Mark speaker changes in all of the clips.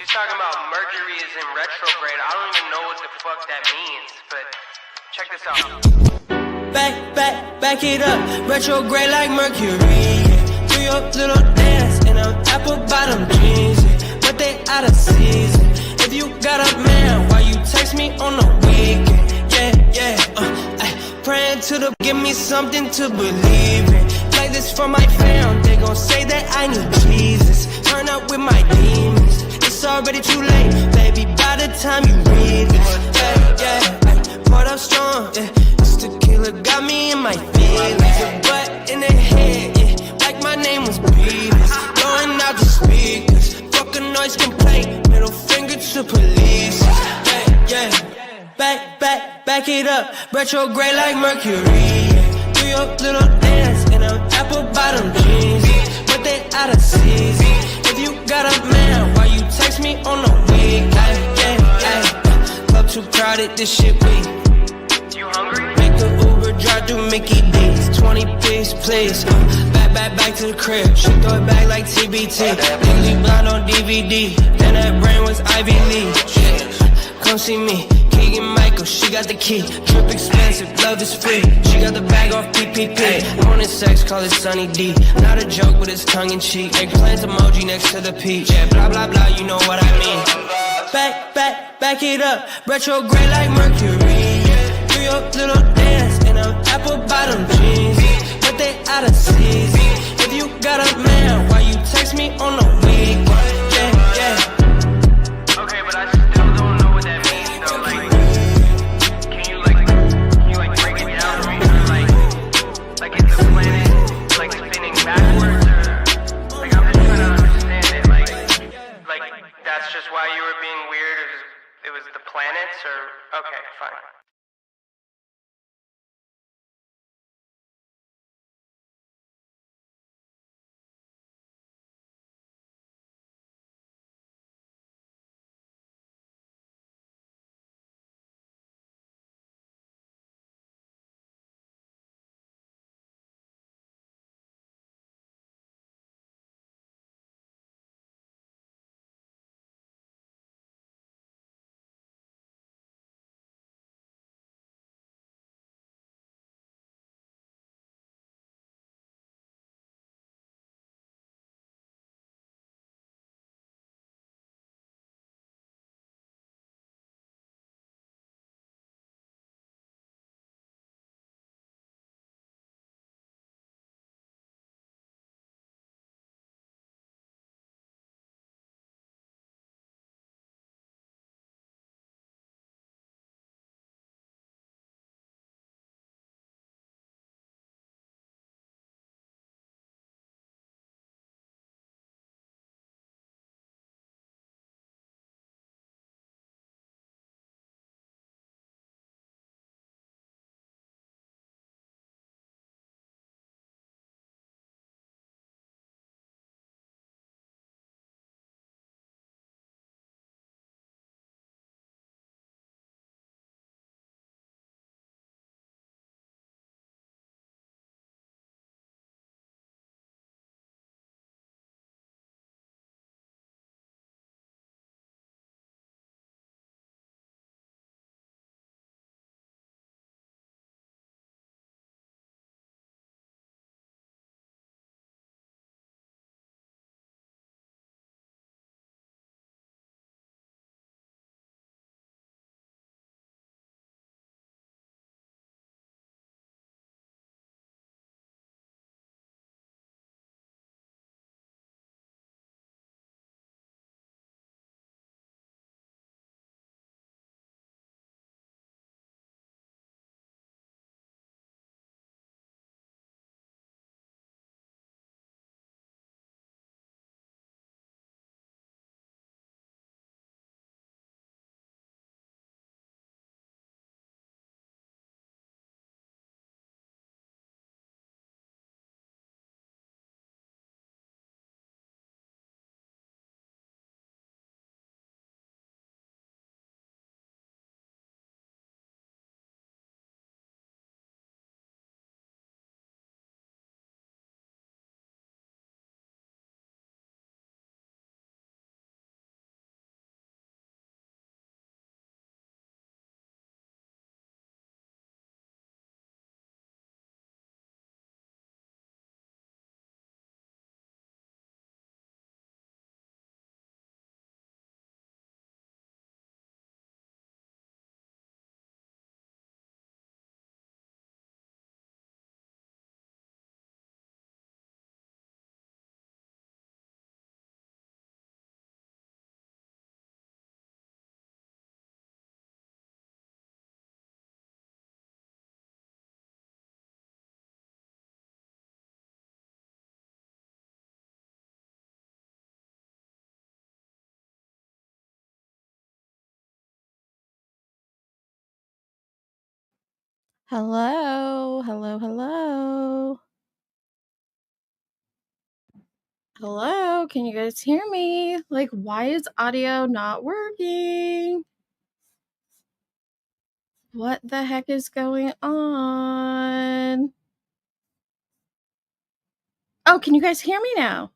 Speaker 1: She's talking about Mercury is in retrograde. I don't even know what the fuck that means, but check this out.
Speaker 2: Back it up, retrograde like Mercury. Do your little dance in them apple bottom jeans, but they out of season. If you got a man, why you text me on the weekend? Praying to the give me something to believe in. Play this for my fam, they gon' say that I need Jesus. Turn up with my demons, it's already too late, baby, by the time you read this. Poured up strong, this tequila got me in my feelings. A butt in the head, like my name was Beavis. Blowing out the speakers, fuck a noise complaint, middle finger to police. Back it up, retrograde like Mercury. Do your little dance in them apple bottom jeans, but they out of season. If you got a man, why you text me on the weekend? Club too crowded, this shit weak.
Speaker 1: You hungry?
Speaker 2: Make the Uber drive through Mickey D's. 20 piece, please. Back to the crib. She throw it back like TBT. Legally Blonde on DVD. Then that brain was Ivy League. Come see me. Keegan Michael, she got the key. Trip expensive, love is free. She got the bag off PPP. Morning sex, call it Sunny D. Not a joke, but it's tongue in cheek. Eggplant emoji next to the peach. Yeah, blah, blah, blah, you know what I mean. Back it up. Retrograde like Mercury. Do your little dance in them apple bottom jeans, but they out of season. If you got a man, why you text me on the weekend?
Speaker 1: Okay, but I still don't know what that means though. Like, can you break it down for me? Like is the planet like spinning backwards, or like I'm just trying to understand it. Like that's just why you were being weird. It was the planets, or okay, fine.
Speaker 3: Hello, hello, hello. Hello, can you guys hear me? Like, why is audio not working? What the heck is going on? Oh, can you guys hear me now?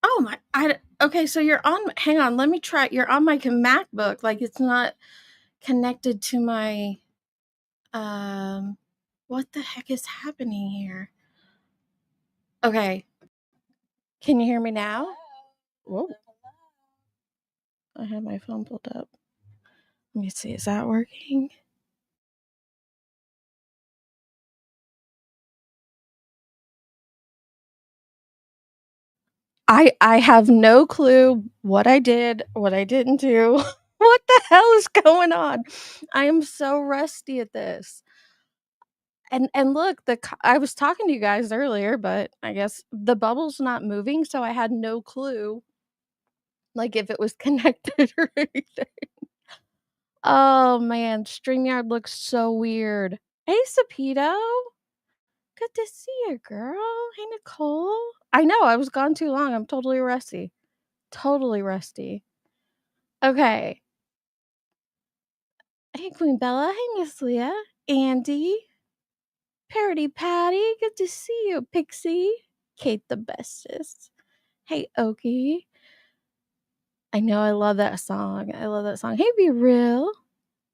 Speaker 3: Oh my, okay, so you're on, hang on, let me try, you're on my MacBook, like it's not connected to my, what the heck is happening here? Okay, can you hear me now? Whoa, I have my phone pulled up. Let me see, is that working? I have no clue what I did, what I didn't do. What the hell is going on? I am so rusty at this. And look, I was talking to you guys earlier, but I guess the bubble's not moving, so I had no clue, like, if it was connected or anything. Oh, man, StreamYard looks so weird. Hey, Sapito. Good to see you, girl. Hey, Nicole. I know, I was gone too long. I'm totally rusty. Totally rusty. Okay. Hey, Queen Bella. Hey, Miss Leah. Andy. Parody Patty. Good to see you, Pixie. Kate the bestest. Hey, Okie. I know I love that song. I love that song. Hey, Be Real.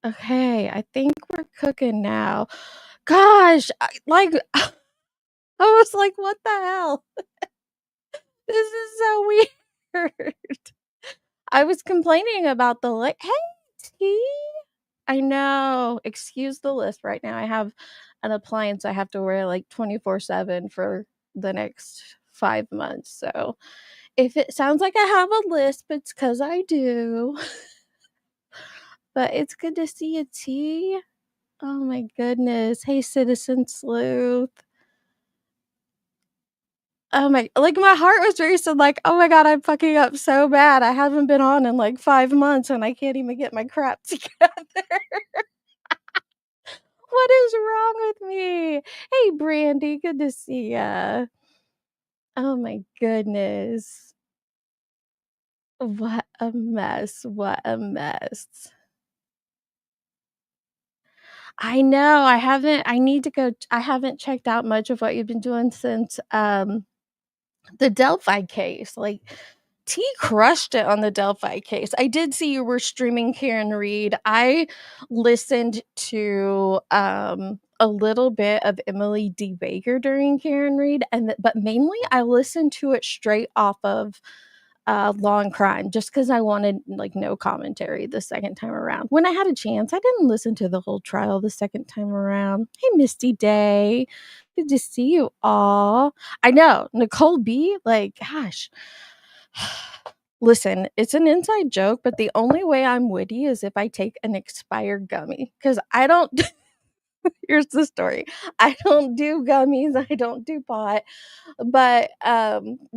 Speaker 3: Okay, I think we're cooking now. Gosh, I was like, what the hell? This is so weird. I was complaining about the hey, T. I know. Excuse the list right now. I have an appliance I have to wear like 24/7 for the next 5 months. So if it sounds like I have a lisp, it's because I do. But it's good to see you, T. Oh my goodness. Hey, Citizen Sleuth. Oh my, like my heart was racing, like, oh my god, I'm fucking up so bad. I haven't been on in like 5 months and I can't even get my crap together. What is wrong with me? Hey, Brandy, good to see ya. Oh my goodness. What a mess. What a mess. I know. I need to go. I haven't checked out much of what you've been doing since the Delphi case. Like, T crushed it on the Delphi case. I did see you were streaming Karen Reed. I listened to a little bit of Emily D. Baker during Karen Reed, but mainly I listened to it straight off of Law and Crime, just because I wanted like no commentary the second time around. When I had a chance, I didn't listen to the whole trial the second time around. Hey, Misty Day, good to see you all. I know Nicole B. Like, gosh. Listen, it's an inside joke, but the only way I'm witty is if I take an expired gummy because I don't. Here's the story. I don't do gummies. I don't do pot. But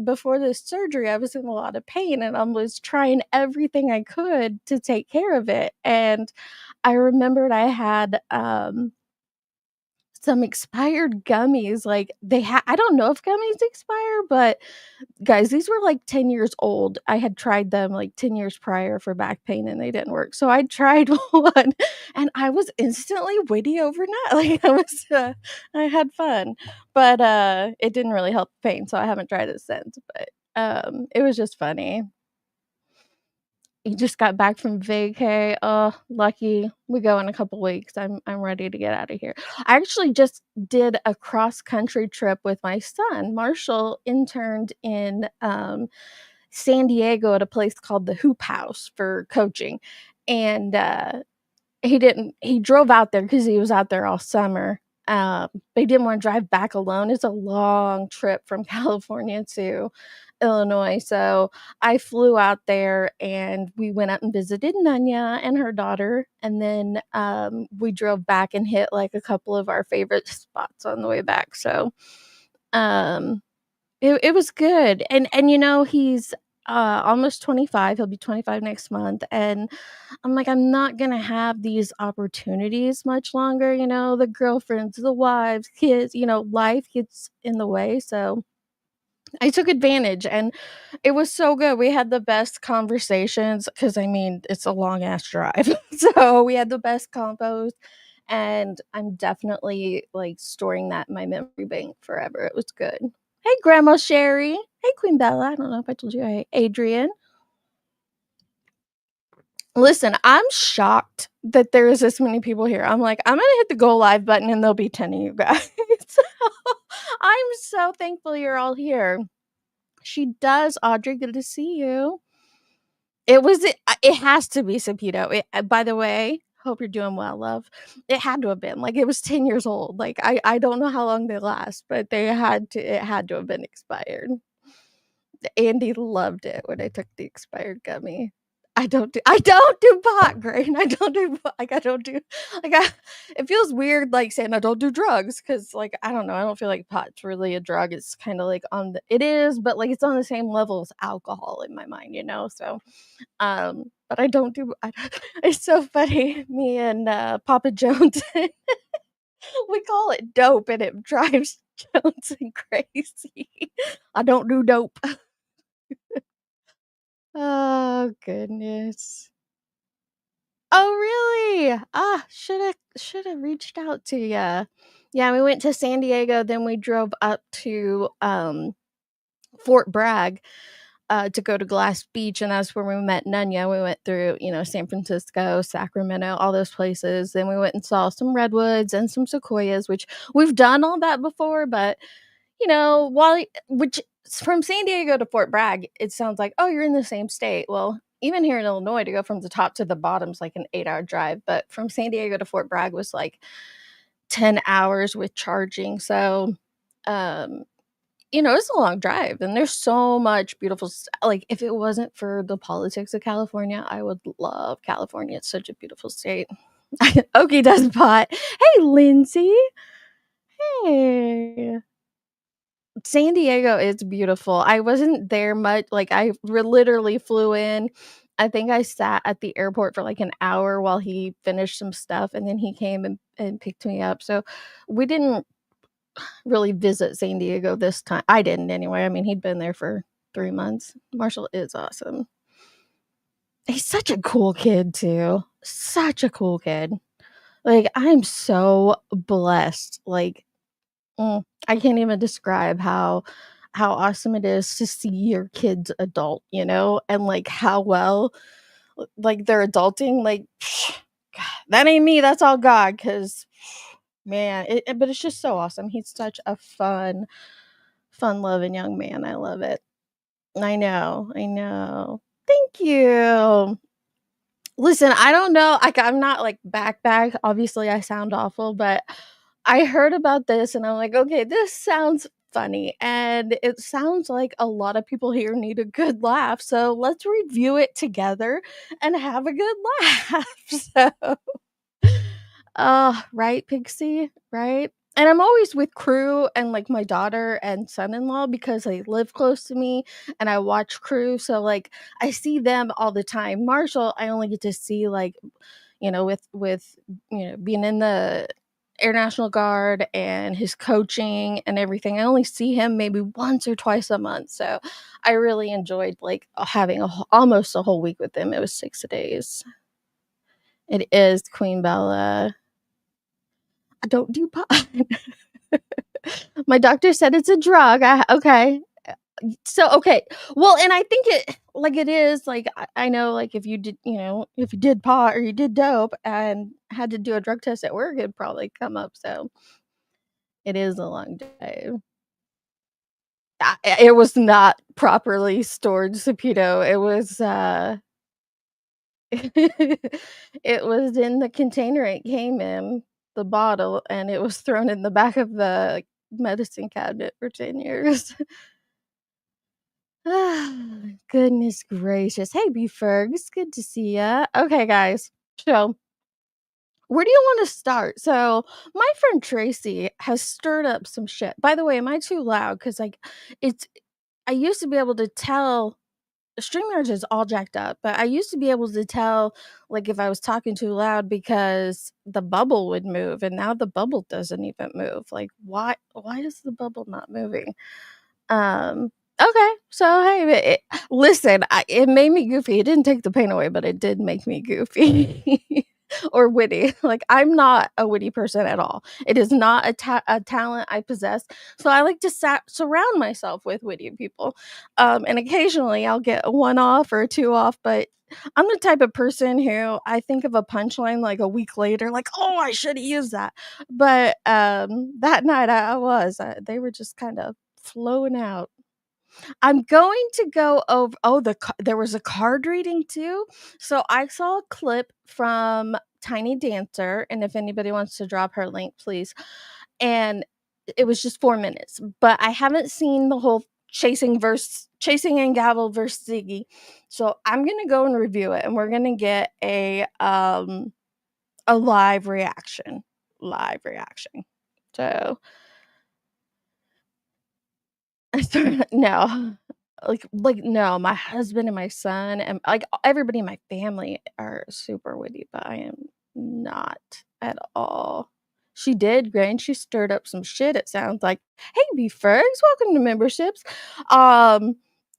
Speaker 3: before this surgery, I was in a lot of pain and I was trying everything I could to take care of it. And I remembered I had some expired gummies. Like I don't know if gummies expire, but guys, these were like 10 years old. I had tried them like 10 years prior for back pain and they didn't work. So I tried one and I was instantly witty overnight. Like I had fun. But it didn't really help the pain, so I haven't tried it since. But it was just funny. He just got back from vacay. Oh, lucky. We go in a couple weeks. I'm ready to get out of here. I actually just did a cross country trip with my son. Marshall interned in San Diego at a place called the Hoop House for coaching. And he drove out there because he was out there all summer. But he didn't want to drive back alone. It's a long trip from California to Illinois. So I flew out there and we went up and visited Nunya and her daughter. And then we drove back and hit like a couple of our favorite spots on the way back. So it was good. And you know, he's almost 25. He'll be 25 next month, and I'm like, I'm not gonna have these opportunities much longer. The girlfriends, the wives, kids. Life gets in the way. So I took advantage, and it was so good. We had the best conversations because I mean it's a long ass drive, so we had the best combos, and I'm definitely like storing that in my memory bank forever. It was good. Hey, Grandma Sherry. Hey, Queen Bella. I don't know if I told you. Hey, Adrian. Listen, I'm shocked that there is this many people here. I'm like, I'm gonna hit the go live button and there'll be 10 of you guys. So, I'm so thankful you're all here. She does, Audrey. Good to see you. It has to be Sapito. By the way, hope you're doing well, love. It had to have been. Like, it was 10 years old. Like, I don't know how long they last, but it had to have been expired. Andy loved it when I took the expired gummy. I don't do pot, Grain. I don't do like I don't do like I it feels weird like saying I don't do drugs because like I don't know, I don't feel like pot's really a drug. It's kind of like it is, but like it's on the same level as alcohol in my mind. So but I don't do it's so funny. Me and Papa Jones we call it dope and it drives Johnson crazy. I don't do dope. Oh goodness. Oh, really? Shoulda reached out to ya. Yeah, we went to San Diego, then we drove up to, Fort Bragg, to go to Glass Beach, and that's where we met Nunya. We went through, San Francisco, Sacramento, all those places. Then we went and saw some redwoods and some sequoias, which we've done all that before, but, which from San Diego to Fort Bragg, it sounds like, "Oh, you're in the same state." Well, even here in Illinois, to go from the top to the bottom is like an 8-hour drive, but from San Diego to Fort Bragg was like 10 hours with charging. So, um, it's a long drive, and there's so much beautiful like, if it wasn't for the politics of California, I would love California. It's such a beautiful state. Okie does pot. Hey, Lindsay. Hey. San Diego is beautiful. I wasn't there much. Like literally flew in. I think I sat at the airport for like an hour while he finished some stuff, and then he came and picked me up. So we didn't really visit San Diego this time. I didn't anyway. I mean, he'd been there for 3 months. Marshall is awesome. He's such a cool kid too. Such a cool kid. Like I'm so blessed. Like I can't even describe how awesome it is to see your kids adult, and like how well like they're adulting. Like God, that ain't me. That's all God. Because man, but it's just so awesome. He's such a fun loving young man. I love it. I know. I know. Thank you. Listen, I don't know. I'm not like back. Obviously, I sound awful, but I heard about this and I'm like, okay, this sounds funny. And it sounds like a lot of people here need a good laugh. So let's review it together and have a good laugh. So, right, Pixie, right? And I'm always with crew and like my daughter and son-in-law because they live close to me and I watch crew. So like I see them all the time. Marshall, I only get to see like, with being in the Air National Guard and his coaching and everything. I only see him maybe once or twice a month. So I really enjoyed like having almost a whole week with him. It was 6 days. It is Queen Bella. I don't do pot. My doctor said it's a drug. Okay. So okay. Well, and I think it is like I know like if you did pot or you did dope and had to do a drug test at work, it'd probably come up. So it is a long day. It was not properly stored Saputo. It was it was in the container it came in, the bottle, and it was thrown in the back of the medicine cabinet for 10 years. Goodness gracious. Hey, B Fergs, good to see ya. Okay, guys. So, where do you want to start? So, my friend Tracy has stirred up some shit. By the way, am I too loud? Because, like, it's, I used to be able to tell StreamYards is all jacked up, but I used to be able to tell, like, if I was talking too loud because the bubble would move, and now the bubble doesn't even move. Like, why is the bubble not moving? Okay, so, hey, listen, it made me goofy. It didn't take the pain away, but it did make me goofy or witty. Like, I'm not a witty person at all. It is not a talent I possess, so I like to surround myself with witty people. And occasionally I'll get a 1 off or a 2 off, but I'm the type of person who I think of a punchline, like, a week later, like, "Oh, I shoulda used that." But, that night they were just kinda flowing out. I'm going to go over there was a card reading too. So I saw a clip from Tiny Dancer, and if anybody wants to drop her link, please. And it was just 4 minutes, but I haven't seen the whole Chasing and Gavel versus Ziggy. So I'm gonna go and review it, and we're gonna get a live reaction. Live reaction. So no. No, my husband and my son and, like, everybody in my family are super witty, but I am not at all. She did, Granny, she stirred up some shit, it sounds like. "Hey, B Fergs, welcome to memberships." Um,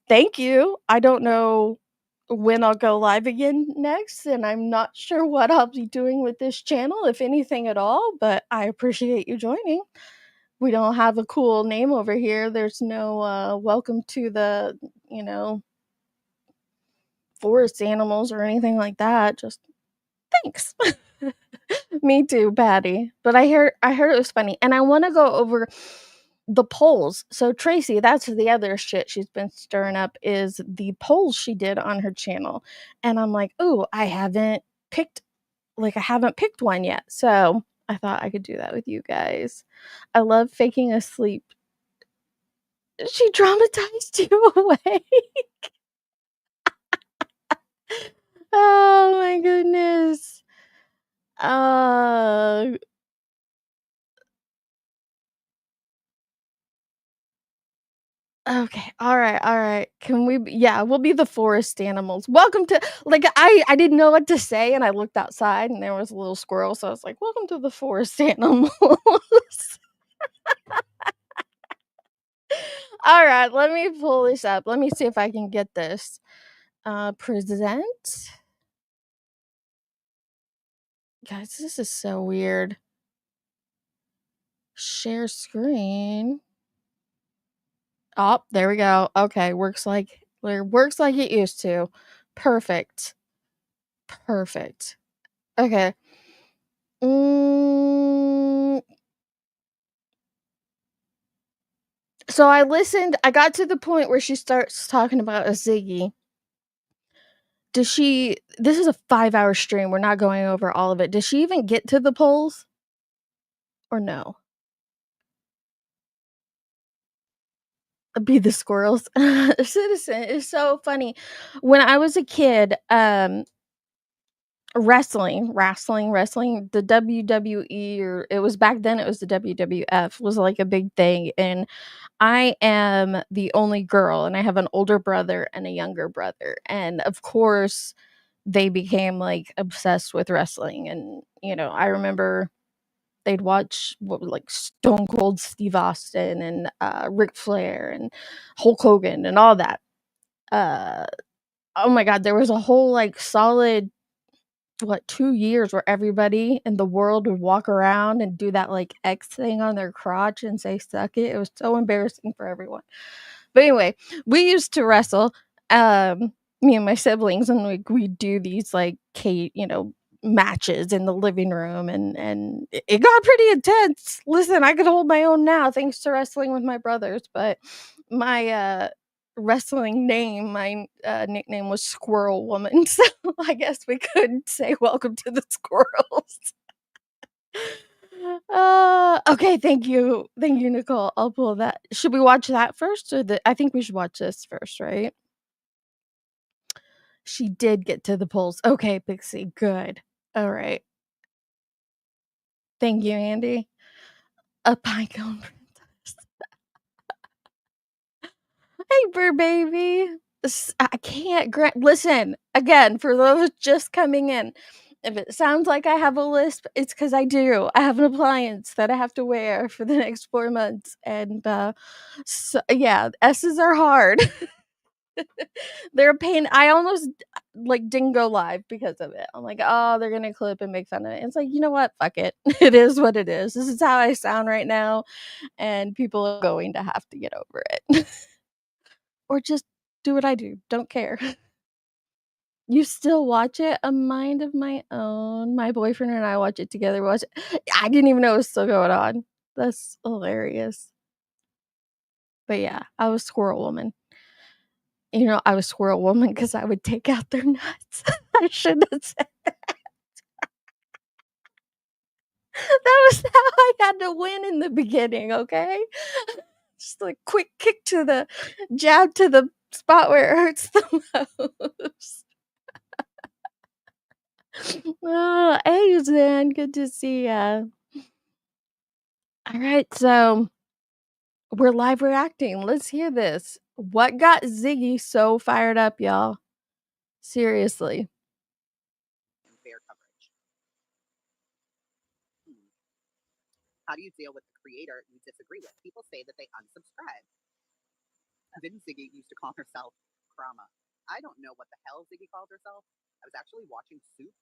Speaker 3: Thank you. I don't know when I'll go live again next, and I'm not sure what I'll be doing with this channel, if anything at all, but I appreciate you joining. We don't have a cool name over here. There's no, welcome to the, you know, forest animals or anything like that. Just thanks. Me too, Patty. But I heard it was funny, and I wanna go over the polls. So Tracy, that's the other shit she's been stirring up is the polls she did on her channel. And I'm like, "Ooh, picked I haven't picked one yet." So I thought I could do that with you guys. I love faking asleep. She traumatized you away. Oh my goodness. Uh, okay. Alright, alright. Can we b Yeah, we'll be the forest animals. Welcome to I didn't know what to say, and I looked outside, and there was a little squirrel, so I was like, "Welcome to the forest animals." Alright, let me pull this up. Let me see if I can get this. Present. Guys, this is so weird. Share screen. Oh, there we go. Okay, works like it used to. Perfect. Perfect. Okay. Mm, so I got to the point where she starts talking about a Ziggy. This is a 5-hour stream. We're not going over all of it. Does she even get to the polls or no? Be the squirrels. Citizen is so funny. When I was a kid, wrestling, the WWE, or it was back then, it was the WWF, was like a big thing. And I am the only girl, and I have an older brother and a younger brother. And of course, they became like obsessed with wrestling. And, I remember they'd watch Stone Cold Steve Austin and Ric Flair and Hulk Hogan and all that. Uh, oh my God, there was a whole solid 2 years where everybody in the world would walk around and do that X thing on their crotch and say suck it. It was so embarrassing for everyone. But anyway, we used to wrestle, me and my siblings, and we do these matches in the living room, and it got pretty intense. Listen, I could hold my own now thanks to wrestling with my brothers, but my wrestling name, my nickname was Squirrel Woman. So I guess we could say welcome to the squirrels. Okay, thank you, Nicole. I'll pull that. Should we watch that first, or I think we should watch this first, right? She did get to the polls. Okay, Pixie, good. All right. Thank you, Andy. A pinecone princess. Hey, Bird Baby. I can't listen, again, for those just coming in, if it sounds like I have a lisp, it's because I do. I have an appliance that I have to wear for the next 4 months, and, so yeah, S's are hard. They're a pain. I almost, like, didn't go live because of it. I'm like, "Oh, they're gonna clip and make fun of it." It's like, "You know what? Fuck it. It is what it is. This is how I sound right now, and people are going to have to get over it." Or just do what I do. Don't care. You still watch it? A Mind of My Own. My boyfriend and I watch it together. I didn't even know it was still going on. That's hilarious. But yeah, I was Squirrel Woman. You know, I was Squirrel Woman because I would take out their nuts. I shouldn't have said that was how I had to win in the beginning, okay? Just a quick kick to the jab to the spot where it hurts the most. Oh, hey, Zan, good to see ya. Alright, so we're live reacting. Let's hear this. What got Ziggy so fired up, y'all? Seriously.
Speaker 4: Fair coverage. How do you deal with the creator you disagree with? People say that they unsubscribe. Didn't Ziggy used to call herself Krama? I don't know what the hell Ziggy called herself. I was actually watching Soup,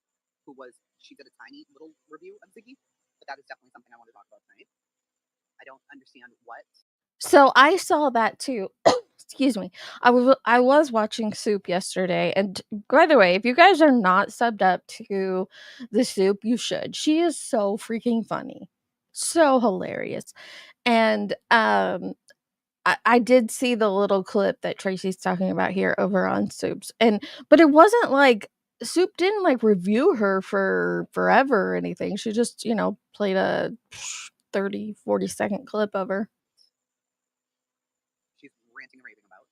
Speaker 4: she did a tiny little review of Ziggy, but that is definitely something I want to talk about tonight. I don't understand what.
Speaker 3: So I saw that too. Excuse me. I was watching Soup yesterday, and by the way, if you guys are not subbed up to the Soup, you should. She is so freaking funny. So hilarious. And I did see the little clip that Tracy's talking about here over on Soup's, but it wasn't like Soup didn't like review her for forever or anything. She just, played a 30-40 second clip of her.
Speaker 4: She's ranting and raving about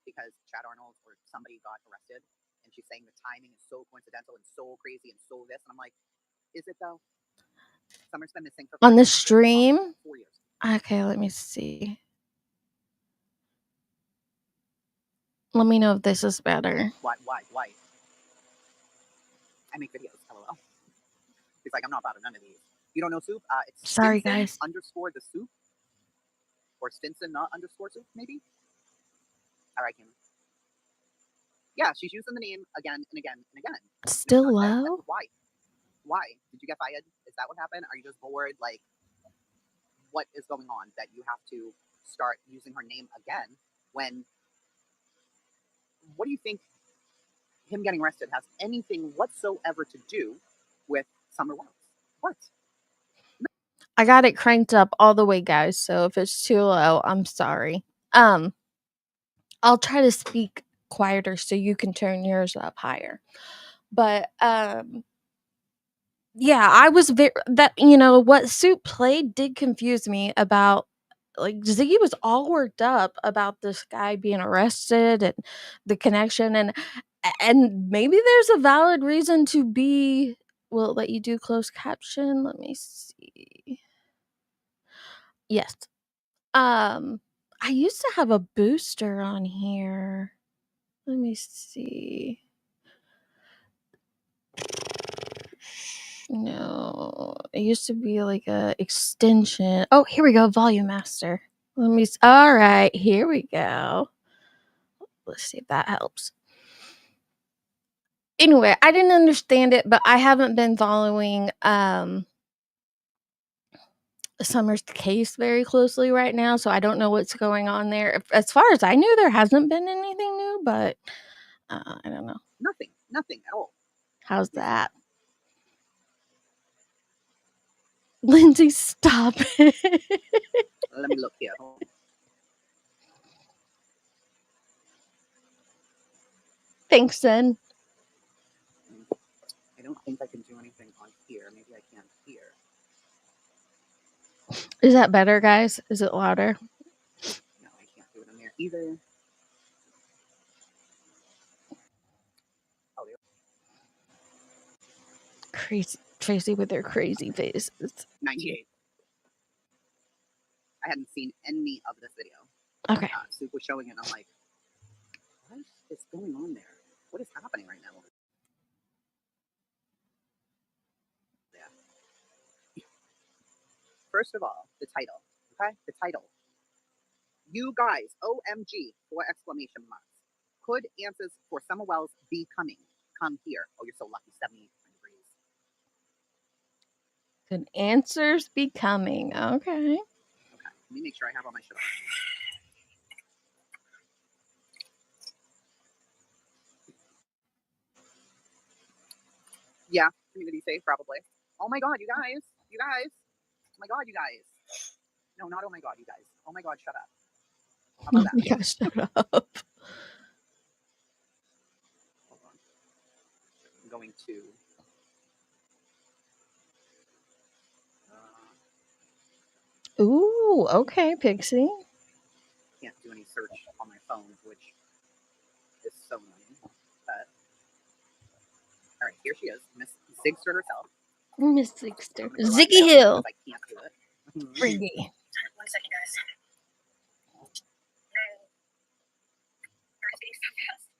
Speaker 4: because Chad Arnold or somebody got arrested, and she's saying the timing is so coincidental and so crazy and so this, and I'm like, is it though? Summer's been missing for
Speaker 3: On the
Speaker 4: years.
Speaker 3: stream?
Speaker 4: 4 years.
Speaker 3: Okay, let me see. Let me know if this is better.
Speaker 4: Why? I make videos, LOL. He's like, I'm not proud of none of these. You don't know Soup? It's
Speaker 3: Sorry,
Speaker 4: Stinson
Speaker 3: guys.
Speaker 4: _ the Soup. Or Stinson not _ Soup, maybe? Alright, Kim. Yeah, she's using the name again and again and again.
Speaker 3: Still low?
Speaker 4: Why? Why? Did you get fired? Is that what happened? Are you just bored? Like, what is going on that you have to start using her name again when... What do you think him getting arrested has anything whatsoever to do with Summer Wells? What?
Speaker 3: I got it cranked up all the way, guys, so if it's too low, I'm sorry. I'll try to speak quieter so you can turn yours up higher. But yeah, I was what Soup played did confuse me about, like, Ziggy was all worked up about this guy being arrested and the connection, and maybe there's a valid reason to be. Will it let you do closed caption? Let me see. Yes. I used to have a booster on here. Let me see. No, it used to be like a extension. Oh, here we go, Volume Master. All right, here we go. Let's see if that helps. Anyway, I didn't understand it, but I haven't been following Summer's case very closely right now, so I don't know what's going on there. As far as I knew, there hasn't been anything new, but I don't know.
Speaker 4: Nothing at all.
Speaker 3: How's that? Lindsay, stop it.
Speaker 4: Let me look here.
Speaker 3: Thanks, Zen.
Speaker 4: I don't think I can do anything on here. Maybe I can here.
Speaker 3: Is that better, guys? Is it louder?
Speaker 4: No, I can't do it on there either. Oh,
Speaker 3: Crazy Tracy with their crazy faces.
Speaker 4: 98. I hadn't seen any of this video.
Speaker 3: Okay.
Speaker 4: Soup was showing it, and I'm like, what? is going on there? What is happening right now? Yeah. First of all, the title. Okay? The title. You guys, OMG, 4 exclamation marks. Could answers for Summer Wells be coming? Come here. Oh, you're so lucky. 78 degrees.
Speaker 3: Could answers be coming? Okay.
Speaker 4: Okay. Let me make sure I have all my shit on. Yeah, community safe, probably. Oh my god, you guys. You guys. Oh my god, you guys. No, not oh my god, you guys. Oh my god, shut up. How about that?
Speaker 3: Oh my gosh, shut up.
Speaker 4: Hold on. I'm going to.
Speaker 3: Ooh, okay, Pixie.
Speaker 4: Can't do any search on my phone, which is so annoying. But all right, here she is, Miss Zigster herself.
Speaker 3: Miss Zigster.
Speaker 4: I'm gonna go right
Speaker 3: Ziggy
Speaker 4: now
Speaker 3: Hill.
Speaker 4: because I can't do it.
Speaker 3: Friggy.
Speaker 4: 1 second, guys.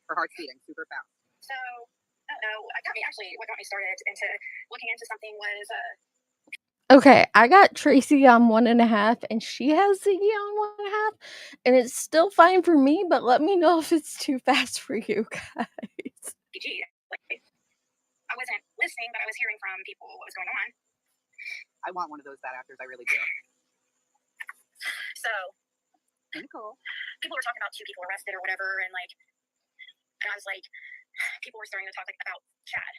Speaker 4: Her heart's beating super fast.
Speaker 5: So, I don't know. What got me started into looking into something was
Speaker 3: Okay, I got Tracy on 1.5, and she has Ziggy on 1.5, and it's still fine for me, but let me know if it's too fast for you guys.
Speaker 5: PG. Like, I wasn't listening, but I was hearing from people what was going on.
Speaker 4: I want one of those bad actors. I really do.
Speaker 5: So,
Speaker 4: Nicole.
Speaker 5: people were talking about 2 people arrested or whatever, and I was like, people were starting to talk about Chad.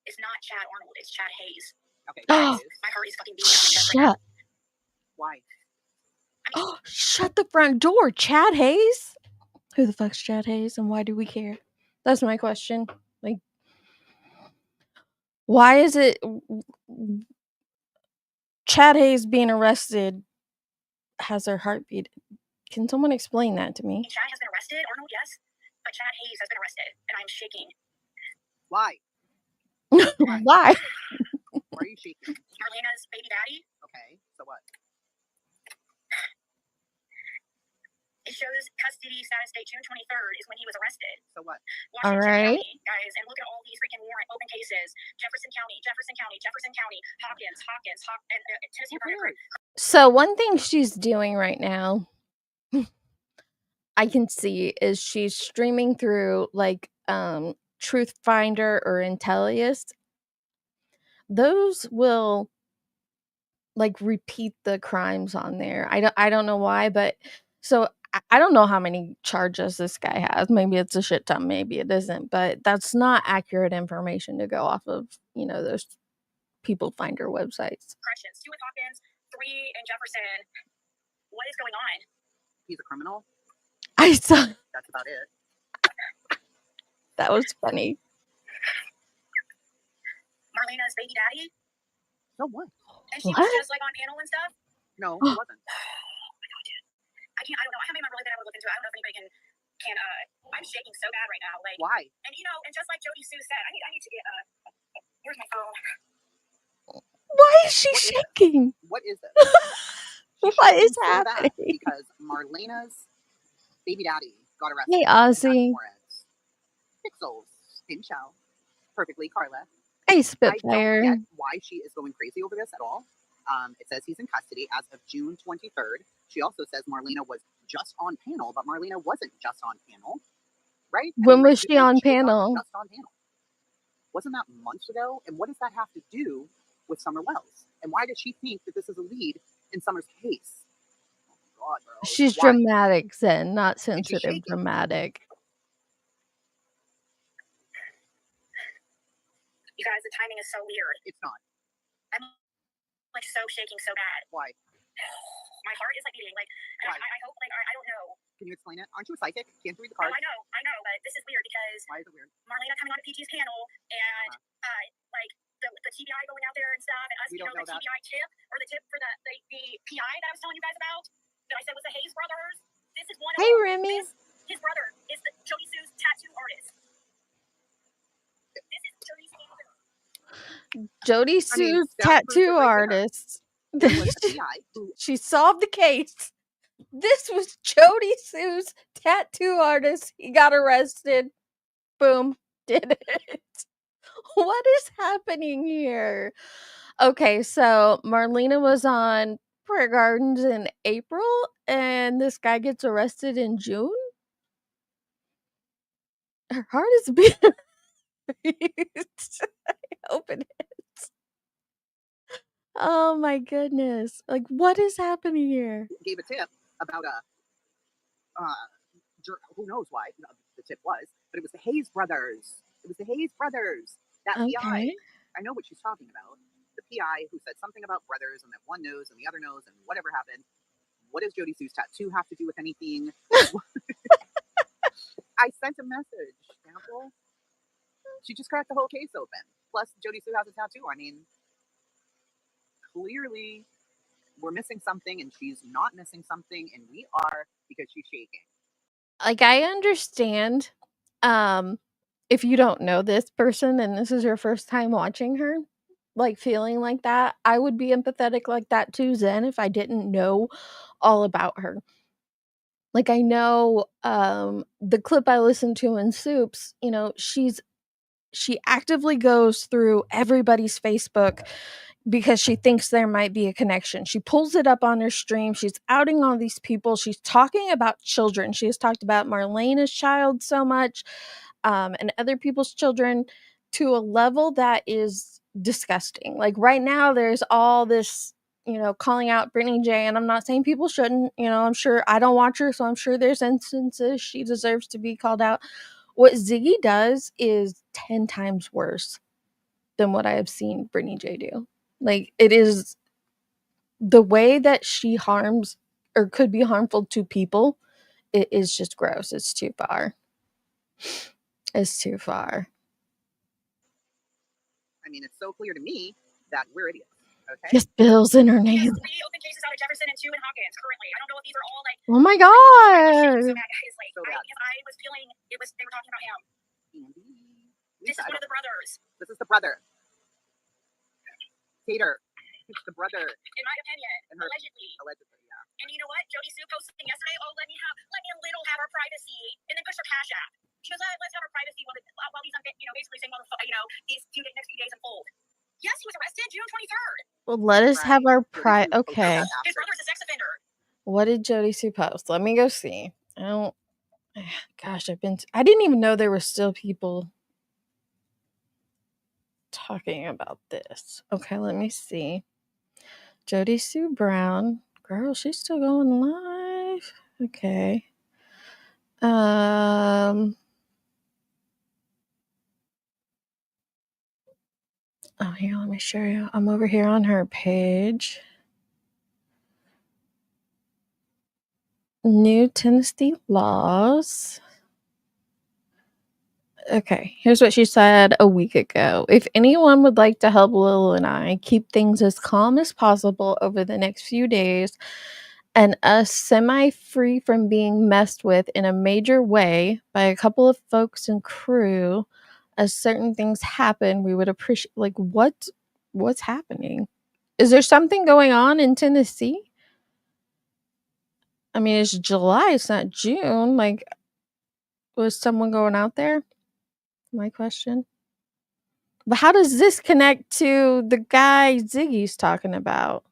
Speaker 5: It's not Chad Arnold. It's Chad Hayes.
Speaker 4: Okay.
Speaker 5: My heart is fucking beating out my chest right now.
Speaker 4: Why?
Speaker 3: Oh, shut the front door. Chad Hayes? Who the fuck's Chad Hayes, and why do we care? That's my question. Like, why is it Chad Hayes being arrested has her heartbeat? Can someone explain that to me?
Speaker 5: Chad has been arrested, Arnold, yes. But Chad Hayes has been arrested, and I'm shaking.
Speaker 4: Why?
Speaker 3: Why?
Speaker 4: Why are you shaking?
Speaker 5: Marlena's baby daddy.
Speaker 4: Okay, so what?
Speaker 5: It shows custody status date June 23rd is when he was arrested.
Speaker 4: So what?
Speaker 5: Washington
Speaker 3: All right.
Speaker 5: County, guys, and look at all these freaking warrant open cases. Jefferson County, Hopkins, and Tennessee.
Speaker 3: So one thing she's doing right now, I can see, is she's streaming through Truth Finder or Intellius. Those will repeat the crimes on there. I don't know why, but so I don't know how many charges this guy has. Maybe it's a shit ton, maybe it isn't, but that's not accurate information to go off of, those people finder websites.
Speaker 5: Corrections, 2 with Hopkins, 3 in Jefferson. What is going on?
Speaker 4: He's a criminal.
Speaker 3: I saw.
Speaker 4: That's about it.
Speaker 3: That was funny.
Speaker 5: Marlena's baby daddy.
Speaker 4: So what?
Speaker 5: And she was just on panel and stuff.
Speaker 4: No, he wasn't.
Speaker 5: Oh my god, dude. I don't know. I haven't even really been able to look into it. I don't know if anybody can. I'm shaking so bad right now.
Speaker 4: Why?
Speaker 5: And and just like Jod Sue said, I need to get where's my phone?
Speaker 3: Why is she shaking?
Speaker 4: What is this?
Speaker 3: What is happening?
Speaker 4: Because Marlena's baby daddy got arrested.
Speaker 3: Hey, Ozzy.
Speaker 4: Pixels. In show. Perfectly, Carla.
Speaker 3: Hey,
Speaker 4: I
Speaker 3: Spitfire.
Speaker 4: don't get why she is going crazy over this at all. It says he's in custody as of June 23rd. She also says Marlena was just on panel, but Marlena wasn't just on panel, right?
Speaker 3: When was she on panel?
Speaker 4: Just on panel. Wasn't that months ago? And what does that have to do with Summer Wells? And why does she think that this is a lead in Summer's case? Oh my god, bro.
Speaker 3: She's
Speaker 4: Why?
Speaker 3: dramatic, Zen, not sensitive. Dramatic.
Speaker 5: You guys, the timing is so weird.
Speaker 4: It's not.
Speaker 5: I'm so shaking so bad.
Speaker 4: Why?
Speaker 5: My heart is beating. And I hope I don't know.
Speaker 4: Can you explain it? Aren't you a psychic? Can't you read the cards?
Speaker 5: I know, but this is weird because
Speaker 4: why is it weird?
Speaker 5: Marlena coming on to PG's panel and the TBI going out there and stuff, and us,
Speaker 4: we don't know
Speaker 5: the TBI tip or the tip for the PI that I was telling you guys about that I said was the Hayes brothers. This is one of them.
Speaker 3: Hey, Remy.
Speaker 5: His brother is the Jod Sue's tattoo artist. This is Jod Sue's.
Speaker 3: Jod Sue's tattoo artist. She solved the case. This was Jod Sue's tattoo artist. He got arrested. Boom. Did it. What is happening here? Okay, so Marlena was on Prayer Gardens in April, and this guy gets arrested in June? Her heart is beating. I hope it is. Oh my goodness. Like, what is happening here?
Speaker 4: Gave a tip about who knows why the tip was, but it was the Hayes brothers. It was the Hayes brothers. That PI.
Speaker 3: Okay.
Speaker 4: I know what she's talking about. The PI who said something about brothers and that one knows and the other knows and whatever happened. What does Jod Sue's tattoo have to do with anything? I sent a message, Apple. She just cracked the whole case open. Plus, Jod Sue has a tattoo. I mean, clearly we're missing something and she's not missing something, and we are, because she's shaking.
Speaker 3: Like, I understand if you don't know this person and this is your first time watching her, like feeling like that. I would be empathetic like that too, Zen, if I didn't know all about her. Like, I know the clip I listened to in Soups, you know, she actively goes through everybody's Facebook because she thinks there might be a connection. She pulls it up on her stream. She's outing all these people. She's talking about children. She has talked about Marlena's child so much, and other people's children, to a level that is disgusting. Like, right now, there's all this, you know, calling out Brittany J, and I'm not saying people shouldn't. You know, I'm sure, I don't watch her, so I'm sure there's instances she deserves to be called out. What Ziggy does is 10 times worse than what I have seen Brittany J do. Like, it is the way that she harms or could be harmful to people. It is just gross. It's too far. It's too far.
Speaker 4: I mean, it's so clear to me that we're idiots. Okay.
Speaker 3: Yes, Bill's in her name.
Speaker 5: 3 open cases out of Jefferson and 2 in Hawkins currently. I don't know if these are all like.
Speaker 3: Oh my
Speaker 5: So
Speaker 3: god.
Speaker 5: bad, guys. Like,
Speaker 4: So bad.
Speaker 5: I was feeling it was. They were talking about him.
Speaker 4: Andy.
Speaker 5: This is one of the brothers.
Speaker 4: This is the brother. Tater. It's the brother.
Speaker 5: In my opinion, allegedly.
Speaker 4: Allegedly, yeah.
Speaker 5: And you know what? Jod Sue posted yesterday, oh, let me a little have our privacy, and then push her cash app. She goes, let's have our privacy while these, you know, basically saying, these next few days unfold. Yes, he was arrested June 23rd.
Speaker 3: Well, let us have our okay.
Speaker 5: His brother's a sex offender.
Speaker 3: What did Jod Sue post? Let me go see. I don't. Gosh, I didn't even know there were still people talking about this. Okay, let me see. Jod Sue Brown. Girl, she's still going live. Okay. Oh, here, let me show you. I'm over here on her page. New Tennessee laws. Okay, here's what she said a week ago. If anyone would like to help Lil and I keep things as calm as possible over the next few days and us semi-free from being messed with in a major way by a couple of folks and crew as certain things happen, we would appreciate, like, what's happening? Is there something going on in Tennessee? I mean, it's July, it's not June. Like, was someone going out there? My question. But how does this connect to the guy Ziggy's talking about?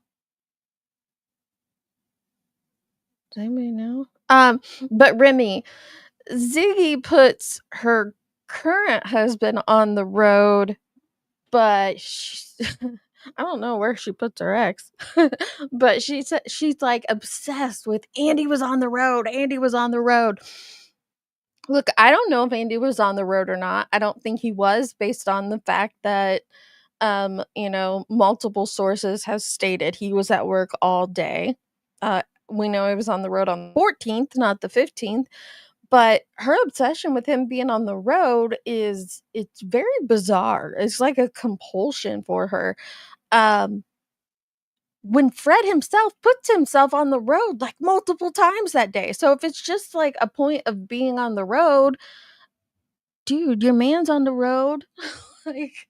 Speaker 3: Does anybody know? But Remy, Ziggy puts her current husband on the road, but I don't know where she puts her ex. But she's like obsessed with Andy was on the road. Andy was on the road. Look, I don't know if Andy was on the road or not. I don't think he was, based on the fact that multiple sources have stated he was at work all day. We know he was on the road on the 14th, not the 15th. But her obsession with him being on the road it's very bizarre. It's like a compulsion for her. When Fred himself puts himself on the road like multiple times that day. So if it's just like a point of being on the road, dude, your man's on the road like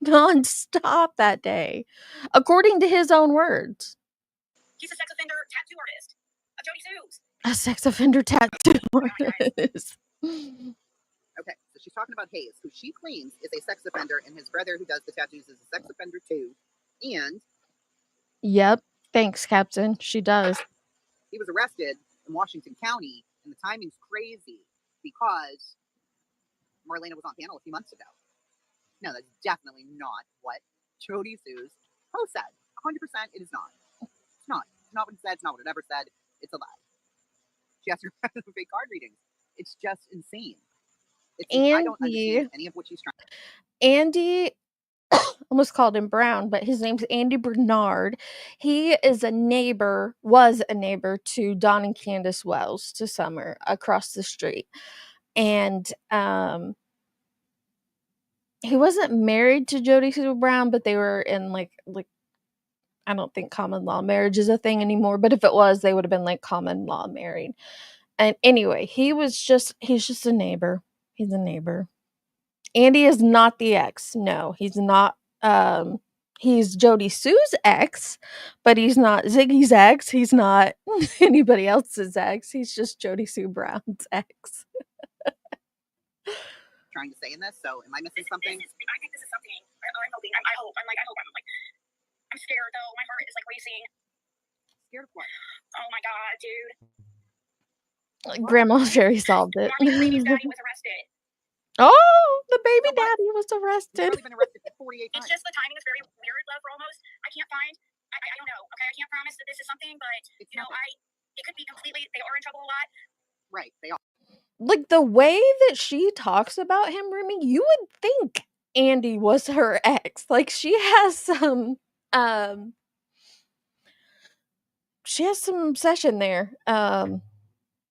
Speaker 3: non-stop that day, according to his own words.
Speaker 5: He's a sex offender tattoo artist. Jod tattoos.
Speaker 3: A sex offender tattoo artist.
Speaker 4: Okay, so she's talking about Hayes, who she claims is a sex offender, and his brother, who does the tattoos, is a sex offender too. And
Speaker 3: Yep. Thanks, Captain. She does.
Speaker 4: he was arrested in Washington County, and the timing's crazy because Marlena was on panel a few months ago. No, that's definitely not what Jod Sue's post said. 100% it is not. It's not. It's not what it said. It's not what it ever said. It's a lie. She has to fake card readings. It's just insane. I don't understand any of what she's trying.
Speaker 3: Andy, almost called him Brown, but his name's Andy Bernard. He is was a neighbor to Don and Candace Wells to Summer across the street. And he wasn't married to Jod Sue Brown, but they were in like I don't think common law marriage is a thing anymore, but if it was, they would have been like common law married. And anyway, he's just a neighbor. He's a neighbor. Andy is not the ex. No, he's not. He's Jod Sue's ex, but he's not Ziggy's ex. He's not anybody else's ex. He's just Jod Sue Brown's ex.
Speaker 4: Trying to say in this, so am I missing something?
Speaker 5: I think this is something. I'm hoping. I hope. I'm scared though. My heart is like racing.
Speaker 4: Scared of what?
Speaker 5: Oh my god, dude.
Speaker 3: Grandma Sherry solved it.
Speaker 5: Marlene's daddy was arrested.
Speaker 3: Oh, the baby daddy was arrested.
Speaker 4: He's been arrested 48 times.
Speaker 5: It's just the timing is very weird, love, for almost. I can't find. I don't know. Okay, I can't promise that this is something, but it could be completely. They are in trouble a lot.
Speaker 4: Right, they are.
Speaker 3: Like the way that she talks about him, Remy, you would think Andy was her ex. Like she has some obsession there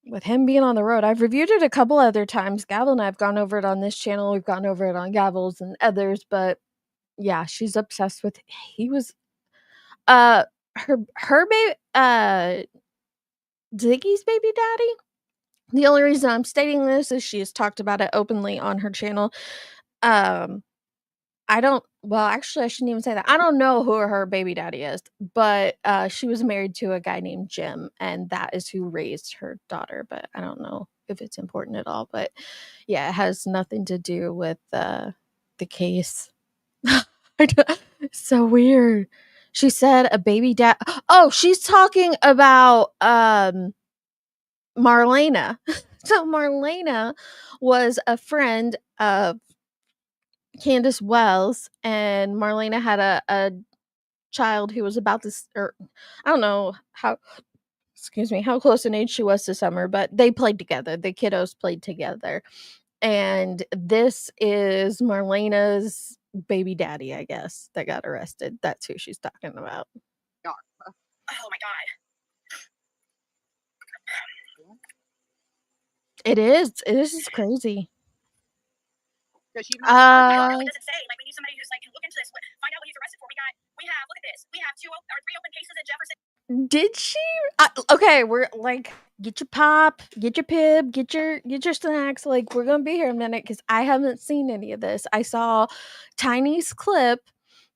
Speaker 3: with him being on the road. I've reviewed it a couple other times. Gavel and I've gone over it on this channel. We've gone over it on Gavel's and others, but yeah, she's obsessed with he was her baby Ziggy's baby daddy. The only reason I'm stating this is she has talked about it openly on her channel. Actually, I shouldn't even say that. I don't know who her baby daddy is, but she was married to a guy named Jim, and that is who raised her daughter. But I don't know if it's important at all. But yeah, it has nothing to do with the case. It's so weird. She said a baby dad. Oh, she's talking about Marlena. So Marlena was a friend of Candace Wells, and Marlena had a child who was about this, or I don't know how close in age she was to Summer, but they played together. The kiddos played together. And this is Marlena's baby daddy, I guess, that got arrested. That's who she's talking about.
Speaker 5: Oh my god.
Speaker 3: It is crazy.
Speaker 4: Does she even
Speaker 5: It doesn't say. Like, we need somebody who's like, can look into this. Find out what he's arrested for. Look at this. We have 3 open cases in Jefferson.
Speaker 3: Did she? Okay, we're like, get your pop, get your pib, get your snacks. Like, we're gonna be here a minute because I haven't seen any of this. I saw Tiny's clip.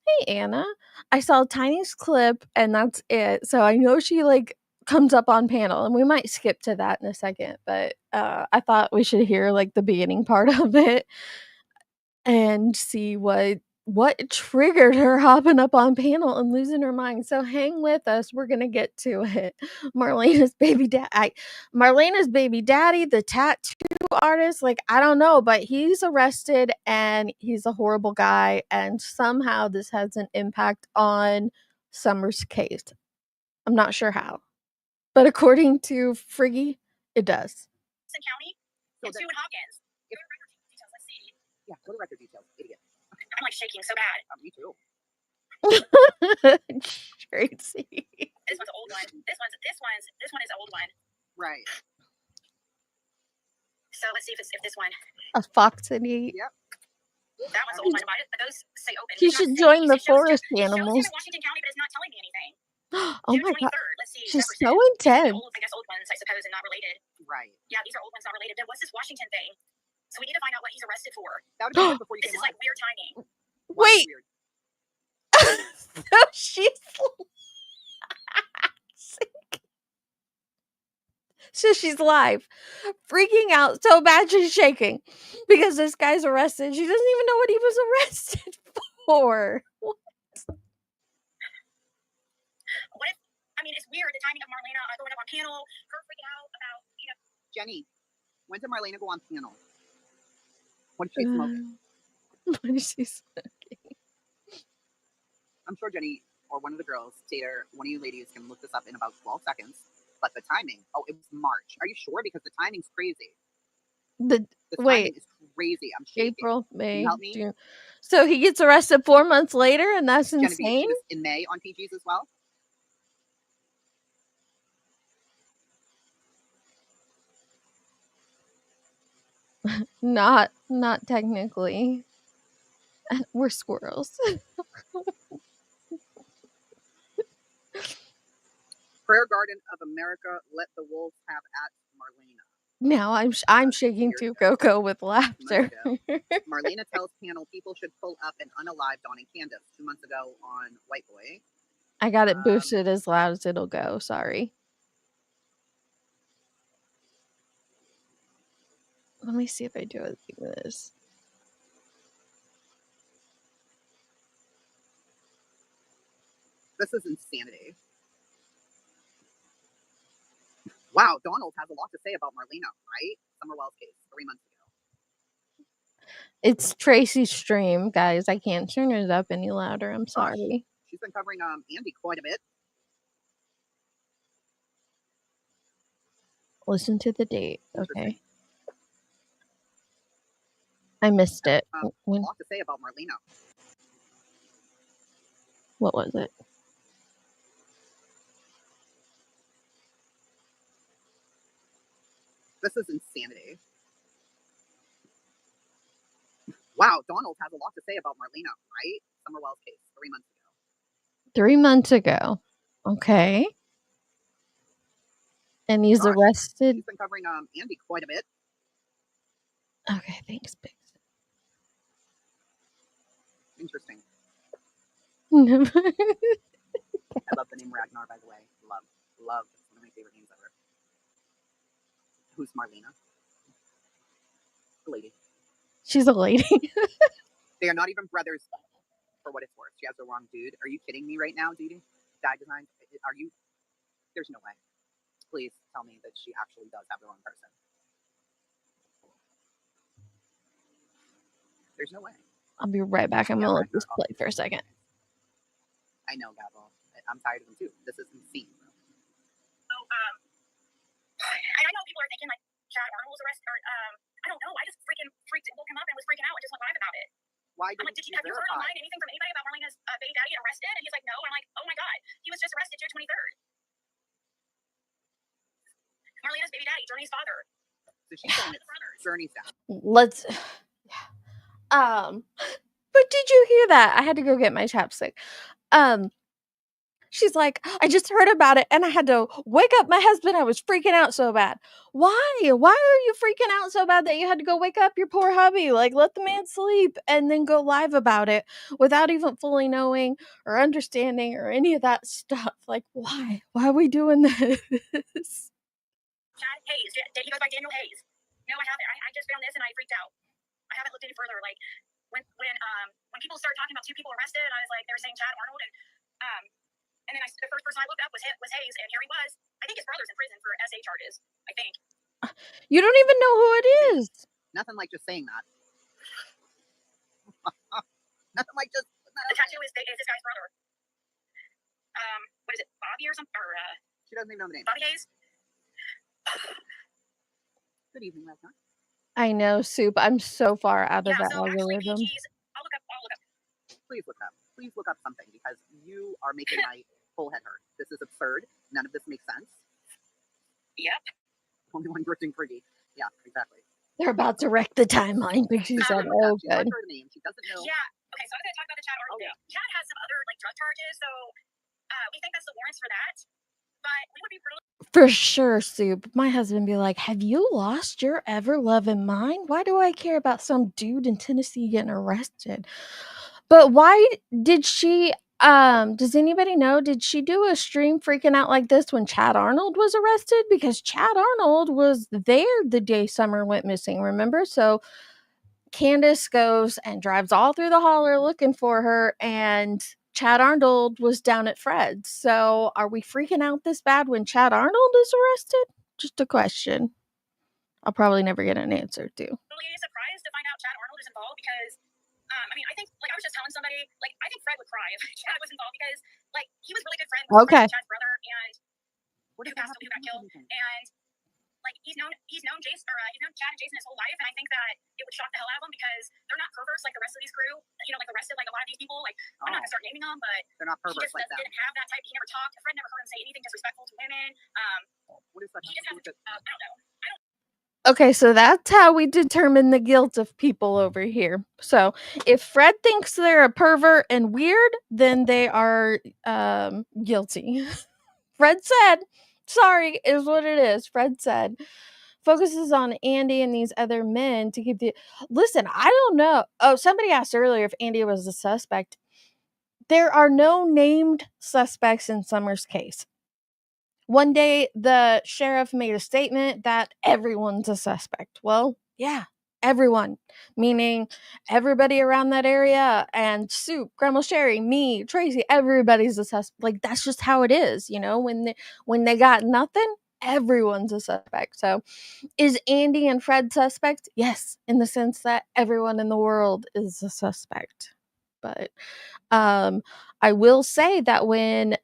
Speaker 3: Hey Anna, I saw Tiny's clip, and that's it. So I know she like comes up on panel, and we might skip to that in a second. But I thought we should hear like the beginning part of it and see what triggered her hopping up on panel and losing her mind. So hang with us. We're going to get to it. Marlena's baby daddy, the tattoo artist, like, I don't know, but he's arrested and he's a horrible guy. And somehow this has an impact on Summer's case. I'm not sure how, but according to Friggy, it does.
Speaker 5: County and Sue and Hawkins. Let's see.
Speaker 4: Yeah, go to record details, idiot.
Speaker 5: I'm like shaking so bad.
Speaker 4: Me too.
Speaker 3: Tracy.
Speaker 5: This one's an old one. This one is an old one.
Speaker 4: Right.
Speaker 5: So let's see if this one.
Speaker 3: A fox and he.
Speaker 5: Yep. That one's an old one. Why did those say open?
Speaker 3: You should join the forest animals.
Speaker 5: It shows in Washington County, but it's not telling me anything.
Speaker 3: Oh my god.
Speaker 5: Let's see.
Speaker 3: She's
Speaker 5: Jefferson.
Speaker 3: so intense.
Speaker 5: I guess old ones, I suppose, and not related.
Speaker 4: Right.
Speaker 5: Yeah, these are old ones, not related. What's this Washington thing? So we need to find out what he's arrested for.
Speaker 4: That would be good before you
Speaker 5: This is like weird timing.
Speaker 3: Wait. So she's So she's live, freaking out so bad she's shaking because this guy's arrested. She doesn't even know what he was arrested for.
Speaker 5: What if, I mean, it's weird, the timing of Marlena going up on panel, her freaking out about,
Speaker 4: Jenny, when did Marlena go on panel? What did she smoke?
Speaker 3: What is she smoking?
Speaker 4: I'm sure Jenny or one of the girls, Tater, one of you ladies can look this up in about 12 seconds. But the timing, it was March. Are you sure? Because the timing's crazy. The timing is crazy. I'm shaking.
Speaker 3: April, May,
Speaker 4: Can you help me?
Speaker 3: June. So he gets arrested 4 months later, and that's
Speaker 4: Genevieve,
Speaker 3: insane.
Speaker 4: she was in May on PGs as well.
Speaker 3: Not technically. We're squirrels.
Speaker 4: Prayer Garden of America, let the wolves have at Marlena.
Speaker 3: Now I'm shaking too, Coco, with laughter.
Speaker 4: Marlena tells panel people should pull up and unalive Dawn and Candace 2 months ago on White Boy.
Speaker 3: I got it boosted as loud as it'll go. Sorry. Let me see if I do it like this.
Speaker 4: This is insanity. Wow, Donald has a lot to say about Marlena, right? Summer Wells case 3 months ago.
Speaker 3: It's Tracy's stream, guys. I can't turn it up any louder. I'm sorry.
Speaker 4: She's been covering Andy quite a bit.
Speaker 3: Listen to the date. Okay. I missed it.
Speaker 4: A lot to say about Marlena.
Speaker 3: What was it?
Speaker 4: This is insanity. Wow, Donald has a lot to say about Marlena, right? Summer Wells case 3 months ago.
Speaker 3: 3 months ago. Okay. And he's arrested.
Speaker 4: She's been covering Andy quite a bit.
Speaker 3: Okay, thanks, Bix.
Speaker 4: Interesting.
Speaker 3: I
Speaker 4: I love the name Ragnar, by the way. Love. It's one of my favorite names ever. Who's Marlena? The lady.
Speaker 3: She's a lady.
Speaker 4: They are not even brothers, for what it's worth. She has the wrong dude. Are you kidding me right now, Dee? Dye design? Are you? There's no way. Please tell me that she actually does have the wrong person. There's no way.
Speaker 3: I'll be right back. I'm going to let this play for a second.
Speaker 4: I know, Gavel. I'm tired of them too. This is insane.
Speaker 5: So, and I know people are thinking like Chad Arnold was arrested, or I don't know. I just freaking woke him up and was freaking out and just went live about it.
Speaker 4: Why?
Speaker 5: I'm like, have you heard online anything from anybody about Marlena's baby daddy arrested? And he's like, no. I'm like, oh my god, he was just arrested June 23rd. Marlena's baby daddy, Journey's father.
Speaker 4: So she's saying it's Journey's dad.
Speaker 3: Let's. But did you hear that? I had to go get my chapstick. She's like, I just heard about it and I had to wake up my husband. I was freaking out so bad. Why? Why are you freaking out so bad that you had to go wake up your poor hubby? Like, let the man sleep and then go live about it without even fully knowing or understanding or any of that stuff. Like, why? Why are we doing this?
Speaker 5: Chad Hayes. He goes by Daniel Hayes. No, I haven't. I just found this and I freaked out. I haven't looked any further. Like, when people started talking about 2 people arrested, I was like, they were saying Chad Arnold, and then the first person I looked up was Hayes, and here he was. I think his brother's in prison for SA charges. I think.
Speaker 3: You don't even know who it is.
Speaker 4: Nothing like just saying that. Nothing like just.
Speaker 5: The tattoo is this guy's brother. What is it, Bobby or something? Or
Speaker 4: she doesn't even know the name.
Speaker 5: Bobby Hayes.
Speaker 4: Good evening, Ragnar.
Speaker 3: I know, Soup. I'm so far out of that algorithm.
Speaker 5: Actually, I'll look up.
Speaker 4: Please look up something because you are making my whole head hurt. This is absurd. None of this makes sense.
Speaker 5: Yep.
Speaker 4: Only one drifting pretty. Yeah, exactly.
Speaker 3: They're about to wreck the timeline, but she said, "Oh,
Speaker 4: she
Speaker 3: good."
Speaker 4: Her name. She doesn't know.
Speaker 5: Yeah. Okay, so I was going to talk about the Chad Arnold thing. Chad has some other drug charges, so we think that's the warrants for that. But we would be really.
Speaker 3: For sure, Soup. My husband be like, have you lost your ever-loving mind? Why do I care about some dude in Tennessee getting arrested? But why did she Does anybody know, did she do a stream freaking out like this when Chad Arnold was arrested? Because Chad Arnold was there the day Summer went missing, remember? So Candace goes and drives all through the holler looking for her, and Chad Arnold was down at Fred's. So are we freaking out this bad when Chad Arnold is arrested? Just a question I'll probably never get an answer to.
Speaker 5: Really surprised to find out Chad Arnold is involved because, I mean, I think, like, I was just telling somebody, like, I think Fred would cry if Chad was involved because, like, he was really good friends with Chad's brother and who got killed. And, like, he's known Jason, or he's known Chad and Jason his whole life, and I think that it would shock the hell out of him because they're not perverts like the rest of these crew. You know, like the rest of like a lot of these people. Like, I'm not gonna start naming them, but
Speaker 4: they're not perverts like that.
Speaker 5: Didn't have that type. He never talked. Fred never heard him say anything disrespectful to women.
Speaker 4: What is that?
Speaker 5: He just has, I don't know.
Speaker 3: Okay, so that's how we determine the guilt of people over here. So if Fred thinks they're a pervert and weird, then they are guilty. Fred said, sorry, is what it is. Fred said, focuses on Andy and these other men to keep the... Listen, I don't know. Oh, somebody asked earlier if Andy was a suspect. There are no named suspects in Summer's case. One day, the sheriff made a statement that everyone's a suspect. Well, yeah, everyone. Meaning everybody around that area, and Soup, Grandma Sherry, me, Tracy, everybody's a suspect. Like, that's just how it is, you know? When they got nothing, everyone's a suspect. So, is Andy and Fred suspects? Yes, in the sense that everyone in the world is a suspect. But I will say that when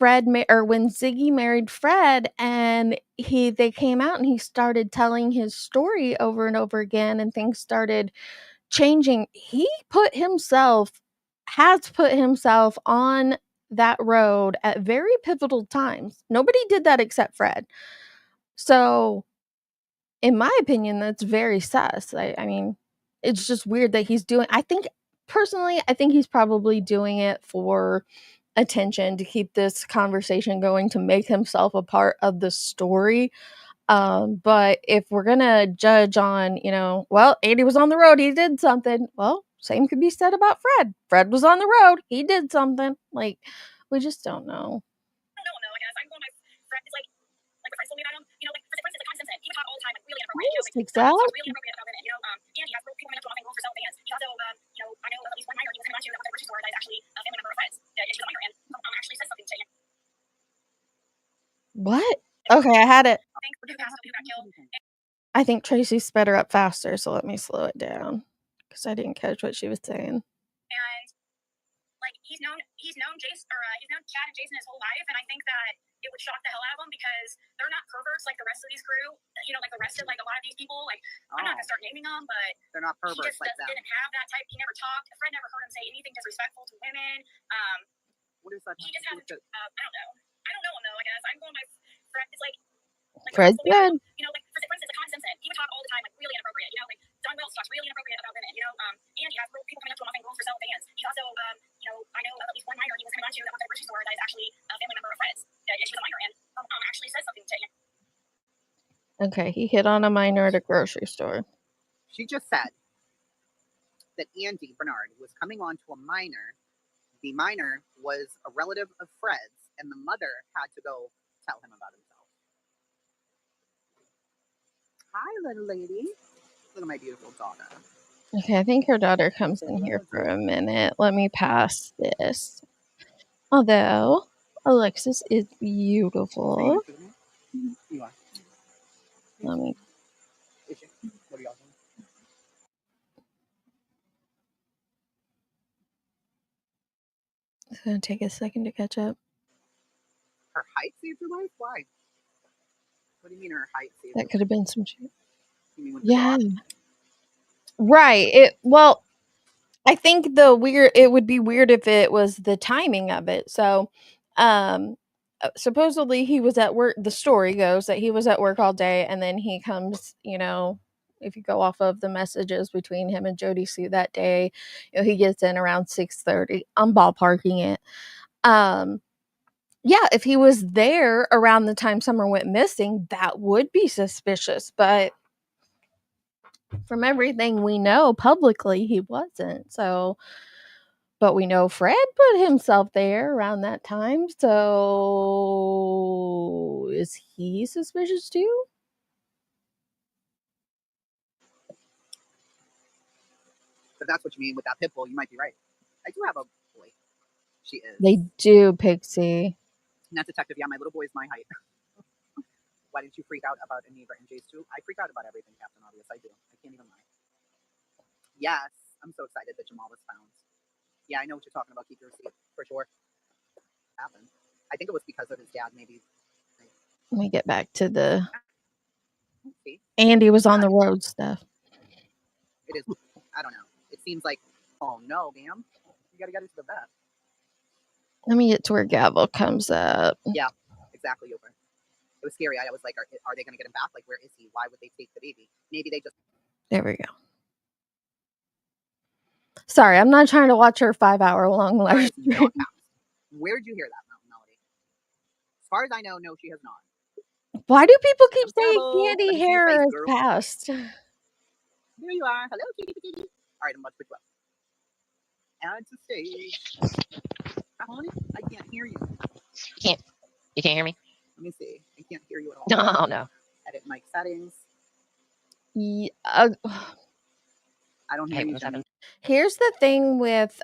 Speaker 3: Ziggy married Fred and they came out and he started telling his story over and over again and things started changing, he has put himself on that road at very pivotal times. Nobody did that except Fred. So in my opinion, that's very sus. I mean, it's just weird that he's doing... I think he's probably doing it for attention, to keep this conversation going, to make himself a part of the story. But if we're gonna judge on, well, Andy was on the road, he did something. Well, same could be said about Fred. Fred was on the road, he did something. Like, we just don't know.
Speaker 5: I don't know. I guess I'm going by Fred. It's like the friends told me about him. You know, like for instance, the constant he would talk all the time, like really inappropriate. Really inappropriate about women. You know, and he has people coming up to him offering gold for self fans. He also, I know at least one minor he was coming on to that was a grocery store that is actually a family member of Fred's. Yeah, she was a minor, and actually said something to him.
Speaker 3: What? Okay, I had it.
Speaker 5: Who got killed.
Speaker 3: I think Tracy sped her up faster, so let me slow it down because I didn't catch what she was saying.
Speaker 5: And like he's known Jason, or he's known Chad and Jason his whole life, and I think that it would shock the hell out of him because they're not perverts like the rest of these crew. You know, like the rest of like a lot of these people. Like, I'm not gonna start naming them, but
Speaker 4: they're not perverts
Speaker 5: he just
Speaker 4: like that.
Speaker 5: Didn't have that type. He never talked. Fred never heard him say anything disrespectful to women.
Speaker 4: What is that?
Speaker 5: He just has. I don't know. I don't know him though. I guess I'm going by Fred. It's like
Speaker 3: Fred's good.
Speaker 5: You know, like for instance, the constant he would talk all the time, like really inappropriate. You know, like Don Wells talks really inappropriate about women. You know, and he has people coming up to him offering gold for self fans. He's also, you know, I know at least one minor he was coming on to that was at a grocery store that is actually a family member of Fred's. Yeah, she was a minor, and actually said something to him.
Speaker 3: Okay, he hit on a minor at a grocery store.
Speaker 4: She just said that Andy Bernard was coming on to a minor. The minor was a relative of Fred's, and the mother had to go tell him about himself. Hi, little lady. Look at my beautiful daughter.
Speaker 3: Okay, I think her daughter comes in here for a minute. Let me pass this. Although, Alexis is beautiful.
Speaker 4: You are.
Speaker 3: Let me...
Speaker 4: What are y'all doing?
Speaker 3: It's going to take a second to catch up.
Speaker 4: Her height saved her life? Why? What do you mean her height saved
Speaker 3: That could have been some shit.
Speaker 4: You mean with
Speaker 3: Yeah. Right. Well, I think it would be weird if it was the timing of it. So, supposedly he was at work. The story goes that he was at work all day, and then he comes, if you go off of the messages between him and Jod Sue that day, he gets in around 6:30. I'm ballparking it. Yeah, if he was there around the time Summer went missing, that would be suspicious. But from everything we know publicly, he wasn't. So But we know Fred put himself there around that time. So is he suspicious too?
Speaker 4: If that's what you mean with that pit bull, you might be right. I do have a boy. She is.
Speaker 3: They do, Pixie.
Speaker 4: Not detective. Yeah, my little boy is my height. Why didn't you freak out about Aneva and Jod Sue? I freak out about everything, Captain Obvious. I do. I can't even lie. Yes, I'm so excited that Jamal was found. Yeah, I know what you're talking about. Keep your receipt for sure. Happened. I think it was because of his dad, maybe.
Speaker 3: Let me get back to the
Speaker 4: See?
Speaker 3: Andy was on the road stuff.
Speaker 4: It is. I don't know. It seems like, oh no, ma'am, you gotta get into the vet.
Speaker 3: Let me get to where Gavel comes up.
Speaker 4: Yeah, exactly. Over. It was scary. I was like, are they gonna get him back? Like, where is he? Why would they take the baby? Maybe they just.
Speaker 3: There we go. Sorry, I'm not trying to watch her 5-hour-long live stream.
Speaker 4: Where'd you hear that, Melody? As far as I know, no, she has not.
Speaker 3: Why do people keep saying
Speaker 4: Gavel,
Speaker 3: Candy
Speaker 4: let me see your
Speaker 3: hair
Speaker 4: face,
Speaker 3: is
Speaker 4: girl.
Speaker 3: passed?
Speaker 4: There you are. Hello, kitty, kitty. All right, I'm about to pick you up. Add to stage. Honey, I can't hear you.
Speaker 6: You can't hear me?
Speaker 4: Let me see. I can't hear you at all.
Speaker 6: No, no.
Speaker 4: Edit mic settings.
Speaker 3: Yeah,
Speaker 4: I don't hear
Speaker 6: Hey,
Speaker 4: you,
Speaker 6: what's
Speaker 4: Jenny.
Speaker 6: happening?
Speaker 3: here's the thing with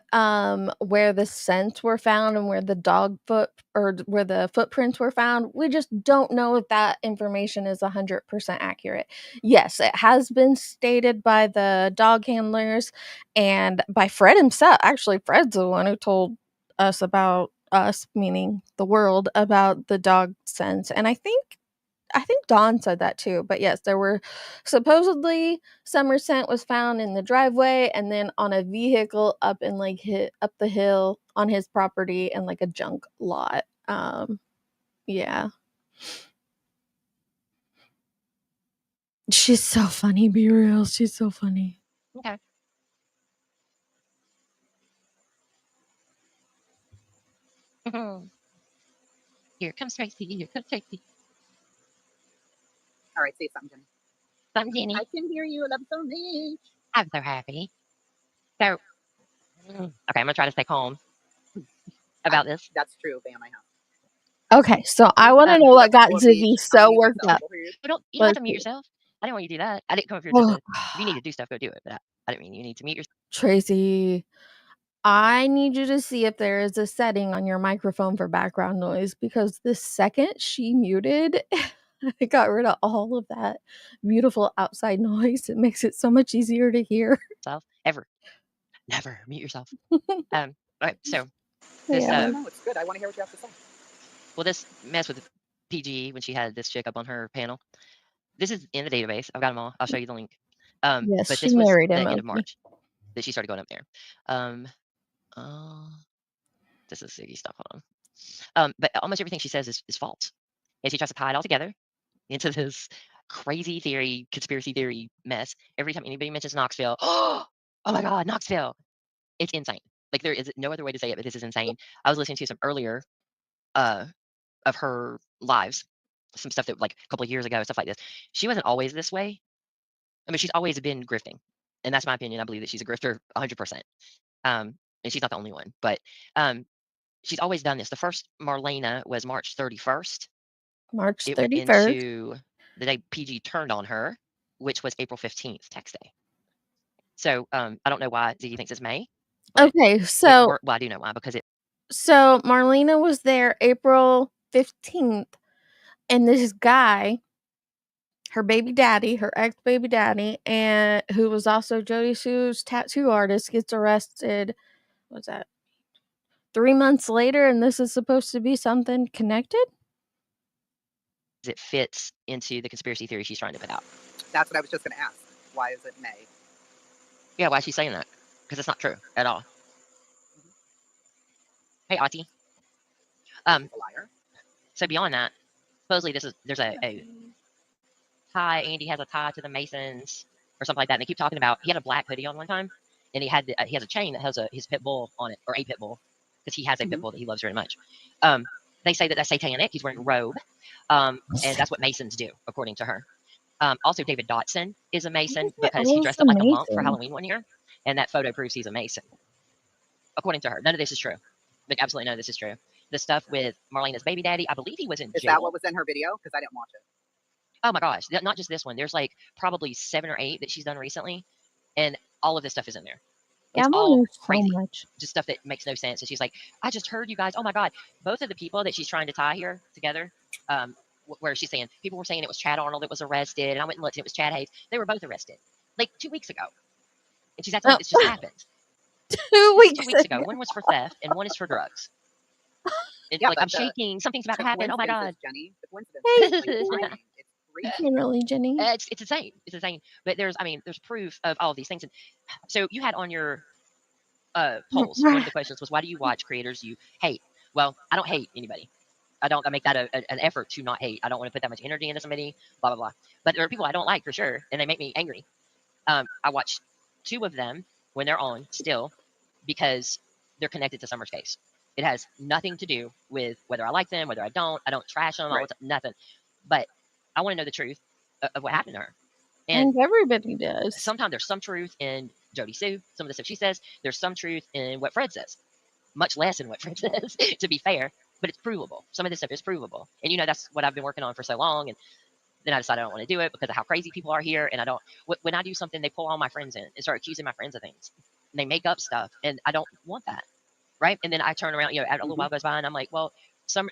Speaker 3: where the scents were found and where the dog foot or where the footprints were found. We just don't know if that information is 100% accurate. Yes, it has been stated by the dog handlers and by Fred himself. Actually, Fred's the one who told us, meaning the world, about the dog scents. And I think Dawn said that too. But yes, there were supposedly summer scent was found in the driveway and then on a vehicle up in up the hill on his property and like a junk lot. Yeah. She's so funny, be real. She's so funny.
Speaker 6: Okay. Here comes Tracy. Here comes Tracy.
Speaker 4: All right, say something, Jenny.
Speaker 6: I'm Jenny.
Speaker 4: I can hear you. I love you so much.
Speaker 6: I'm so happy. So, okay, I'm gonna try to stay calm about this.
Speaker 4: That's true, Bam. I have.
Speaker 3: Okay, so I want to know what got Ziggy so worked up.
Speaker 6: You don't have to mute yourself. I didn't want you to do that. I didn't come up here to. If you need to do stuff, go do it. But I didn't mean you need to mute yourself.
Speaker 3: Tracy, I need you to see if there is a setting on your microphone for background noise because the second she muted, I got rid of all of that beautiful outside noise. It makes it so much easier to hear.
Speaker 6: Ever. Never mute yourself. All right, so
Speaker 3: this
Speaker 4: no, it's good. I want to hear what you have to say.
Speaker 6: Well, this mess with PG when she had this chick up on her panel. This is in the database. I've got them all. I'll show you the link.
Speaker 3: yes,
Speaker 6: but
Speaker 3: she
Speaker 6: this was
Speaker 3: married
Speaker 6: the
Speaker 3: him.
Speaker 6: end of March that she started going up there. This is Ziggy stuff. Hold on. But almost everything she says is false, and she tries to tie it all together into this crazy theory, conspiracy theory mess. Every time anybody mentions Knoxville, oh my God, Knoxville! It's insane. Like there is no other way to say it, but this is insane. I was listening to some earlier of her lives, some stuff that like a couple of years ago, stuff like this. She wasn't always this way. I mean, she's always been grifting, and that's my opinion. I believe that she's a grifter 100%. And she's not the only one, but she's always done this. The first Marlena was March 31st.
Speaker 3: March 31st.
Speaker 6: It went into the day PG turned on her, which was April 15th, text day. So I don't know why Ziggy thinks it's May.
Speaker 3: Okay, so
Speaker 6: well, I do know why, because
Speaker 3: so Marlena was there April 15th, and this guy, her baby daddy, her ex-baby daddy, and who was also Jod Sue's tattoo artist, gets arrested. What's that? 3 months later, and this is supposed to be something connected?
Speaker 6: it fits into the conspiracy theory she's trying to put out.
Speaker 4: That's what I was just going to ask. Why is it May?
Speaker 6: Yeah, why is she saying that? Because it's not true at all. Hey, Ati.
Speaker 4: A liar.
Speaker 6: So beyond that, supposedly there's a tie. Andy has a tie to the Masons or something like that. And they keep talking about he had a black hoodie on one time, and he has a chain that has his pit bull on it, or a pit bull, because he has a pit bull that he loves very much. They say that that's satanic. He's wearing a robe, and that's what Masons do, according to her. Also, David Dotson is a Mason because he dressed up like a monk for Halloween one year, and that photo proves he's a Mason. according to her. None of this is true. Like, absolutely none of this is true. The stuff with Marlena's baby daddy, I believe he was in
Speaker 4: Is
Speaker 6: jail.
Speaker 4: that what was in her video? Because I didn't watch it.
Speaker 6: Oh my gosh, not just this one. There's like probably 7 or 8 that she's done recently, and all of this stuff is in there.
Speaker 3: Yeah,
Speaker 6: It's
Speaker 3: I'm
Speaker 6: all
Speaker 3: on so
Speaker 6: crazy,
Speaker 3: much.
Speaker 6: just stuff that makes no sense. And she's like, I just heard you guys. Oh my God, both of the people that she's trying to tie here together, where she's saying people were saying it was Chad Arnold that was arrested, and I went and looked, and it was Chad Hayes. They were both arrested like 2 weeks ago, and she's acting like this just happened.
Speaker 3: 2
Speaker 6: This is
Speaker 3: weeks
Speaker 6: 2 weeks ago. One was for theft, and one is for drugs. It's
Speaker 4: Yeah,
Speaker 6: like,
Speaker 4: but
Speaker 6: I'm shaking. Something's about to happen. Oh my God.
Speaker 4: coincidences, Jenny. The coincidence.
Speaker 3: Hey.
Speaker 4: It's timing. It's crazy.
Speaker 3: Really, Jenny?
Speaker 6: It's insane. It's insane. But there's proof of all of these things. And so you had on your polls, one of the questions was, why do you watch creators you hate? Well, I don't hate anybody. I make that an effort to not hate. I don't want to put that much energy into somebody, blah, blah, blah. But there are people I don't like for sure, and they make me angry. I watch 2 of them when they're on still because they're connected to Summer's case. It has nothing to do with whether I like them, whether I don't. I don't trash them,
Speaker 4: Right.
Speaker 6: nothing. But I want to know the truth of what happened to her.
Speaker 3: I
Speaker 6: And
Speaker 3: think everybody does.
Speaker 6: sometimes there's some truth in Jod Sue, some of the stuff she says. There's some truth in what Fred says, much less in what Fred says, to be fair. But it's provable. Some of this stuff is provable. And that's what I've been working on for so long. And then I decided I don't want to do it because of how crazy people are here. And when I do something, they pull all my friends in and start accusing my friends of things. And they make up stuff. And I don't want that. Right. And then I turn around, a little while goes by, and I'm like, well, Summer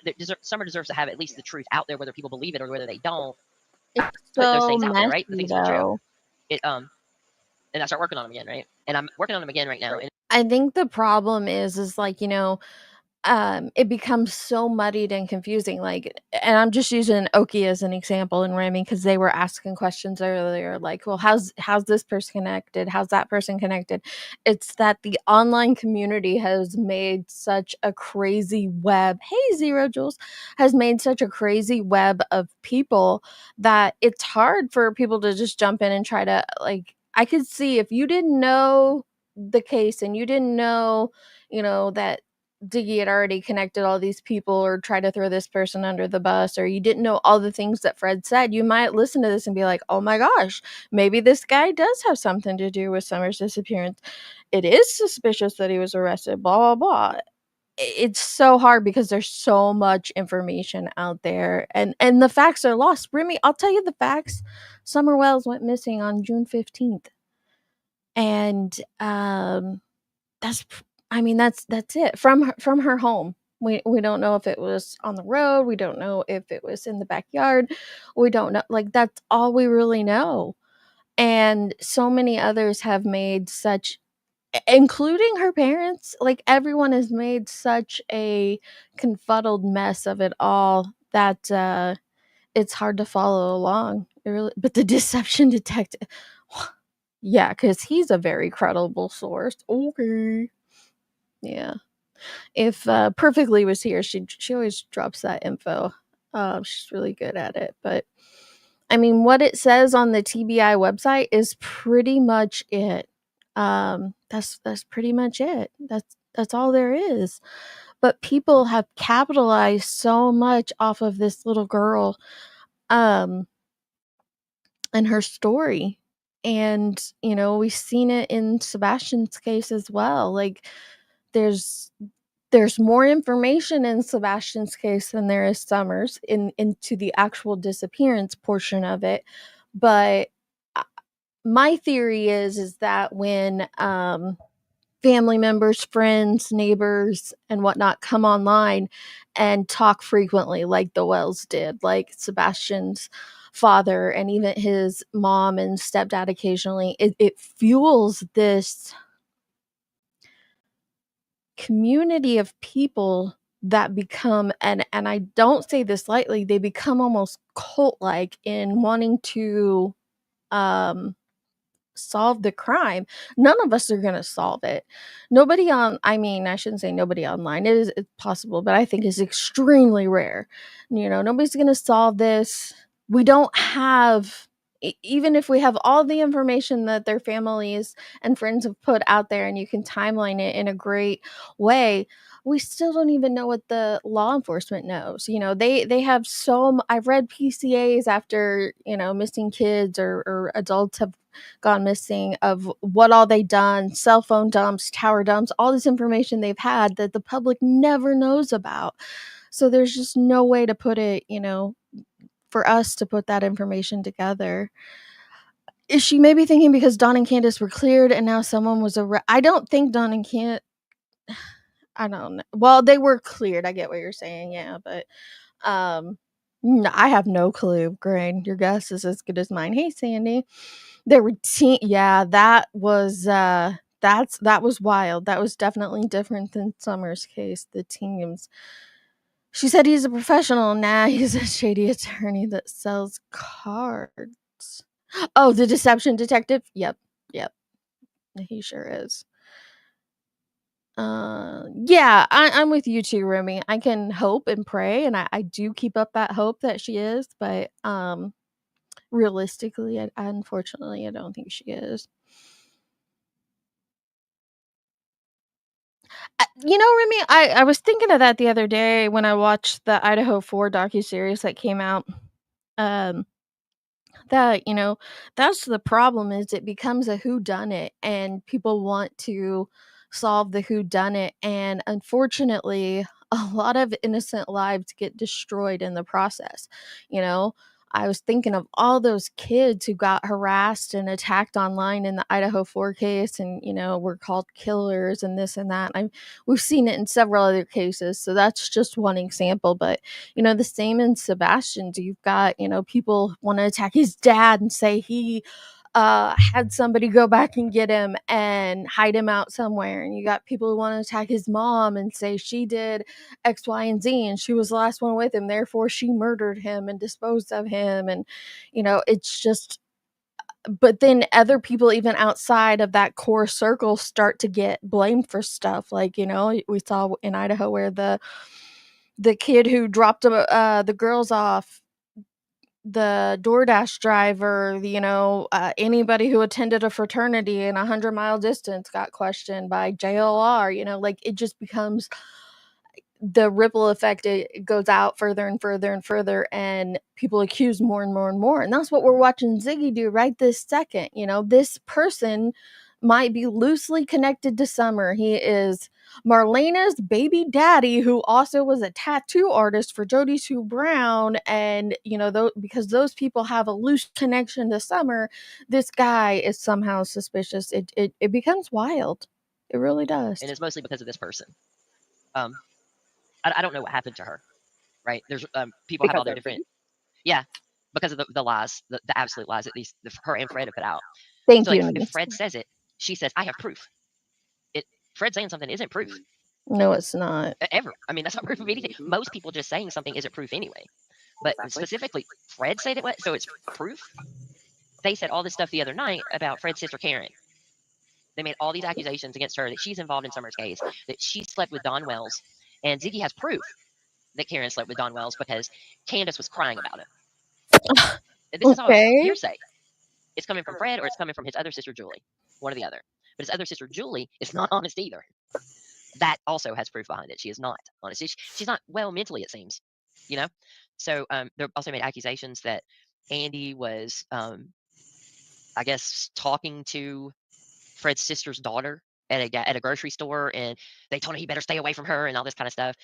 Speaker 6: deserves to have at least the truth out there, whether people believe it or whether they don't.
Speaker 3: It's
Speaker 6: Put those
Speaker 3: so
Speaker 6: things out there, right? The
Speaker 3: messy,
Speaker 6: things that are true.
Speaker 3: though.
Speaker 6: And I start working on them again, right? And I'm working on them again right now. And
Speaker 3: I think the problem is like, it becomes so muddied and confusing. Like, and I'm just using Oki as an example and Remy because they were asking questions earlier, like, well, how's this person connected? How's that person connected? It's that the online community has made such a crazy web. Hey, Zero Jules has made such a crazy web of people that it's hard for people to just jump in and try to, like, I could see if you didn't know the case and you didn't know, that Ziggy had already connected all these people or tried to throw this person under the bus, or you didn't know all the things that Fred said, you might listen to this and be like, oh my gosh, maybe this guy does have something to do with Summer's disappearance. It is suspicious that he was arrested, blah, blah, blah. It's so hard because there's so much information out there and the facts are lost. Remy, I'll tell you the facts. Summer Wells went missing on June 15th. And that's it from her home. We don't know if it was on the road. We don't know if it was in the backyard. We don't know. Like, that's all we really know. And so many others have made such, including her parents, like everyone has made such a confuddled mess of it all that it's hard to follow along. But the deception detective, yeah, because he's a very credible source. Okay. Yeah. If Perfectly was here, she always drops that info. She's really good at it. But I mean, what it says on the TBI website is pretty much it. That's pretty much it. That's all there is. But people have capitalized so much off of this little girl, and her story. And we've seen it in Sebastian's case as well. Like, there's more information in Sebastian's case than there is Summer's into the actual disappearance portion of it. But my theory is that when family members, friends, neighbors, and whatnot come online and talk frequently, like the Wells did, like Sebastian's father and even his mom and stepdad occasionally, it fuels this community of people that become, and I don't say this lightly, they become almost cult-like in wanting to solve the crime. None of us are going to solve it. Nobody I shouldn't say nobody online. It's possible, but I think it's extremely rare. Nobody's going to solve this. We don't have even if we have all the information that their families and friends have put out there and you can timeline it in a great way, we still don't even know what the law enforcement knows. They have I've read PCAs after, missing kids or adults have gone missing, of what all they done, cell phone dumps, tower dumps, all this information they've had that the public never knows about. So there's just no way to put it, for us to put that information together. Is she maybe thinking because Dawn and Candace were cleared and now someone was I don't think Dawn and I don't know. Well, they were cleared. I get what you're saying. Yeah, but I have no clue. Grain, your guess is as good as mine. Hey, Sandy. There were yeah, that was that was wild. That was definitely different than Summer's case. The teams. She said he's a professional. Nah, he's a shady attorney that sells cards. Oh, the deception detective? Yep. He sure is. Yeah, I'm with you too, Remy. I can hope and pray, and I do keep up that hope that she is, but realistically, unfortunately, I don't think she is. Remy, I was thinking of that the other day when I watched the Idaho 4 docuseries that came out. Um, that that's the problem, is it becomes a who done it and people want to solve the who done it, and unfortunately a lot of innocent lives get destroyed in the process. you know I was thinking of all those kids who got harassed and attacked online in the Idaho 4 case, and were called killers and this and that. We've seen it in several other cases, so that's just one example. But the same in Sebastian's. You've got, people want to attack his dad and say he had somebody go back and get him and hide him out somewhere. And you got people who want to attack his mom and say she did X, Y, and Z, and she was the last one with him. Therefore, she murdered him and disposed of him. And, it's just, but then other people, even outside of that core circle, start to get blamed for stuff. Like, we saw in Idaho where the kid who dropped the girls off, the DoorDash driver, anybody who attended a fraternity in 100-mile distance got questioned by JLR. Like, it just becomes the ripple effect. It goes out further and further and further, and people accuse more and more and more. And that's what we're watching Ziggy do right this second. This person might be loosely connected to Summer. He is Marlena's baby daddy, who also was a tattoo artist for Jod Sue Brown. And, because those people have a loose connection to Summer, this guy is somehow suspicious. It becomes wild. It really does.
Speaker 6: And it's mostly because of this person. I don't know what happened to her, right? There's people have all their different, yeah, because of the lies, the absolute lies that her and Fred have put out.
Speaker 3: Thank
Speaker 6: So,
Speaker 3: you.
Speaker 6: if Fred says it, she says, I have proof. Fred saying something isn't proof.
Speaker 3: No, it's not.
Speaker 6: Ever. I mean, that's not proof of anything. Most people just saying something isn't proof anyway. But specifically, Fred said it was, so it's proof. They said all this stuff the other night about Fred's sister Karen. They made all these accusations against her that she's involved in Summer's case, that she slept with Don Wells. And Ziggy has proof that Karen slept with Don Wells because Candace was crying about it. This is all hearsay. It's coming from Fred or it's coming from his other sister Julie. One or the other. But his other sister Julie is not honest either. That also has proof behind it. She is not honest. She's not well mentally, it seems. So they also made accusations that Andy was, I guess, talking to Fred's sister's daughter at a grocery store, and they told him he better stay away from her and all this kind of stuff.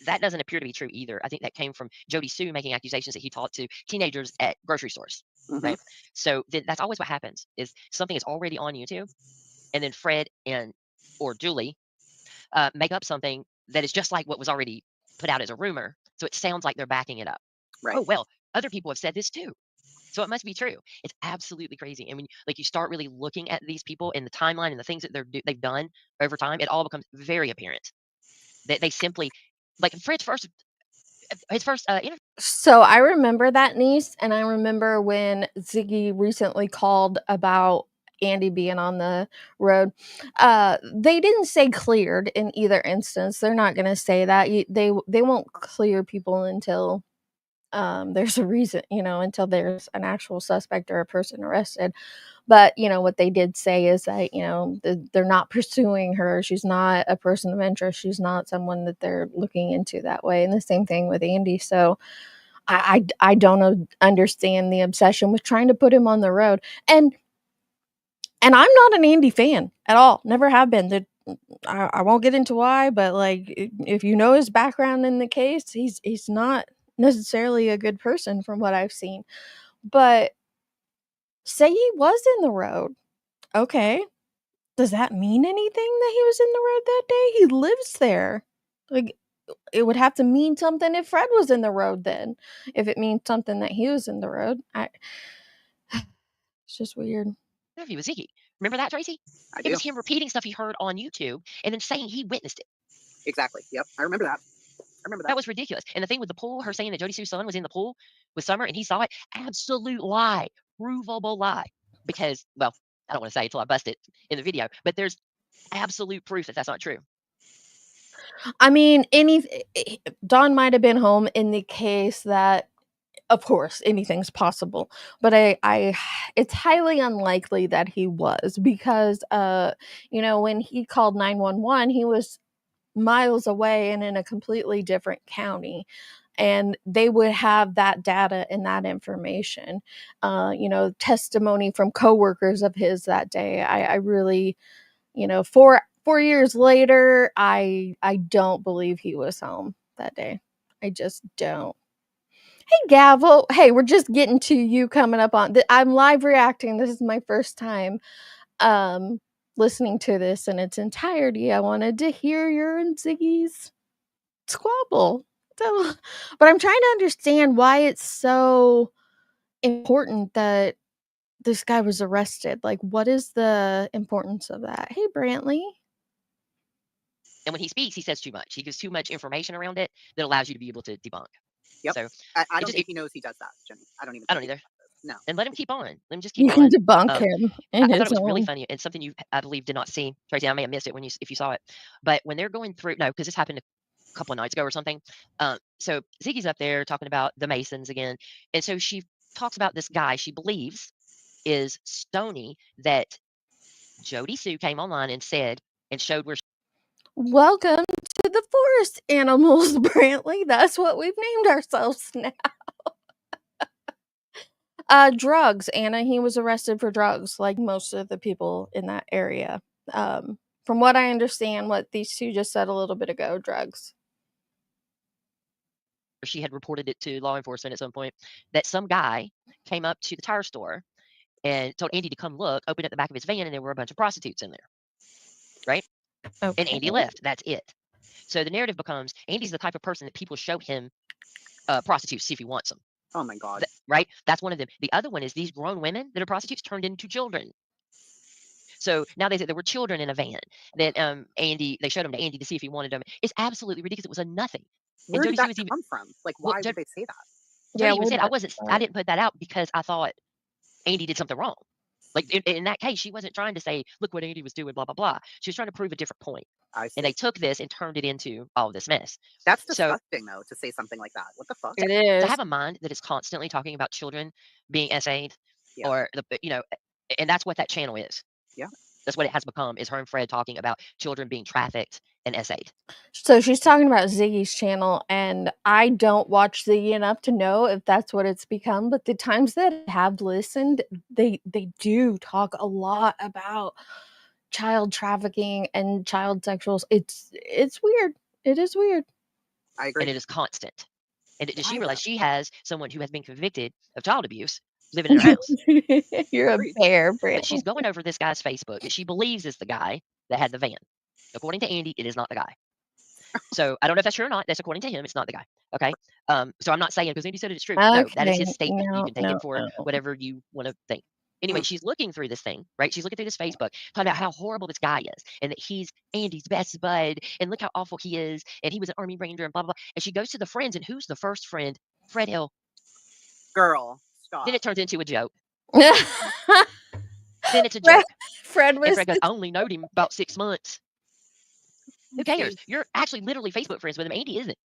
Speaker 6: That doesn't appear to be true either. I think that came from Jod Sue making accusations that he talked to teenagers at grocery stores. Right? So that's always what happens, is something is already on YouTube, and then Fred or Julie make up something that is just like what was already put out as a rumor. So it sounds like they're backing it up. Right. Oh, well, other people have said this too. So it must be true. It's absolutely crazy. And when you start really looking at these people and the timeline and the things that they've done over time, it all becomes very apparent that they simply, like Fred's his first interview.
Speaker 3: So I remember that, niece, and I remember when Ziggy recently called about Andy being on the road. They didn't say cleared in either instance. They're not going to say that. They won't clear people until There's a reason, until there's an actual suspect or a person arrested. But, what they did say is that, they're not pursuing her. She's not a person of interest. She's not someone that they're looking into that way. And the same thing with Andy. So I don't understand the obsession with trying to put him on the road. And I'm not an Andy fan at all. Never have been. I won't get into why, but like if you know his background in the case, he's not necessarily a good person from what I've seen. But say he was in the road. Okay. Does that mean anything that he was in the road that day? He lives there. Like it would have to mean something if Fred was in the road then. If it means something that he was in the road. It's just weird.
Speaker 6: Interview with Ziggy. Remember that, Tracy?
Speaker 4: I
Speaker 6: It
Speaker 4: do.
Speaker 6: was him repeating stuff he heard on YouTube and then saying he witnessed it.
Speaker 4: Exactly. Yep. I remember that.
Speaker 6: That was ridiculous. And the thing with the pool, her saying that Jod Sue's son was in the pool with Summer and he saw it, absolute lie, provable lie. Because, well, I don't want to say it till I bust it in the video, but there's absolute proof that that's not true.
Speaker 3: I mean, Dawn might have been home in the case that, of course, anything's possible, but it's highly unlikely that he was because, when he called 911, he was miles away and in a completely different county, and they would have that data and that information, testimony from coworkers of his that day. I really, 4 years later, I don't believe he was home that day. I just don't. Hey, Gavel. Hey, we're just getting to you coming up on. I'm live reacting. This is my first time listening to this in its entirety. I wanted to hear your and Ziggy's squabble. So, but I'm trying to understand why it's so important that this guy was arrested. Like, what is the importance of that? Hey, Brantley.
Speaker 6: And when he speaks, he says too much. He gives too much information around it that allows you to be able to debunk.
Speaker 4: Yep.
Speaker 6: So
Speaker 4: I don't think he knows he does that, Jenny. I don't
Speaker 6: either.
Speaker 4: No.
Speaker 6: And let him keep on. Let him just keep
Speaker 3: You
Speaker 6: on.
Speaker 3: can debunk him
Speaker 6: I
Speaker 3: in
Speaker 6: thought
Speaker 3: his
Speaker 6: it was really
Speaker 3: own.
Speaker 6: funny and something you, I believe, did not see. Tracy, I may have missed it if you saw it. But when they're going through, no, because this happened a couple of nights ago or something. So Ziggy's up there talking about the Masons again. And so she talks about this guy she believes is Stony that Jod Sue came online and said and showed where
Speaker 3: Welcome to the forest animals, Brantley. That's what we've named ourselves now. Drugs, Anna. He was arrested for drugs, like most of the people in that area. From what I understand, what these two just said a little bit ago, drugs.
Speaker 6: she had reported it to law enforcement at some point, that some guy came up to the tire store and told Andy to come look, opened up the back of his van, and there were a bunch of prostitutes in there. Right?
Speaker 3: Okay.
Speaker 6: And Andy left. That's it. So the narrative becomes Andy's the type of person that people show him prostitutes, see if he wants them.
Speaker 4: Oh my God.
Speaker 6: Right? That's one of them. The other one is these grown women that are prostitutes turned into children. So now they said there were children in a van that they showed them to Andy to see if he wanted them. It's absolutely ridiculous. It was a nothing.
Speaker 4: Where did that come from? Like, why would they say that?
Speaker 6: Jody even said I didn't put that out because I thought Andy did something wrong. Like in that case, she wasn't trying to say, look what Andy was doing, blah, blah, blah. She was trying to prove a different point. And they took this and turned it into all this mess.
Speaker 4: That's disgusting, though, to say something like that. What the fuck?
Speaker 3: It is.
Speaker 6: To have a mind that is constantly talking about children being SA'd or, and that's what that channel is.
Speaker 4: Yeah.
Speaker 6: That's what it has become, is her and Fred talking about children being trafficked and SA'd.
Speaker 3: So she's talking about Ziggy's channel, and I don't watch Ziggy enough to know if that's what it's become, but the times that I have listened, they do talk a lot about child trafficking and child sexuals. It's weird. It is weird.
Speaker 4: I agree.
Speaker 6: And it is constant. And does she realize she has someone who has been convicted of child abuse living in her house?
Speaker 3: You're a bear, Brandon.
Speaker 6: But she's going over this guy's Facebook that she believes is the guy that had the van. According to Andy, it is not the guy. So I don't know if that's true or not. That's according to him. It's not the guy. Okay. So I'm not saying because Andy said it's true.
Speaker 3: Okay.
Speaker 6: No, that is his statement. You can take it for
Speaker 3: No.
Speaker 6: whatever you want to think. Anyway, she's looking through this thing, right? She's looking through this Facebook, talking about how horrible this guy is and that he's Andy's best bud and look how awful he is. And he was an Army Ranger and blah, blah, blah. And she goes to the friends and who's the first friend? Fred Hill.
Speaker 4: Girl, stop.
Speaker 6: Then it turns into a joke. Then it's a joke.
Speaker 3: Fred
Speaker 6: goes, I only knowed him about 6 months. Who cares? You're actually literally Facebook friends with him. Andy isn't.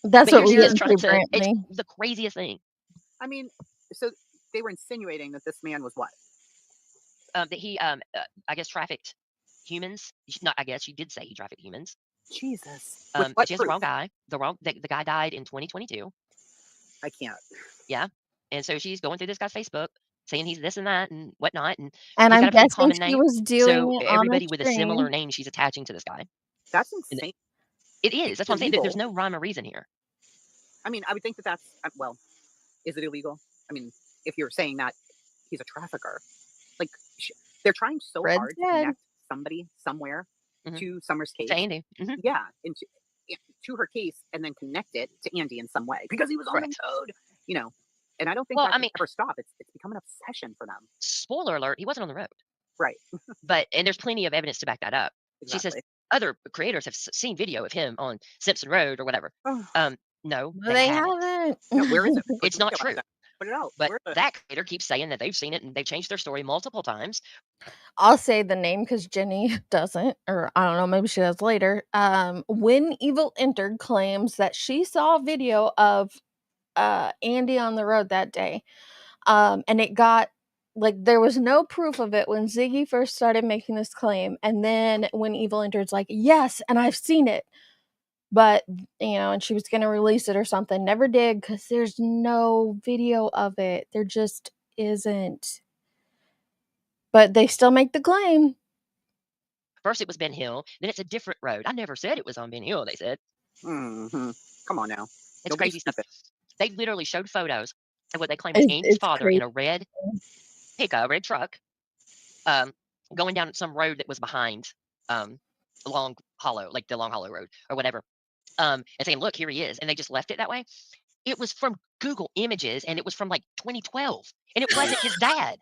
Speaker 3: That's
Speaker 6: But
Speaker 3: what
Speaker 6: here
Speaker 3: we
Speaker 6: she
Speaker 3: get
Speaker 6: is trying
Speaker 3: into,
Speaker 6: to. It's
Speaker 3: Brantley.
Speaker 6: the craziest thing.
Speaker 4: I mean, so they were insinuating that this man was what?
Speaker 6: That he, I guess, trafficked humans. Not, I guess she did say he trafficked humans.
Speaker 4: Jesus. With
Speaker 6: But
Speaker 4: what
Speaker 6: she has the
Speaker 4: proof?
Speaker 6: wrong guy. The guy died in 2022.
Speaker 4: I can't.
Speaker 6: Yeah, and so she's going through this guy's Facebook, saying he's this and that and whatnot, and
Speaker 3: And
Speaker 6: he's
Speaker 3: I'm
Speaker 6: got a pretty
Speaker 3: guessing
Speaker 6: common
Speaker 3: she
Speaker 6: name.
Speaker 3: was doing
Speaker 6: So
Speaker 3: it on a
Speaker 6: everybody with a similar
Speaker 3: stream.
Speaker 6: name she's attaching to this guy.
Speaker 4: That's
Speaker 6: And
Speaker 4: insane.
Speaker 6: it is. That's what I'm saying.
Speaker 4: Illegal.
Speaker 6: There's no rhyme or reason here.
Speaker 4: I mean, I would think that that's, well, is it illegal? I mean, if you're saying that he's a trafficker, like, they're trying so
Speaker 3: Fred
Speaker 4: hard to
Speaker 3: said.
Speaker 4: connect somebody somewhere
Speaker 6: Mhm.
Speaker 4: to Summer's case.
Speaker 6: To Andy.
Speaker 4: Yeah, to her case, and then connect it to Andy in some way because he was on the
Speaker 6: Correct.
Speaker 4: road, you know. And I don't think
Speaker 6: Well,
Speaker 4: that
Speaker 6: I
Speaker 4: can
Speaker 6: mean,
Speaker 4: ever stop. It's become an obsession for them.
Speaker 6: spoiler alert, he wasn't on the road.
Speaker 4: Right.
Speaker 6: And there's plenty of evidence to back that up. She says
Speaker 4: Exactly.
Speaker 6: other creators have seen video of him on Simpson Road or whatever. No,
Speaker 3: No,
Speaker 6: they
Speaker 3: haven't.
Speaker 6: haven't.
Speaker 4: No, where is it?
Speaker 6: It's not true.
Speaker 4: Put it out.
Speaker 6: But
Speaker 4: Where is it?
Speaker 6: that creator keeps saying that they've seen it and they've changed their story multiple times.
Speaker 3: I'll say the name because Jenny doesn't, or I don't know, maybe she does later. When Evil Entered claims that she saw a video of Andy on the road that day. And it got, like, there was no proof of it when Ziggy first started making this claim. And then when Evil Entered's like, yes, and I've seen it. But, and she was going to release it or something. Never did because there's no video of it. There just isn't. But they still make the claim.
Speaker 6: First it was Ben Hill, then it's a different road. I never said it was on Ben Hill, they said.
Speaker 4: Mm-hmm. Come on now.
Speaker 6: It's crazy stuff. They literally showed photos of what they claim was
Speaker 3: It's
Speaker 6: Andy's father
Speaker 3: crazy.
Speaker 6: in a red red truck, going down some road that was behind Long Hollow, like the Long Hollow Road or whatever, and saying, look, here he is. And they just left it that way. It was from Google Images, and it was from like 2012, and it wasn't his dad.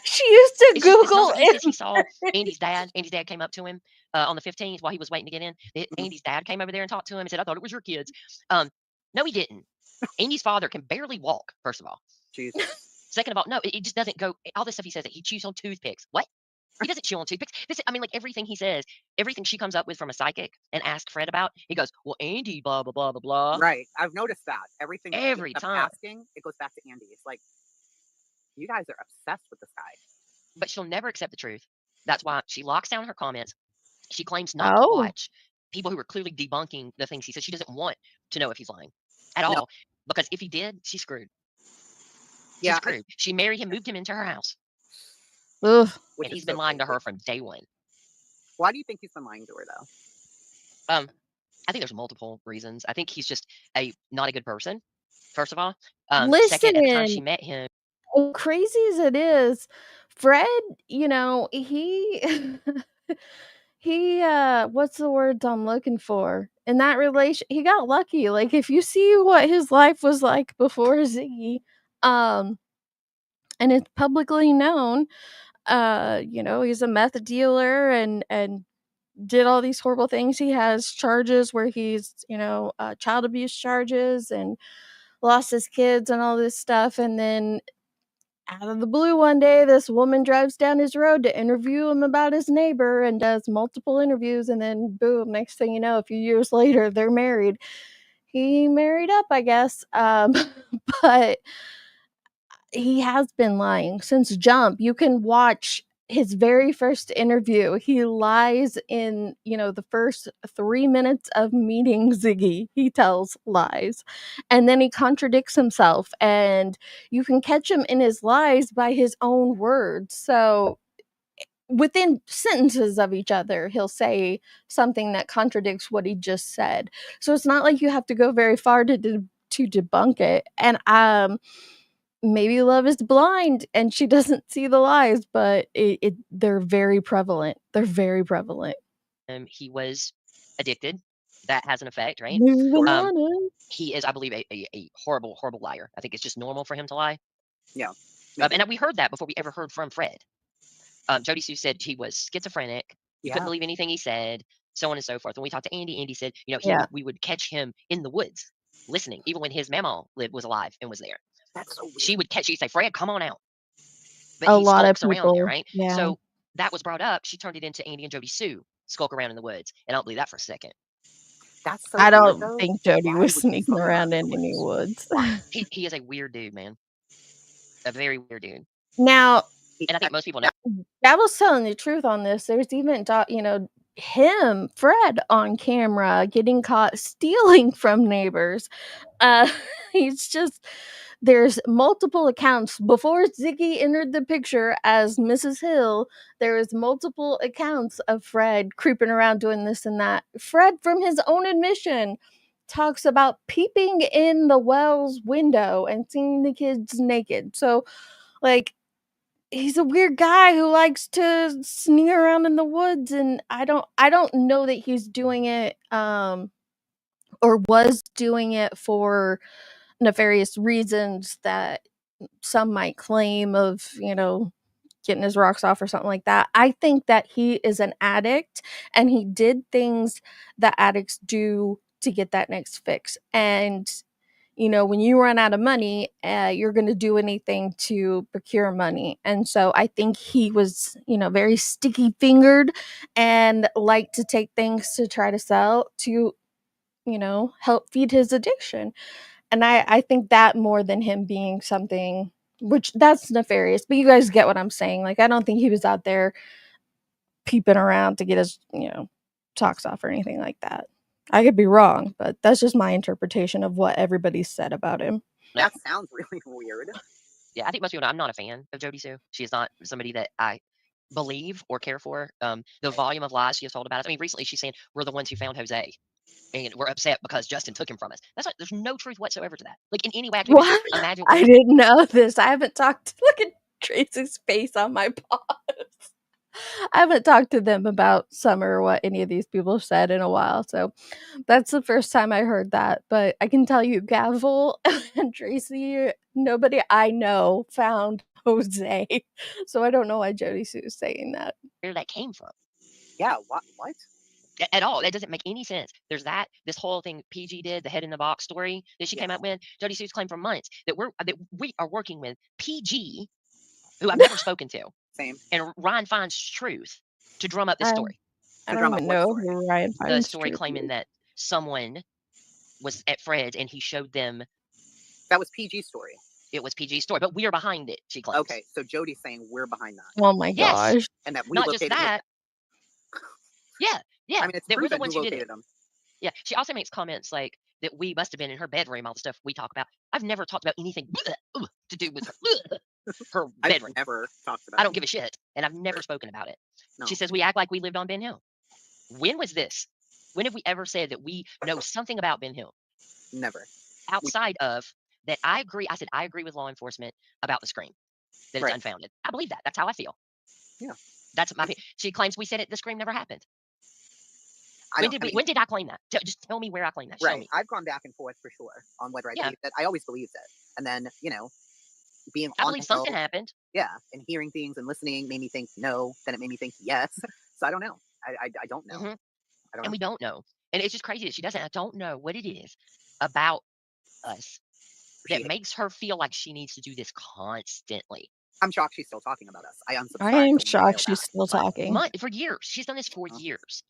Speaker 3: She used to
Speaker 6: It's just,
Speaker 3: Google
Speaker 6: he says he
Speaker 3: it.
Speaker 6: saw Andy's dad. Andy's dad came up to him on the 15th while he was waiting to get in. Andy's dad came over there and talked to him and said, I thought it was your kids. No, he didn't. Andy's father can barely walk, first of all.
Speaker 4: Jesus.
Speaker 6: Second of all, no, it just doesn't go. All this stuff he says that he chews on toothpicks. What? He doesn't chew on toothpicks. I mean, like everything he says, everything she comes up with from a psychic and asks Fred about, he goes, well, Andy, blah, blah, blah, blah, blah.
Speaker 4: Right. I've noticed that. Everything
Speaker 6: Every time.
Speaker 4: asking, it goes back to Andy. It's like, you guys are obsessed with this guy.
Speaker 6: But she'll never accept the truth. That's why she locks down her comments. She claims not to watch people who are clearly debunking the things he says. She doesn't want to know if he's lying at all. Because if he did, she's screwed. She's screwed. She married him, moved him into her house.
Speaker 3: Ugh.
Speaker 6: And he's been lying to her from day one.
Speaker 4: Why do you think he's been lying to her, though?
Speaker 6: I think there's multiple reasons. I think he's just not a good person, first of all.
Speaker 3: Listen,
Speaker 6: second, at the time she met him,
Speaker 3: crazy as it is, Fred, he he what's the words I'm looking for? In that relation, he got lucky. Like, if you see what his life was like before Ziggy, and it's publicly known, he's a meth dealer and did all these horrible things. He has charges where he's, child abuse charges and lost his kids and all this stuff. And then out of the blue one day, this woman drives down his road to interview him about his neighbor and does multiple interviews. And then boom, next thing you know, a few years later, they're married. He married up, I guess. But he has been lying since jump. You can watch his very first interview. He lies in, the first 3 minutes of meeting Ziggy. He tells lies. And then he contradicts himself. And you can catch him in his lies by his own words. So within sentences of each other, he'll say something that contradicts what he just said. So it's not like you have to go very far to debunk it. And maybe love is blind and she doesn't see the lies, but they're very prevalent. They're very prevalent.
Speaker 6: He was addicted. That has an effect, right? He is, I believe, a horrible, horrible liar. I think it's just normal for him to lie.
Speaker 4: Yeah.
Speaker 6: And we heard that before we ever heard from Fred. Jod Sue said he was schizophrenic. You couldn't believe anything he said, so on and so forth. When we talked to Andy, Andy said, we would catch him in the woods listening, even when his mama was alive and was there.
Speaker 4: That's so weird.
Speaker 6: She'd say, Fred, come on out. But
Speaker 3: A
Speaker 6: he
Speaker 3: lot of
Speaker 6: skulks around there,
Speaker 3: people,
Speaker 6: right?
Speaker 3: yeah.
Speaker 6: So that was brought up. She turned it into Andy and Jod Sue skulk around in the woods. And I don't believe that for a second.
Speaker 4: That's so
Speaker 3: I
Speaker 4: weird,
Speaker 3: don't
Speaker 4: though.
Speaker 3: think Jody
Speaker 4: Why
Speaker 3: was
Speaker 4: would you
Speaker 3: sneaking
Speaker 4: smoke
Speaker 3: around
Speaker 4: pot
Speaker 3: in any woods.
Speaker 4: Why?
Speaker 6: He is a weird dude, man. A very weird dude.
Speaker 3: Now,
Speaker 6: And I think most people know.
Speaker 3: I was telling the truth on this. There's even, him, Fred, on camera getting caught stealing from neighbors. Uh, he's just there's multiple accounts before Ziggy entered the picture as Mrs. Hill. There is multiple accounts of Fred creeping around doing this and that. Fred, from his own admission, talks about peeping in the well's window and seeing the kids naked. So, like, he's a weird guy who likes to sneak around in the woods, and I don't know that he's doing it or was doing it for nefarious reasons that some might claim of, getting his rocks off or something like that. I think that he is an addict and he did things that addicts do to get that next fix. And when you run out of money, you're going to do anything to procure money. And so I think he was, very sticky fingered and liked to take things to try to sell to, help feed his addiction. And I think that more than him being something, which that's nefarious, but you guys get what I'm saying. Like, I don't think he was out there peeping around to get his, socks off or anything like that. I could be wrong, but that's just my interpretation of what everybody said about him.
Speaker 4: That sounds really weird.
Speaker 6: Yeah, I think most people know I'm not a fan of Jodi Sue. She is not somebody that I believe or care for. The volume of lies she has told about us. I mean, recently she's saying we're the ones who found Jose, and we're upset because Justin took him from us. That's not. There's no truth whatsoever to that. Like, in any way I can
Speaker 3: What?
Speaker 6: imagine.
Speaker 3: I didn't know this. I haven't talked. Look at Tracy's face on my pause. I haven't talked to them about Summer or what any of these people said in a while. So that's the first time I heard that. But I can tell you, Gavel and Tracy, nobody I know found Jose. So I don't know why Jodi Sue is saying that.
Speaker 6: Where that came from.
Speaker 4: Yeah, what?
Speaker 6: At all. That doesn't make any sense. There's this whole thing PG did, the head in the box story that she came up with. Jodi Sue's claimed for months that we are working with PG, who I've never spoken to.
Speaker 4: Same.
Speaker 6: And Ryan finds truth to drum up this story.
Speaker 3: I don't even know who Ryan
Speaker 6: The
Speaker 3: finds
Speaker 6: story
Speaker 3: truth
Speaker 6: claiming
Speaker 3: is.
Speaker 6: that someone was at Fred's and he showed them.
Speaker 4: That was PG's story.
Speaker 6: It was PG's story, but we're behind it, she claims.
Speaker 4: Okay, so Jody's saying we're behind that.
Speaker 3: Oh my
Speaker 6: Yes.
Speaker 3: gosh.
Speaker 4: And that we
Speaker 6: Not just
Speaker 4: located him.
Speaker 6: that. Yeah.
Speaker 4: I mean, it's
Speaker 6: that we're the
Speaker 4: proven
Speaker 6: ones
Speaker 4: who
Speaker 6: who did it.
Speaker 4: located him.
Speaker 6: Yeah. She also makes comments like that we must have been in her bedroom, all the stuff we talk about. I've never talked about anything to do with her bedroom.
Speaker 4: I've never talked about
Speaker 6: I don't give a shit, and I've never spoken about it.
Speaker 4: No.
Speaker 6: She says we act like we lived on Ben Hill. When was this? When have we ever said that we know something about Ben Hill?
Speaker 4: Never.
Speaker 6: Outside of that, I agree. I said I agree with law enforcement about the scream, that it's unfounded. I believe that. That's how I feel.
Speaker 4: Yeah.
Speaker 6: That's my opinion. She claims we said it. The scream never happened. When did I claim that? Just tell me where I claimed that. Show me.
Speaker 4: I've gone back and forth for sure on whether I believe that. I always believed it. And then, being
Speaker 6: I
Speaker 4: on
Speaker 6: believe
Speaker 4: the
Speaker 6: something
Speaker 4: hill,
Speaker 6: happened.
Speaker 4: Yeah, and hearing things and listening made me think no. Then it made me think yes. So I don't know. I don't know.
Speaker 6: Mm-hmm.
Speaker 4: I don't
Speaker 6: And
Speaker 4: know.
Speaker 6: we don't know. And it's just crazy that she doesn't. I don't know what it is about us that makes her feel like she needs to do this constantly.
Speaker 4: I'm shocked she's still talking about us. I unsubscribed.
Speaker 3: I am shocked she's still talking.
Speaker 6: For years. She's done this for years.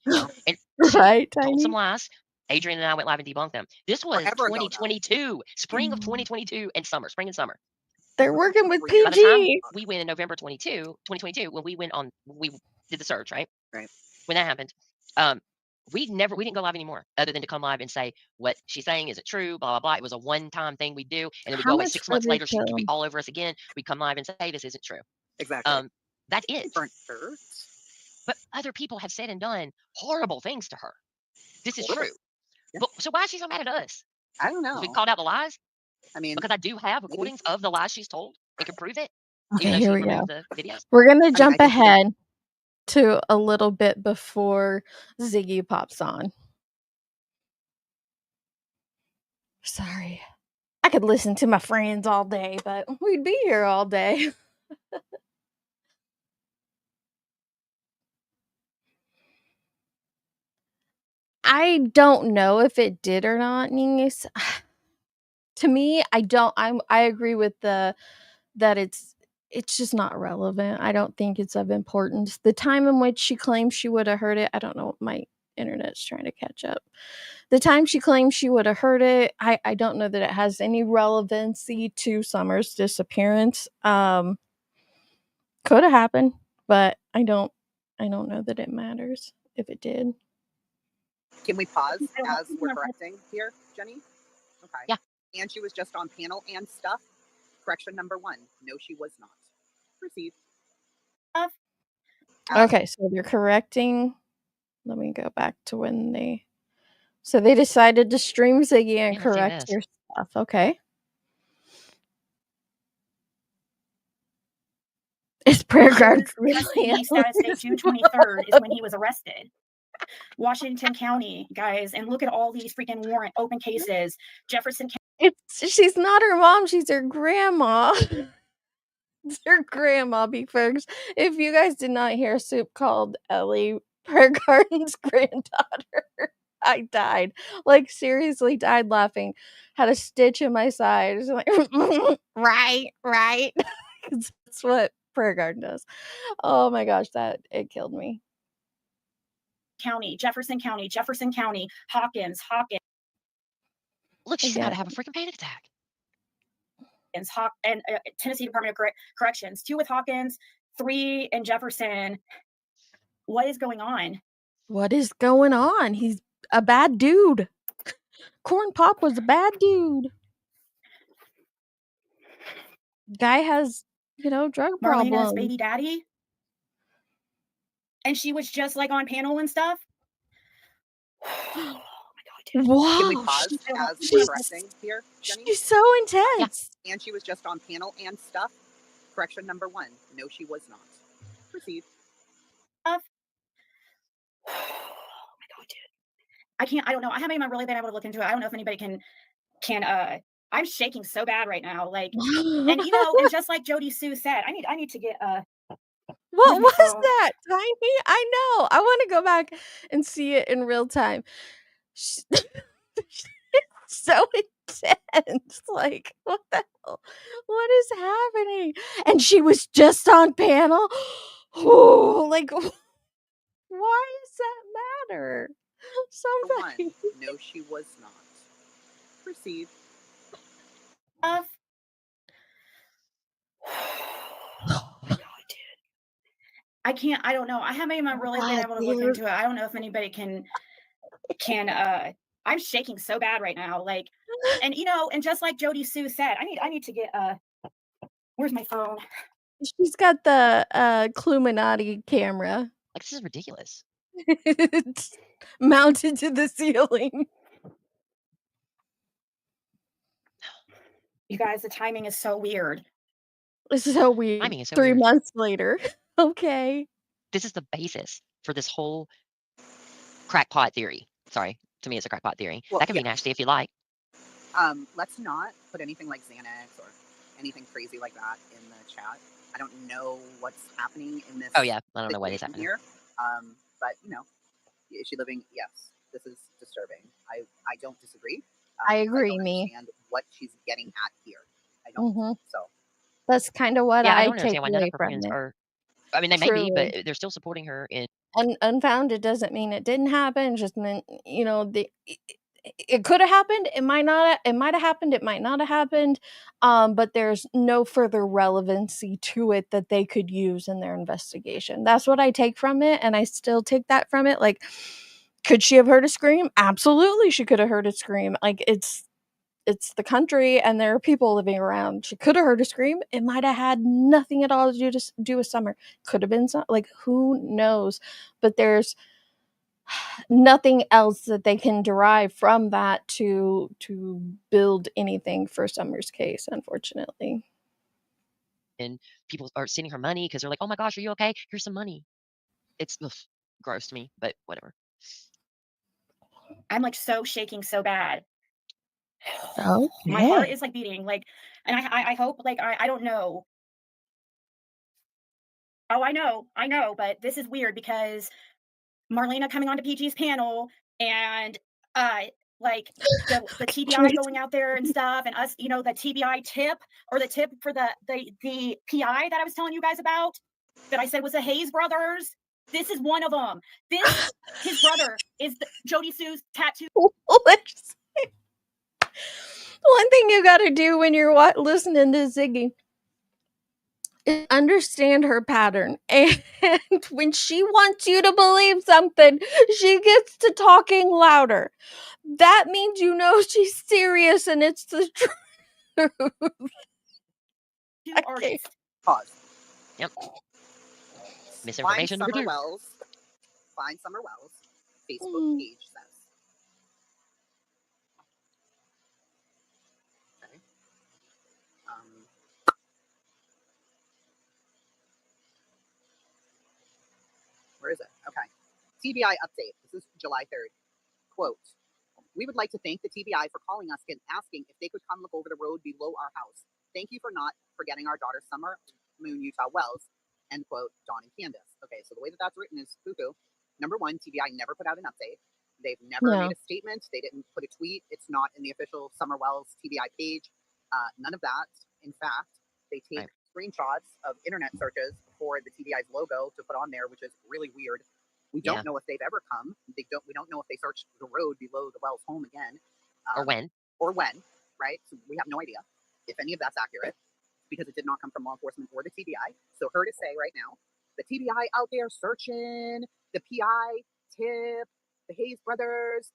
Speaker 6: And
Speaker 3: Right,
Speaker 6: told some lies. Adrian and I went live and debunked them. This was
Speaker 4: Forever ago now.
Speaker 6: 2022. Spring of 2022 and summer. Spring and summer.
Speaker 3: They're working with
Speaker 6: By the time
Speaker 3: PG.
Speaker 6: we went in November 2022, when we did the search, right?
Speaker 4: Right.
Speaker 6: When that happened, we didn't go live anymore, other than to come live and say what she's saying isn't true, blah blah blah. It was a one-time thing we do, and then we go away 6 months later. She could be all over us again. We come live and say, "Hey, this isn't true."
Speaker 4: Exactly.
Speaker 6: That's it.
Speaker 4: Burnt dirt.
Speaker 6: But other people have said and done horrible things to her. This is true.
Speaker 4: Yeah.
Speaker 6: But so why is she so mad at us?
Speaker 4: I don't know.
Speaker 6: Because we called out the lies.
Speaker 4: I mean,
Speaker 6: because I do have recordings of the lies she's told and can prove it.
Speaker 3: Okay, here we go.
Speaker 6: The videos.
Speaker 3: We're gonna jump ahead to a little bit before Ziggy pops on. Sorry. I could listen to my friends all day, but we'd be here all day. I don't know if it did or not, niece. To me, I agree with that it's just not relevant. I don't think it's of importance. The time in which she claims she would have heard it, I don't know, it internet's trying to catch up. The time she claimed she would have heard it, I don't know that it has any relevancy to Summer's disappearance. Could have happened, but I don't know that it matters if it did.
Speaker 4: Can we pause as we're correcting here, Jenny? Okay.
Speaker 6: Yeah.
Speaker 4: And she was just on panel and stuff. Correction number 1. No, she was not. Proceed.
Speaker 3: Okay, so they're correcting. Let me go back to when they. So they decided to stream Ziggy and
Speaker 6: Yeah, let's see
Speaker 3: correct
Speaker 6: this.
Speaker 3: your stuff. Okay. Is prayer guard really?
Speaker 5: Custody status date June 23rd is when he was arrested. Washington County, guys, and look at all these freaking warrant open cases. Jefferson County.
Speaker 3: She's not her mom, she's her grandma. It's her grandma, folks. If you guys did not hear Soup called Ellie Prayer Garden's granddaughter, I died. Like, seriously died laughing. Had a stitch in my side. It's like, right. That's what Prayer Garden does. Oh my gosh, it killed me.
Speaker 5: Jefferson County, Hawkins.
Speaker 6: Look, she's about to have a freaking panic attack.
Speaker 5: And Tennessee Department of Corrections, 2 with Hawkins, 3 in Jefferson. What is going on?
Speaker 3: What is going on? He's a bad dude. Corn Pop was a bad dude. Guy has, drug problems.
Speaker 5: Marlena's baby daddy. And she was just like on panel and stuff. Oh my God, dude.
Speaker 3: Wow.
Speaker 4: Can we pause as we're correcting here, Jenny?
Speaker 3: She's so intense.
Speaker 4: Yeah. And she was just on panel and stuff. Correction number 1. No, she was not. Proceed.
Speaker 5: Oh my God, dude. I don't know. I haven't even really been able to look into it. I don't know if anybody can I'm shaking so bad right now. Like, and and just like Jod Sue said, I need to get
Speaker 3: what was that, Tiny? I know. I want to go back and see it in real time. So intense. Like, what the hell? What is happening? And she was just on panel. Oh, like, why does that matter? Somebody.
Speaker 4: 1. No, she was not. Proceed.
Speaker 5: Oh my God, dude. I don't know. I haven't even really been able to look into it. I don't know if anybody can I'm shaking so bad right now. Like, and and just like Jod Sue said, I need to get where's my phone?
Speaker 3: She's got the Cluminati camera.
Speaker 6: Like, this is ridiculous.
Speaker 3: It's mounted to the ceiling.
Speaker 5: You guys, the timing is so weird.
Speaker 3: It's so weird.
Speaker 6: Timing is so
Speaker 3: 3
Speaker 6: weird.
Speaker 3: months later. Okay.
Speaker 6: This is the basis for this whole crackpot theory. Sorry, to me it's a crackpot theory.
Speaker 4: Well,
Speaker 6: that can be nasty if you like.
Speaker 4: Let's not put anything like Xanax or anything crazy like that in the chat. I don't know what's happening in this.
Speaker 6: Oh yeah, I don't know what is
Speaker 4: situation
Speaker 6: happening
Speaker 4: here. But is she living? Yes, this is disturbing. I don't disagree.
Speaker 3: I agree,
Speaker 4: I don't
Speaker 3: me.
Speaker 4: understand what she's getting at here. I don't. So
Speaker 3: That's kind of what
Speaker 6: Yeah, I
Speaker 3: I
Speaker 6: don't
Speaker 3: take
Speaker 6: understand why none
Speaker 3: away
Speaker 6: of her
Speaker 3: from
Speaker 6: friends
Speaker 3: it.
Speaker 6: are. I mean, they may be,
Speaker 3: Truly.
Speaker 6: but they're still supporting her in.
Speaker 3: And unfounded doesn't mean it didn't happen. Just meant, it could have happened. It might not. It might have happened. It might not have happened. But there's no further relevancy to it that they could use in their investigation. That's what I take from it, and I still take that from it. Like, could she have heard a scream? Absolutely, she could have heard a scream. Like, it's the country, and there are people living around. She could have heard a scream. It might have had nothing at all to do with Summer. Could have been like, who knows? But there's nothing else that they can derive from that to build anything for Summer's case, unfortunately.
Speaker 6: And people are sending her money because they're like, "Oh my gosh, are you okay? Here's some money." It's gross to me, but whatever.
Speaker 5: I'm like so shaking so bad.
Speaker 3: Okay.
Speaker 5: My heart is like beating, like, and I hope, like, I don't know. Oh, I know, but this is weird because Marlena coming onto PG's panel and like the TBI going out there and stuff, and us, the TBI tip or the tip for the PI that I was telling you guys about that I said was the Hayes brothers. This is one of them. His brother is Jod Sue's tattoo.
Speaker 3: Let's see. One thing you got to do when you're listening to Ziggy is understand her pattern. And when she wants you to believe something, she gets to talking louder. That means you know she's serious and it's the truth.
Speaker 5: Two artists.
Speaker 4: Pause.
Speaker 6: Yep. Misinformation number 2.
Speaker 4: Find Summer Wells. Facebook page says. Okay. Where is it? Okay. TBI update. This is July 3rd. Quote, we would like to thank the TBI for calling us and asking if they could come look over the road below our house. Thank you for not forgetting our daughter's Summer Moon Utah Wells. End quote, Dawn and Candace. Okay, so the way that that's written is cuckoo. Number 1, TBI never put out an update. They've never made a statement. They didn't put a tweet. It's not in the official Summer Wells TBI page. None of that. In fact, they take screenshots of internet searches for the TBI's logo to put on there, which is really weird. We don't know if they've ever come. We don't know if they searched the road below the Wells home again.
Speaker 6: Or when,
Speaker 4: right? So we have no idea if any of that's accurate because it did not come from law enforcement or the TBI. So her to say right now, the TBI out there searching, the PI, Tip, the Hayes brothers,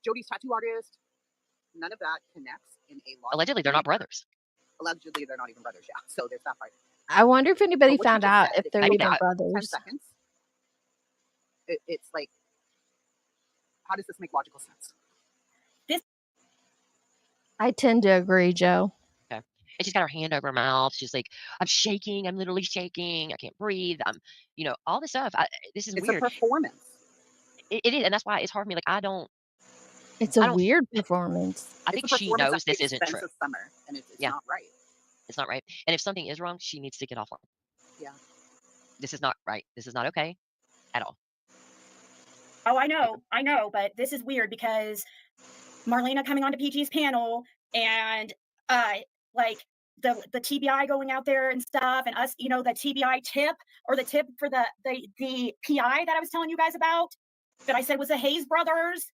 Speaker 4: Jody's tattoo artist, none of that connects in a lot.
Speaker 6: allegedly they're not brothers.
Speaker 4: Allegedly they're not even brothers, yeah. So there's that part.
Speaker 3: I wonder if anybody
Speaker 4: But what
Speaker 3: found
Speaker 4: you just
Speaker 3: out
Speaker 4: said,
Speaker 3: if they're
Speaker 6: maybe
Speaker 3: even
Speaker 6: not.
Speaker 4: 10
Speaker 3: brothers.
Speaker 4: seconds. It's like, how does this make logical sense?
Speaker 3: I tend to agree, Joe.
Speaker 6: Okay. And she's got her hand over her mouth. She's like, I'm shaking. I'm literally shaking. I can't breathe. I'm, all this stuff. This is
Speaker 4: It's
Speaker 6: weird.
Speaker 4: a performance.
Speaker 6: It is. And that's why it's hard for me. Like,
Speaker 3: It's a weird performance.
Speaker 6: I think she knows this isn't true.
Speaker 4: Summer, and it's not right.
Speaker 6: It's not right. And if something is wrong, she needs to get offline.
Speaker 4: Yeah.
Speaker 6: This is not right. This is not okay at all.
Speaker 5: Oh, I know, but this is weird because Marlena coming onto PG's panel and like the TBI going out there and stuff, and us, the TBI tip or the tip for the PI that I was telling you guys about that I said was the Hayes brothers.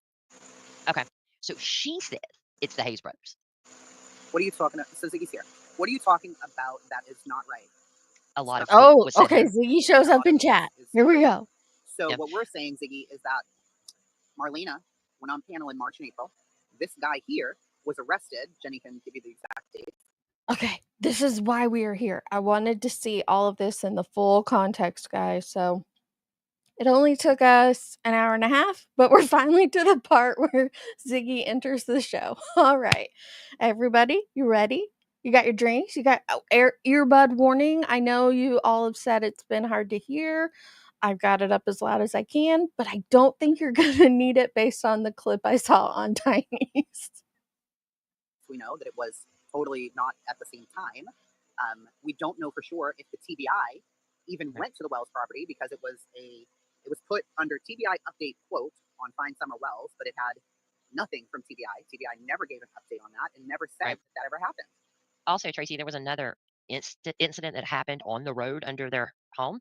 Speaker 6: Okay, so she said it's the Hayes brothers.
Speaker 4: What are you talking about? So Ziggy's here. What are you talking about that is not right?
Speaker 6: A lot of
Speaker 3: okay. Ziggy shows up in chat. Here we go.
Speaker 4: So what we're saying, Ziggy, is that Marlena went on panel in March and April. This guy here was arrested. Jenny can give you the exact date.
Speaker 3: Okay, this is why we are here. I wanted to see all of this in the full context, guys. So it only took us an hour and a half, but we're finally to the part where Ziggy enters the show. All right, everybody, you ready? You got your drinks? You got earbud warning. I know you all have said it's been hard to hear. I've got it up as loud as I can, but I don't think you're going to need it based on the clip I saw on Tiny's.
Speaker 4: We know that it was totally not at the same time. We don't know for sure if the TBI even went to the Wells property because it was put under TBI update quote on Find Summer Wells, but it had nothing from TBI. TBI never gave an update on that and never said that ever happened.
Speaker 6: Also, Tracy, there was another incident that happened on the road under their home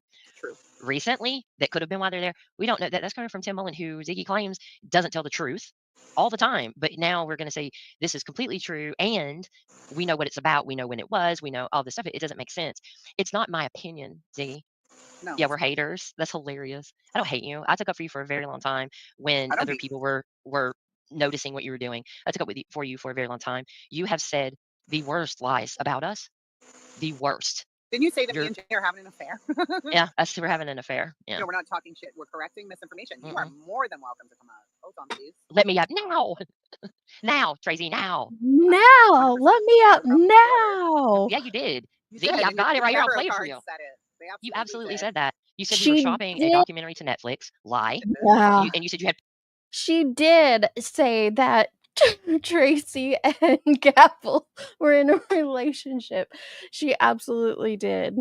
Speaker 6: recently that could have been why they're there. We don't know. That's coming from Tim Mullen, who Ziggy claims doesn't tell the truth all the time. But now we're going to say this is completely true, and we know what it's about. We know when it was. We know all this stuff. It doesn't make sense. It's not my opinion, Ziggy.
Speaker 4: No.
Speaker 6: Yeah, we're haters. That's hilarious. I don't hate you. I took up for you for a very long time when other people were noticing what you were doing. I took up for you for a very long time. You have said the worst lies about us. The worst.
Speaker 4: Didn't you say that me and Jenny are having an affair?
Speaker 6: Yeah, us we're having an affair. Yeah.
Speaker 4: No, we're not talking shit. We're correcting misinformation. You are more than welcome to come out. Hold on, please.
Speaker 6: Let me up now. Now, Tracy, now.
Speaker 3: Now. Let me up now.
Speaker 6: Yeah, you did. Ziggy, I've got it right here. I'll play it for you. You absolutely said that. You said you were shopping a documentary to Netflix. Lie.
Speaker 3: Yeah.
Speaker 6: And you said you had...
Speaker 3: She did say that Tracy and Gavel were in a relationship. She absolutely did.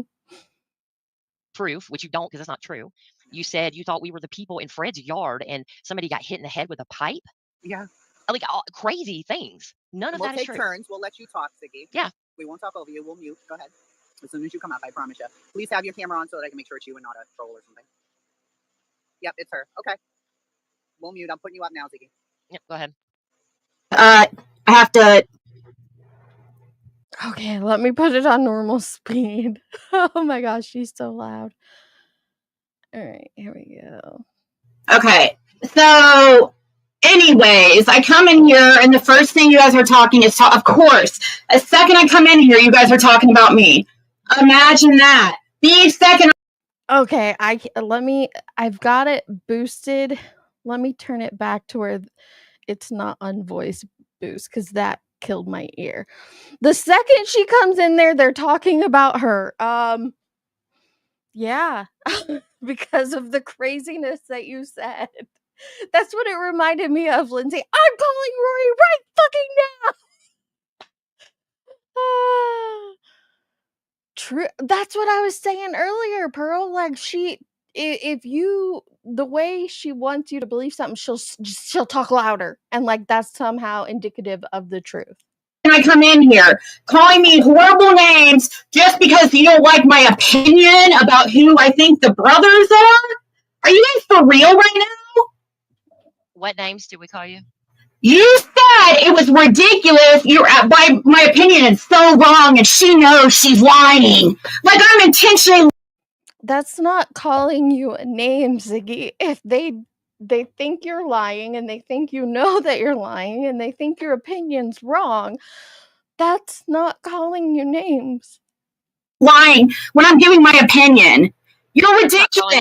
Speaker 6: Proof, which you don't because that's not true. You said you thought we were the people in Fred's yard and somebody got hit in the head with a pipe.
Speaker 4: Yeah.
Speaker 6: Like crazy things. None of that is true.
Speaker 4: We'll take turns. We'll let you talk, Ziggy.
Speaker 6: Yeah.
Speaker 4: We won't talk over you. We'll mute. Go ahead. As soon as you come up, I promise you. Please have your camera on so that I can make sure it's you and not a troll or something. Yep, it's her. Okay. We'll mute. I'm putting you up now, Ziggy.
Speaker 6: Yep, go ahead.
Speaker 5: I have to.
Speaker 3: Okay, let me put it on normal speed. Oh my gosh, she's so loud. All right, here we go.
Speaker 5: Okay, so anyways, I come in here and the first thing you guys are talking is, of course, the second I come in here, you guys are talking about me. Imagine that. The second.
Speaker 3: Okay, I've got it boosted. Let me turn it back to where it's not on voice boost because that killed my ear. The second she comes in there, they're talking about her. Yeah, because of the craziness that you said. That's what it reminded me of, Lindsay. I'm calling Rory right fucking now. True. That's what I was saying earlier, Pearl. Like the way she wants you to believe something, she'll talk louder, and like that's somehow indicative of the truth.
Speaker 5: I come in here calling me horrible names just because you don't like my opinion about who I think the brothers are? Are you guys for real right now?
Speaker 6: What names did we call you?
Speaker 5: You said it was ridiculous. My opinion is so wrong, and she knows she's lying. Like I'm intentionally.
Speaker 3: That's not calling you a name, Ziggy. If they think you're lying, and they think you know that you're lying, and they think your opinion's wrong, that's not calling you names.
Speaker 5: Lying when I'm giving my opinion. You're ridiculous.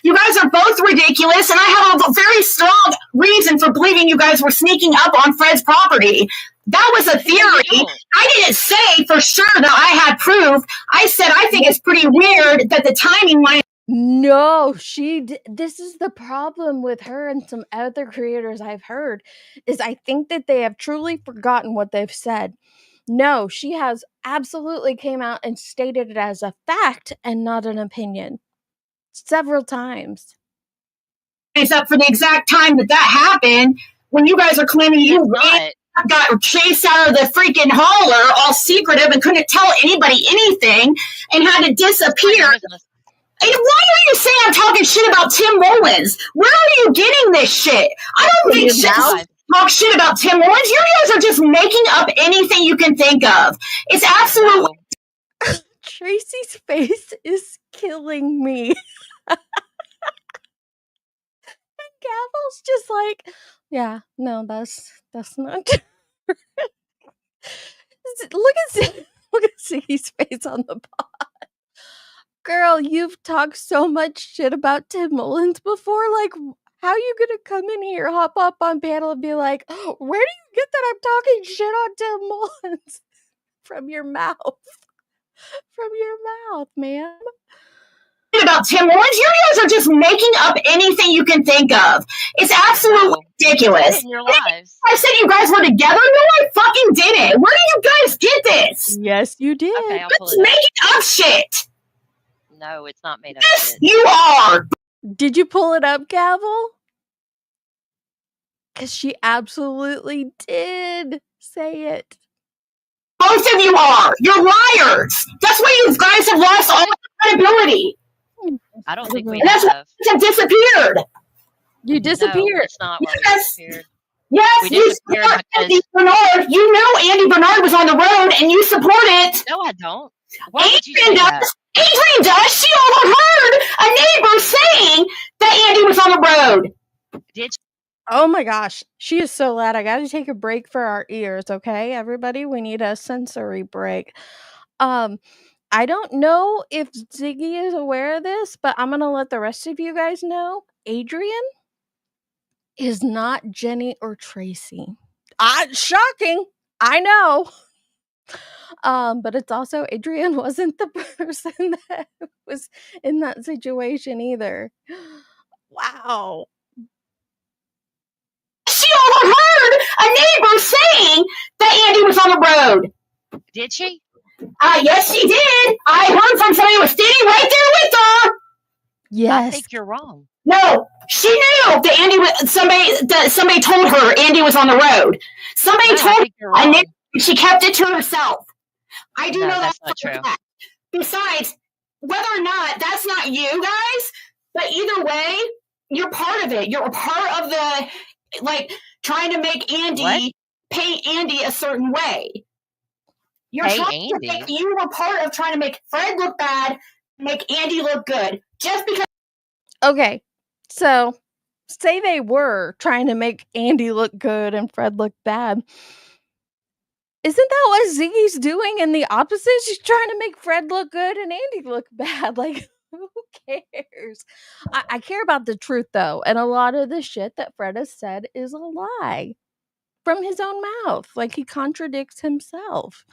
Speaker 5: You guys are both ridiculous, and I have a very strong reason for believing you guys were sneaking up on Fred's property. That was a theory. I didn't say for sure that I had proof. I said I think it's pretty weird that the timing might.
Speaker 3: No, this is the problem with her and some other creators I've heard, is I think that they have truly forgotten what they've said. No, she has absolutely came out and stated it as a fact and not an opinion. Several times.
Speaker 5: It's up for the exact time that happened when you guys are claiming you got chased out of the freaking holler, all secretive, and couldn't tell anybody anything, and had to disappear. Why are you saying I'm talking shit about Tim Mullins? Where are you getting this shit? I don't think talk shit about Tim Mullins. You guys are just making up anything you can think of. It's absolutely.
Speaker 3: Tracy's face is killing me. And Gavel's just like, yeah, no, that's not true. Look at Ziggy's face on the pod. Girl, you've talked so much shit about Tim Mullins before. Like, how are you gonna come in here, hop up on panel, and be like, oh, where do you get that I'm talking shit on Tim Mullins? From your mouth. From your mouth, ma'am.
Speaker 5: About Tim Mullins, you guys are just making up anything you can think of. It's absolutely ridiculous.
Speaker 6: In your lives.
Speaker 5: I said you guys were together. No, I fucking didn't. Where did you guys get this?
Speaker 3: Yes, you did.
Speaker 6: Okay,
Speaker 5: it's making up shit.
Speaker 6: No, it's not made up
Speaker 5: yes,
Speaker 6: shit.
Speaker 5: You are.
Speaker 3: Did you pull it up, Gavel? Because she absolutely did say it.
Speaker 5: Both of you are. You're liars. That's why you guys have lost all credibility.
Speaker 6: I don't think we
Speaker 5: have. That's why you have disappeared.
Speaker 3: You disappeared.
Speaker 6: No, it's not why we disappeared.
Speaker 5: Yes, you support Andy Bernard. You know Andy Bernard was on the road, and you support it.
Speaker 6: No, I don't.
Speaker 5: Adrian does. Adrian does. She overheard a neighbor saying that Andy was on the road.
Speaker 6: Did she?
Speaker 3: Oh my gosh, she is so loud. I gotta take a break for our ears, okay? Everybody, we need a sensory break. I don't know if Ziggy is aware of this, but I'm gonna let the rest of you guys know. Adrian is not Jenny or Tracy. Shocking, I know. But it's also Adrian wasn't the person that was in that situation either. Wow.
Speaker 5: She overheard a neighbor saying that Andy was on the road.
Speaker 6: Did she?
Speaker 5: Yes, she did. I heard from somebody who was standing right there with her.
Speaker 3: Yes.
Speaker 6: I think you're wrong.
Speaker 5: No, she knew that Andy was somebody told her Andy was on the road. Somebody told her, and she kept it to herself. I do know that's not true. Besides, whether or not that's not you guys, but either way,
Speaker 7: you're part of it. You're a part of the, like, trying to make Andy paint Andy a certain way. You're trying to make, you were part of trying to make Fred look bad, make Andy look good. Just because.
Speaker 3: Okay, so say they were trying to make Andy look good and Fred look bad. Isn't that what Ziggy's doing in the opposite? She's trying to make Fred look good and Andy look bad. Like, who cares? I care about the truth, though. And a lot of the shit that Fred has said is a lie from his own mouth. Like, he contradicts himself.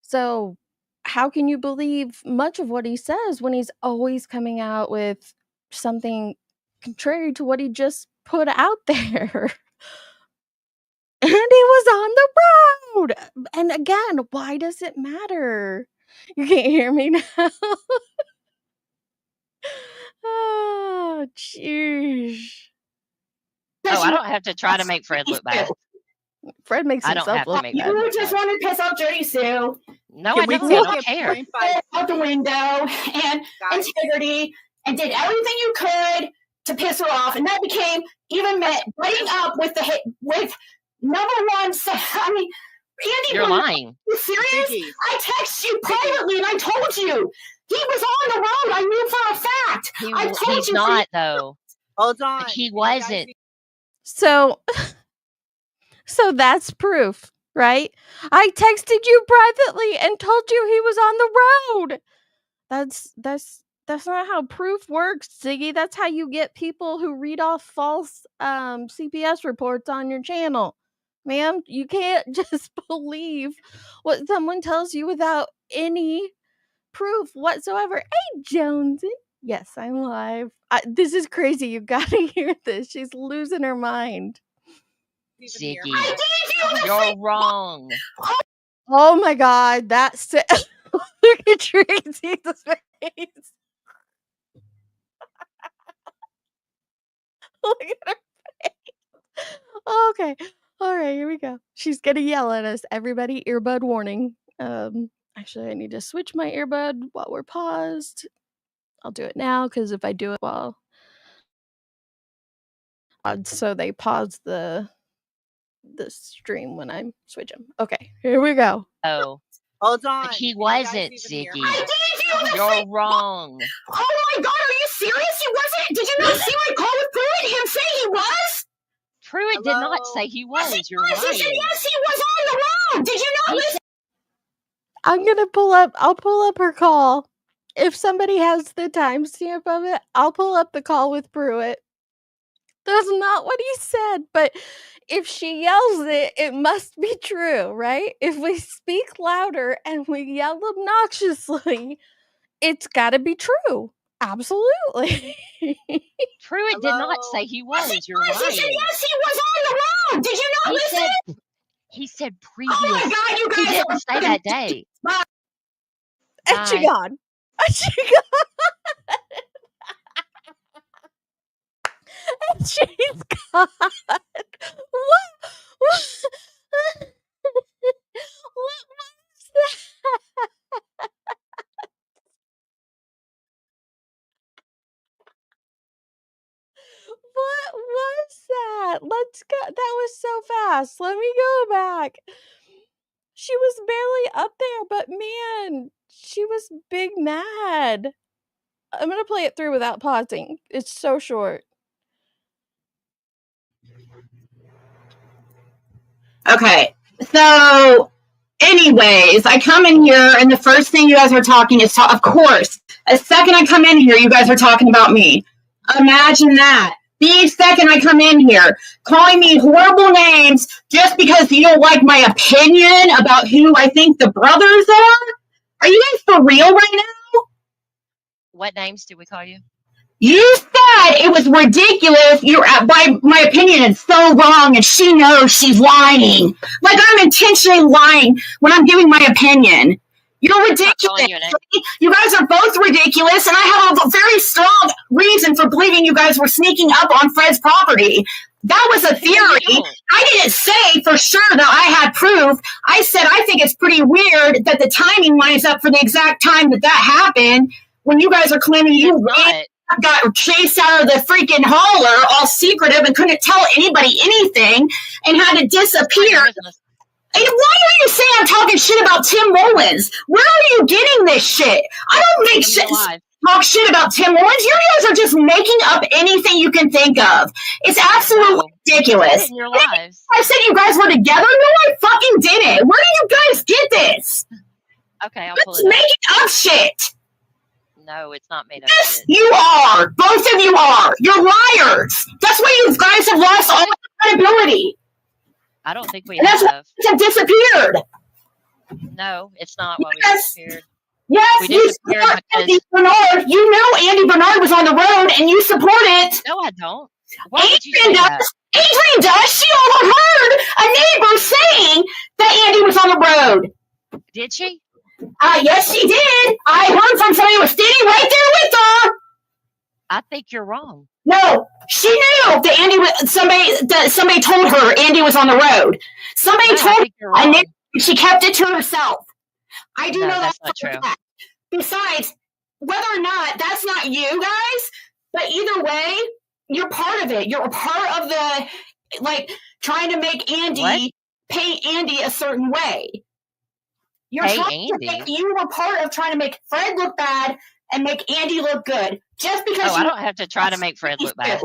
Speaker 3: So how can you believe much of what he says when he's always coming out with something contrary to what he just put out there? And he was on the road. And again, why does it matter? You can't hear me now. Oh, jeez.
Speaker 6: Oh, I don't have to try to make Fred look bad.
Speaker 3: Fred makes himself look bad.
Speaker 7: You just want to piss off Jod Sue.
Speaker 6: No, I don't care.
Speaker 7: Out the window and integrity, and did everything you could to piss her off, and that became even butting up with number one. I mean, Andy,
Speaker 6: you're lying.
Speaker 7: Are you serious? Ziggy. I texted you privately, and I told you he was on the road. I knew for a fact. I told
Speaker 6: he's
Speaker 7: you
Speaker 6: not though.
Speaker 4: Hold on.
Speaker 6: He wasn't.
Speaker 3: So that's proof, right? I texted you privately and told you he was on the road. That's not how proof works, Ziggy. That's how you get people who read off false CPS reports on your channel. Ma'am, you can't just believe what someone tells you without any proof whatsoever. Hey, Jonesy. Yes, I'm live. This is crazy. You gotta hear this. She's losing her mind.
Speaker 6: Ziggy, you're wrong.
Speaker 3: Oh my God, that's it. Look at Tracy's face. Look at her face. Okay. All right, here we go. She's gonna yell at us. Everybody, earbud warning. Actually, I need to switch my earbud while we're paused. I'll do it now because if I do it while, so they pause the stream when I switch them. Okay, here we go.
Speaker 6: Oh,
Speaker 4: hold on.
Speaker 6: He wasn't, Ziggy. You're wrong.
Speaker 7: Oh my God, are you serious? He wasn't. Did you not see my call with Puit? Him say he was?
Speaker 6: Pruitt did not say he was.
Speaker 7: Yes,
Speaker 6: You're right.
Speaker 7: He said yes, he was on the road. Did you not listen?
Speaker 3: I'm gonna I'll pull up her call. If somebody has the timestamp of it, I'll pull up the call with Pruitt. That's not what he said, but if she yells it, it must be true, right? If we speak louder and we yell obnoxiously, it's gotta be true. Absolutely.
Speaker 6: Pruitt did not say he was. You're right.
Speaker 7: He said yes, he was on the road. Did you not listen?
Speaker 6: He said previous.
Speaker 7: Oh my God, you guys!
Speaker 6: He didn't say that day.
Speaker 3: And she gone. And she gone. And she's gone. What was that? What was that? Let's go. That was so fast. Let me go back. She was barely up there, but man, she was big mad. I'm going to play it through without pausing. It's so short.
Speaker 7: Okay, so anyways, I come in here and the first thing you guys are talking is, of course, the second I come in here, you guys are talking about me. Imagine that. The second I come in here, calling me horrible names just because you don't like my opinion about who I think the brothers are? Are you guys for real right now?
Speaker 6: What names did we call you?
Speaker 7: You said it was ridiculous. My opinion is so wrong, and she knows she's lying. Like I'm intentionally lying when I'm giving my opinion. You're ridiculous. You guys are both ridiculous, and I have a very strong reason for believing you guys were sneaking up on Fred's property. That was a theory. I didn't say for sure that I had proof. I said I think it's pretty weird that the timing lines up for the exact time that happened when you guys are claiming you got chased out of the freaking holler, all secretive, and couldn't tell anybody anything, and had to disappear. And why are you saying I'm talking shit about Tim Mullins? Where are you getting this shit? I don't make shit. Talk shit about Tim Mullins. You guys are just making up anything you can think of. It's absolutely ridiculous.
Speaker 6: In your lives.
Speaker 7: I said you guys were together. No, I fucking didn't. Where do you guys get this?
Speaker 6: Okay, I'll pull
Speaker 7: It's
Speaker 6: it up.
Speaker 7: making up shit.
Speaker 6: No, it's not made up
Speaker 7: Yes,
Speaker 6: shit.
Speaker 7: you are. Both of you are. You're liars. That's why you guys have lost all credibility.
Speaker 6: I don't think we
Speaker 7: And that's why
Speaker 6: have.
Speaker 7: you have disappeared.
Speaker 6: No, it's not why we
Speaker 7: Yes.
Speaker 6: disappeared.
Speaker 7: Yes,
Speaker 6: We
Speaker 7: you
Speaker 6: disappeared
Speaker 7: support
Speaker 6: because-
Speaker 7: Andy Bernard. You know Andy Bernard was on the road, and you support it.
Speaker 6: No, I don't. Why would you say
Speaker 7: Adrian
Speaker 6: that?
Speaker 7: does. Adrian does. She overheard a neighbor saying that Andy was on the road.
Speaker 6: Did she?
Speaker 7: Yes, she did. I heard from somebody who was standing right there with her.
Speaker 6: I think you're wrong.
Speaker 7: No, she knew that Andy was somebody told her Andy was on the road. Somebody
Speaker 6: No, I
Speaker 7: told
Speaker 6: think you're
Speaker 7: her, and
Speaker 6: wrong.
Speaker 7: she kept it to herself. I do
Speaker 6: No,
Speaker 7: know
Speaker 6: that's
Speaker 7: that
Speaker 6: not
Speaker 7: for a
Speaker 6: true.
Speaker 7: fact. Besides, whether or not that's not you guys, but either way, you're part of it. You're a part of the, like, trying to make Andy paint Andy a certain way. You're
Speaker 6: Hey,
Speaker 7: trying
Speaker 6: Andy.
Speaker 7: to make, you were part of trying to make Fred look bad and make Andy look good. Just because
Speaker 6: Oh, I don't have to try to make Fred look bad.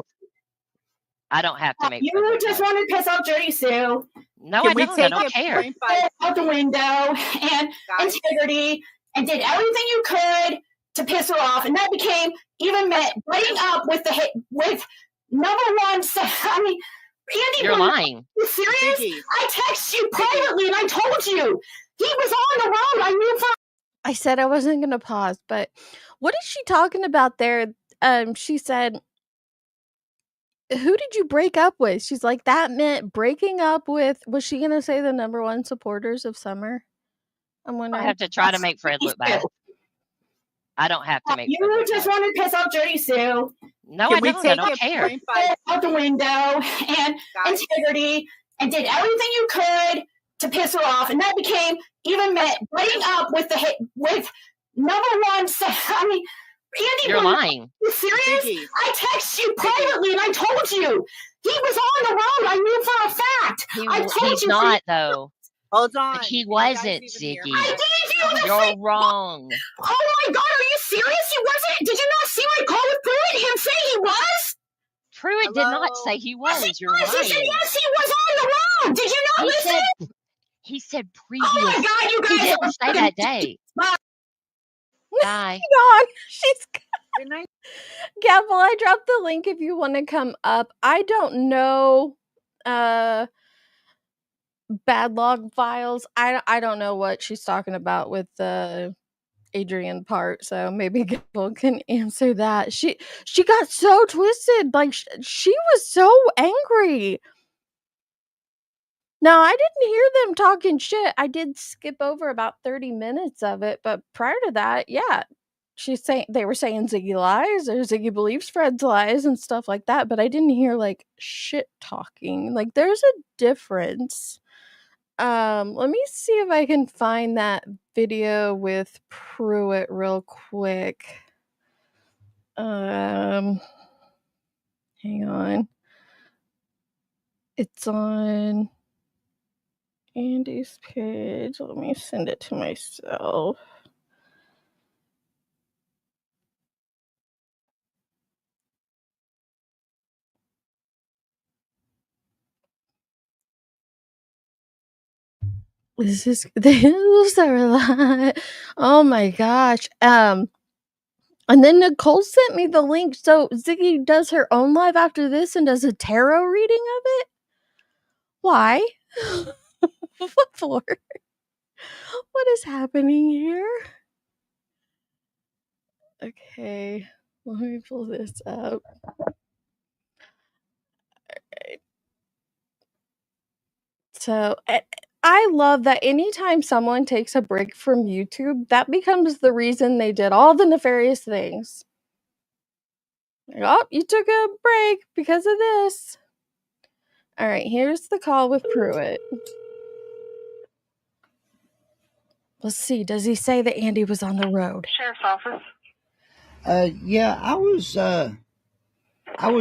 Speaker 6: I don't have to make Fred
Speaker 7: you
Speaker 6: look
Speaker 7: just
Speaker 6: bad.
Speaker 7: want to piss off Jody Sue.
Speaker 6: No,
Speaker 4: Can
Speaker 6: I
Speaker 4: we
Speaker 6: don't. I
Speaker 4: take
Speaker 6: don't
Speaker 4: it
Speaker 6: care.
Speaker 4: point by
Speaker 7: Out the window and
Speaker 4: guys?
Speaker 7: integrity and did everything you could to piss her off, and that became even meant breaking up with number one. I mean, Andy,
Speaker 6: You're lying.
Speaker 7: are you serious?
Speaker 4: Ziggy.
Speaker 7: I texted you privately and I told you he was on the road. I knew for
Speaker 3: I said I wasn't gonna pause, but what is she talking about there? She said, "Who did you break up with?" She's like, "That meant breaking up with." Was she gonna say the number one supporters of Summer? I'm
Speaker 6: I
Speaker 3: wondering.
Speaker 6: have to try to make Fred look bad. I don't have to make Fred
Speaker 7: you
Speaker 6: look
Speaker 7: just
Speaker 6: bad.
Speaker 7: want to piss off Jody Sue.
Speaker 6: No,
Speaker 4: Can
Speaker 6: I
Speaker 4: we
Speaker 6: don't. I
Speaker 4: take
Speaker 6: don't
Speaker 4: it
Speaker 6: care.
Speaker 4: point by
Speaker 7: Out the window and
Speaker 4: guys?
Speaker 7: integrity and did everything you could to piss her off, and that became even meant breaking up with number one. I mean, Andy,
Speaker 6: You're
Speaker 7: are
Speaker 6: lying.
Speaker 7: you serious?
Speaker 4: Ziggy.
Speaker 7: I texted you privately and I told you he was on the road. I knew for a fact. I told
Speaker 6: He's
Speaker 7: you
Speaker 6: not, though.
Speaker 4: Hold on.
Speaker 6: He
Speaker 4: Can you guys
Speaker 6: wasn't,
Speaker 4: even hear
Speaker 6: Ziggy.
Speaker 4: me?
Speaker 7: I gave you the
Speaker 6: You're wrong.
Speaker 7: Oh my God, are you serious? He wasn't. Did you not see my call with Puit? Him say he was?
Speaker 6: Pruitt did not say he was.
Speaker 7: Yes, he
Speaker 6: You're
Speaker 7: was. He said
Speaker 6: lying.
Speaker 7: yes, he was on the road. Did you not listen?
Speaker 6: He said
Speaker 7: Oh
Speaker 6: previous.
Speaker 7: my God, you
Speaker 6: He
Speaker 7: guys
Speaker 6: didn't
Speaker 7: are
Speaker 6: say that day.
Speaker 7: Bye.
Speaker 6: Bye.
Speaker 3: Gone. She's
Speaker 4: Good night.
Speaker 3: Gavel, I dropped the link if you want to come up. I don't know bad log files. I don't know what she's talking about with the Adrian part, so maybe Gavel can answer that. She got so twisted. Like she was so angry. No, I didn't hear them talking shit. I did skip over about 30 minutes of it, but prior to that, yeah. They were saying Ziggy lies or Ziggy believes Fred's lies and stuff like that, but I didn't hear like shit talking. Like there's a difference. Let me see if I can find that video with Pruitt real quick. Hang on. It's on Andy's page. Let me send it to myself. This are a lot. Oh my gosh. And then Nicole sent me the link. So Ziggy does her own live after this and does a tarot reading of it. Why? What for? What is happening here? Okay, let me pull this up. Alright. So I love that anytime someone takes a break from YouTube, that becomes the reason they did all the nefarious things. Like, oh, you took a break because of this. All right, here's the call with Pruitt. Let's see. Does he say that Andy was on the road?
Speaker 8: Sheriff's office. Yeah, I was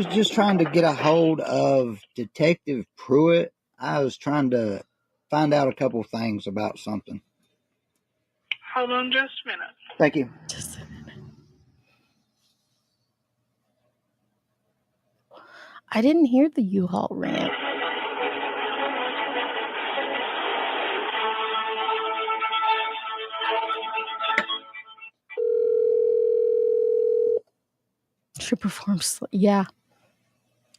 Speaker 8: just trying to get a hold of Detective Pruitt. I was trying to find out a couple things about something.
Speaker 9: Hold on just a minute.
Speaker 8: Thank you.
Speaker 3: Just a minute. I didn't hear the U-Haul rant. She performs. Yeah,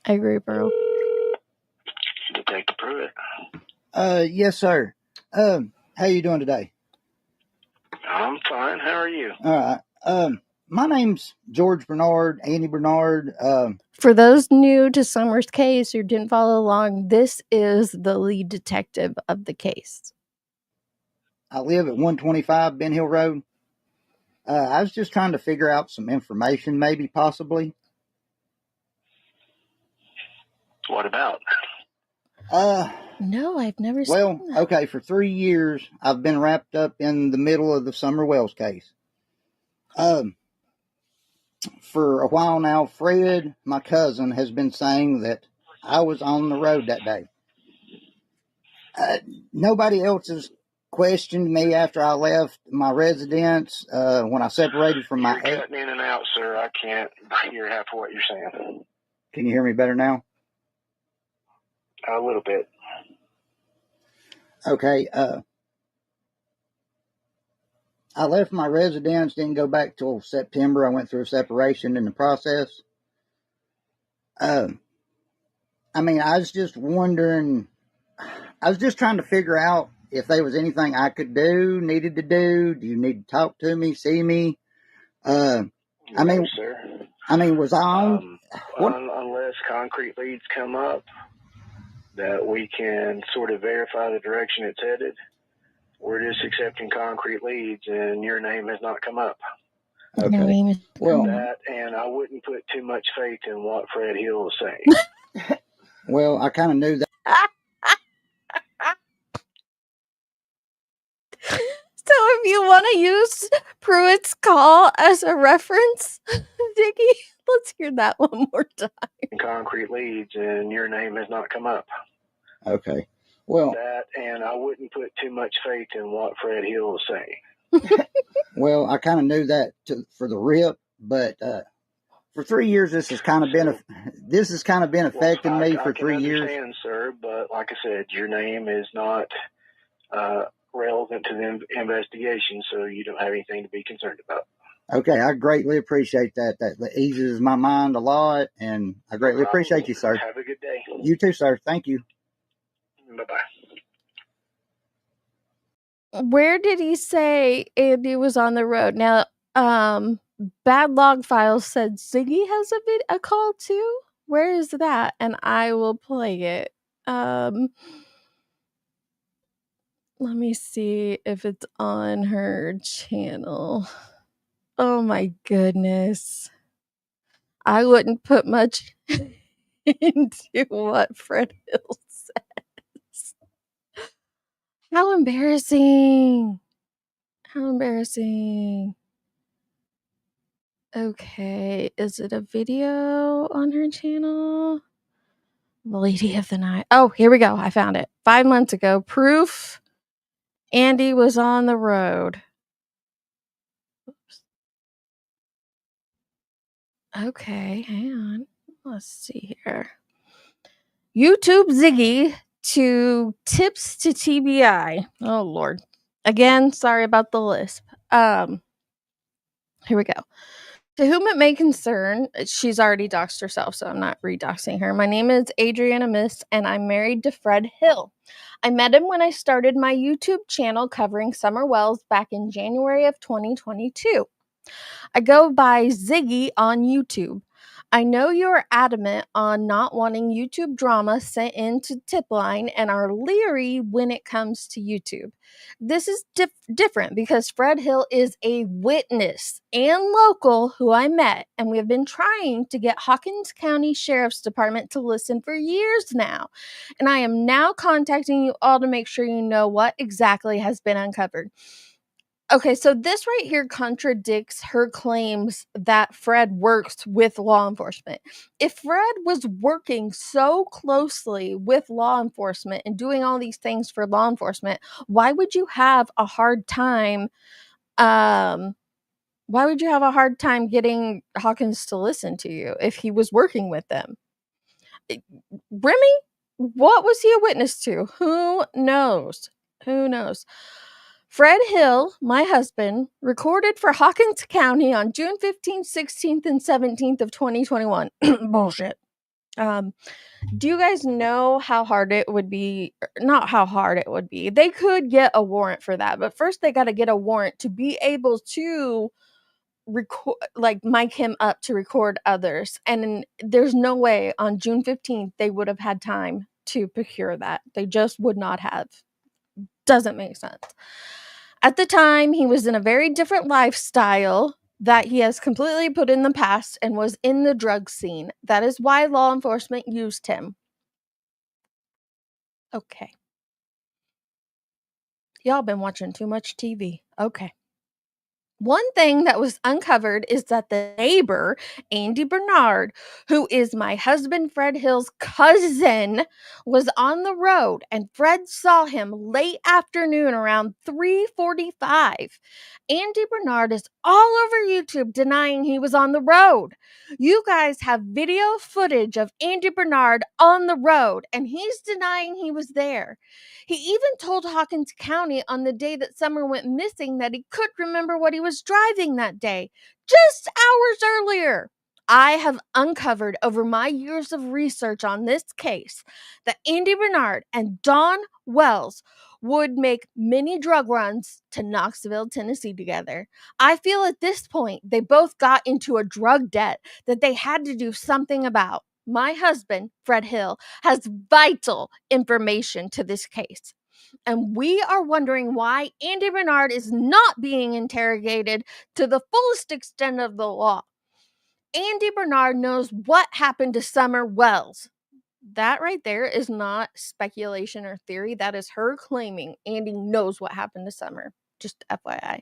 Speaker 3: I agree, bro.
Speaker 9: Detective Pruitt.
Speaker 8: Yes, sir. How you doing today?
Speaker 9: I'm fine. How are you?
Speaker 8: All right. My name's George Bernard, Andy Bernard.
Speaker 3: For those new to Summer's case who didn't follow along, this is the lead detective of the case.
Speaker 8: I live at 125 Ben Hill Road. I was just trying to figure out some information, maybe, possibly.
Speaker 9: What about?
Speaker 3: No, I've never seen
Speaker 8: Well,
Speaker 3: that.
Speaker 8: okay, for 3 years, I've been wrapped up in the middle of the Summer Wells case. For a while now, Fred, my cousin, has been saying that I was on the road that day. Nobody else has questioned me after I left my residence, when I separated from my
Speaker 9: You're cutting in and out, sir. I can't hear half of what you're saying.
Speaker 8: Can you hear me better now?
Speaker 9: A little bit.
Speaker 8: Okay, I left my residence, didn't go back till September. I went through a separation in the process. I was just wondering, I was just trying to figure out if there was anything I could do, needed to do. Do you need to talk to me, see me?
Speaker 9: No, sir.
Speaker 8: Was I on?
Speaker 9: Unless concrete leads come up that we can sort of verify the direction it's headed, we're just accepting concrete leads, and your name has not come up.
Speaker 8: Okay. Well,
Speaker 9: that, and I wouldn't put too much faith in what Fred Hill is saying.
Speaker 8: Well, I kind of knew that.
Speaker 3: So if you want to use Pruitt's call as a reference, Ziggy, let's hear that one more time.
Speaker 9: Concrete leads, and your name has not come up.
Speaker 8: Okay. Well,
Speaker 9: that, and I wouldn't put too much faith in what Fred Hill is saying.
Speaker 8: Well, I kind of knew that for the rip, but for 3 years, this has kind of been affecting me for 3 years.
Speaker 9: I understand, sir, but like I said, your name is not relevant to the investigation, so you don't have anything to be concerned about.
Speaker 8: Okay, I greatly appreciate that. That eases my mind a lot, and I greatly appreciate you, sir.
Speaker 9: Have a good day.
Speaker 8: You too, sir. Thank you.
Speaker 9: Bye-bye.
Speaker 3: Where did he say Andy was on the road? Now, Bad Log Files said Ziggy has a call too. Where is that? And I will play it. Let me see if it's on her channel. Oh my goodness. I wouldn't put much into what Fred Hill says. How embarrassing. How embarrassing. Okay, is it a video on her channel? Lady of the Night. Oh, here we go. I found it. 5 months ago. Proof Andy was on the road. Oops. Okay, hang on. Let's see here. YouTube Ziggy to tips to TBI. Oh, Lord. Again, sorry about the lisp. Here we go. To whom it may concern, she's already doxed herself, so I'm not redoxing her. My name is Adriana Mist, and I'm married to Fred Hill. I met him when I started my YouTube channel covering Summer Wells back in January of 2022. I go by Ziggy on YouTube. I know you're adamant on not wanting YouTube drama sent into Tipline and are leery when it comes to YouTube. This is different because Fred Hill is a witness and local who I met, and we have been trying to get Hawkins County Sheriff's Department to listen for years now. And I am now contacting you all to make sure you know what exactly has been uncovered. Okay, so this right here contradicts her claims that Fred works with law enforcement. If Fred was working so closely with law enforcement and doing all these things for law enforcement, why would you have a hard time getting Hawkins to listen to you if he was working with them? Remy, what was he a witness to? Who knows? Who knows? Fred Hill, my husband, recorded for Hawkins County on June 15th, 16th, and 17th of 2021. Bullshit. Do you guys know how hard it would be? Not how hard it would be. They could get a warrant for that, but first they got to get a warrant to be able to record, like mic him up to record others. And there's no way on June 15th they would have had time to procure that. They just would not have. Doesn't make sense. At the time, he was in a very different lifestyle that he has completely put in the past and was in the drug scene. That is why law enforcement used him. Okay. Y'all been watching too much TV. Okay. One thing that was uncovered is that the neighbor, Andy Bernard, who is my husband Fred Hill's cousin, was on the road and Fred saw him late afternoon around 3:45. Andy Bernard is all over YouTube denying he was on the road. You guys have video footage of Andy Bernard on the road and he's denying he was there. He even told Hawkins County on the day that Summer went missing that he could remember what he was driving that day, just hours earlier. I have uncovered over my years of research on this case that Andy Bernard and Don Wells would make many drug runs to Knoxville, Tennessee together. I feel at this point they both got into a drug debt that they had to do something about. My husband, Fred Hill, has vital information to this case. And we are wondering why Andy Bernard is not being interrogated to the fullest extent of the law. Andy Bernard knows what happened to Summer Wells. That right there is not speculation or theory. That is her claiming Andy knows what happened to Summer. Just FYI.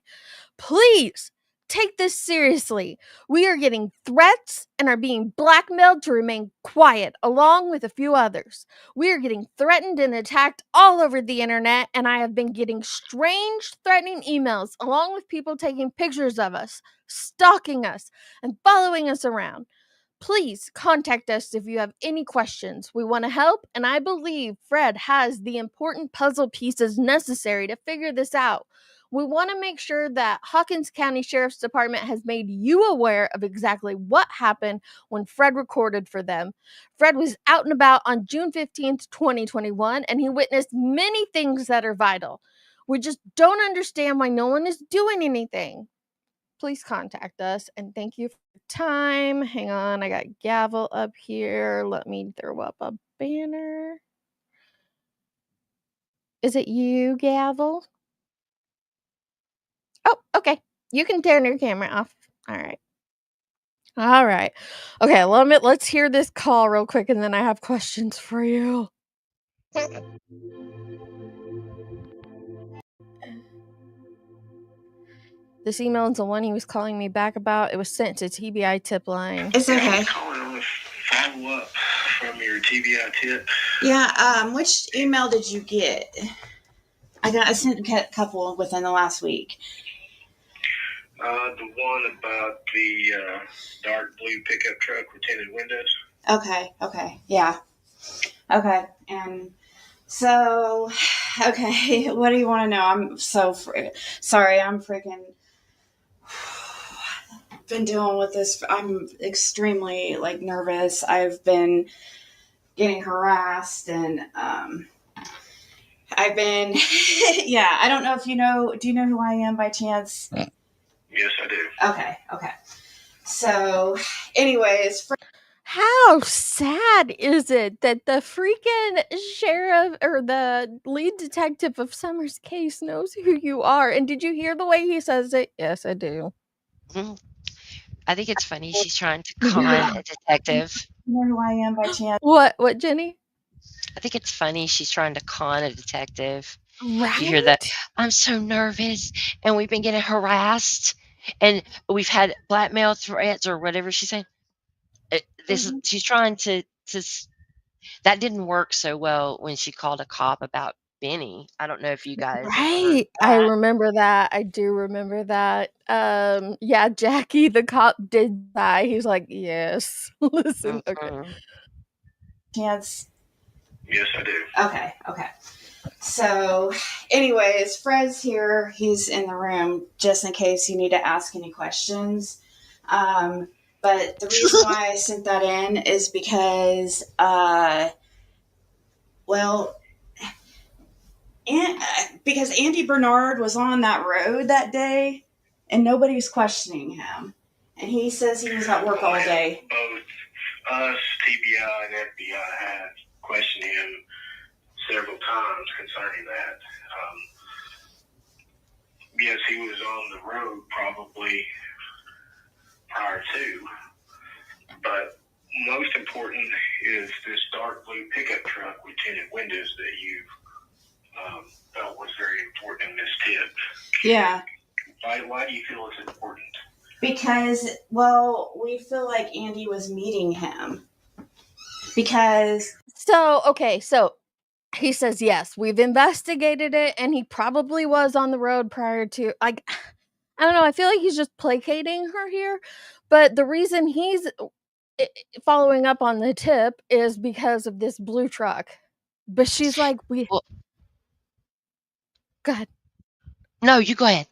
Speaker 3: Please take this seriously. We are getting threats and are being blackmailed to remain quiet, along with a few others. We are getting threatened and attacked all over the internet, and I have been getting strange, threatening emails, along with people taking pictures of us, stalking us, and following us around. Please contact us if you have any questions. We want to help, and I believe Fred has the important puzzle pieces necessary to figure this out. We want to make sure that Hawkins County Sheriff's Department has made you aware of exactly what happened when Fred recorded for them. Fred was out and about on June 15th, 2021, and he witnessed many things that are vital. We just don't understand why no one is doing anything. Please contact us, and thank you for your time. Hang on, I got gavel up here. Let me throw up a banner. Is it you, gavel? Oh, okay. You can turn your camera off. All right. All right. Okay, let's hear this call real quick, and then I have questions for you. This email is the one he was calling me back about. It was sent to TBI tip line.
Speaker 10: It's okay.
Speaker 9: I'm calling on a follow-up from your TBI tip.
Speaker 10: Yeah, which email did you get? I sent a couple within the last week.
Speaker 9: The one about the dark blue pickup truck with tinted windows.
Speaker 10: Okay, yeah. Okay, and so, okay, what do you want to know? I'm so sorry, I'm freaking been dealing with this. I'm extremely, nervous. I've been getting harassed, and, I've been, yeah, I don't know if you know, do you know who I am by chance?
Speaker 9: Yes, I do.
Speaker 10: Okay. So, anyways,
Speaker 3: how sad is it that the freaking sheriff or the lead detective of Summer's case knows who you are? And did you hear the way he says it? Yes, I do.
Speaker 6: I think it's funny she's trying to con a detective.
Speaker 10: You know who I am by chance?
Speaker 3: What, Jenny?
Speaker 6: I think it's funny she's trying to con a detective You hear that?
Speaker 3: Right?
Speaker 6: I'm so nervous, and we've been getting harassed, and we've had blackmail threats or whatever she's saying.
Speaker 3: Mhm.
Speaker 6: She's trying to that didn't work so well when she called a cop about Benny. I don't know if you guys ever heard
Speaker 3: Right. I
Speaker 6: that.
Speaker 3: remember that. I do remember that. Yeah, Jackie, the cop did that. He's like, yes. Listen, okay.
Speaker 6: Mhm.
Speaker 10: Chance.
Speaker 9: Yes, I do.
Speaker 10: Okay. Okay. So, anyways, Fred's here. He's in the room just in case you need to ask any questions. But the reason why I sent that in is because, well, because Andy Bernard was on that road that day, and nobody was questioning him. And he says he was at work all day.
Speaker 9: Both us, TBI, and FBI have questioned him several times concerning that. Yes, he was on the road probably prior to, but most important is this dark blue pickup truck with tinted windows that you felt was very important in this tip.
Speaker 10: Yeah.
Speaker 9: Why do you feel it's important?
Speaker 10: Because, well, we feel like Andy was meeting him. Because
Speaker 3: So, okay, so he says, yes, we've investigated it, and he probably was on the road prior to, like, I don't know, I feel like he's just placating her here. But the reason he's following up on the tip is because of this blue truck. But she's like,
Speaker 6: Well,
Speaker 3: go ahead.
Speaker 6: no, you go ahead.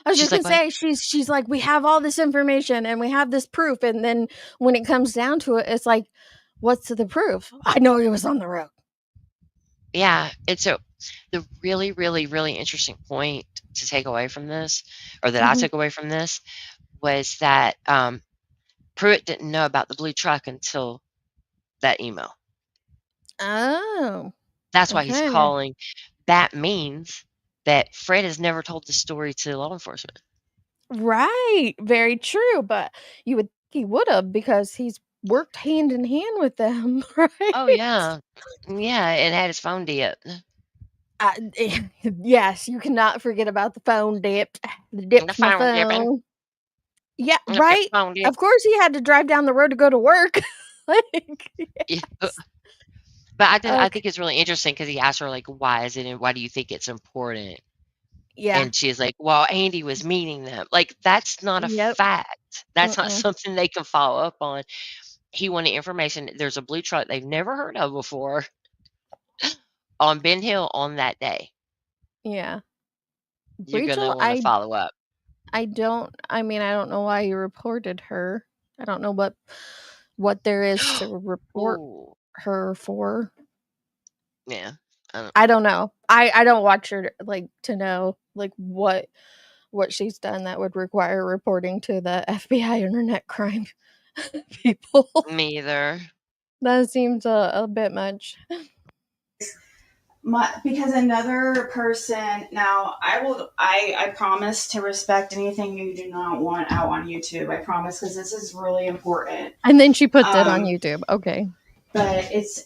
Speaker 3: I was
Speaker 6: She's
Speaker 3: just
Speaker 6: like,
Speaker 3: gonna
Speaker 6: what?
Speaker 3: say she's like, we have all this information and we have this proof, and then when it comes down to it, it's like, what's the proof? I know he was on the road.
Speaker 6: Yeah. And so the really, really, really interesting point to take away from this, or that I
Speaker 3: Mhm.
Speaker 6: took away from this, was that Pruitt didn't know about the blue truck until that email.
Speaker 3: Oh,
Speaker 6: That's why he's
Speaker 3: okay.
Speaker 6: calling. That means that Fred has never told the story to law enforcement.
Speaker 3: Right. Very true. But you would think he would have, because he's worked hand in hand with them,
Speaker 6: Oh,
Speaker 3: right?
Speaker 6: yeah. Yeah, and had his phone dipped.
Speaker 3: Yes, you cannot forget about the phone dipped.
Speaker 6: The
Speaker 3: Dipped my
Speaker 6: phone dipping.
Speaker 3: phone. Yeah,
Speaker 6: The
Speaker 3: right?
Speaker 6: phone dip.
Speaker 3: Of course he had to drive down the road to go to work. Like,
Speaker 6: Yeah.
Speaker 3: yes.
Speaker 6: But I
Speaker 3: Okay.
Speaker 6: think it's really interesting because he asked her, like, why is it and why do you think it's important?
Speaker 3: Yeah.
Speaker 6: And she's like, well, Andy was meeting them. Like, that's not a
Speaker 3: Yep.
Speaker 6: fact. That's not
Speaker 3: Mm-mm.
Speaker 6: something they can follow up on. He wanted information. There's a blue truck they've never heard of before on Ben Hill on that day.
Speaker 3: Yeah.
Speaker 6: You're going to
Speaker 3: Rachel,
Speaker 6: want to follow up.
Speaker 3: I don't know why you reported her. I don't know what there is to report
Speaker 6: Oh,
Speaker 3: her for.
Speaker 6: yeah.
Speaker 3: I don't know. I don't watch her, like, to know, like, what she's done that would require reporting to the FBI internet crime people.
Speaker 6: Me either.
Speaker 3: That seems a bit much.
Speaker 10: because another person, now I promise to respect anything you do not want out on YouTube. I promise, because this is really important.
Speaker 3: And then she puts it on YouTube. Okay.
Speaker 10: But it's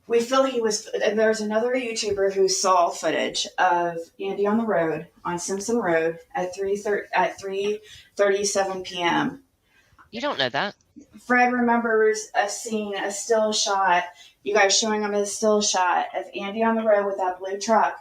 Speaker 10: we feel he was. There's another YouTuber who saw footage of Andy on the road on Simpson Road at 3:37 p.m.
Speaker 6: You don't know that.
Speaker 10: Fred remembers seeing a still shot. You guys showing him a still shot of Andy on the road with that blue truck,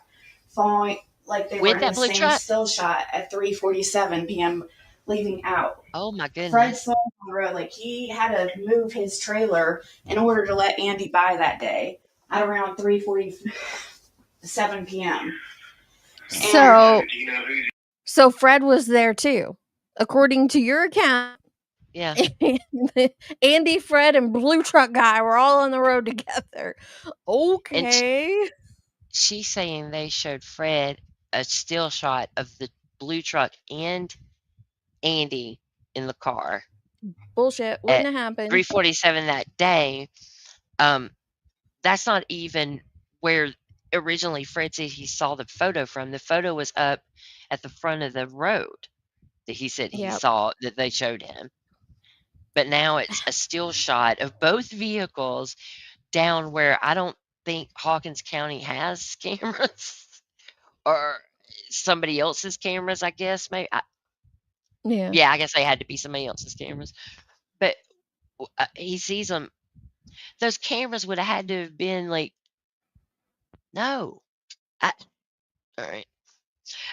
Speaker 10: following like they were
Speaker 6: With
Speaker 10: in
Speaker 6: that
Speaker 10: the
Speaker 6: blue
Speaker 10: same
Speaker 6: truck?
Speaker 10: still shot at 3:47 p.m. leaving out.
Speaker 6: Oh, my
Speaker 10: Fred
Speaker 6: goodness.
Speaker 10: saw him on the road, like he had to move his trailer in order to let Andy by that day at around 3:47 p.m.
Speaker 3: So
Speaker 9: Do you know who?
Speaker 3: so Fred was there too. According to your account,
Speaker 6: Yeah.
Speaker 3: Andy, Fred, and Blue Truck Guy were all on the road together.
Speaker 6: And
Speaker 3: Okay.
Speaker 6: she's saying they showed Fred a still shot of the blue truck and Andy in the car
Speaker 3: Bullshit. Wouldn't
Speaker 6: at
Speaker 3: have happened.
Speaker 6: 3:47 that day. Um, that's not even where originally Fred said he saw the photo from. The photo was up at the front of the road that he said he
Speaker 3: Yep.
Speaker 6: saw that they showed him. But now it's a still shot of both vehicles down where I don't think Hawkins County has cameras or somebody else's cameras, I guess. Maybe.
Speaker 3: Yeah.
Speaker 6: Yeah, I guess they had to be somebody else's cameras. But he sees them. Those cameras would have had to have been like, no. All right.
Speaker 3: It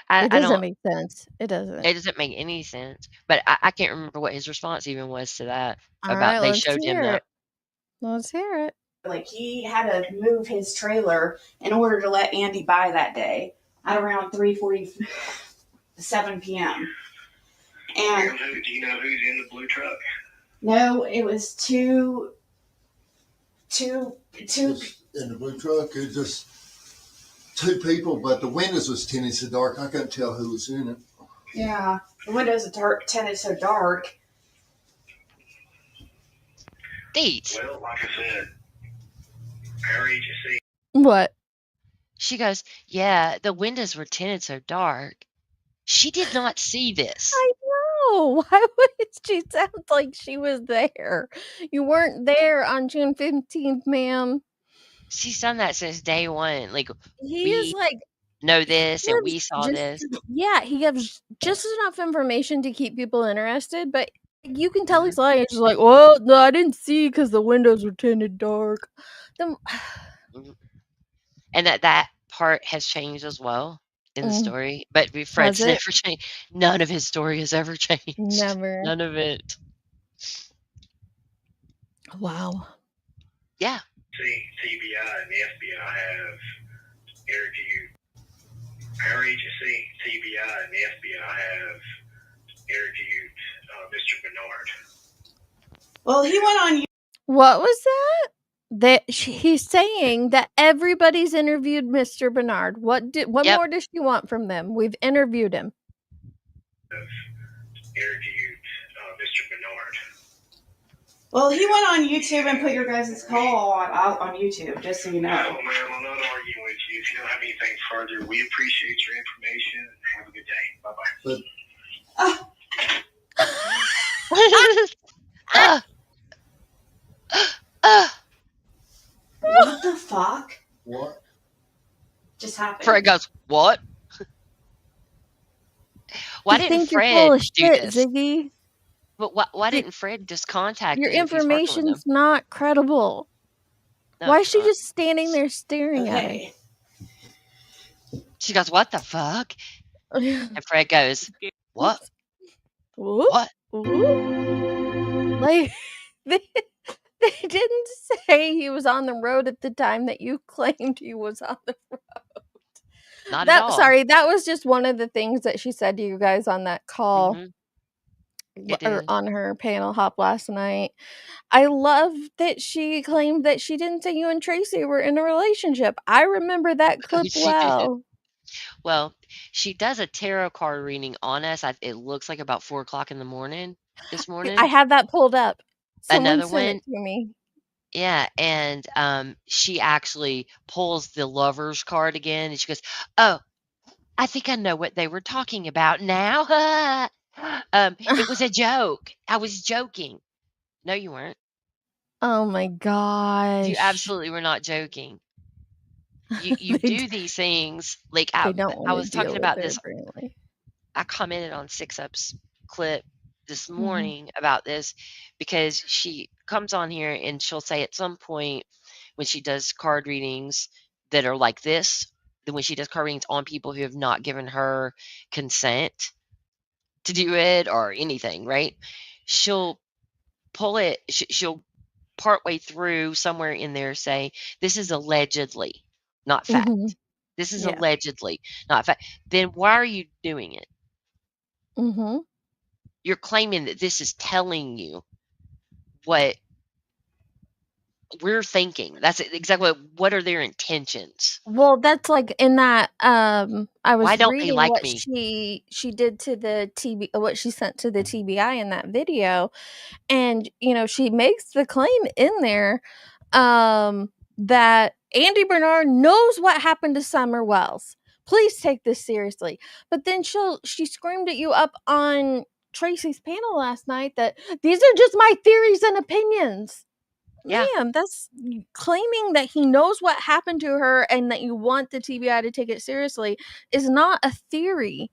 Speaker 6: I
Speaker 3: doesn't
Speaker 6: don't.
Speaker 3: make sense. It doesn't.
Speaker 6: It doesn't make any sense. But I can't remember what his response even was to that.
Speaker 3: All
Speaker 6: About
Speaker 3: right,
Speaker 6: they
Speaker 3: let's
Speaker 6: showed him
Speaker 3: hear
Speaker 6: that.
Speaker 3: it. Let's hear it.
Speaker 10: Like, he had to move his trailer in order to let Andy by that day at around 3:47 p.m. And
Speaker 9: do you know who's in the blue truck?
Speaker 10: no, it was two.
Speaker 11: In the blue truck, it was just 2 people, but the windows was tinted so dark I couldn't tell who was in it.
Speaker 10: Yeah, the windows are tinted so dark.
Speaker 6: Deeds.
Speaker 9: Well, like I said, our agency.
Speaker 3: What?
Speaker 6: She goes, yeah, the windows were tinted so dark. She did not see this.
Speaker 3: I know. Why would she sound like she was there? You weren't there on June 15th, ma'am.
Speaker 6: She's done that since day one. Like,
Speaker 3: He is
Speaker 6: we
Speaker 3: like,
Speaker 6: know
Speaker 3: he
Speaker 6: this and we
Speaker 3: gives
Speaker 6: saw this.
Speaker 3: yeah, he gives just enough information to keep people interested, but you can tell he's lying. It's just like, well, no, I didn't see because the windows were tinted dark.
Speaker 6: And that part has changed as well in the story. But Fred's
Speaker 3: Has it?
Speaker 6: never changed. None of his story has ever changed.
Speaker 3: Never.
Speaker 6: None of it.
Speaker 3: Wow.
Speaker 6: Yeah.
Speaker 9: See, TBI and the FBI have interviewed our agency, TBI and the FBI have interviewed Mr. Bernard.
Speaker 10: Well, he went on.
Speaker 3: What was that? He's saying that everybody's interviewed Mr. Bernard. What more does she want from them? We've interviewed him.
Speaker 9: Interviewed Mr. Bernard.
Speaker 10: Well, he went on YouTube and put your guys' call on YouTube, just so you know.
Speaker 9: No, ma'am, I'm not arguing with you. If you don't have anything further, we appreciate your information. Have a good day. Bye-bye.
Speaker 10: What the fuck?
Speaker 11: What?
Speaker 10: Just happened.
Speaker 6: Fred goes, what? Why didn't Fred do this?
Speaker 3: Ziggy?
Speaker 6: But why didn't Fred just contact
Speaker 3: your
Speaker 6: him if he's working with
Speaker 3: information's
Speaker 6: him?
Speaker 3: not credible.
Speaker 6: No,
Speaker 3: Why
Speaker 6: it's
Speaker 3: is she
Speaker 6: not.
Speaker 3: just standing there staring at him?
Speaker 6: She goes, what the fuck? And Fred goes, what?
Speaker 3: Whoop,
Speaker 6: What?
Speaker 3: whoop. Like, they didn't say he was on the road at the time that you claimed he was on the road.
Speaker 6: Not at all.
Speaker 3: Sorry, that was just one of the things that she said to you guys on that call. Or on her panel hop last night. I love that she claimed that she didn't say you and Tracy were in a relationship. I remember that clip well.
Speaker 6: Did. Well, she does a tarot card reading on us. It looks like about 4:00 in the morning this morning.
Speaker 3: I had that pulled up. Someone
Speaker 6: Another
Speaker 3: sent
Speaker 6: one
Speaker 3: it to me.
Speaker 6: Yeah, and she actually pulls the lover's card again, and she goes, "Oh, I think I know what they were talking about now. It was a joke. I was joking." No, you weren't.
Speaker 3: Oh my gosh.
Speaker 6: You absolutely were not joking. You do these things like I was talking about this.
Speaker 3: Apparently.
Speaker 6: I commented on 6up's clip this morning about this because she comes on here and she'll say at some point when she does card readings that are like this, then when she does card readings on people who have not given her consent to do it or anything, right? She'll pull it, she'll partway through somewhere in there say, this is allegedly, not fact. This is allegedly, not fact. Then why are you doing it? You're claiming that this is telling you what we're thinking. That's exactly what are their intentions.
Speaker 3: Well, that's like in that I was
Speaker 6: Why don't they
Speaker 3: reading
Speaker 6: like
Speaker 3: what
Speaker 6: me?
Speaker 3: she did to the what she sent to the TBI in that video, and she makes the claim in there that Andy Bernard knows what happened to Summer Wells. Please take this seriously. But then she screamed at you up on Tracy's panel last night that these are just my theories and opinions.
Speaker 6: Yeah.
Speaker 3: Ma'am, that's claiming that he knows what happened to her and that you want the TBI to take it seriously is not a theory.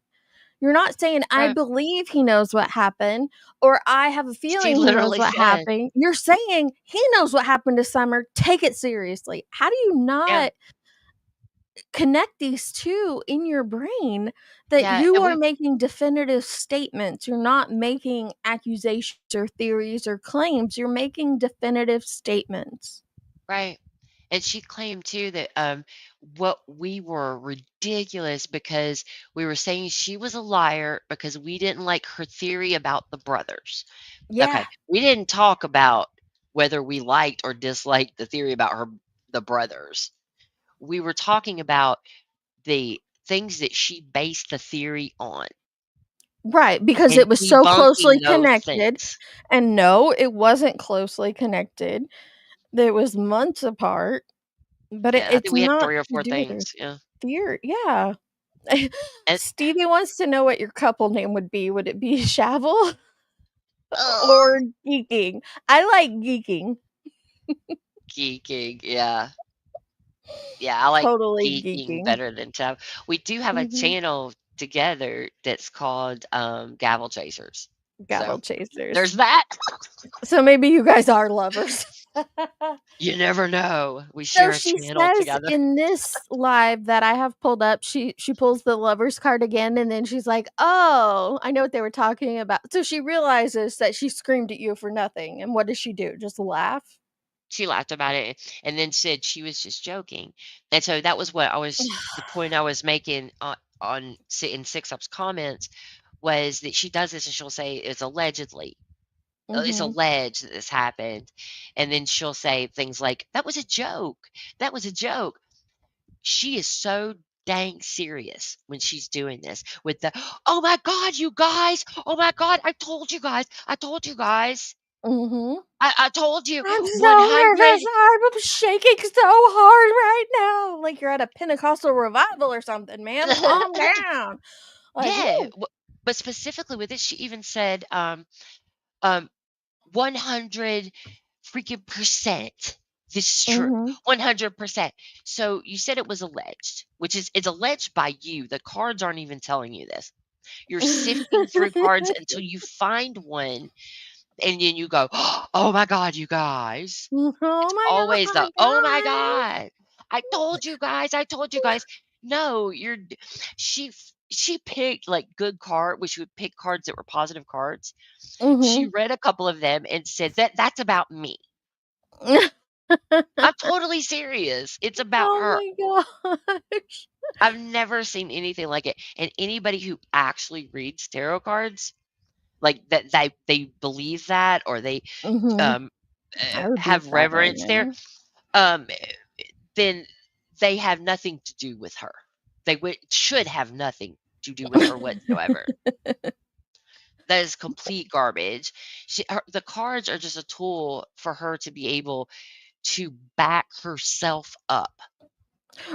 Speaker 3: You're not saying, "I
Speaker 6: Right.
Speaker 3: believe he knows what happened," or "I have a
Speaker 6: She
Speaker 3: feeling he knows
Speaker 6: literally
Speaker 3: what
Speaker 6: said,
Speaker 3: happened." You're saying, "He knows what happened to Summer. Take it seriously." How do you
Speaker 6: yeah,
Speaker 3: not connect these 2 in your brain that
Speaker 6: yeah,
Speaker 3: you
Speaker 6: and
Speaker 3: are
Speaker 6: we
Speaker 3: making definitive statements? You're not making accusations or theories or claims. You're making definitive statements.
Speaker 6: right. And she claimed too that what we were ridiculous because we were saying she was a liar because we didn't like her theory about the brothers.
Speaker 3: Yeah.
Speaker 6: Okay, we didn't talk about whether we liked or disliked the theory about the brothers. We were talking about the things that she based the theory on
Speaker 3: Right, because
Speaker 6: and
Speaker 3: it was so
Speaker 6: debunking
Speaker 3: closely
Speaker 6: those
Speaker 3: connected,
Speaker 6: things.
Speaker 3: and no, it wasn't closely connected. It was months apart, but
Speaker 6: Yeah, I
Speaker 3: it's
Speaker 6: think we had
Speaker 3: not
Speaker 6: 3 or
Speaker 3: to
Speaker 6: 4
Speaker 3: do with her
Speaker 6: things. Yeah.
Speaker 3: fear. Yeah.
Speaker 6: And
Speaker 3: Stevie wants to know what your couple name would be. Would it be Shavel
Speaker 6: ugh,
Speaker 3: or Geeking? I like Geeking.
Speaker 6: geeking. Yeah. Yeah, I like
Speaker 3: Totally
Speaker 6: geeking
Speaker 3: geeking.
Speaker 6: better than tough. We do have a
Speaker 3: Mhm.
Speaker 6: channel together that's called, Gavel Chasers.
Speaker 3: Gavel
Speaker 6: So,
Speaker 3: chasers.
Speaker 6: there's that.
Speaker 3: So maybe you guys are lovers.
Speaker 6: You never know. We
Speaker 3: So
Speaker 6: share a
Speaker 3: she
Speaker 6: channel
Speaker 3: says
Speaker 6: together.
Speaker 3: in this live that I have pulled up, she pulls the lovers card again, and then she's like, "Oh, I know what they were talking about." So she realizes that she screamed at you for nothing, and what does she do? Just laugh?
Speaker 6: She laughed about it and then said she was just joking. And so that was what I was the point I was making on in Six Up's comments was that she does this and she'll say it's allegedly. It's
Speaker 3: Mhm.
Speaker 6: alleged that this happened. And then she'll say things like, that was a joke. That was a joke. She is so dang serious when she's doing this with the, oh my God, you guys. Oh my God. I told you guys. I told you guys.
Speaker 3: Mhm.
Speaker 6: I told you
Speaker 3: I'm so
Speaker 6: 100.
Speaker 3: nervous. I'm shaking so hard right now. Like you're at a Pentecostal revival or something, ma'am. Calm down. Like,
Speaker 6: Yeah,
Speaker 3: woo.
Speaker 6: but specifically with it, she even said, um, 100 freaking percent. This is true.
Speaker 3: Mhm.
Speaker 6: 100%. So you said it was alleged, which is it's alleged by you. The cards aren't even telling you this. You're sifting through cards until you find one, and then you go, "Oh my God, you guys!"
Speaker 3: Oh
Speaker 6: It's
Speaker 3: my
Speaker 6: always the,
Speaker 3: god,
Speaker 6: "Oh my
Speaker 3: guys.
Speaker 6: God, I told you guys, I told you guys." No, you're she picked, like, good card which she would pick cards that were positive cards. She
Speaker 3: Mhm.
Speaker 6: read a couple of them and said, "That's about me." I'm totally serious. It's about
Speaker 3: Oh
Speaker 6: her.
Speaker 3: my gosh.
Speaker 6: I've never seen anything like it, and anybody who actually reads tarot cards, like, that they believe that or they,
Speaker 3: Mhm.
Speaker 6: um,
Speaker 3: I would beat
Speaker 6: have
Speaker 3: that right
Speaker 6: reverence there,
Speaker 3: now.
Speaker 6: um then they have nothing to do with her. They should have nothing to do with her whatsoever. That is complete garbage. The cards are just a tool for her to be able to back herself up.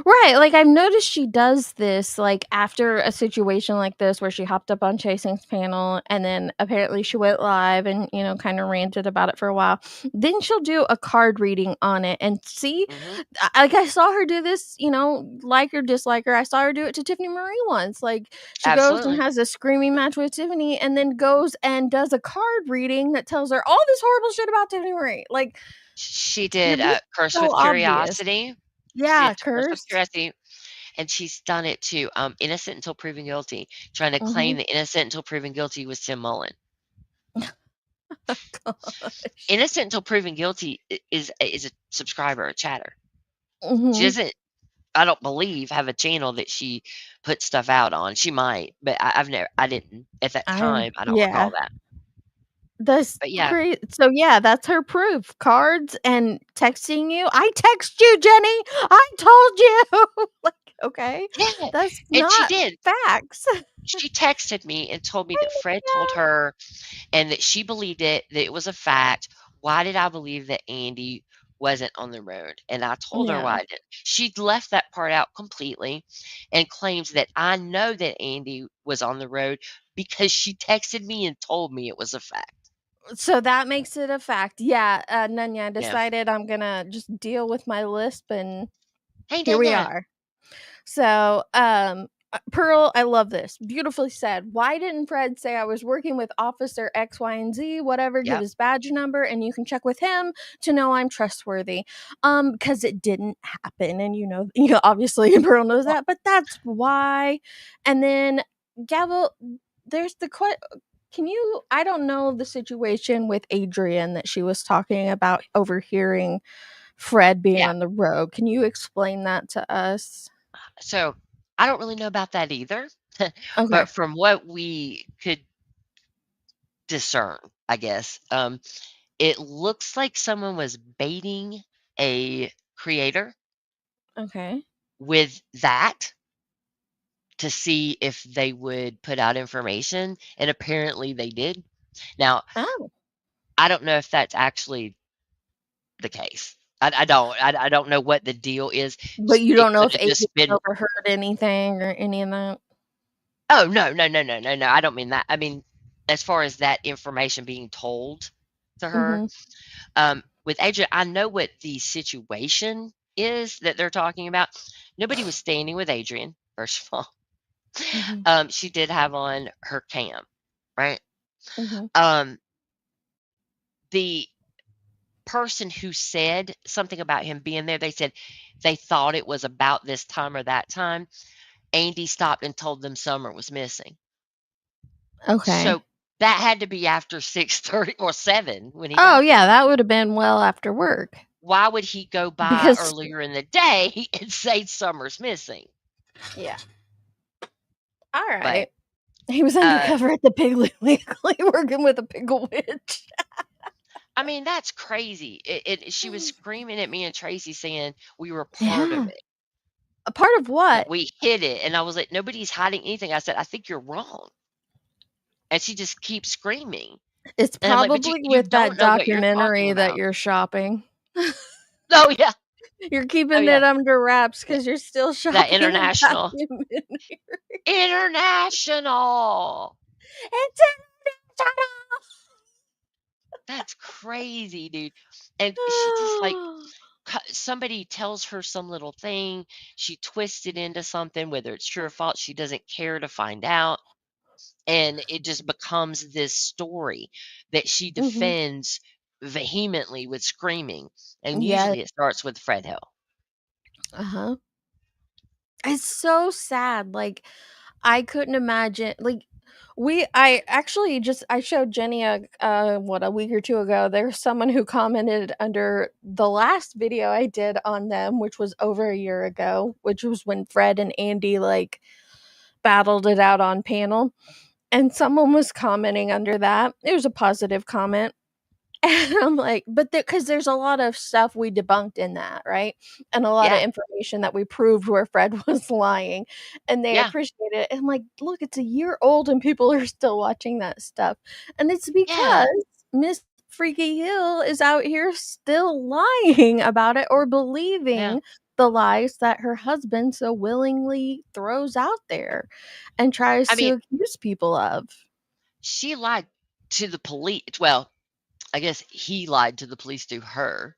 Speaker 3: Right, like, I've noticed she does this, like, after a situation like this where she hopped up on Chasing's panel, and then apparently she went live and, kinda ranted about it for a while. Then she'll do a card reading on it and see,
Speaker 6: Mhm.
Speaker 3: I saw her do this, like or dislike her, I saw her do it to Tiffany Marie once, like, she goes and
Speaker 6: Absolutely.
Speaker 3: has a screaming match with Tiffany and then goes and does a card reading that tells her all this horrible shit about Tiffany Marie, like,
Speaker 6: She
Speaker 3: you're
Speaker 6: did,
Speaker 3: being
Speaker 6: Cursed
Speaker 3: so
Speaker 6: with
Speaker 3: obvious.
Speaker 6: Curiosity. She
Speaker 3: Yeah,
Speaker 6: did Cursed with
Speaker 3: cursed.
Speaker 6: Curiosity, and she's done it to, Innocent Until Proven Guilty, trying to claim
Speaker 3: Mhm.
Speaker 6: that Innocent Until Proven Guilty was Tim Mullen.
Speaker 3: Gosh.
Speaker 6: Innocent Until Proven Guilty is a subscriber, a chatter. She
Speaker 3: Mhm.
Speaker 6: doesn't, I don't believe, have a channel that she puts stuff out on. She might, but I didn't at that
Speaker 3: I
Speaker 6: time. I don't
Speaker 3: yeah.
Speaker 6: recall that.
Speaker 3: That's
Speaker 6: But yeah,
Speaker 3: great. So, yeah, that's her proof. Cards and texting you. "I text you, Jenny. I told you." Like, okay.
Speaker 6: yeah,
Speaker 3: That's
Speaker 6: and she
Speaker 3: not
Speaker 6: did.
Speaker 3: facts.
Speaker 6: She texted me and told me that
Speaker 3: Oh
Speaker 6: Fred told
Speaker 3: my
Speaker 6: her and that she believed it, that it was a fact. Why did I believe that Andy wasn't on the road? And I
Speaker 3: god.
Speaker 6: told her why
Speaker 3: Yeah.
Speaker 6: I did. She left that part out completely and claims that I know that Andy was on the road because she texted me and told me it was a fact.
Speaker 3: So that makes it a fact. Yeah, Nanya, I
Speaker 6: Yeah.
Speaker 3: decided I'm gonna just deal with my lisp, and
Speaker 6: Hey,
Speaker 3: here we
Speaker 6: Danya.
Speaker 3: are. So, Pearl, I love this. Beautifully said. Why didn't Fred say I was working with Officer X, Y, and Z, whatever, give
Speaker 6: Yep.
Speaker 3: his badge number, and you can check with him to know I'm trustworthy? Because it didn't happen, and obviously Pearl knows that, but that's why. And then Gavel, there's the I don't know the situation with Adrian that she was talking about overhearing Fred being
Speaker 6: Yeah.
Speaker 3: on the road. Can you explain that to us?
Speaker 6: So I don't really know about that either.
Speaker 3: Okay.
Speaker 6: But from what we could discern, I guess, it looks like someone was baiting a creator
Speaker 3: Okay.
Speaker 6: with that to see if they would put out information, and apparently they did. Now,
Speaker 3: Oh.
Speaker 6: I don't know if that's actually the case. I don't know what the deal is.
Speaker 3: But you
Speaker 6: It
Speaker 3: don't know
Speaker 6: could
Speaker 3: if
Speaker 6: have
Speaker 3: Adrian
Speaker 6: just been
Speaker 3: overheard anything or any of that?
Speaker 6: Oh, no, no, no, no, no, no, I don't mean that. I mean, as far as that information being told to her,
Speaker 3: Mhm.
Speaker 6: with Adrian, I know what the situation is that they're talking about. Nobody was standing with Adrian, first of all.
Speaker 3: Mhm.
Speaker 6: She did have on her cam, right?
Speaker 3: Mhm.
Speaker 6: Um, the person who said something about him being there, they said they thought it was about this time or that time. Andy stopped and told them Summer was missing.
Speaker 3: Okay.
Speaker 6: So that had to be after 6:30 or 7 when he
Speaker 3: Oh,
Speaker 6: got
Speaker 3: yeah,
Speaker 6: there.
Speaker 3: that would have been well after work.
Speaker 6: Why would he go by
Speaker 3: Because
Speaker 6: earlier in the day and say Summer's missing?
Speaker 3: yeah.
Speaker 6: But,
Speaker 3: Alright. He was
Speaker 6: uh,
Speaker 3: undercover at the Piggly Wiggly working with a pickle witch.
Speaker 6: I mean, that's crazy. She was screaming at me and Tracy saying we were part of
Speaker 3: Yeah.
Speaker 6: it,
Speaker 3: A part of
Speaker 6: that
Speaker 3: what?
Speaker 6: we hid it, and I was like, "Nobody's hiding anything." I said, "I think you're wrong." And she just keeps screaming.
Speaker 3: It's
Speaker 6: And I'm like, "But
Speaker 3: probably
Speaker 6: you
Speaker 3: with that
Speaker 6: don't know what you're talking
Speaker 3: documentary that
Speaker 6: about."
Speaker 3: you're shopping.
Speaker 6: Oh, yeah.
Speaker 3: You're
Speaker 6: Oh,
Speaker 3: keeping
Speaker 6: yeah.
Speaker 3: it under wraps
Speaker 6: Yeah.
Speaker 3: because you're still
Speaker 6: That
Speaker 3: shopping a
Speaker 6: international.
Speaker 3: documentary.
Speaker 6: International!
Speaker 3: It's
Speaker 6: That's crazy, dude. And she just, like,
Speaker 3: international.
Speaker 6: somebody tells her some little thing, she twists it into something, whether it's true or false, she doesn't care to find out, and it just becomes this story that she
Speaker 3: Mhm.
Speaker 6: defends vehemently with screaming, and
Speaker 3: Yeah.
Speaker 6: usually it starts with Fred Hill.
Speaker 3: Uh-huh. It's so sad. Like, I couldn't imagine I showed Jenny a week or two ago. There's someone who commented under the last video I did on them, which was over a year ago, which was when Fred and Andy like battled it out on panel. And someone was commenting under that. It was a positive comment. And I'm like, but because there's a lot of stuff we debunked in that, right? And a lot of
Speaker 6: Yeah,
Speaker 3: information that we proved where Fred was lying, and they
Speaker 6: yeah,
Speaker 3: appreciate it. And I'm like, look, it's a year old and people are still watching that stuff. And it's
Speaker 6: yeah,
Speaker 3: because Miss Freaky Hill is out here still lying about it or
Speaker 6: yeah.
Speaker 3: believing the lies that her husband so willingly throws out there and tries
Speaker 6: I
Speaker 3: to
Speaker 6: mean,
Speaker 3: accuse people of.
Speaker 6: she lied to the police. Well, I guess he lied to the police through her,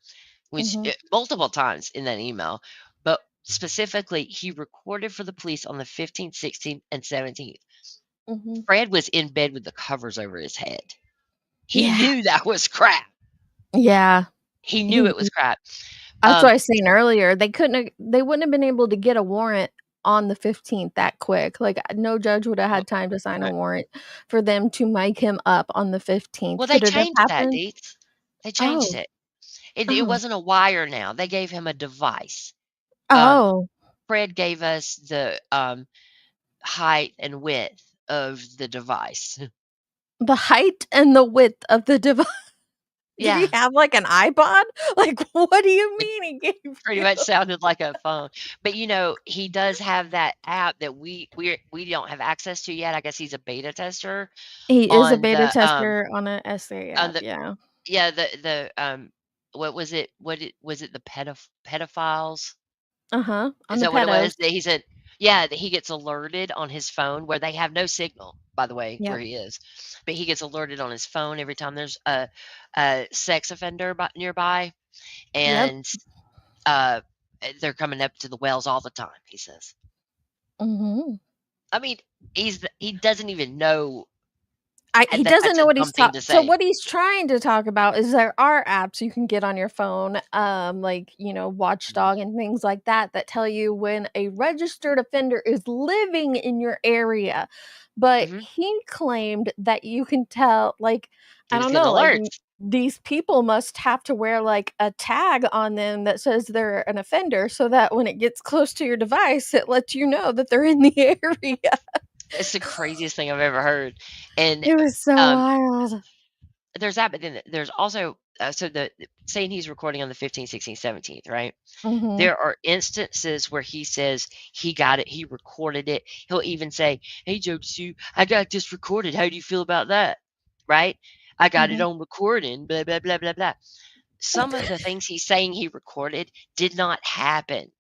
Speaker 6: which
Speaker 3: Mhm.
Speaker 6: multiple times in that email, but specifically, he recorded for the police on the 15th, 16th, and 17th.
Speaker 3: Mhm.
Speaker 6: Fred was in bed with the covers over his head. He
Speaker 3: Yeah.
Speaker 6: knew that was crap.
Speaker 3: Yeah.
Speaker 6: He knew
Speaker 3: He
Speaker 6: it was crap.
Speaker 3: That's what I was saying
Speaker 6: So
Speaker 3: earlier. They wouldn't have been able to get a warrant on the 15th that quick. Like, no judge would have
Speaker 6: well,
Speaker 3: had time to sign a
Speaker 6: right.
Speaker 3: warrant for them to mic him up on the
Speaker 6: Well,
Speaker 3: 15th.
Speaker 6: they
Speaker 3: Could it have
Speaker 6: changed that,
Speaker 3: happened?
Speaker 6: Deets. They changed
Speaker 3: Oh.
Speaker 6: it. It
Speaker 3: Oh.
Speaker 6: wasn't a wire now. They gave him a device. Um,
Speaker 3: Oh.
Speaker 6: Fred gave us the height and width of the device.
Speaker 3: The height and the width of the device. Did he
Speaker 6: Yeah,
Speaker 3: have, like, an iPod? Like, what do you
Speaker 6: it
Speaker 3: mean he gave
Speaker 6: pretty
Speaker 3: you?
Speaker 6: much sounded like a phone. But he does have that app that we don't have access to yet. I guess he's a beta tester
Speaker 3: He is a
Speaker 6: on
Speaker 3: beta tester on a SA app,
Speaker 6: the
Speaker 3: yeah.
Speaker 6: yeah, what was it? Was it the pedophiles?
Speaker 3: Uh-huh, on
Speaker 6: Is
Speaker 3: the
Speaker 6: that what it
Speaker 3: pedos.
Speaker 6: was? That he said Yeah, that he gets alerted on his phone where they have no signal, by the way, where
Speaker 3: Yep.
Speaker 6: he is. But he gets alerted on his phone every time there's a sex offender nearby,
Speaker 3: Yep.
Speaker 6: and uh, they're coming up to the wells all the time. He says.
Speaker 3: Hmm.
Speaker 6: I mean, he doesn't even know
Speaker 3: He
Speaker 6: that
Speaker 3: doesn't
Speaker 6: that's
Speaker 3: know
Speaker 6: a
Speaker 3: what he's
Speaker 6: dumb thing
Speaker 3: talking.
Speaker 6: to
Speaker 3: So
Speaker 6: say.
Speaker 3: what he's trying to talk about is there are apps you can get on your phone, like Watchdog and things like that that tell you when a registered offender is living in your area. But
Speaker 6: Hmm.
Speaker 3: he claimed that you can tell, like,
Speaker 6: He
Speaker 3: I
Speaker 6: was
Speaker 3: don't
Speaker 6: getting
Speaker 3: know, like
Speaker 6: alerts.
Speaker 3: these people must have to wear like a tag on them that says they're an offender, so that when it gets close to your device, it lets you know that they're in the area.
Speaker 6: It's the craziest thing I've ever heard. And
Speaker 3: It was so
Speaker 6: um,
Speaker 3: wild.
Speaker 6: there's that, but then there's also so the saying he's recording on the 15th, 16th, 17th, right?
Speaker 3: Mhm.
Speaker 6: There are instances where he says he got it, he recorded it. He'll even say, "Hey, Jod Sue, I got this recorded. How do you feel about that?" Right? I got it
Speaker 3: Mhm.
Speaker 6: on recording. Blah blah blah blah blah. Some of the things he's saying he recorded did not happen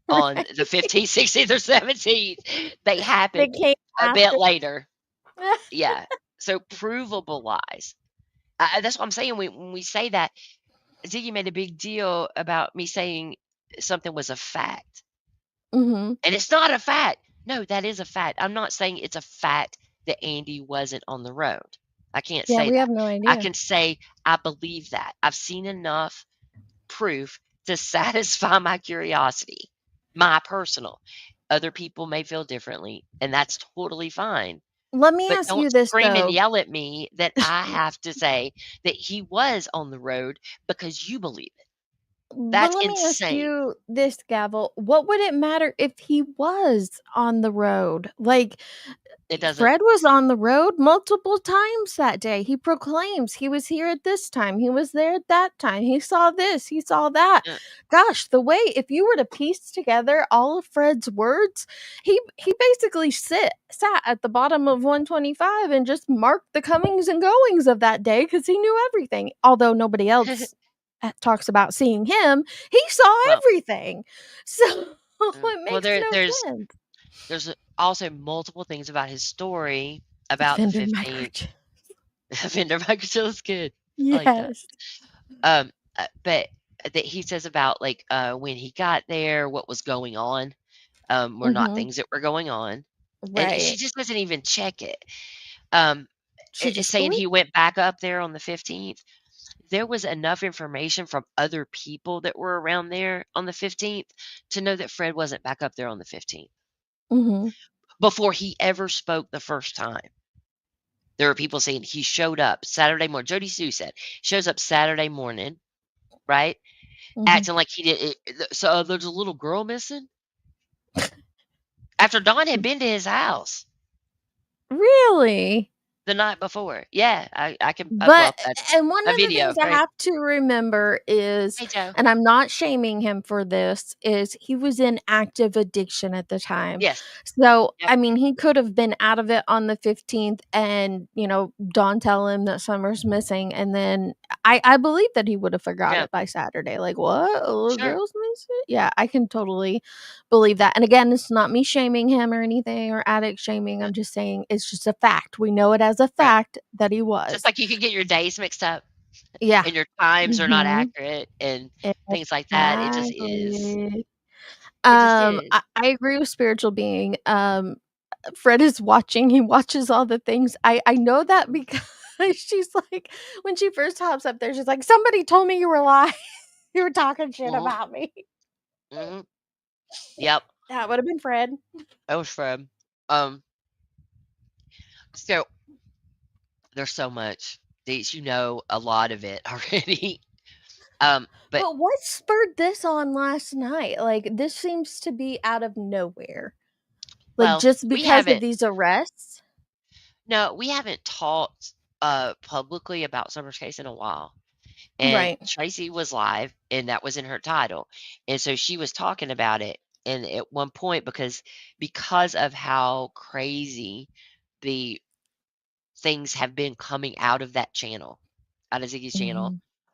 Speaker 6: on the
Speaker 3: Right.
Speaker 6: 15th, 16th, or 17th. They
Speaker 3: They
Speaker 6: happened
Speaker 3: came
Speaker 6: a bit
Speaker 3: after.
Speaker 6: later. Yeah. So provable lies. That's what I'm saying. When we say that, Ziggy made a big deal about me saying something was a fact.
Speaker 3: Mhm.
Speaker 6: And it's not a fact. No, that is a fact. I'm not saying it's a fact that Andy wasn't on the road. I can't
Speaker 3: Yeah,
Speaker 6: say
Speaker 3: we have
Speaker 6: that.
Speaker 3: no
Speaker 6: I
Speaker 3: idea.
Speaker 6: can say I believe that. I've seen enough proof to satisfy my curiosity, my personal. Other people may feel differently, and that's totally fine.
Speaker 3: Let me
Speaker 6: But
Speaker 3: ask
Speaker 6: don't
Speaker 3: you this
Speaker 6: scream and
Speaker 3: though.
Speaker 6: yell at me that I have to say that he was on the road because you believe it.
Speaker 3: But
Speaker 6: That's
Speaker 3: let me ask
Speaker 6: insane.
Speaker 3: you this, Gavel. What would it matter if he was on the road? Like,
Speaker 6: It doesn't.
Speaker 3: Fred was on the road multiple times that day. He proclaims he was here at this time, he was there at that time, he saw this, he saw that.
Speaker 6: uh,
Speaker 3: Gosh, the way if you were to piece together all of Fred's words, he basically sat at the bottom of 125 and just marked the comings and goings of that day because he knew everything. Although nobody else talks about seeing him, he saw
Speaker 6: well,
Speaker 3: everything. So it
Speaker 6: well,
Speaker 3: makes no sense.
Speaker 6: there's also multiple things about his story about the
Speaker 3: Fender
Speaker 6: 15th.
Speaker 3: microchip.
Speaker 6: Fender Microchip is good. I like that.
Speaker 3: Yes.
Speaker 6: But that he says about like when he got there, what was going on, were not
Speaker 3: Mhm.
Speaker 6: things that were going on, and she
Speaker 3: Right.
Speaker 6: just doesn't even check it. Um,
Speaker 3: She just
Speaker 6: saying
Speaker 3: believed.
Speaker 6: he went back up there on the 15th. There was enough information from other people that were around there on the 15th to know that Fred wasn't back up there on the 15th
Speaker 3: Mhm.
Speaker 6: before he ever spoke the first time. There were people saying he showed up Saturday morning. Jody Sue said shows up Saturday morning, right?
Speaker 3: Mhm.
Speaker 6: Acting like he did. So there's a little girl missing after Dawn had been to his house
Speaker 3: Really?
Speaker 6: the night before. Yeah, I can pull
Speaker 3: But
Speaker 6: up a,
Speaker 3: and one
Speaker 6: a
Speaker 3: of the
Speaker 6: video.
Speaker 3: things I
Speaker 6: Right?
Speaker 3: have to remember is,
Speaker 6: Hey Joe.
Speaker 3: and I'm not shaming him for this, is he was in active addiction at the time.
Speaker 6: Yes.
Speaker 3: So,
Speaker 6: Yep.
Speaker 3: I mean, he could have been out of it on the 15th and, Dawn tell him that Summer's missing. And then I believe that he would have forgot
Speaker 6: Yeah.
Speaker 3: it by Saturday. Like, what? A little
Speaker 6: Sure.
Speaker 3: girl's missing? Yeah, I can totally believe that. And again, it's not me shaming him or anything or addict shaming.
Speaker 6: Yeah.
Speaker 3: I'm just saying it's just a fact. We know it as a
Speaker 6: Right.
Speaker 3: fact that he
Speaker 6: Just
Speaker 3: was.
Speaker 6: like you can get your days mixed up
Speaker 3: Yeah.
Speaker 6: and your times are not
Speaker 3: Mhm.
Speaker 6: accurate and things like that. It just is.
Speaker 3: Exactly.
Speaker 6: It just is.
Speaker 3: I agree with spiritual being. Fred is watching, he watches all the things. I know that because she's like when she first hops up there, she's like, "Somebody told me you were lying. You were talking shit
Speaker 6: Mhm.
Speaker 3: about me."
Speaker 6: Mhm. Yep.
Speaker 3: That would have been Fred.
Speaker 6: That was from. Um. So there's so much. These, a lot of it already. But
Speaker 3: But what spurred this on last night? Like, this seems to be out of nowhere. Like,
Speaker 6: well,
Speaker 3: just
Speaker 6: we
Speaker 3: because of
Speaker 6: haven't.
Speaker 3: these arrests?
Speaker 6: No, we haven't talked publicly about Summer's case in a while. And
Speaker 3: Right.
Speaker 6: Tracy was live, and that was in her title, and so she was talking about it. And at one point, because of how crazy the things have been coming out of that channel, out of Ziggy's channel,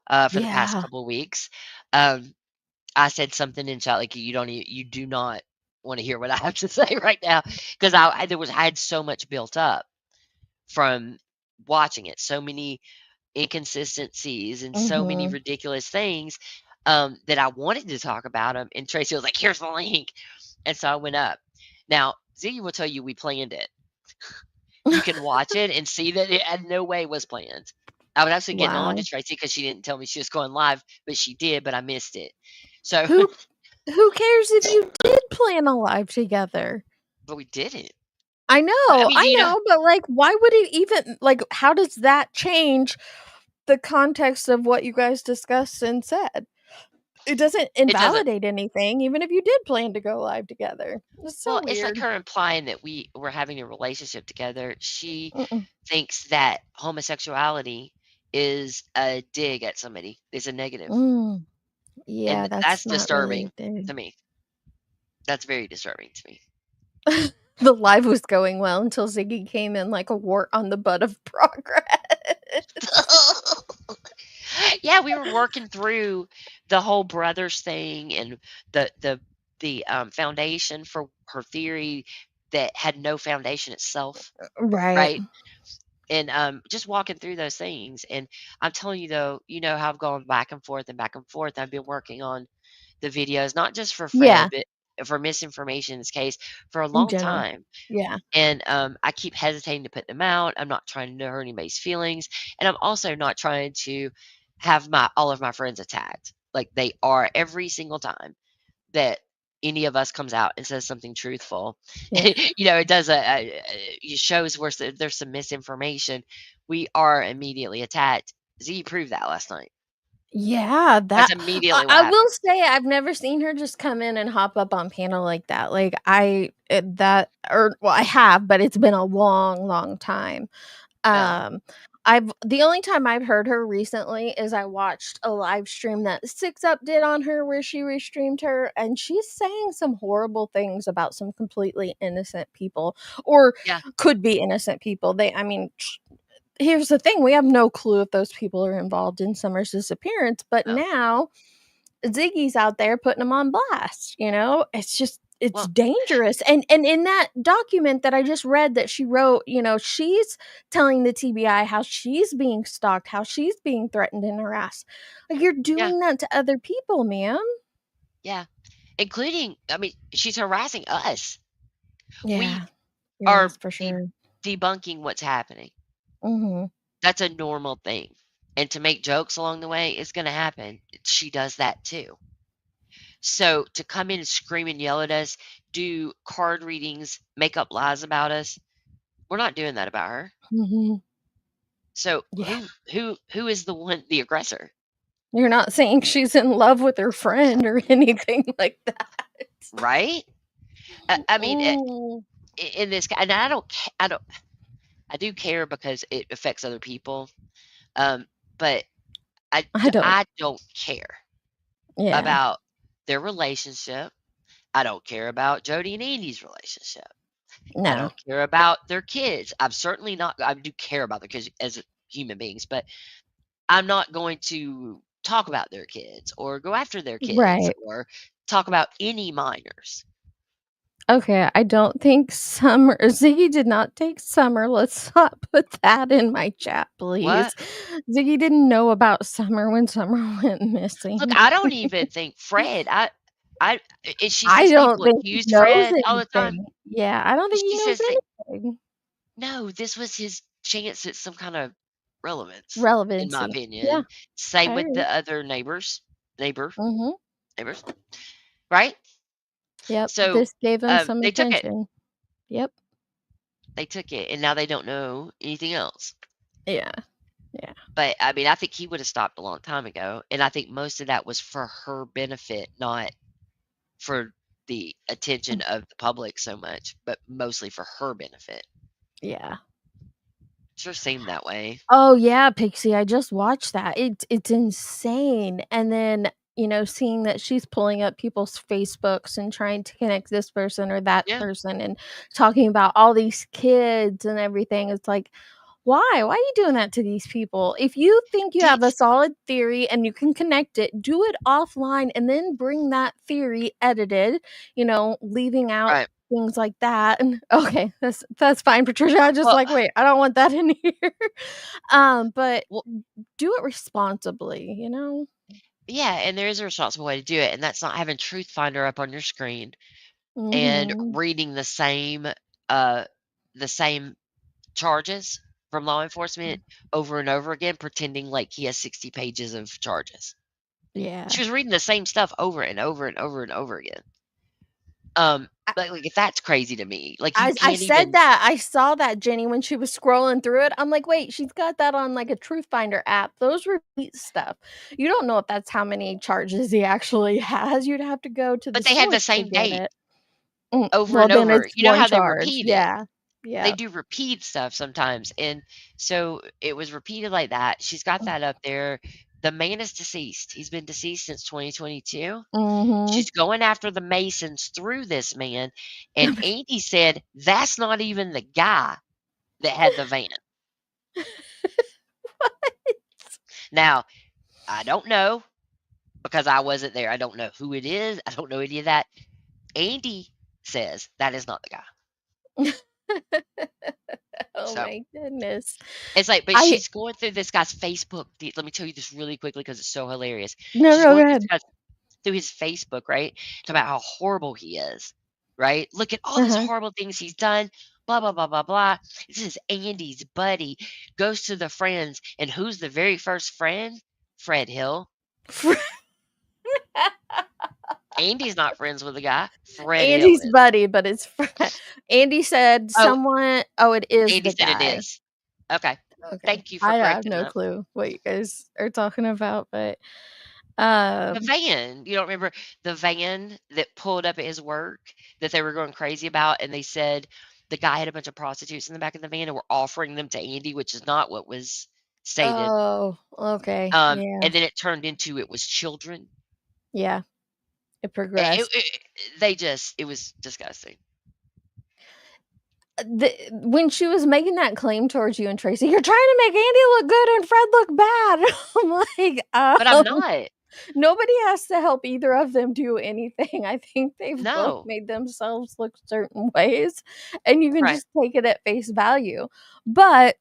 Speaker 3: Mhm.
Speaker 6: for the past
Speaker 3: Yeah.
Speaker 6: couple of weeks, um, I said something in chat like, "You don't, you do not." want to hear what I have to say right now because I had so much built up from watching it, so many inconsistencies and so many
Speaker 3: Mhm.
Speaker 6: ridiculous things that I wanted to talk about them. And Tracy was like, "Here's the link," and so I went up. Now Ziggy will tell you we planned it. You can watch it and see that it in no way was planned. I was actually getting on to
Speaker 3: Wow.
Speaker 6: Tracy because she didn't tell me she was going live, but she did, but I missed it. So,
Speaker 3: Who who cares if you did plan a live together?
Speaker 6: but we didn't.
Speaker 3: I
Speaker 6: I
Speaker 3: know,
Speaker 6: mean, do
Speaker 3: I
Speaker 6: you know?
Speaker 3: know, but, like, why would it even like, how does that change the context of what you guys discussed and said? It doesn't
Speaker 6: It doesn't.
Speaker 3: invalidate anything, even if you did plan to go live together. It's so
Speaker 6: Well, it's like
Speaker 3: weird.
Speaker 6: her implying that we were having a relationship together. She
Speaker 3: Mm-mm.
Speaker 6: thinks that homosexuality is a dig at somebody, is a negative.
Speaker 3: Mm. Yeah,
Speaker 6: And
Speaker 3: that's
Speaker 6: that's
Speaker 3: not really a
Speaker 6: disturbing
Speaker 3: thing.
Speaker 6: to me. That's very disturbing to me.
Speaker 3: The live was going well until Ziggy came in like a wart on the butt of progress.
Speaker 6: Yeah, we were working through the whole brothers thing and the foundation for her theory that had no foundation itself,
Speaker 3: Right.
Speaker 6: right? And just walking through those things. And I'm telling you though, you know how I've gone back and forth and back and forth. I've been working on the videos, not just for
Speaker 3: Yeah,
Speaker 6: Fred, but for misinformation's case for a
Speaker 3: in
Speaker 6: long
Speaker 3: general.
Speaker 6: time.
Speaker 3: Yeah.
Speaker 6: And I keep hesitating to put them out. I'm not trying to hurt anybody's feelings, and I'm also not trying to have my all of my friends attacked. Like they are every single time that any of us comes out and says something truthful.
Speaker 3: Yeah.
Speaker 6: It does it shows where there's some misinformation. We are immediately attacked. Z proved that last night.
Speaker 3: Yeah,
Speaker 6: That's
Speaker 3: that
Speaker 6: immediately what
Speaker 3: I will
Speaker 6: happened.
Speaker 3: say I've never seen her just come in and hop up on panel like that. Like that or well, I have, but it's been a long, long time.
Speaker 6: Yeah,
Speaker 3: I've the only time I've heard her recently is I watched a live stream that Six Up did on her where she restreamed her and she's saying some horrible things about some completely innocent people or
Speaker 6: yeah,
Speaker 3: could be innocent people. Here's the thing, we have no clue if those people are involved in Summer's disappearance, but
Speaker 6: no.
Speaker 3: now Ziggy's out there putting them on blast, you know? It's
Speaker 6: Well,
Speaker 3: dangerous. And in that document that I just read that she wrote, she's telling the TBI how she's being stalked, how she's being threatened and harassed. Like you're
Speaker 6: yeah,
Speaker 3: doing that to other people, man.
Speaker 6: yeah. Including, I mean, she's harassing us. We
Speaker 3: Yeah.
Speaker 6: are
Speaker 3: Yes, for sure.
Speaker 6: debunking what's happening.
Speaker 3: Mhm.
Speaker 6: That's a normal thing. And to make jokes along the way is going to happen. She does that too. So to come in and scream and yell at us, do card readings, make up lies about us, we're not doing that about her.
Speaker 3: Mhm.
Speaker 6: So
Speaker 3: Yeah.
Speaker 6: who is the aggressor,
Speaker 3: You're not saying she's in love with her friend or anything like that.
Speaker 6: right? I mean,
Speaker 3: Mm.
Speaker 6: in this, and I do care because it affects other people. But
Speaker 3: I don't.
Speaker 6: I don't care
Speaker 3: Yeah.
Speaker 6: about their relationship. I don't care about Jody and Andy's relationship. I
Speaker 3: No.
Speaker 6: don't care about their kids. I'm certainly not. I do care about their kids as human beings, but I'm not going to talk about their kids or go after their kids
Speaker 3: Right.
Speaker 6: or talk about any minors.
Speaker 3: Okay, I don't think Summer Ziggy did not take Summer. Let's not put that in my chat, please.
Speaker 6: What?
Speaker 3: Ziggy didn't know about Summer when Summer went
Speaker 6: Look,
Speaker 3: missing.
Speaker 6: I don't even think Fred. I she
Speaker 3: I
Speaker 6: sees
Speaker 3: don't
Speaker 6: people
Speaker 3: think he
Speaker 6: accuse
Speaker 3: knows
Speaker 6: Fred all the time.
Speaker 3: anything. Yeah, I don't think he
Speaker 6: She
Speaker 3: knows
Speaker 6: says that
Speaker 3: anything.
Speaker 6: no, this was his chance at some kind of relevance, in my
Speaker 3: Relevancy. Yeah,
Speaker 6: opinion. Same
Speaker 3: I
Speaker 6: with
Speaker 3: agree.
Speaker 6: the other neighbor,
Speaker 3: Mhm.
Speaker 6: neighbors, right?
Speaker 3: Yep,
Speaker 6: So
Speaker 3: this gave him some
Speaker 6: they took it.
Speaker 3: attention. Yep.
Speaker 6: They took it, and now they don't know anything else.
Speaker 3: Yeah. Yeah.
Speaker 6: But I mean, I think he would have stopped a long time ago, and I think most of that was for her benefit, not for the attention of the public so much, but mostly for her benefit.
Speaker 3: Yeah.
Speaker 6: Sure seemed that way.
Speaker 3: Oh, yeah, Pixie, I just watched that. It's insane, and then, seeing that she's pulling up people's Facebooks and trying to connect this person or that
Speaker 6: Yeah,
Speaker 3: person and talking about all these kids and everything, it's like, Why? Why are you doing that to these people? If you think you have a solid theory and you can connect it, do it offline and then bring that theory edited, leaving out
Speaker 6: Right.
Speaker 3: things like that. And okay, that's fine, Patricia. I just
Speaker 6: Well,
Speaker 3: wait, I don't want that in here. But
Speaker 6: well,
Speaker 3: do it responsibly,
Speaker 6: yeah, and there is a responsible way to do it, and that's not having Truth Finder up on your screen and
Speaker 3: Mhm.
Speaker 6: reading uh the same charges from law enforcement over and over again, pretending like he has 60 pages of charges.
Speaker 3: Yeah.
Speaker 6: She was reading the same stuff over and over and over and over again. Like that's crazy to me. Like you
Speaker 3: I
Speaker 6: can't
Speaker 3: said
Speaker 6: even.
Speaker 3: that. I saw that, Jenny, when she was scrolling through it. I'm like, wait, she's got that on like a Truth Finder app. Those repeat stuff. You don't know if that's how many charges he actually has. You'd have to go to the
Speaker 6: But they had the
Speaker 3: source to
Speaker 6: same
Speaker 3: get
Speaker 6: date
Speaker 3: it.
Speaker 6: over
Speaker 3: Well,
Speaker 6: and
Speaker 3: then
Speaker 6: over.
Speaker 3: it's
Speaker 6: You know
Speaker 3: one
Speaker 6: how they
Speaker 3: charge.
Speaker 6: repeat it?
Speaker 3: Yeah.
Speaker 6: They
Speaker 3: Yeah.
Speaker 6: do repeat stuff sometimes, and so it was repeated like that. She's got that up there. The man is deceased. He's been deceased since 2022.
Speaker 3: Mhm.
Speaker 6: She's going after the Masons through this man, and Andy said that's not even the guy that had the van. Now, I don't know because I wasn't there. I don't know who it is. I don't know any of that. Andy says that is not the guy.
Speaker 3: Oh
Speaker 6: So
Speaker 3: my goodness.
Speaker 6: it's like, but
Speaker 3: I
Speaker 6: she's going through this guy's Facebook. Let me tell you this really quickly because it's so hilarious.
Speaker 3: No,
Speaker 6: She's
Speaker 3: no, go
Speaker 6: going
Speaker 3: ahead.
Speaker 6: through his Facebook, right? Talking about how horrible he is, right? Look at all these
Speaker 3: Uh-huh.
Speaker 6: horrible things he's done. Blah blah blah blah blah. This is Andy's buddy. Goes to the friends, and who's the very first friend? Fred Hill. Andy's not friends with the guy. Fred Hill
Speaker 3: Andy's
Speaker 6: is.
Speaker 3: buddy, but it's Andy said
Speaker 6: Oh,
Speaker 3: someone it is
Speaker 6: Andy
Speaker 3: the
Speaker 6: said it
Speaker 3: guy.
Speaker 6: is. Okay.
Speaker 3: Okay.
Speaker 6: Thank you for
Speaker 3: I have
Speaker 6: correcting
Speaker 3: no
Speaker 6: that.
Speaker 3: clue what you guys are talking about, but
Speaker 6: The van, you don't remember the van that pulled up at his work that they were going crazy about, and they said the guy had a bunch of prostitutes in the back of the van and were offering them to Andy, which is not what was stated.
Speaker 3: oh, okay. Yeah.
Speaker 6: And then it turned into it was children.
Speaker 3: Yeah. It
Speaker 6: It,
Speaker 3: progressed.
Speaker 6: it, they just it was disgusting.
Speaker 3: When she was making that claim towards you and Tracy, you're trying to make Andy look good and Fred look bad. I'm like,
Speaker 6: But I'm not.
Speaker 3: nobody has to help either of them do anything. I think they've both
Speaker 6: No.
Speaker 3: made themselves look certain ways, and you can
Speaker 6: Right.
Speaker 3: just take it at face value. But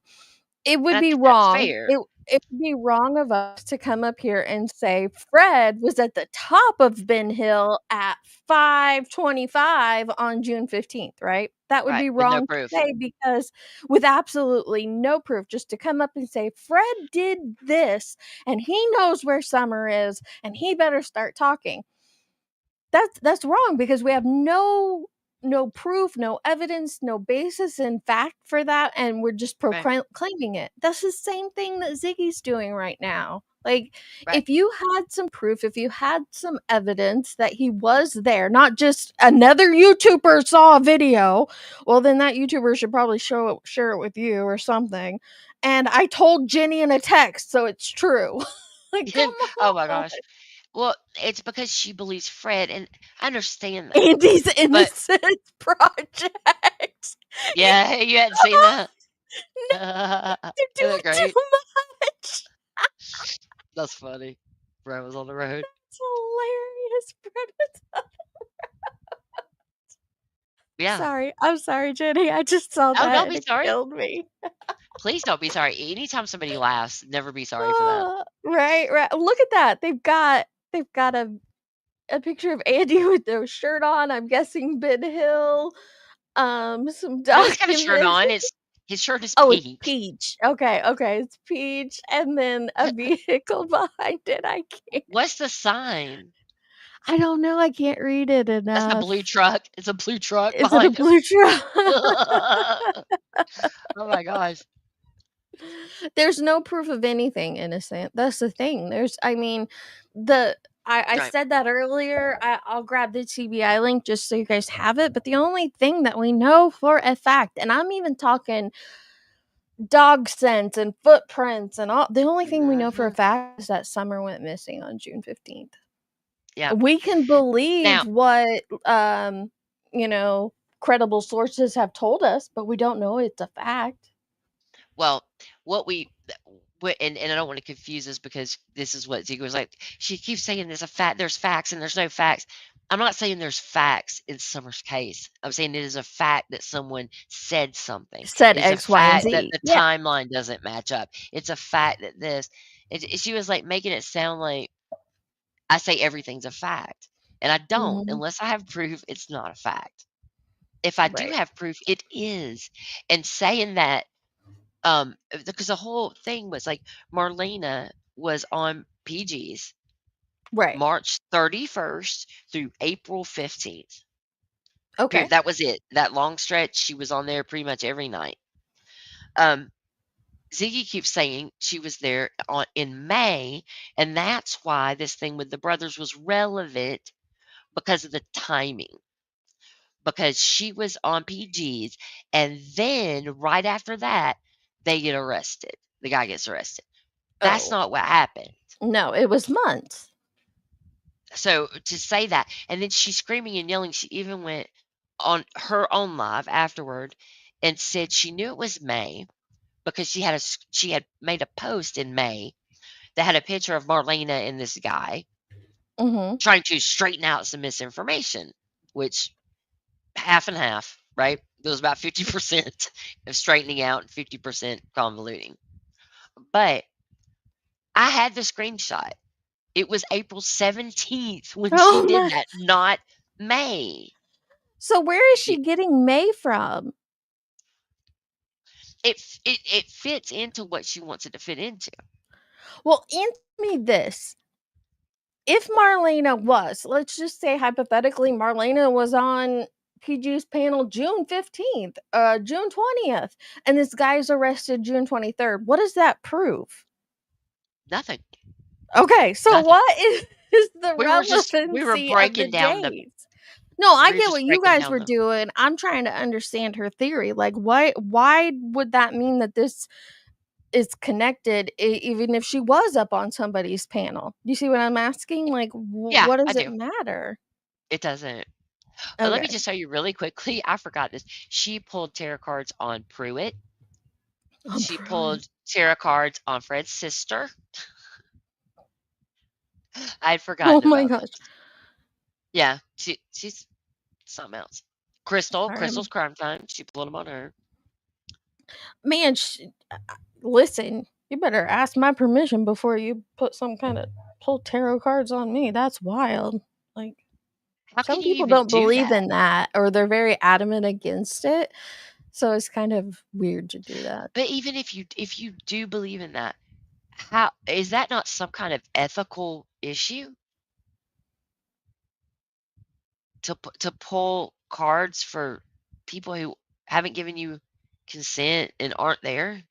Speaker 3: it would
Speaker 6: And I
Speaker 3: be
Speaker 6: think that's
Speaker 3: wrong.
Speaker 6: fair.
Speaker 3: It would be wrong of us to come up here and say Fred was at the top of Ben Hill at 5:25 on June 15th, right? That would
Speaker 6: Right.
Speaker 3: be
Speaker 6: With no
Speaker 3: wrong to
Speaker 6: proof.
Speaker 3: say because with absolutely no proof, just to come up and say Fred did this and he knows where Summer is and he better start talking. That's wrong because we have no proof, no evidence, no basis in fact for that, and we're just
Speaker 6: Right.
Speaker 3: claiming it. That's the same thing that Ziggy's doing right now. Like,
Speaker 6: Right.
Speaker 3: if you had some proof, if you had some evidence that he was there, not just another YouTuber saw a video, well, then that YouTuber should probably share it with you or something. And I told Jenny in a text, so it's true. Like, come
Speaker 6: Oh my
Speaker 3: on.
Speaker 6: gosh. Well, it's because she believes Fred, and I understand that.
Speaker 3: Andy's
Speaker 6: But
Speaker 3: Innocence Project.
Speaker 6: yeah, you hadn't seen that.
Speaker 3: No, you're
Speaker 6: Isn't that
Speaker 3: doing too
Speaker 6: great?
Speaker 3: much.
Speaker 6: That's funny. Fred was on the road.
Speaker 3: It's hilarious, Brenda.
Speaker 6: Yeah.
Speaker 3: Sorry. I'm sorry, Jenny. I just saw
Speaker 6: Oh,
Speaker 3: that
Speaker 6: don't
Speaker 3: and
Speaker 6: be
Speaker 3: it
Speaker 6: sorry.
Speaker 3: killed me.
Speaker 6: Please don't be sorry. Anytime somebody laughs, never be sorry for that.
Speaker 3: Right. Look at that. They've got a picture of Andy with no shirt on. I'm guessing Ben Hill. Some
Speaker 6: No, he's got a shirt
Speaker 3: documents.
Speaker 6: on. His shirt is
Speaker 3: Oh, it's
Speaker 6: pink.
Speaker 3: peach. Okay, it's peach, and then a vehicle behind it. I can't.
Speaker 6: What's the sign?
Speaker 3: I don't know. I can't read it
Speaker 6: That's the
Speaker 3: enough.
Speaker 6: blue truck. It's a blue truck
Speaker 3: Is it a
Speaker 6: behind him.
Speaker 3: blue truck?
Speaker 6: Oh my gosh.
Speaker 3: There's no proof of anything innocent. That's the thing. I
Speaker 6: Right.
Speaker 3: said that earlier. I'll grab the TBI link just so you guys have it. But the only thing that we know for a fact, and I'm even talking dog scent and footprints and all, the only thing we know for a fact is that Summer went missing on June 15th.
Speaker 6: Yeah.
Speaker 3: We can believe
Speaker 6: Now,
Speaker 3: what credible sources have told us, but we don't know it's a fact.
Speaker 6: well, what we and I don't want to confuse this because this is what Ziggy was like. She keeps saying there's facts and there's no facts. I'm not saying there's facts in Summer's case. I'm saying it is a fact that someone said something.
Speaker 3: Said
Speaker 6: It is a
Speaker 3: X, Y, and
Speaker 6: fact that
Speaker 3: Z.
Speaker 6: the
Speaker 3: Yeah.
Speaker 6: timeline doesn't match up. It's a fact that she was like making it sound like I say everything's a fact. And I don't.
Speaker 3: Mhm.
Speaker 6: Unless I have proof, it's not a fact. If I do
Speaker 3: Right.
Speaker 6: have proof, it is. And saying that because the whole thing was like Marlena was on PG's
Speaker 3: Right.
Speaker 6: March 31st through April 15th.
Speaker 3: Okay.
Speaker 6: That was it. That long stretch, she was on there pretty much every night. Um, Ziggy keeps saying she was there in May, and that's why this thing with the brothers was relevant because of the timing. Because she was on PG's, and then right after that, they get arrested. The guy gets arrested. That's
Speaker 3: Oh.
Speaker 6: not what happened.
Speaker 3: No, it was months.
Speaker 6: So to say that, and then she's screaming and yelling, she even went on her own live afterward and said she knew it was May because she had made a post in May that had a picture of Marlena and this guy
Speaker 3: Mhm.
Speaker 6: trying to straighten out some misinformation, which half and half, right? There was about 50% of straightening out and 50% convoluting. But I had the screenshot. It was April 17th when she
Speaker 3: Oh
Speaker 6: did
Speaker 3: my.
Speaker 6: that, not May.
Speaker 3: So where is
Speaker 6: Y-
Speaker 3: she getting May from?
Speaker 6: it fits into what she wants it to fit into.
Speaker 3: Well, answer me this. If Marlena was, let's just say hypothetically, Marlena was on PG's panel June 15th, June 20th, and this guy's arrested June 23rd. What does that prove?
Speaker 6: Nothing.
Speaker 3: Okay, so
Speaker 6: Nothing.
Speaker 3: what is the
Speaker 6: We were
Speaker 3: relevancy of the
Speaker 6: breaking down the
Speaker 3: dates? No, I
Speaker 6: we were
Speaker 3: get
Speaker 6: just
Speaker 3: what you
Speaker 6: breaking
Speaker 3: guys
Speaker 6: down
Speaker 3: were
Speaker 6: the
Speaker 3: doing. I'm trying to understand her theory. Like, why would that mean that this is connected even if she was up on somebody's panel? You see what I'm asking? Like,
Speaker 6: Yeah,
Speaker 3: what
Speaker 6: I
Speaker 3: does it
Speaker 6: do.
Speaker 3: matter?
Speaker 6: It doesn't. Let me
Speaker 3: Okay.
Speaker 6: just tell you really quickly. I forgot this. She pulled tarot cards on Pruitt.
Speaker 3: I'm
Speaker 6: She
Speaker 3: Pruitt.
Speaker 6: pulled tarot cards on Fred's sister. I had
Speaker 3: Oh
Speaker 6: forgotten
Speaker 3: my
Speaker 6: about
Speaker 3: gosh.
Speaker 6: this. Yeah, she's something else.
Speaker 3: Sorry.
Speaker 6: Crystal's crime time. She pulled them on her.
Speaker 3: Man, listen, you better ask my permission before you put some kind of pull tarot cards on me. That's wild. Like,
Speaker 6: How can
Speaker 3: some
Speaker 6: you
Speaker 3: people
Speaker 6: even
Speaker 3: don't
Speaker 6: do
Speaker 3: believe
Speaker 6: that?
Speaker 3: in that or they're very adamant against it. So it's kind of weird to do that.
Speaker 6: But even if you do believe in that, how is that not some kind of ethical issue to pull cards for people who haven't given you consent and aren't there?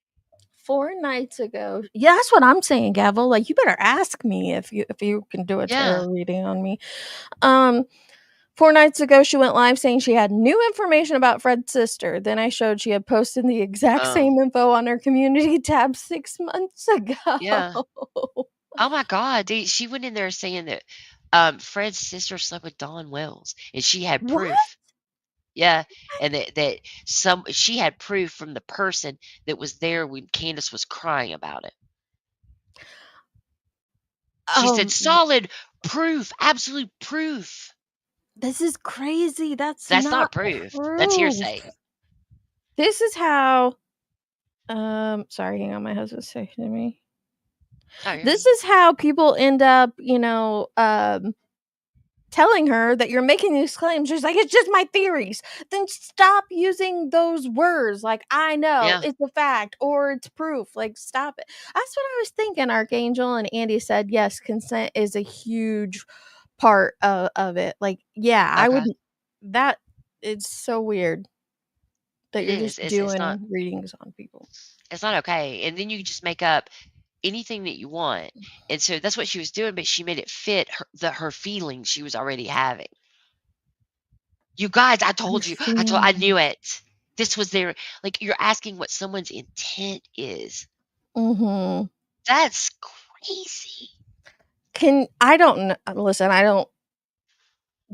Speaker 3: 4 nights ago. Yeah, that's what I'm saying, Gavel. Like, you better ask me if you can do a
Speaker 6: Yeah.
Speaker 3: tarot reading on me. Um 4 nights ago, she went live saying she had new information about Fred's sister. Then I showed she had posted the exact
Speaker 6: Oh,
Speaker 3: same info on her community tab 6 months ago.
Speaker 6: yeah. Oh my God, she went in there saying that Fred's sister slept with Dawn Wells, and she had
Speaker 3: What?
Speaker 6: proof. Yeah, and that she had proof from the person that was there when Candace was crying about it. She said,
Speaker 3: Um,
Speaker 6: "Solid proof, absolute proof."
Speaker 3: this is crazy. That's
Speaker 6: That's
Speaker 3: not
Speaker 6: not proof. That's
Speaker 3: proof.
Speaker 6: hearsay.
Speaker 3: This is how sorry, hang on, my husband's texting me.
Speaker 6: Oh, you're
Speaker 3: This
Speaker 6: good.
Speaker 3: is how people end up, telling her that you're making these claims. She's like, it's just my theories. Then stop using those words like I know,
Speaker 6: Yeah.
Speaker 3: it's a fact, or it's proof. Like, stop it. That's what I was thinking, Archangel. And Andy said, yes, consent is a huge part of it. Like, yeah, I
Speaker 6: Okay.
Speaker 3: wouldn't. That it's so weird that
Speaker 6: It
Speaker 3: you're
Speaker 6: is.
Speaker 3: just
Speaker 6: It's not.
Speaker 3: doing readings on people.
Speaker 6: It's not okay. And then you just make up anything that you want. And so that's what she was doing, but she made it fit her feelings she was already having. You guys, I
Speaker 3: Her
Speaker 6: told you. I
Speaker 3: feeling.
Speaker 6: knew it. This was their like you're asking what someone's intent is.
Speaker 3: Mm-hmm.
Speaker 6: That's crazy.
Speaker 3: I don't listen, I don't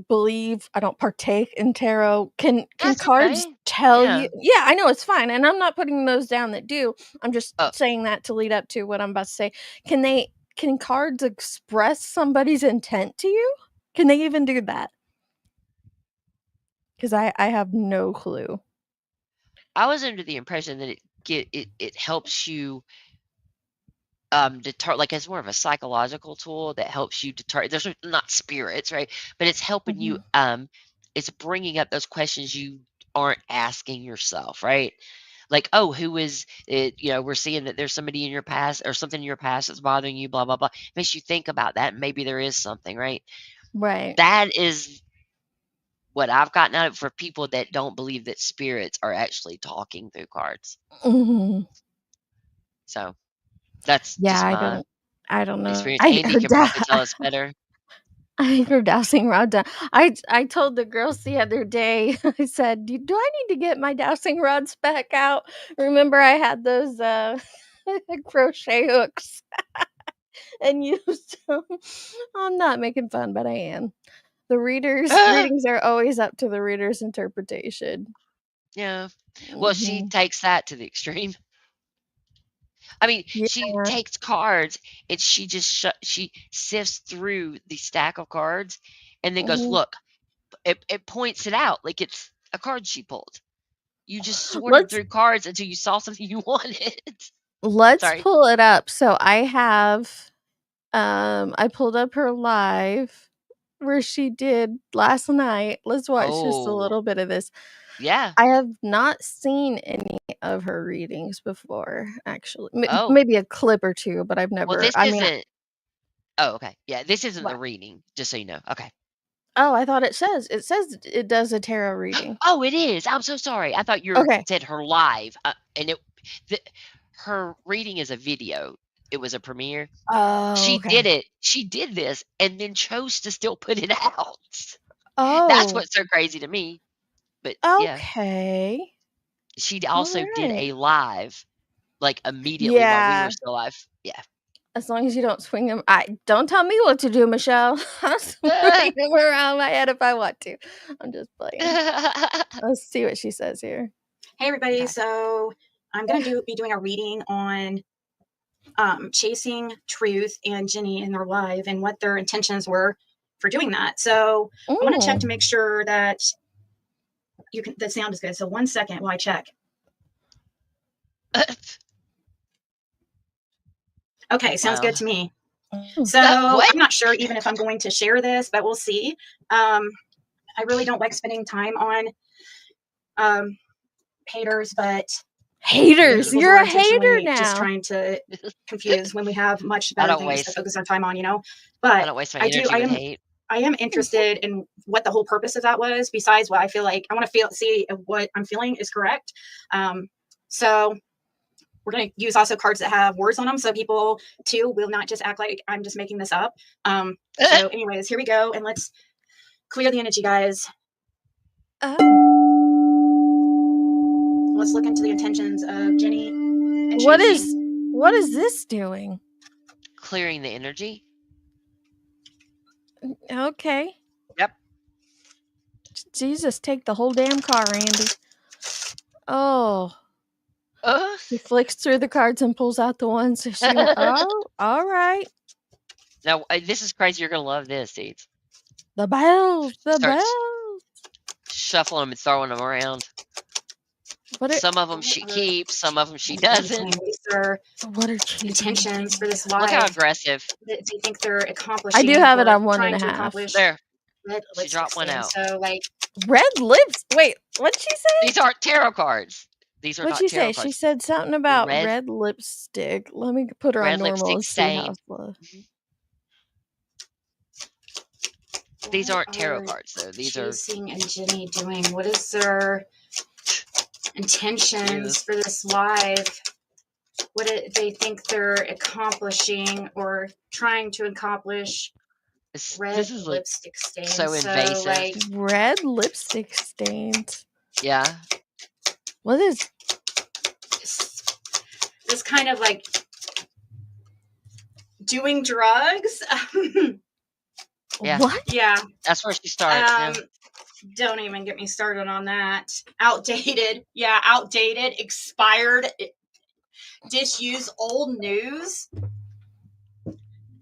Speaker 3: believe, I don't partake in tarot. Can
Speaker 6: That's
Speaker 3: cards
Speaker 6: okay.
Speaker 3: tell
Speaker 6: Yeah.
Speaker 3: you? Yeah, I know it's fine, and I'm not putting those down that do. I'm just
Speaker 6: Oh,
Speaker 3: saying that to lead up to what I'm about to say. Can cards express somebody's intent to you? Can they even do that? Because I have no clue.
Speaker 6: I was under the impression that it helps you deter, like, it's more of a psychological tool that helps you deter. There's not spirits, right? But it's helping you.
Speaker 3: Mhm.
Speaker 6: It's bringing up those questions you aren't asking yourself, right? Like, oh, who is it? You know, we're seeing that there's somebody in your past or something in your past that's bothering you. Blah blah blah. Makes you think about that. Maybe there is something, right?
Speaker 3: Right.
Speaker 6: That is what I've gotten out of it for people that don't believe that spirits are actually talking through cards.
Speaker 3: Mhm.
Speaker 6: So that's
Speaker 3: Yeah,
Speaker 6: just my
Speaker 3: I don't know.
Speaker 6: experience.
Speaker 3: I
Speaker 6: Andy
Speaker 3: heard
Speaker 6: could probably
Speaker 3: that.
Speaker 6: tell us better.
Speaker 3: I heard dowsing rod done. I told the girls the other day, I said, Do I need to get my dowsing rods back out? Remember I had those crochet hooks and used them. I'm not making fun, but I am. The readings are always up to the reader's interpretation.
Speaker 6: Yeah. Well, she
Speaker 3: Mhm.
Speaker 6: takes that to the extreme. I mean, she
Speaker 3: Yeah.
Speaker 6: takes cards and she just she sifts through the stack of cards and then goes,
Speaker 3: Mhm.
Speaker 6: "Look," it points it out like it's a card she pulled. You just sorted
Speaker 3: Let's
Speaker 6: through cards until you saw something you wanted.
Speaker 3: let's
Speaker 6: Sorry.
Speaker 3: pull it up. So I have I pulled up her live where she did last night. Let's watch just a
Speaker 6: Oh,
Speaker 3: little bit of this.
Speaker 6: yeah.
Speaker 3: I have not seen any of her readings before, actually.
Speaker 6: Oh,
Speaker 3: Maybe a clip or two, but I've
Speaker 6: well,
Speaker 3: never.
Speaker 6: this
Speaker 3: I mean,
Speaker 6: isn't. Oh, okay. Yeah, this isn't the
Speaker 3: what?
Speaker 6: reading, just so you know. Okay.
Speaker 3: Oh, I thought it says it does a tarot reading.
Speaker 6: Oh, it is. I'm so sorry. I thought you
Speaker 3: Okay.
Speaker 6: said her live, and the, her reading is a video. It was a premiere.
Speaker 3: Oh,
Speaker 6: She did
Speaker 3: okay.
Speaker 6: it. She did this, and then chose to still put it out. That's
Speaker 3: Oh,
Speaker 6: what's so crazy to me. But yeah,
Speaker 3: okay.
Speaker 6: she
Speaker 3: All
Speaker 6: also did
Speaker 3: right.
Speaker 6: a live, like immediately while we were
Speaker 3: Yeah.
Speaker 6: still live. Yeah.
Speaker 3: As long as you don't swing them, I don't tell me what to do, Michelle. I'll swing them around my head if I want to. I'm just playing. Let's see what she says here.
Speaker 5: Hey everybody,
Speaker 6: Okay.
Speaker 5: so I'm gonna be doing a reading on chasing truth and Jenny in their live and what their intentions were for doing that. So I want to check to
Speaker 3: Mm.
Speaker 5: make sure that the sound is good. So 1 second while I check. Okay, sounds
Speaker 6: Wow.
Speaker 5: good to me.
Speaker 3: Mm.
Speaker 5: So
Speaker 6: What?
Speaker 5: I'm not sure even if I'm going to share this, but we'll see. I really don't like spending time on haters, but
Speaker 3: Haters.
Speaker 5: maybe
Speaker 6: Yes.
Speaker 5: people
Speaker 3: You're
Speaker 5: are
Speaker 3: a hater
Speaker 5: intentionally just
Speaker 3: now.
Speaker 5: trying to confuse when we have much
Speaker 6: I
Speaker 5: better
Speaker 6: don't
Speaker 5: things to
Speaker 6: waste.
Speaker 5: focus our time on, you know.
Speaker 6: I
Speaker 5: But
Speaker 6: don't waste my
Speaker 5: I do.
Speaker 6: energy with hate.
Speaker 5: I am interested in what the whole purpose of that was. Besides what I feel like, I want to see if what I'm feeling is correct. So we're going to use also cards that have words on them, so people too will not just act like I'm just making this up. So, anyways, here we go, and let's clear the energy, guys.
Speaker 3: Oh.
Speaker 5: Let's look into the intentions of Jenny and
Speaker 3: What
Speaker 5: chasing.
Speaker 3: is this doing?
Speaker 6: Clearing the energy.
Speaker 3: Okay.
Speaker 6: Yep.
Speaker 3: Jesus, take the whole damn car, Randy. Oh. She flicks through the cards and pulls out the ones that she went, oh, all right.
Speaker 6: Now, this is crazy. You're gonna love this, Seeds.
Speaker 3: The bells, the
Speaker 6: Starts
Speaker 3: bells.
Speaker 6: shuffling them and throwing them around.
Speaker 3: What
Speaker 6: Some of them she keeps, some of them she doesn't.
Speaker 5: These are
Speaker 3: are
Speaker 5: intentions for this
Speaker 6: Look how
Speaker 5: live
Speaker 6: aggressive.
Speaker 5: that they think they're
Speaker 3: I
Speaker 5: accomplishing
Speaker 3: do have it
Speaker 5: or
Speaker 3: on
Speaker 5: trying to
Speaker 3: 1.5.
Speaker 5: accomplish.
Speaker 6: There.
Speaker 5: Red
Speaker 6: She
Speaker 5: lipstick
Speaker 6: dropped one
Speaker 5: stain.
Speaker 6: out.
Speaker 5: So, like,
Speaker 3: Red lips. Wait, what'd she say?
Speaker 6: These aren't tarot cards. These are
Speaker 3: What'd
Speaker 6: not
Speaker 3: she
Speaker 6: tarot
Speaker 3: say? She
Speaker 6: cards.
Speaker 3: said something about
Speaker 6: Red
Speaker 3: red lipstick. Let me put her on
Speaker 6: red
Speaker 3: normal
Speaker 6: lipstick
Speaker 3: and see how
Speaker 6: stain.
Speaker 3: it's look.
Speaker 6: These
Speaker 5: what
Speaker 6: aren't tarot
Speaker 5: are
Speaker 6: cards though. These are
Speaker 5: Chasing and Jenny doing? What is their intentions
Speaker 6: Jesus.
Speaker 5: for this live? What they think they're accomplishing or trying to accomplish? Red
Speaker 6: This is like
Speaker 5: lipstick stain.
Speaker 6: so
Speaker 5: So,
Speaker 6: invasive.
Speaker 5: like,
Speaker 3: Red lipstick stains.
Speaker 6: Yeah.
Speaker 3: What is
Speaker 5: this kind of like doing drugs.
Speaker 6: Yeah.
Speaker 3: What?
Speaker 10: Yeah.
Speaker 6: That's where she starts. Yeah.
Speaker 10: Don't even get me started on that. Outdated. Yeah, outdated, expired, disused, old news.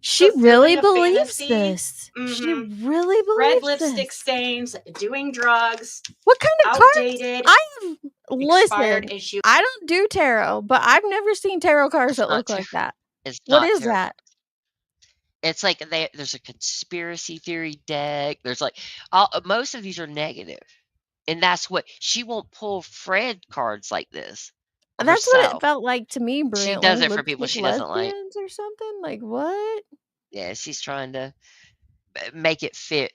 Speaker 3: She really
Speaker 10: Fulfilling a
Speaker 3: believes
Speaker 10: fantasy.
Speaker 3: this. She
Speaker 10: Mhm.
Speaker 3: really
Speaker 10: Red
Speaker 3: believes
Speaker 10: lipstick
Speaker 3: this.
Speaker 10: stains, doing drugs,
Speaker 3: What kind of cards?
Speaker 10: outdated,
Speaker 3: I've
Speaker 10: expired
Speaker 3: listen.
Speaker 10: issue.
Speaker 3: I don't do tarot, but I've never seen tarot cards
Speaker 6: It's
Speaker 3: that
Speaker 6: not
Speaker 3: look like that.
Speaker 6: It's
Speaker 3: What
Speaker 6: not
Speaker 3: is
Speaker 6: tarot
Speaker 3: that?
Speaker 6: cards. It's like there's a conspiracy theory deck. There's like most of these are negative, and that's what she won't pull Fred cards like this of
Speaker 3: That's what it
Speaker 6: herself.
Speaker 3: felt like to me,
Speaker 6: She does
Speaker 3: Brantley.
Speaker 6: it for people
Speaker 3: Lipstick
Speaker 6: she doesn't like.
Speaker 3: lesbians or something? Like what?
Speaker 6: Yeah, she's trying to make it fit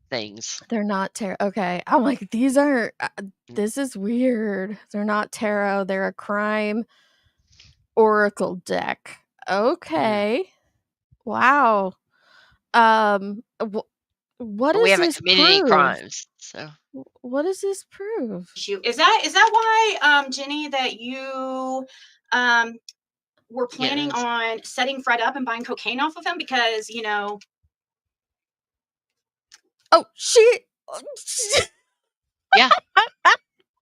Speaker 6: things.
Speaker 3: They're not tarot. Okay. I'm like, these aren't this is weird. They're not tarot. They're a crime oracle deck. Okay. Wow. What
Speaker 6: But we
Speaker 3: does
Speaker 6: haven't
Speaker 3: this
Speaker 6: committed any
Speaker 3: prove?
Speaker 6: crimes, so
Speaker 3: What does this prove?
Speaker 10: Is that why, Jenny, that you were planning
Speaker 6: Yes.
Speaker 10: on setting Fred up and buying cocaine off of him? Because, you know.
Speaker 3: Oh, she.
Speaker 6: Yeah.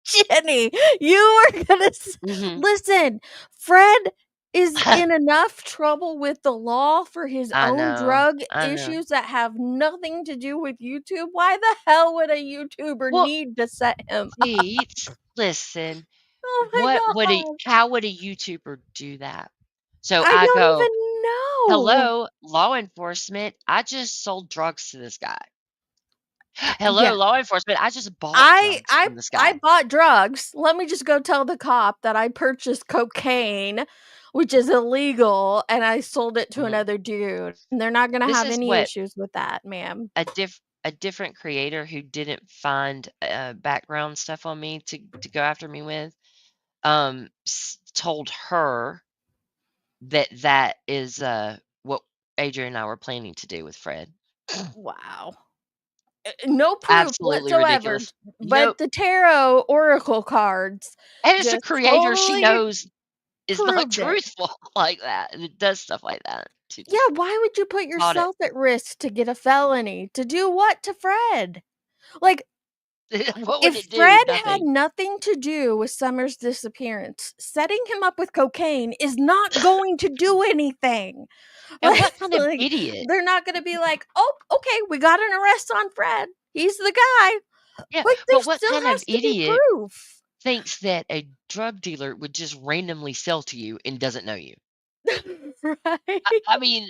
Speaker 3: Jenny, you were gonna listen. Fred is in enough trouble with the law for his
Speaker 6: I
Speaker 3: own
Speaker 6: know.
Speaker 3: drug
Speaker 6: I know.
Speaker 3: issues that have nothing to do with YouTube. Why the hell would a YouTuber
Speaker 6: Well,
Speaker 3: need to set him up?
Speaker 6: Pete, listen.
Speaker 3: Oh my god.
Speaker 6: How would a YouTuber do that? So
Speaker 3: I
Speaker 6: I
Speaker 3: don't
Speaker 6: go,
Speaker 3: even know.
Speaker 6: hello, law enforcement. I just sold drugs to this guy. Hello,
Speaker 3: Yeah.
Speaker 6: law enforcement. I just bought
Speaker 3: I
Speaker 6: drugs from this
Speaker 3: I
Speaker 6: guy.
Speaker 3: bought drugs. Let me just go tell the cop that I purchased cocaine, which is illegal, and I sold it to another dude. And they're not gonna
Speaker 6: This
Speaker 3: have
Speaker 6: is
Speaker 3: any
Speaker 6: what
Speaker 3: issues with that, ma'am.
Speaker 6: a different creator who didn't find background stuff on me to go after me with told her that is what Adrian and I were planning to do with Fred.
Speaker 3: Wow. No proof
Speaker 6: Absolutely
Speaker 3: whatsoever,
Speaker 6: ridiculous.
Speaker 3: but
Speaker 6: Nope.
Speaker 3: the tarot oracle cards
Speaker 6: And it's a
Speaker 3: just
Speaker 6: creator she
Speaker 3: totally
Speaker 6: knows is not
Speaker 3: proved it.
Speaker 6: truthful like that, and it does stuff like that. She
Speaker 3: Yeah,
Speaker 6: just
Speaker 3: why would you put
Speaker 6: bought it.
Speaker 3: yourself at risk to get a felony? To do what to Fred? Like,
Speaker 6: What would
Speaker 3: if
Speaker 6: it do?
Speaker 3: Fred had
Speaker 6: Nothing.
Speaker 3: nothing to do with Summer's disappearance, setting him up with cocaine is not going to do anything.
Speaker 6: And what kind of
Speaker 3: Like,
Speaker 6: idiot?
Speaker 3: they're not gonna be like, "Oh, okay, we got an arrest on Fred. He's the guy."
Speaker 6: Yeah,
Speaker 3: Like, there
Speaker 6: but what
Speaker 3: still
Speaker 6: kind of
Speaker 3: has to be
Speaker 6: idiot
Speaker 3: proof.
Speaker 6: thinks that a drug dealer would just randomly sell to you and doesn't know you?
Speaker 3: Right?
Speaker 6: I mean,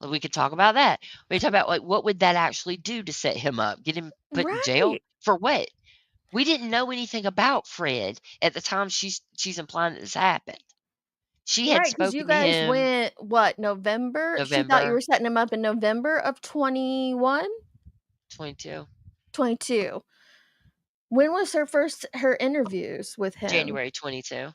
Speaker 6: we could talk about that. We could talk about like what would that actually do to set him up? Get him put in jail
Speaker 3: Right.
Speaker 6: for what? We didn't know anything about Fred at the time she's implying that this happened. She had
Speaker 3: Right, because you
Speaker 6: spoken to
Speaker 3: guys
Speaker 6: him
Speaker 3: went, what, November? She thought you
Speaker 6: November
Speaker 3: were setting him up in November of 21?
Speaker 6: 22,
Speaker 3: 22. When was her interviews with him?
Speaker 6: January 22.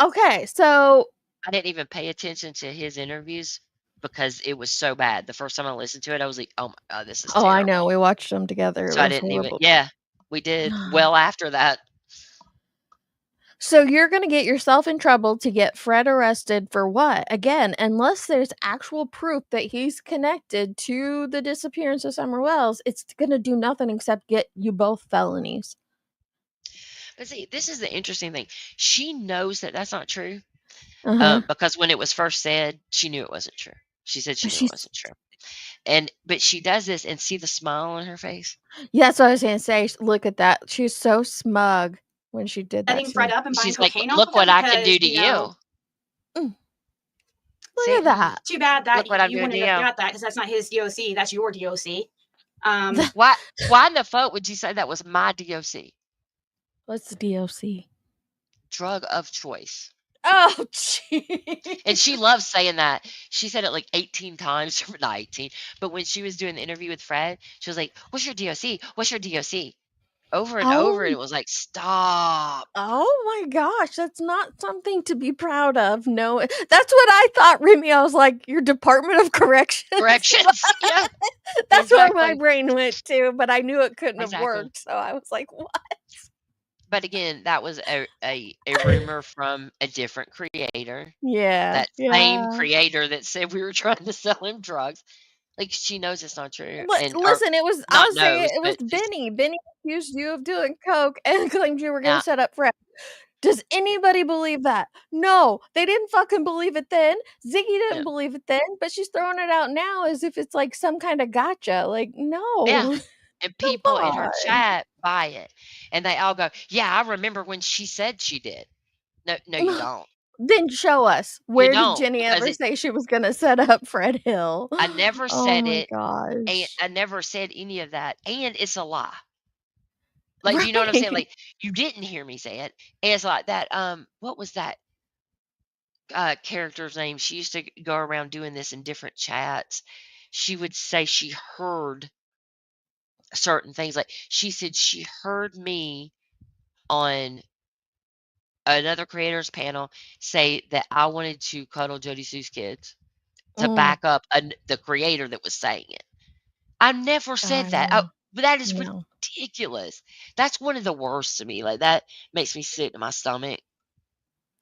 Speaker 3: Okay, so
Speaker 6: I didn't even pay attention to his interviews because it was so bad. The first time I listened to it, I was like, "Oh my god, this is
Speaker 3: oh, I know,
Speaker 6: terrible."
Speaker 3: we watched them together, it
Speaker 6: So I
Speaker 3: was
Speaker 6: didn't even
Speaker 3: horrible.
Speaker 6: Yeah, we did. Well after that.
Speaker 3: So you're gonna get yourself in trouble to get Fred arrested for what? Again, unless there's actual proof that he's connected to the disappearance of Summer Wells, it's gonna do nothing except get you both felonies.
Speaker 6: But see, this is the interesting thing. She knows that that's not true.
Speaker 3: Uh-huh.
Speaker 6: Because when it was first said, she knew it wasn't true. She said she knew it
Speaker 3: She's
Speaker 6: wasn't true. But she does this and see the smile on her face.
Speaker 3: Yeah, that's what I was gonna say. Look at that. She's so smug when she did that
Speaker 10: Setting Fred
Speaker 3: scene.
Speaker 10: up and buying
Speaker 6: She's like,
Speaker 10: cocaine off
Speaker 6: "Look
Speaker 10: of
Speaker 6: what
Speaker 10: him
Speaker 6: I can do
Speaker 10: because,
Speaker 6: to
Speaker 10: you know.
Speaker 6: you.
Speaker 3: Look
Speaker 6: See?
Speaker 3: at that.
Speaker 10: Too bad that
Speaker 6: Look what I'm
Speaker 10: you
Speaker 6: doing
Speaker 10: wouldn't
Speaker 6: to
Speaker 10: have
Speaker 6: you."
Speaker 10: got that because that's not his DOC. That's your DOC.
Speaker 6: Why in the fuck would you say that was my DOC?
Speaker 3: What's the DOC?
Speaker 6: Drug of choice.
Speaker 3: Oh, gee.
Speaker 6: And she loves saying that. She said it like 18 times, not 18, but when she was doing the interview with Fred, she was like, "What's your DOC? What's your DOC?" Over and over, and
Speaker 3: Oh,
Speaker 6: it was like, "Stop."
Speaker 3: oh my gosh, that's not something to be proud of. No, that's what I thought, Remy. I was like, your Department of Corrections.
Speaker 6: Corrections. Yeah,
Speaker 3: That's where my
Speaker 6: exactly.
Speaker 3: brain went to, but I knew it couldn't have
Speaker 6: Exactly.
Speaker 3: worked, so I was like, what?
Speaker 6: But again, that was a rumor from a different creator.
Speaker 3: Yeah,
Speaker 6: That same
Speaker 3: yeah.
Speaker 6: creator that said we were trying to sell him drugs. Like, she knows it's not true, and or
Speaker 3: Listen, it was
Speaker 6: not
Speaker 3: I'll say
Speaker 6: knows,
Speaker 3: it was
Speaker 6: but she's
Speaker 3: Benny. Benny accused you of doing coke and claimed you were gonna
Speaker 6: yeah,
Speaker 3: set up Fred. Does anybody believe that? No, they didn't fucking believe it then. Ziggy
Speaker 6: yeah,
Speaker 3: didn't believe it then, but she's throwing it out now as if it's like some kind of gotcha. Like,
Speaker 6: yeah,
Speaker 3: no,
Speaker 6: and
Speaker 3: come
Speaker 6: people in her
Speaker 3: on.
Speaker 6: chat buy it, and they all go, "Yeah, I remember when she said she did." No, you don't.
Speaker 3: Then show us.
Speaker 6: You
Speaker 3: Where did
Speaker 6: don't,
Speaker 3: Jenny
Speaker 6: because
Speaker 3: ever
Speaker 6: it
Speaker 3: say she was gonna set up Fred Hill?
Speaker 6: I never
Speaker 3: Oh
Speaker 6: said
Speaker 3: my
Speaker 6: it, and
Speaker 3: gosh.
Speaker 6: I never said any of that, and it's a lie. Like, do you know what I'm saying?
Speaker 3: Right.
Speaker 6: Like, you didn't hear me say it, and it's like that, what was that, character's name? She used to go around doing this in different chats. She would say she heard certain things, like, she said she heard me on another creators panel say that I wanted to cuddle Jody Sue's kids to
Speaker 3: Mm,
Speaker 6: back up the creator that was saying it. I never said
Speaker 3: I
Speaker 6: that. Oh,
Speaker 3: know.
Speaker 6: but that is
Speaker 3: No.
Speaker 6: ridiculous. That's one of the worst to me. Like, that makes me sick to my stomach.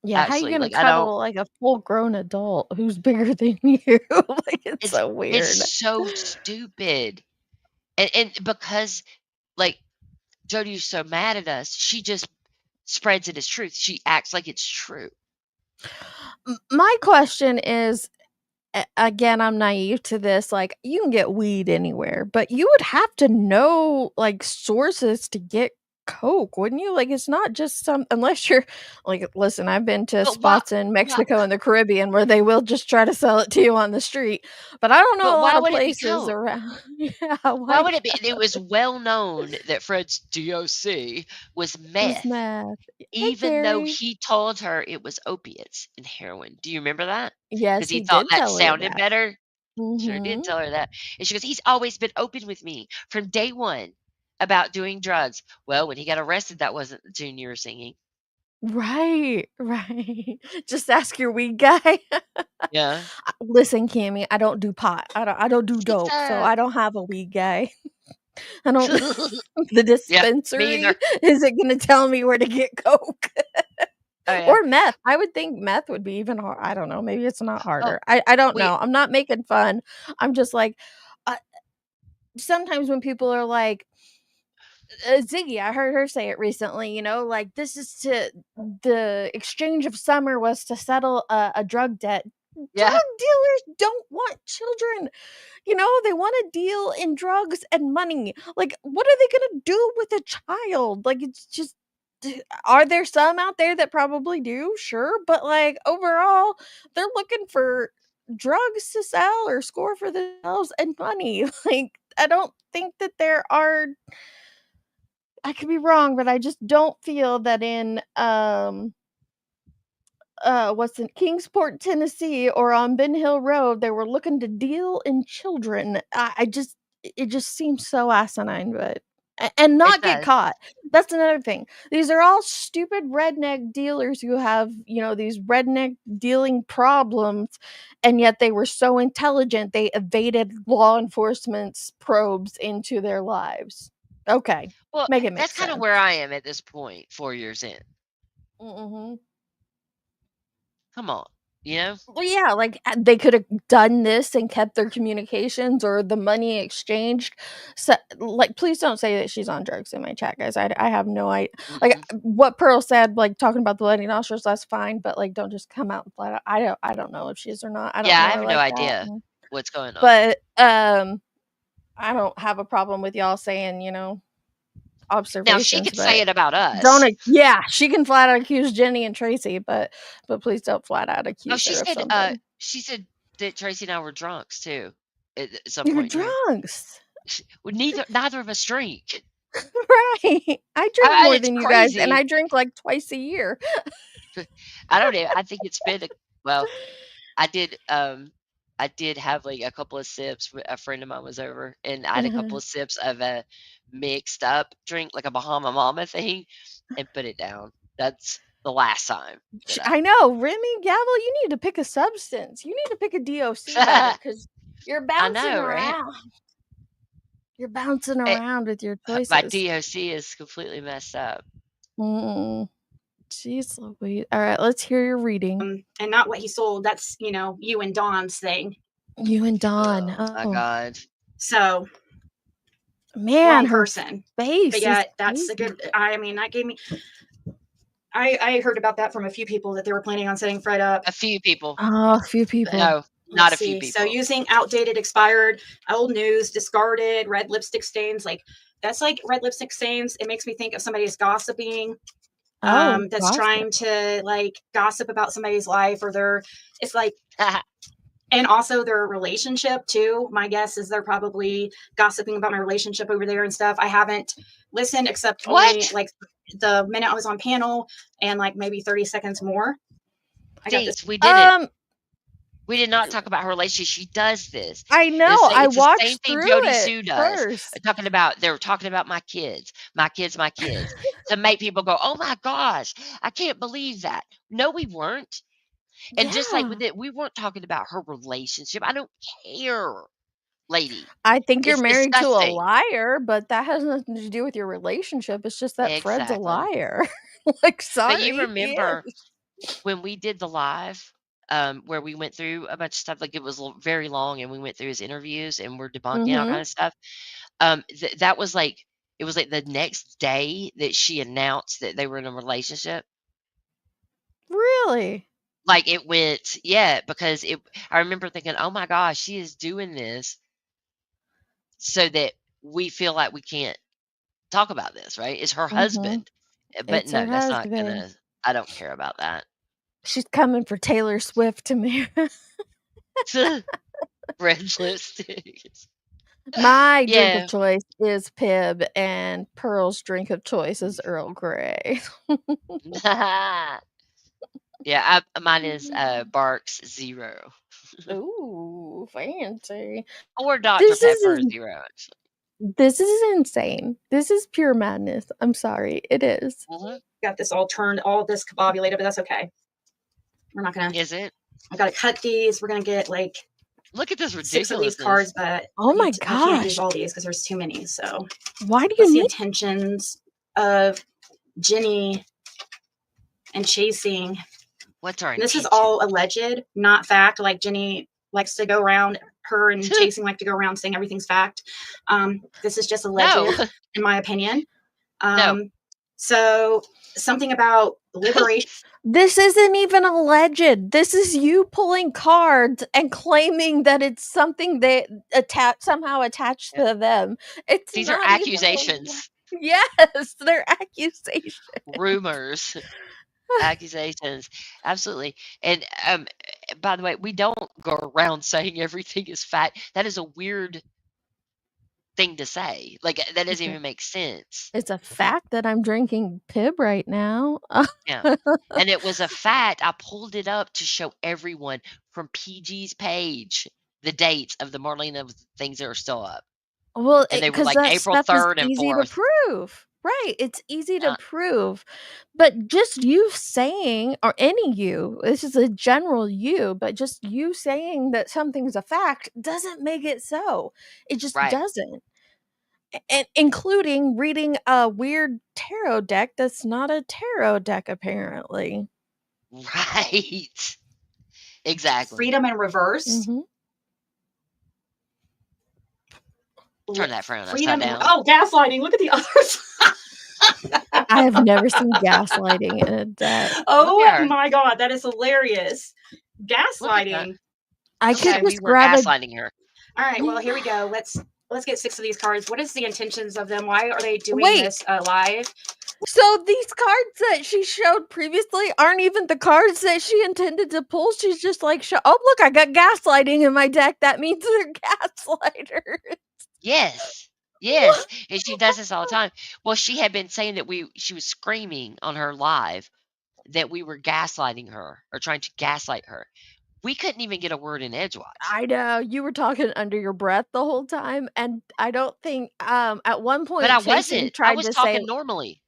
Speaker 3: Yeah, how you
Speaker 6: Actually,
Speaker 3: gonna
Speaker 6: like, I don't.
Speaker 3: cuddle like a full grown adult who's bigger than you? Like, it's
Speaker 6: It's
Speaker 3: so
Speaker 6: it's
Speaker 3: weird.
Speaker 6: so stupid, and because like Jody's so mad at us, she just spreads it as truth. She acts like it's true.
Speaker 3: My question is, again, I'm naive to this. Like, you can get weed anywhere, but you would have to know like sources to get coke, wouldn't you? Like, it's not just some unless you're like, listen, I've been to
Speaker 6: But why?
Speaker 3: spots in
Speaker 6: Why?
Speaker 3: Mexico and the Caribbean where they will just try to sell it to you on the street, but I don't know
Speaker 6: But
Speaker 3: a lot
Speaker 6: why
Speaker 3: of
Speaker 6: would it be
Speaker 3: places
Speaker 6: coke?
Speaker 3: around. Yeah,
Speaker 6: Why
Speaker 3: why
Speaker 6: would it be?
Speaker 3: coke?
Speaker 6: It was well known that Fred's DOC was
Speaker 3: It was
Speaker 6: meth,
Speaker 3: meth. Hey,
Speaker 6: even though
Speaker 3: Gary.
Speaker 6: he told her it was opiates and heroin. Do you remember that?
Speaker 3: Yes,
Speaker 6: Because he
Speaker 3: he
Speaker 6: thought
Speaker 3: did
Speaker 6: that
Speaker 3: tell her
Speaker 6: sounded
Speaker 3: that.
Speaker 6: better. Sure did
Speaker 3: Mhm.
Speaker 6: tell her that. And she goes, "He's always been open with me from day one about doing drugs." Well, when he got arrested, that wasn't the tune you were singing.
Speaker 3: Right, right. Just ask your weed guy.
Speaker 6: Yeah.
Speaker 3: Listen, Cammy, I don't do pot. I don't do
Speaker 6: It's
Speaker 3: dope, so I don't have a weed guy. I don't the
Speaker 6: yeah, me either.
Speaker 3: dispensary isn't gonna tell me where to get coke.
Speaker 6: Oh yeah.
Speaker 3: Or meth. I would think meth would be even hard. I don't know, maybe it's not
Speaker 6: Oh
Speaker 3: harder. I don't
Speaker 6: wait,
Speaker 3: know. I'm not making fun. I'm just like, uh, sometimes when people are like, Ziggy, I heard her say it recently, like, "This is to the exchange of summer was to settle a drug debt."
Speaker 6: yeah.
Speaker 3: Drug dealers don't want children. They wanna deal in drugs and money. Like, what are they gonna do with a child? Like, it's just are there some out there that probably do? Sure, but, like, overall, they're looking for drugs to sell or score for themselves and money. Like, I don't think that there are I could be wrong, but I just don't feel that in, what's in Kingsport, Tennessee, or on Ben Hill Road, they were looking to deal in children. I just it just seems so asinine, but and
Speaker 6: It
Speaker 3: not get
Speaker 6: does.
Speaker 3: caught. That's another thing. These are all stupid redneck dealers who have, these redneck dealing problems, and yet they were so intelligent, they evaded law enforcement's probes into their lives. Okay,
Speaker 6: Well,
Speaker 3: make it make
Speaker 6: that's kind of
Speaker 3: sense.
Speaker 6: where I am at this point, 4 years in.
Speaker 3: Mhm.
Speaker 6: Come on, you know?
Speaker 3: Well, yeah, like, they coulda done this and kept their communications or the money exchanged. So, like, please don't say that she's on drugs in my chat, guys. I have no idea. Like,
Speaker 6: Mm-mm.
Speaker 3: what Pearl said, like, talking about the bloody nostrils, that's fine, but, like, don't just come out and flat out I don't know if she is or not. I don't
Speaker 6: Yeah, I
Speaker 3: know her
Speaker 6: have no
Speaker 3: like that.
Speaker 6: idea what's going on.
Speaker 3: But, I don't have a problem with y'all saying,
Speaker 6: Now she
Speaker 3: observations,
Speaker 6: could say
Speaker 3: but
Speaker 6: it about
Speaker 3: don't
Speaker 6: us.
Speaker 3: yeah, she can flat out accuse Jenny and Tracy, but please don't flat out
Speaker 6: Oh,
Speaker 3: accuse her of something.
Speaker 6: she said that Tracy and I were drunks too at some
Speaker 3: You're
Speaker 6: point here.
Speaker 3: drunks.
Speaker 6: Well, neither of us drink.
Speaker 3: Right. I drink more
Speaker 6: It's
Speaker 3: than you guys, and
Speaker 6: crazy.
Speaker 3: I drink, like, twice a year.
Speaker 6: I don't know. I think it's been well. I did I did have like a couple of sips. A friend of mine was over, and I had a couple
Speaker 3: Uh-huh.
Speaker 6: of sips of a mixed up drink, like a Bahama Mama thing, and put it down. That's the last time that
Speaker 3: I know, Remy, Gavel, you need to pick a substance. You need to pick a DOC better
Speaker 6: I.
Speaker 3: because you're
Speaker 6: I
Speaker 3: bouncing
Speaker 6: know, right?
Speaker 3: around. You're bouncing
Speaker 6: It,
Speaker 3: around with your
Speaker 6: my
Speaker 3: choices.
Speaker 6: DOC is completely messed up.
Speaker 3: Mm. Jeez Louise. Alright, let's hear your reading.
Speaker 10: And not what he sold. That's, you and Dawn's thing.
Speaker 3: You and Dawn.
Speaker 6: Oh my God.
Speaker 10: So
Speaker 3: Man,
Speaker 10: wrong
Speaker 3: her
Speaker 10: person.
Speaker 3: face.
Speaker 10: But yeah, that's a good. I mean, that gave me. I heard about that from a few people that they were planning on setting Fred up.
Speaker 6: A few people.
Speaker 3: Oh, a few people.
Speaker 6: No, not a few
Speaker 10: See. So
Speaker 6: people.
Speaker 10: using outdated, expired, old news, discarded, red lipstick stains, like that's like red lipstick stains. It makes me think of somebody's gossiping. That's
Speaker 3: gossip.
Speaker 10: trying to like gossip about somebody's life or their. It's like. And also their relationship too. My guess is they're probably gossiping about my relationship over there and stuff. I haven't listened except only
Speaker 6: What?
Speaker 10: like the minute I was on panel and like maybe 30 seconds more. I got this.
Speaker 6: Thanks, we didn't. We did not talk about her relationship. She does this.
Speaker 3: I know.
Speaker 6: It's the same
Speaker 3: watched
Speaker 6: thing
Speaker 3: through
Speaker 6: Jod
Speaker 3: it
Speaker 6: Sue does.
Speaker 3: first.
Speaker 6: They were talking about my kids, my kids, my kids, to make people go, "Oh my gosh, I can't believe that." No, we weren't. And just like with
Speaker 3: Yeah.
Speaker 6: it, we weren't talking about her relationship. I don't care, lady.
Speaker 3: I think you're
Speaker 6: It's
Speaker 3: married to a
Speaker 6: disgusting.
Speaker 3: liar, but that has nothing to do with your relationship. It's just that Fred's a
Speaker 6: Exactly.
Speaker 3: liar. Like,
Speaker 6: But you
Speaker 3: sorry, he
Speaker 6: remember
Speaker 3: is.
Speaker 6: when we did the live, where we went through a bunch of stuff, like it was very long, and we went through his interviews and we're debunking all kind
Speaker 3: Mhm.
Speaker 6: of stuff. That was like it was like the next day that she announced that they were in a relationship.
Speaker 3: Really?
Speaker 6: Like it went, yeah, because I remember thinking, oh my gosh, she is doing this so that we feel like we can't talk about this, right? It's her
Speaker 3: Mhm.
Speaker 6: husband. But
Speaker 3: It's her
Speaker 6: no, that's not
Speaker 3: husband.
Speaker 6: gonna, I don't care about that.
Speaker 3: She's coming for Taylor Swift to marry.
Speaker 6: Red lipsticks.
Speaker 3: My drink of
Speaker 6: Yeah.
Speaker 3: choice is Pib, and Pearl's drink of choice is Earl Grey.
Speaker 6: Yeah, mine is Barks 0.
Speaker 3: Ooh, fancy.
Speaker 6: Or Dr.
Speaker 3: This
Speaker 6: Pepper
Speaker 3: is
Speaker 6: 0, actually.
Speaker 3: this is insane. This is pure madness. I'm sorry. It is.
Speaker 10: Got this all turned, all this combobulated, but that's okay. We're not gonna.
Speaker 6: Is it?
Speaker 10: I gotta cut these. We're gonna get like.
Speaker 6: Look at this
Speaker 10: 6 of these
Speaker 6: ridiculousness.
Speaker 10: cards, but
Speaker 3: Oh my
Speaker 10: I can't use
Speaker 3: gosh.
Speaker 10: all these because there's too many. So
Speaker 3: Why do
Speaker 10: what's
Speaker 3: you
Speaker 10: the
Speaker 3: need
Speaker 10: intentions of Jenny and chasing?
Speaker 6: What's our
Speaker 10: This is
Speaker 6: intention?
Speaker 10: all alleged, not fact. Like Jenny likes to go around, her and chasing like to go around saying everything's fact. This is just alleged,
Speaker 6: No.
Speaker 10: in my opinion.
Speaker 6: No.
Speaker 10: So something about liberation.
Speaker 3: This isn't even alleged. This is you pulling cards and claiming that it's something they somehow attached to them. It's
Speaker 6: These are
Speaker 3: not
Speaker 6: accusations.
Speaker 3: even yes, they're accusations.
Speaker 6: Rumors. Accusations. Absolutely. And by the way, we don't go around saying everything is fact. That is a weird thing to say. Like that doesn't even make sense.
Speaker 3: It's a fact that I'm drinking Pib right now.
Speaker 6: Yeah. And it was a fact. I pulled it up to show everyone from PG's page the dates of the Marlena things that are still up.
Speaker 3: Well,
Speaker 6: And they were
Speaker 3: because
Speaker 6: like
Speaker 3: that
Speaker 6: April
Speaker 3: stuff is
Speaker 6: 3rd and
Speaker 3: easy to
Speaker 6: 4th.
Speaker 3: prove. Right, it's easy to prove. But just you saying, or any you, this is a general you, but just you saying that something's a fact doesn't make it so. It just
Speaker 6: Right.
Speaker 3: doesn't. And including reading a weird tarot deck that's not a tarot deck, apparently.
Speaker 6: Right. Exactly.
Speaker 10: Freedom in reverse.
Speaker 3: Mhm.
Speaker 6: Turn that frown
Speaker 10: Freedom.
Speaker 6: upside down.
Speaker 10: Oh, gaslighting. Look at the others.
Speaker 3: I have never seen gaslighting in a deck.
Speaker 10: Oh
Speaker 6: here.
Speaker 10: my god, that is hilarious.
Speaker 6: Look at that.
Speaker 10: Gaslighting.
Speaker 3: I
Speaker 6: Okay,
Speaker 3: could
Speaker 6: we
Speaker 3: just
Speaker 6: were
Speaker 3: grab a
Speaker 6: gaslighting her.
Speaker 10: All right, well, here we go. Let's get 6 of these cards. What is the intentions of them? Why are they doing
Speaker 3: Wait.
Speaker 10: this live?
Speaker 3: So these cards that she showed previously aren't even the cards that she intended to pull. She's just like, oh, look, I got gaslighting in my deck. That means they're gaslighters.
Speaker 6: Yes. Yes. And she does this all the time. Well, she had been saying that she was screaming on her live that we were gaslighting her or trying to gaslight her. We couldn't even get a word in edgewise.
Speaker 3: I know. You were talking under your breath the whole time. And I don't think at one point
Speaker 6: But I
Speaker 3: Chasing
Speaker 6: wasn't.
Speaker 3: tried
Speaker 6: I was
Speaker 3: to
Speaker 6: talking
Speaker 3: say
Speaker 6: normally.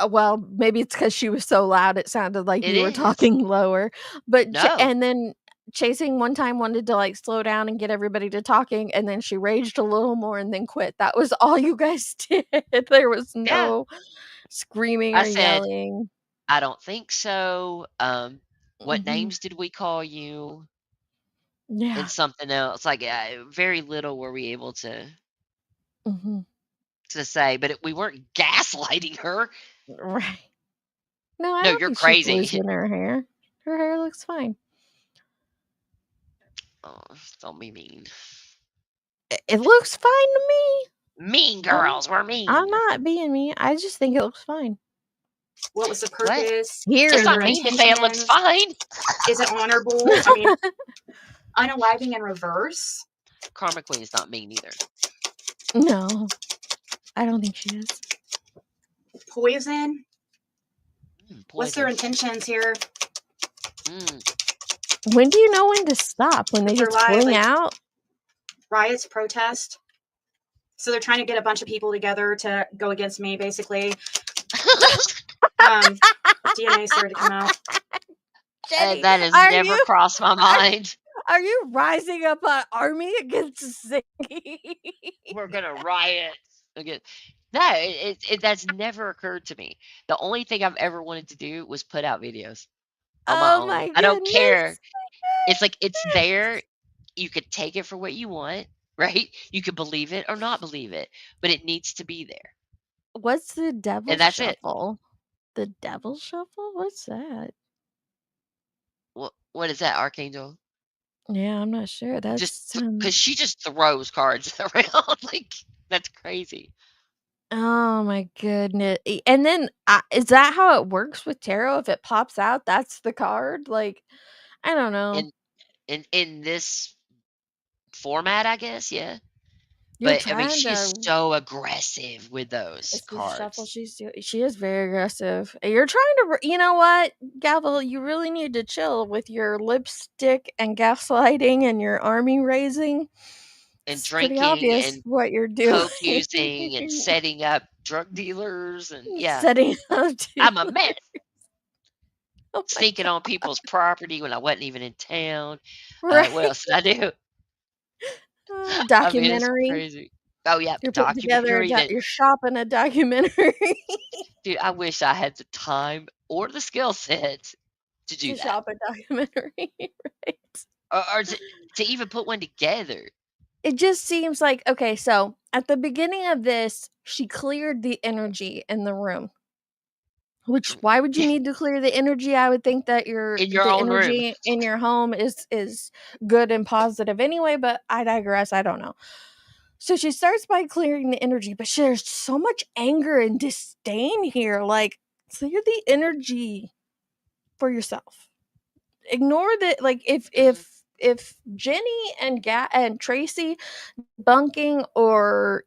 Speaker 3: well, maybe it's because she was so loud it sounded like
Speaker 6: It
Speaker 3: you were
Speaker 6: is.
Speaker 3: talking lower. But
Speaker 6: No.
Speaker 3: and then Chasing one time wanted to like slow down and get everybody to talking, and then she raged a little more and then quit. That was all you guys did. There was no screaming
Speaker 6: I
Speaker 3: or
Speaker 6: said,
Speaker 3: yelling.
Speaker 6: I don't think so. What
Speaker 3: Mhm.
Speaker 6: names did we call you?
Speaker 3: Yeah.
Speaker 6: and something else. Like very little were we able to say, but we weren't gaslighting her.
Speaker 3: Right. No, I
Speaker 6: No,
Speaker 3: don't
Speaker 6: you're
Speaker 3: think she's
Speaker 6: crazy.
Speaker 3: losing her hair. Her hair looks fine.
Speaker 6: Oh, don't be mean.
Speaker 3: It looks fine to me.
Speaker 6: Mean girls, we're mean.
Speaker 3: I'm not being mean. I just think it looks fine.
Speaker 5: What was the
Speaker 6: What?
Speaker 5: purpose?
Speaker 3: Here
Speaker 6: It's
Speaker 3: is
Speaker 6: not
Speaker 5: Their
Speaker 6: mean to say it looks
Speaker 5: intentions?
Speaker 6: fine.
Speaker 5: Is it honorable? I mean, unaliving in reverse.
Speaker 6: Karma Queen is not mean either.
Speaker 3: No, I don't think she is.
Speaker 5: Poison. What's their
Speaker 6: Poison.
Speaker 5: intentions here?
Speaker 3: When do you know when to stop? When they
Speaker 5: Their
Speaker 3: just
Speaker 5: lie,
Speaker 3: fling
Speaker 5: like-
Speaker 3: out?
Speaker 5: Riots, protest. So they're trying to get a bunch of people together to go against me, basically. DNA started to come out.
Speaker 3: Jenny,
Speaker 6: That has
Speaker 3: are
Speaker 6: never
Speaker 3: you-
Speaker 6: crossed my mind.
Speaker 3: Are you rising up an army against Ziggy?
Speaker 6: We're gonna riot again. No, that's never occurred to me. The only thing I've ever wanted to do was put out videos on my
Speaker 3: Oh
Speaker 6: own.
Speaker 3: my
Speaker 6: I don't
Speaker 3: goodness.
Speaker 6: care. It's like it's there. You could take it for what you want, right? You could believe it or not believe it, but it needs to be there.
Speaker 3: What's the devil
Speaker 6: And that's it.
Speaker 3: shuffle? The devil shuffle? What's that?
Speaker 6: What is that, Archangel?
Speaker 3: Yeah, I'm not sure. That's
Speaker 6: Just because she just throws cards around, like that's crazy.
Speaker 3: Oh my goodness. And then is that how it works with tarot? If it pops out, that's the card? Like, I don't know.
Speaker 6: In this format, I guess, yeah.
Speaker 3: You're
Speaker 6: But I mean,
Speaker 3: trying
Speaker 6: she's
Speaker 3: to
Speaker 6: so aggressive with those
Speaker 3: It's the shuffle
Speaker 6: cards.
Speaker 3: she is very aggressive. You're trying to you know what, Gavel, you really need to chill with your lipstick and gaslighting and your army raising.
Speaker 6: And
Speaker 3: It's pretty
Speaker 6: drinking
Speaker 3: obvious
Speaker 6: and
Speaker 3: what you're doing.
Speaker 6: coke using and setting up drug dealers and yeah.
Speaker 3: Setting up
Speaker 6: I'm a mess.
Speaker 3: Oh my
Speaker 6: Sneaking on people's property when I wasn't even in town.
Speaker 3: Right.
Speaker 6: What else did I do? I mean,
Speaker 3: Documentary.
Speaker 6: it's crazy. Oh yeah,
Speaker 3: You're putting together
Speaker 6: documentary.
Speaker 3: you're shopping a documentary.
Speaker 6: Dude, I wish I had the time or the skill set to do
Speaker 3: to
Speaker 6: that.
Speaker 3: shop a documentary, right?
Speaker 6: Or to even put one together.
Speaker 3: It just seems like, okay, so at the beginning of this, she cleared the energy in the room. Which why would you need to clear the energy? I would think that
Speaker 6: In your
Speaker 3: the
Speaker 6: own room.
Speaker 3: energy in your home is good and positive anyway, but I digress. I don't know. So she starts by clearing the energy, but there's so much anger and disdain here. Like, clear the energy for yourself. Ignore that. Like, if Jenny and Tracy bunking or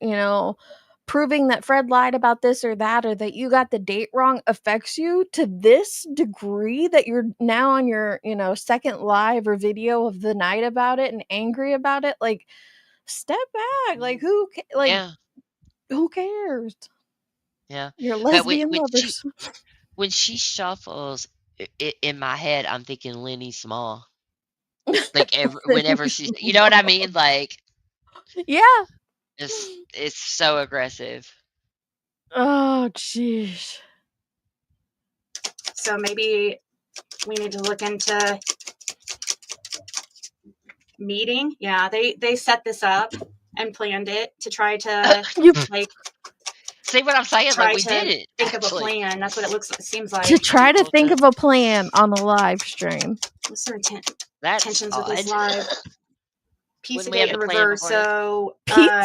Speaker 3: proving that Fred lied about this or that, or that you got the date wrong affects you to this degree that you're now on your second live or video of the night about it and angry about it, like, step back. Like, who cares?
Speaker 6: Yeah.
Speaker 3: You're
Speaker 6: But
Speaker 3: lesbian lovers.
Speaker 6: when she shuffles, in my head, I'm thinking Lenny Small. Like whenever she's, you know what I mean? Like,
Speaker 3: yeah,
Speaker 6: it's so aggressive.
Speaker 3: Oh jeez.
Speaker 5: So maybe we need to look into meeting. Yeah, they set this up and planned it to try to like.
Speaker 6: See what I'm saying? Like, we
Speaker 5: try
Speaker 6: did
Speaker 5: to
Speaker 6: it.
Speaker 5: think
Speaker 6: Actually.
Speaker 5: of a plan. That's what it seems like.
Speaker 3: To try to think of a plan on the live stream.
Speaker 5: What's their
Speaker 6: That's
Speaker 5: intentions
Speaker 6: odd.
Speaker 5: with this live? Pizza
Speaker 6: Wouldn't we have
Speaker 5: Gate in
Speaker 6: the plan
Speaker 5: reverse.
Speaker 6: beforehand?
Speaker 5: So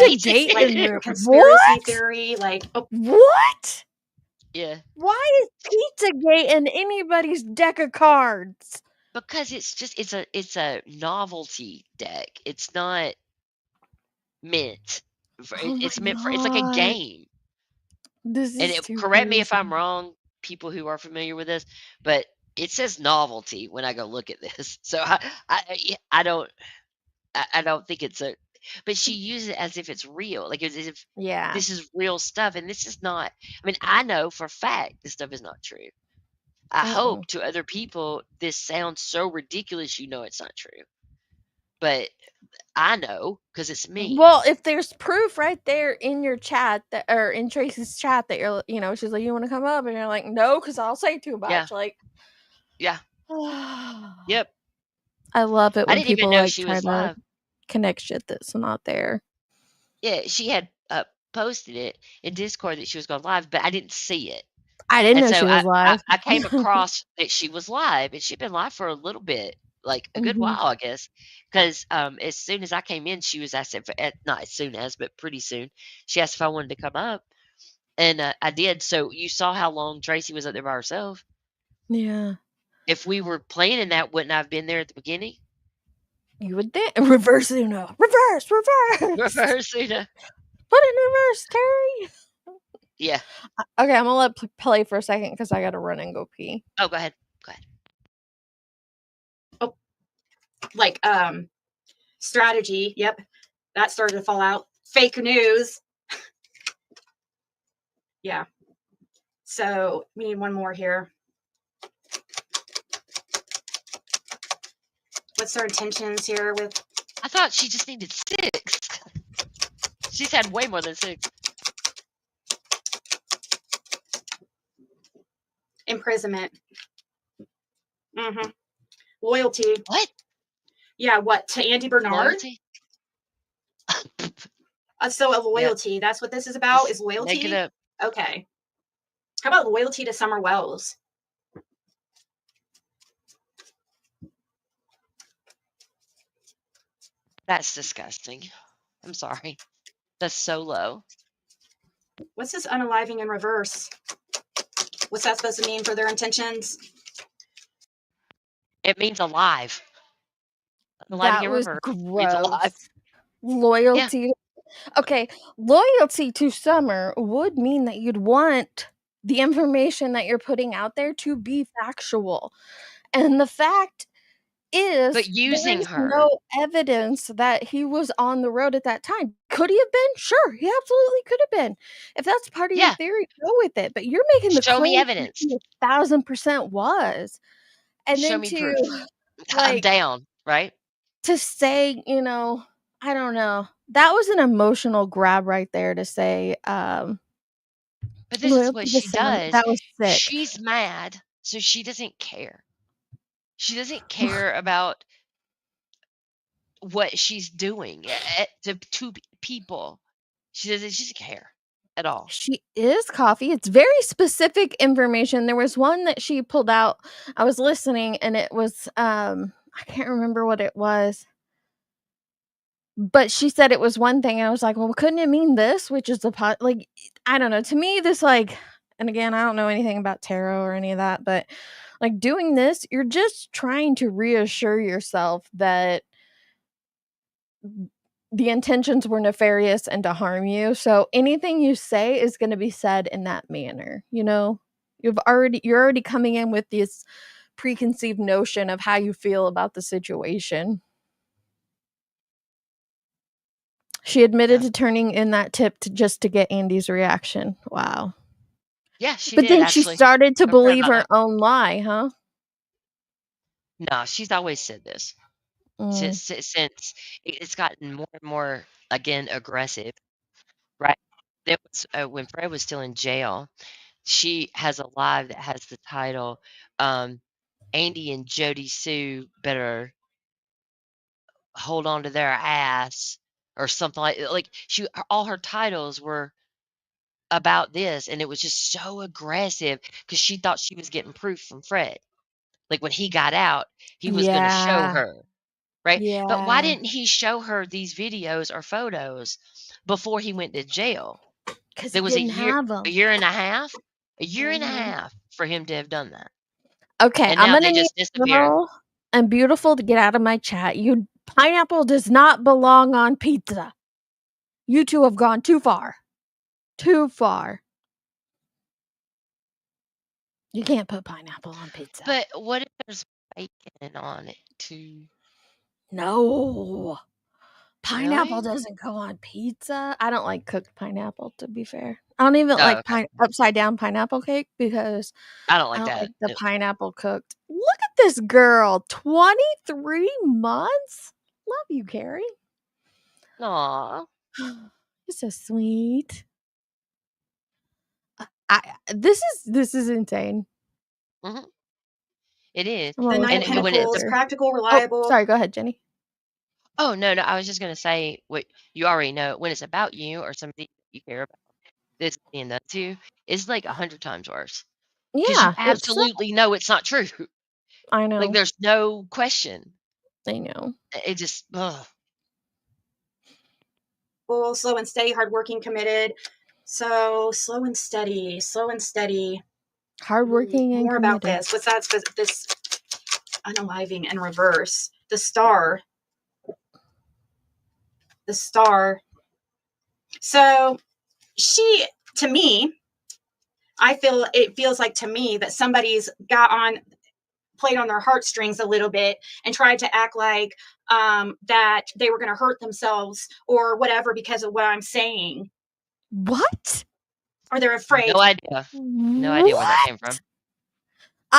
Speaker 3: Pizza Gate
Speaker 5: like
Speaker 3: in reverse.
Speaker 5: conspiracy
Speaker 3: What?
Speaker 5: theory. Like
Speaker 3: What?
Speaker 6: Yeah.
Speaker 3: Why is Pizzagate in anybody's deck of cards?
Speaker 6: Because it's a novelty deck. It's not meant for,
Speaker 3: Oh
Speaker 6: it's
Speaker 3: my
Speaker 6: meant for, it's like a
Speaker 3: God.
Speaker 6: game.
Speaker 3: This is too
Speaker 6: correct me if
Speaker 3: crazy.
Speaker 6: I'm wrong, people who are familiar with this, but it says novelty when I go look at this. So I don't think it's a, but she uses it as if it's real, like as if
Speaker 3: Yeah.
Speaker 6: this is real stuff, and this is not. I mean, I know for a fact this stuff is not true. I hope to other people this sounds so ridiculous, it's not true. But I know because it's me.
Speaker 3: Well, if there's proof right there in your chat or in Tracy's chat that you're, she's like, you want to come up? And you're like, no, because I'll say too much.
Speaker 6: Yeah.
Speaker 3: Like,
Speaker 6: Yeah. Yep.
Speaker 3: I love it
Speaker 6: I
Speaker 3: when
Speaker 6: didn't even
Speaker 3: people
Speaker 6: know
Speaker 3: like
Speaker 6: she
Speaker 3: try
Speaker 6: was
Speaker 3: to
Speaker 6: live.
Speaker 3: connect shit that's not there.
Speaker 6: Yeah, she had posted it in Discord that she was going live, but I didn't see it.
Speaker 3: I didn't
Speaker 6: And
Speaker 3: know
Speaker 6: so
Speaker 3: she was live.
Speaker 6: I came across that she was live, and she'd been live for a little bit, like a good
Speaker 3: Mhm.
Speaker 6: while, I guess. Because as soon as I came in, she was asking for, not as soon as, but pretty soon, she asked if I wanted to come up, and I did. So you saw how long Tracy was up there by herself.
Speaker 3: Yeah.
Speaker 6: If we were planning that, wouldn't I have been there at the beginning?
Speaker 3: You would think. Reverse Uno. Reverse.
Speaker 6: Reverse, you know?
Speaker 3: Put it in reverse, Terry.
Speaker 6: Yeah.
Speaker 3: Okay, I'm gonna let play for a second because I gotta run and go pee.
Speaker 6: Oh, go ahead. Go ahead.
Speaker 10: Like strategy. Yep, that started to fall out. Fake news. Yeah. So we need one more here. What's our intentions here with?
Speaker 6: I thought she just needed 6. She's had way more than 6.
Speaker 10: Imprisonment. Mm-hmm. Loyalty.
Speaker 6: What?
Speaker 10: Yeah, what? To Andy Bernard?
Speaker 6: Loyalty?
Speaker 10: So a
Speaker 6: Yeah.
Speaker 10: loyalty. That's what this is about,
Speaker 6: Just
Speaker 10: is
Speaker 6: make it
Speaker 10: loyalty?
Speaker 6: up.
Speaker 10: Okay. How about loyalty to Summer Wells?
Speaker 6: That's disgusting. I'm sorry. That's so low.
Speaker 10: What's this unaliving in reverse? What's that supposed to mean for their intentions?
Speaker 6: It means alive. Unaliving
Speaker 3: That
Speaker 6: in
Speaker 3: was
Speaker 6: reverse means alive.
Speaker 3: gross.
Speaker 6: Yeah.
Speaker 3: Loyalty. Okay, loyalty to Summer would mean that you'd want the information that you're putting out there to be factual. And the fact is,
Speaker 6: But
Speaker 3: there
Speaker 6: using
Speaker 3: is
Speaker 6: her.
Speaker 3: no evidence that he was on the road at that time. Could he have been? Sure, he absolutely could have been. If that's part of your
Speaker 6: Yeah.
Speaker 3: theory, go with it. But you're making the
Speaker 6: Show me
Speaker 3: claim that
Speaker 6: evidence.
Speaker 3: he 1,000% was. And
Speaker 6: Show
Speaker 3: then
Speaker 6: me
Speaker 3: to,
Speaker 6: proof. I'm
Speaker 3: like,
Speaker 6: down, right?
Speaker 3: to say, I don't know. That was an emotional grab right there to say,
Speaker 6: But this is what
Speaker 3: loyalty to
Speaker 6: she
Speaker 3: Summer.
Speaker 6: does.
Speaker 3: That was sick.
Speaker 6: She's mad, so she doesn't care. She doesn't care about what she's doing to people. She doesn't care at all.
Speaker 3: She is coffee. It's very specific information. There was one that she pulled out. I was listening and it was I can't remember what it was. But she said it was one thing and I was like, "Well, couldn't it mean this?" Which is the like I don't know. To me this like and again, I don't know anything about tarot or any of that, but like doing this, you're just trying to reassure yourself that the intentions were nefarious and to harm you. So anything you say is going to be said in that manner. You're already coming in with this preconceived notion of how you feel about the situation. She admitted
Speaker 6: Yeah.
Speaker 3: to turning in that tip just to get Andy's reaction. Wow.
Speaker 6: Yeah, she
Speaker 3: But
Speaker 6: did
Speaker 3: then she
Speaker 6: actually.
Speaker 3: started to
Speaker 6: I forgot
Speaker 3: believe
Speaker 6: about
Speaker 3: her
Speaker 6: that.
Speaker 3: own lie, huh?
Speaker 6: No, she's always said this.
Speaker 3: Mm.
Speaker 6: Since it's gotten more and more, again, aggressive, right? There was when Fred was still in jail, she has a live that has the title, Andy and Jody Sue better hold on to their ass or something like she all her titles were about this, and it was just so aggressive because she thought she was getting proof from Fred. Like when he got out, he was going to show
Speaker 3: Yeah.
Speaker 6: her, right? But why
Speaker 3: Yeah.
Speaker 6: didn't he show her these videos or photos before he went to jail?
Speaker 3: Because he
Speaker 6: There was
Speaker 3: didn't have
Speaker 6: a
Speaker 3: them.
Speaker 6: year and a half, a year and a
Speaker 3: Mhm.
Speaker 6: half for him to have done that,
Speaker 3: Okay,
Speaker 6: and
Speaker 3: I'm
Speaker 6: now
Speaker 3: gonna
Speaker 6: they
Speaker 3: need
Speaker 6: just disappeared.
Speaker 3: Girl and Beautiful to get out of my chat. Pineapple does not belong on pizza. You two have gone too far. Too far. You can't put pineapple on pizza.
Speaker 6: But what if there's bacon on it too?
Speaker 3: No. Pineapple
Speaker 6: Really?
Speaker 3: doesn't go on pizza. I don't like cooked pineapple, to be fair. I don't even
Speaker 6: Oh,
Speaker 3: like
Speaker 6: okay.
Speaker 3: upside down pineapple cake because
Speaker 6: I don't
Speaker 3: I
Speaker 6: like
Speaker 3: don't like
Speaker 6: that.
Speaker 3: the pineapple cooked. Look at this girl, 23 months. Love you, Carrie.
Speaker 6: Aw.
Speaker 3: You're so sweet. This is insane.
Speaker 6: Mhm. It is.
Speaker 3: I'm
Speaker 10: The
Speaker 3: almost
Speaker 10: Knight
Speaker 6: And
Speaker 10: of
Speaker 3: looking at
Speaker 6: when it's
Speaker 10: Pentacles,
Speaker 3: picture.
Speaker 10: practical,
Speaker 3: Oh,
Speaker 10: reliable.
Speaker 3: sorry. Go ahead, Jenny.
Speaker 6: oh no, I was just gonna say what you already know. When it's about you or somebody you care about, this being done to is like 100 times worse because you
Speaker 3: Yeah, it's so.
Speaker 6: absolutely know it's not true.
Speaker 3: I
Speaker 6: Like
Speaker 3: know.
Speaker 6: there's no question.
Speaker 3: I know.
Speaker 6: It just ugh.
Speaker 10: Slow and steady, hardworking, committed. So slow and steady,
Speaker 3: Hardworking and
Speaker 10: More about
Speaker 3: committed.
Speaker 10: this. What's that? This unaliving in reverse. The star. So she, to me, it feels like to me that somebody's played on their heartstrings a little bit and tried to act like that they were going to hurt themselves or whatever because of what I'm saying.
Speaker 3: What?
Speaker 10: Or they're afraid.
Speaker 6: No idea. No idea where that came from.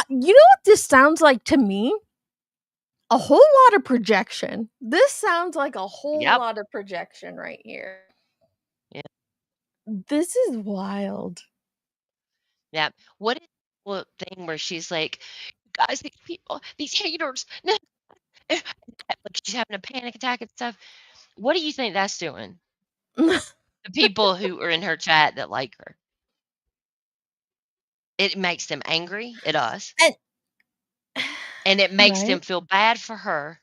Speaker 3: You know what this sounds like to me? A whole lot of projection. This sounds like a whole
Speaker 6: Yep.
Speaker 3: lot of projection right here.
Speaker 6: Yeah.
Speaker 3: This is wild.
Speaker 6: Yeah. What is the thing where she's like, guys, these people, these haters, no. Like she's having a panic attack and stuff. What do you think that's doing? The people who are in her chat that like her. It makes them angry at us. And it makes them
Speaker 3: Right?
Speaker 6: feel bad for her.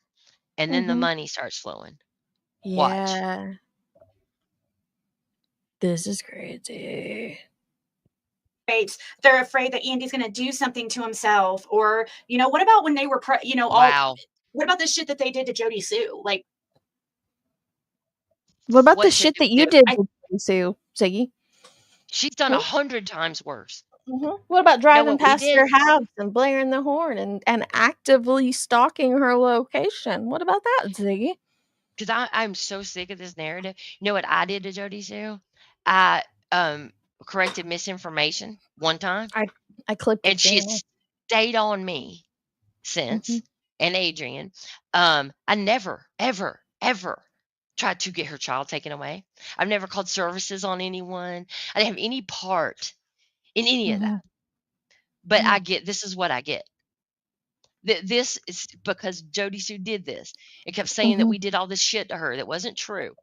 Speaker 6: And then the
Speaker 3: Mhm.
Speaker 6: money starts flowing. Watch.
Speaker 3: Yeah. This is crazy.
Speaker 10: They're afraid that Andy's going to do something to himself, or what about when they were
Speaker 6: Wow.
Speaker 10: what about the shit that they did to Jod Sue? Like,
Speaker 3: What about the
Speaker 6: What's
Speaker 3: shit
Speaker 6: it
Speaker 3: that you
Speaker 6: do?
Speaker 3: did to Sue, Ziggy?
Speaker 6: She's done
Speaker 3: Hmm?
Speaker 6: 100 times worse.
Speaker 3: What about
Speaker 6: You know
Speaker 3: driving
Speaker 6: what we
Speaker 3: past
Speaker 6: did?
Speaker 3: her house and blaring the horn and actively stalking her location? What about that, Ziggy?
Speaker 6: Because I'm so sick of this narrative. You know what I did to Jodi Sue? I corrected misinformation one time,
Speaker 3: I clipped your
Speaker 6: and she
Speaker 3: channel.
Speaker 6: stayed on me since. And Adrian, I never, ever, ever tried to get her child taken away. I've never called services on anyone. I didn't have any part in any of that. But I get this is what I get. This is because Jodi Sue did this and kept saying that we did all this shit to her that wasn't true.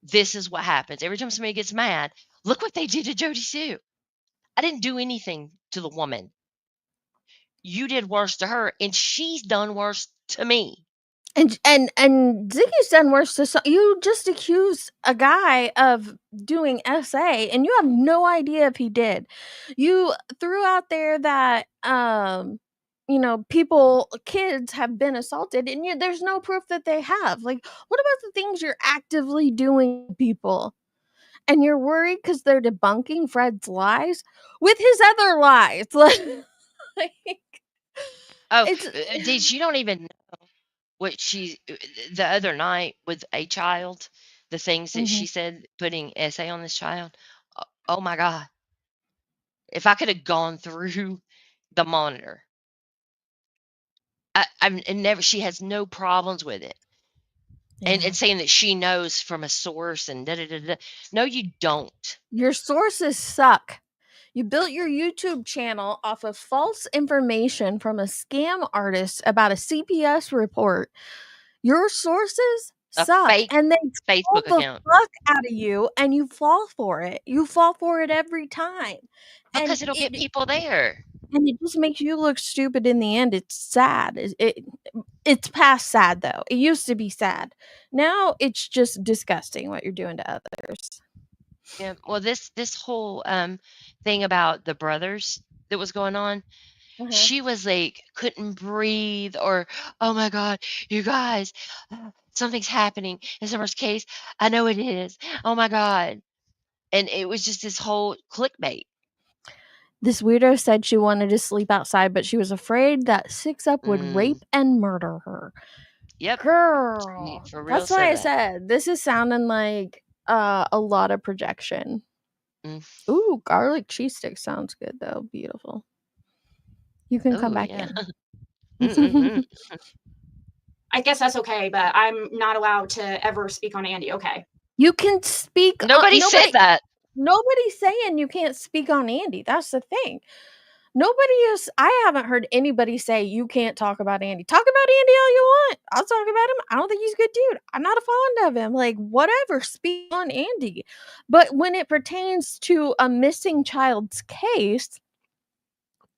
Speaker 6: This is what happens. Every time somebody gets mad, look what they did to Jodi Sue. I didn't do anything to the woman. You did worse to her, and she's done worse to me.
Speaker 3: And Ziggy's done worse to you. Just accused a guy of doing SA, and you have no idea if he did. You threw out there that kids have been assaulted, and there's no proof that they have. Like, what about the things you're actively doing to people? And you're worried because they're debunking Fred's lies with his other lies. Like,
Speaker 6: Oh,
Speaker 3: it's
Speaker 6: did you don't even know what the other night with a child, the things that she said putting essay on this child. Oh my God. If I could have gone through the monitor, I've never, she has no problems with it. And saying that she knows from a source and da da da da. No, you don't.
Speaker 3: Your sources suck. You built your YouTube channel off of false information from a scam artist about a CPS report. Your sources
Speaker 6: A
Speaker 3: suck,
Speaker 6: fake
Speaker 3: and they troll
Speaker 6: Facebook
Speaker 3: the
Speaker 6: account.
Speaker 3: fuck out of you, and you fall for it. You fall for it every time, and
Speaker 6: Because it'll get people there.
Speaker 3: it just makes you look stupid in the end. It's sad. It's past sad though. It used to be sad. Now it's just disgusting what you're doing to others.
Speaker 6: Yeah. Well, this whole thing about the brothers that was going on, she was like couldn't breathe, or oh my God, you guys, something's happening in Summer's case. I know it is. Oh my God. And it was just this whole clickbait.
Speaker 3: This weirdo said she wanted to sleep outside, but she was afraid that Six Up would rape and murder her.
Speaker 6: Yep.
Speaker 3: Girl.
Speaker 6: For real
Speaker 3: That's why I
Speaker 6: said that.
Speaker 3: said this is sounding like a lot of projection.
Speaker 6: Mm.
Speaker 3: Ooh, garlic cheese stick sounds good though. Beautiful. You can come
Speaker 6: Oh,
Speaker 3: back
Speaker 6: yeah.
Speaker 3: in.
Speaker 10: I guess that's okay, but I'm not allowed to ever speak on Andy. Okay.
Speaker 3: You can speak.
Speaker 6: Nobody said that.
Speaker 3: Nobody's saying you can't speak on Andy. That's the thing. Nobody is. I haven't heard anybody say you can't talk about Andy. Talk about Andy all you want. I'll talk about him. I don't think he's a good dude. I'm not fond of him. Like, whatever. Speak on Andy. But when it pertains to a missing child's case,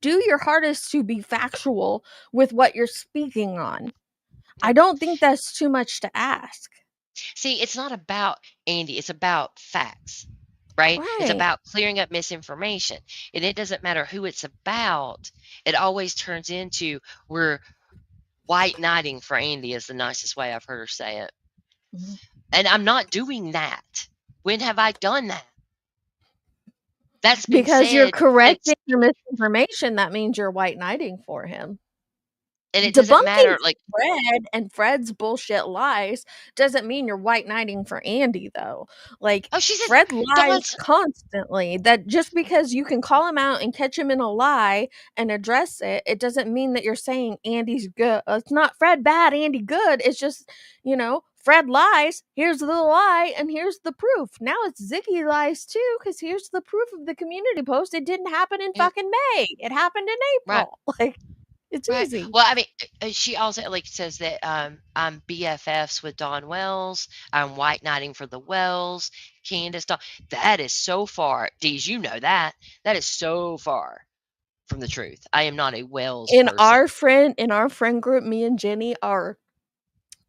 Speaker 3: do your hardest to be factual with what you're speaking on. I don't think that's too much to ask.
Speaker 6: See, it's not about Andy. It's about facts, right? It's
Speaker 3: Right.
Speaker 6: about clearing up misinformation. And it doesn't matter who it's about. It always turns into we're white knighting for Andy is the nicest way I've heard her say it.
Speaker 3: Mhm.
Speaker 6: And I'm not doing that. When have I done that? That's been
Speaker 3: Because you're
Speaker 6: said since,
Speaker 3: correcting your misinformation, that means you're white knighting for him.
Speaker 6: and it doesn't matter.
Speaker 3: Debunking
Speaker 6: Like,
Speaker 3: Fred and Fred's bullshit lies doesn't mean you're white knighting for Andy, though. Like,
Speaker 6: oh, she says,
Speaker 3: Fred lies
Speaker 6: Dawn's,
Speaker 3: constantly. That just because you can call him out and catch him in a lie and address it, it doesn't mean that you're saying Andy's good. It's not Fred bad, Andy good. It's just, Fred lies. Here's the lie, and here's the proof. Now it's Ziggy lies too, because here's the proof of the community post. It didn't happen in
Speaker 6: yeah,
Speaker 3: fucking May. It happened in
Speaker 6: right.
Speaker 3: April. Like, it's
Speaker 6: Right.
Speaker 3: easy.
Speaker 6: Well, I mean, she also like says that I'm BFFs with Dawn Wells. I'm white knighting for the Wells. Candace Dawn. That is so far. Deez, you know that. That is so far from the truth. I am not a Wells
Speaker 3: In
Speaker 6: person.
Speaker 3: our friend group, me and Jenny are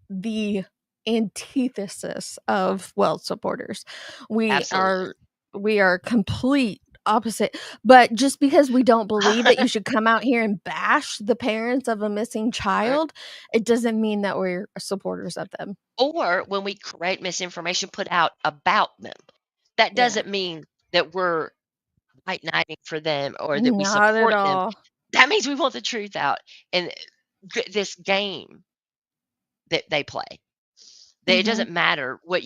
Speaker 3: the antithesis of Wells supporters.
Speaker 6: Absolutely.
Speaker 3: We are complete opposite. But just because we don't believe that you should come out here and bash the parents of a missing child, it doesn't mean that we're supporters of them.
Speaker 6: Or when we create misinformation put out about them, that
Speaker 3: Yeah.
Speaker 6: doesn't mean that we're white knighting for them or that we
Speaker 3: Not at
Speaker 6: support them.
Speaker 3: all.
Speaker 6: That means we want the truth out. And this game that they play. It
Speaker 3: Mhm.
Speaker 6: doesn't matter what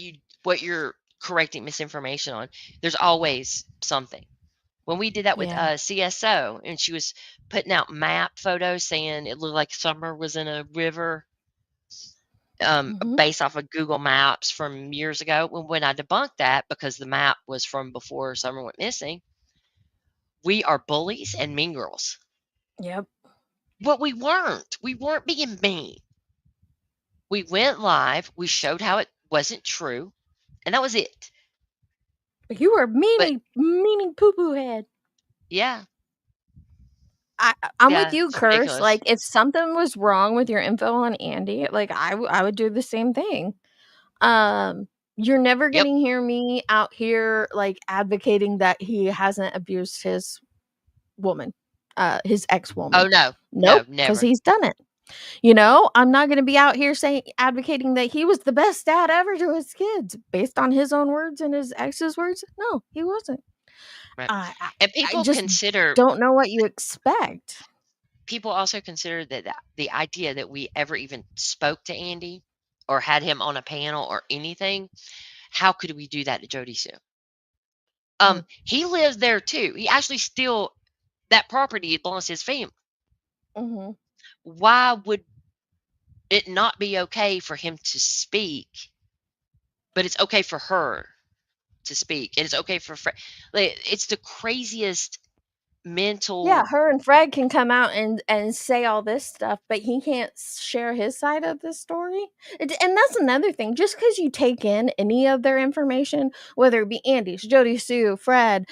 Speaker 6: you're correcting misinformation on. There's always something. When we did that with
Speaker 3: Yeah.
Speaker 6: CSO, and she was putting out map photos saying it looked like Summer was in a river,
Speaker 3: Mhm.
Speaker 6: based off of Google Maps from years ago. When I debunked that because the map was from before Summer went missing, we are bullies and mean girls.
Speaker 3: Yep.
Speaker 6: But we weren't. We weren't being mean. We went live. We showed how it wasn't true, and that was it.
Speaker 3: You were
Speaker 6: But
Speaker 3: meaning poo-poo head.
Speaker 6: yeah,
Speaker 3: I'm
Speaker 6: yeah,
Speaker 3: with you,
Speaker 6: it's
Speaker 3: Curse.
Speaker 6: ridiculous.
Speaker 3: Like, if something was wrong with your info on Andy, like I would do the same thing. You're never
Speaker 6: Yep.
Speaker 3: gonna hear me out here like advocating that he hasn't abused his woman, his
Speaker 6: Oh
Speaker 3: ex-woman.
Speaker 6: no,
Speaker 3: Nope, because
Speaker 6: never.
Speaker 3: he's done it. I'm not gonna be out here saying advocating that he was the best dad ever to his kids based on his own words and his ex's words. No, he wasn't.
Speaker 6: Right.
Speaker 3: I
Speaker 6: And
Speaker 3: I
Speaker 6: people
Speaker 3: just
Speaker 6: consider
Speaker 3: don't know what you expect.
Speaker 6: people also consider that the idea that we ever even spoke to Andy or had him on a panel or anything, how could we do that to Jod Sue?
Speaker 3: Mm.
Speaker 6: He lives there too. He actually still that property belongs to his family.
Speaker 3: Mhm.
Speaker 6: Why would it not be okay for him to speak, but it's okay for her to speak, and it's okay for like, it's the craziest
Speaker 3: Yeah,
Speaker 6: mental.
Speaker 3: her and Fred can come out and say all this stuff, but he can't share his side of the story. And that's another thing. Just because you take in any of their information, whether it be Andy's, Jod Sue, Fred,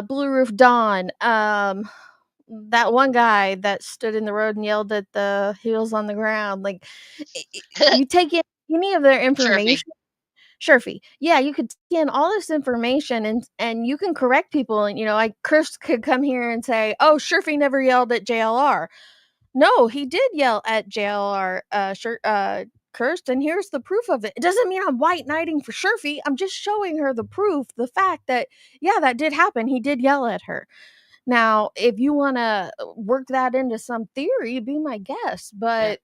Speaker 3: Blue Roof Dawn, that one guy that stood in the road and yelled at the heels on the ground, like you take in any of their
Speaker 6: Sherfy.
Speaker 3: information. Sherfy. Yeah, you could take in all this information and you can correct people, and like Chris could come here and say, "Oh, Sherfy never yelled at JLR." No, he did yell at JLR. Cursed, and here's the proof of it. It doesn't mean I'm white knighting for Sherfy. I'm just showing her the proof, the fact that that did happen. He did yell at her. Now, if you want to work that into some theory, be my guest,
Speaker 6: Yeah.
Speaker 3: but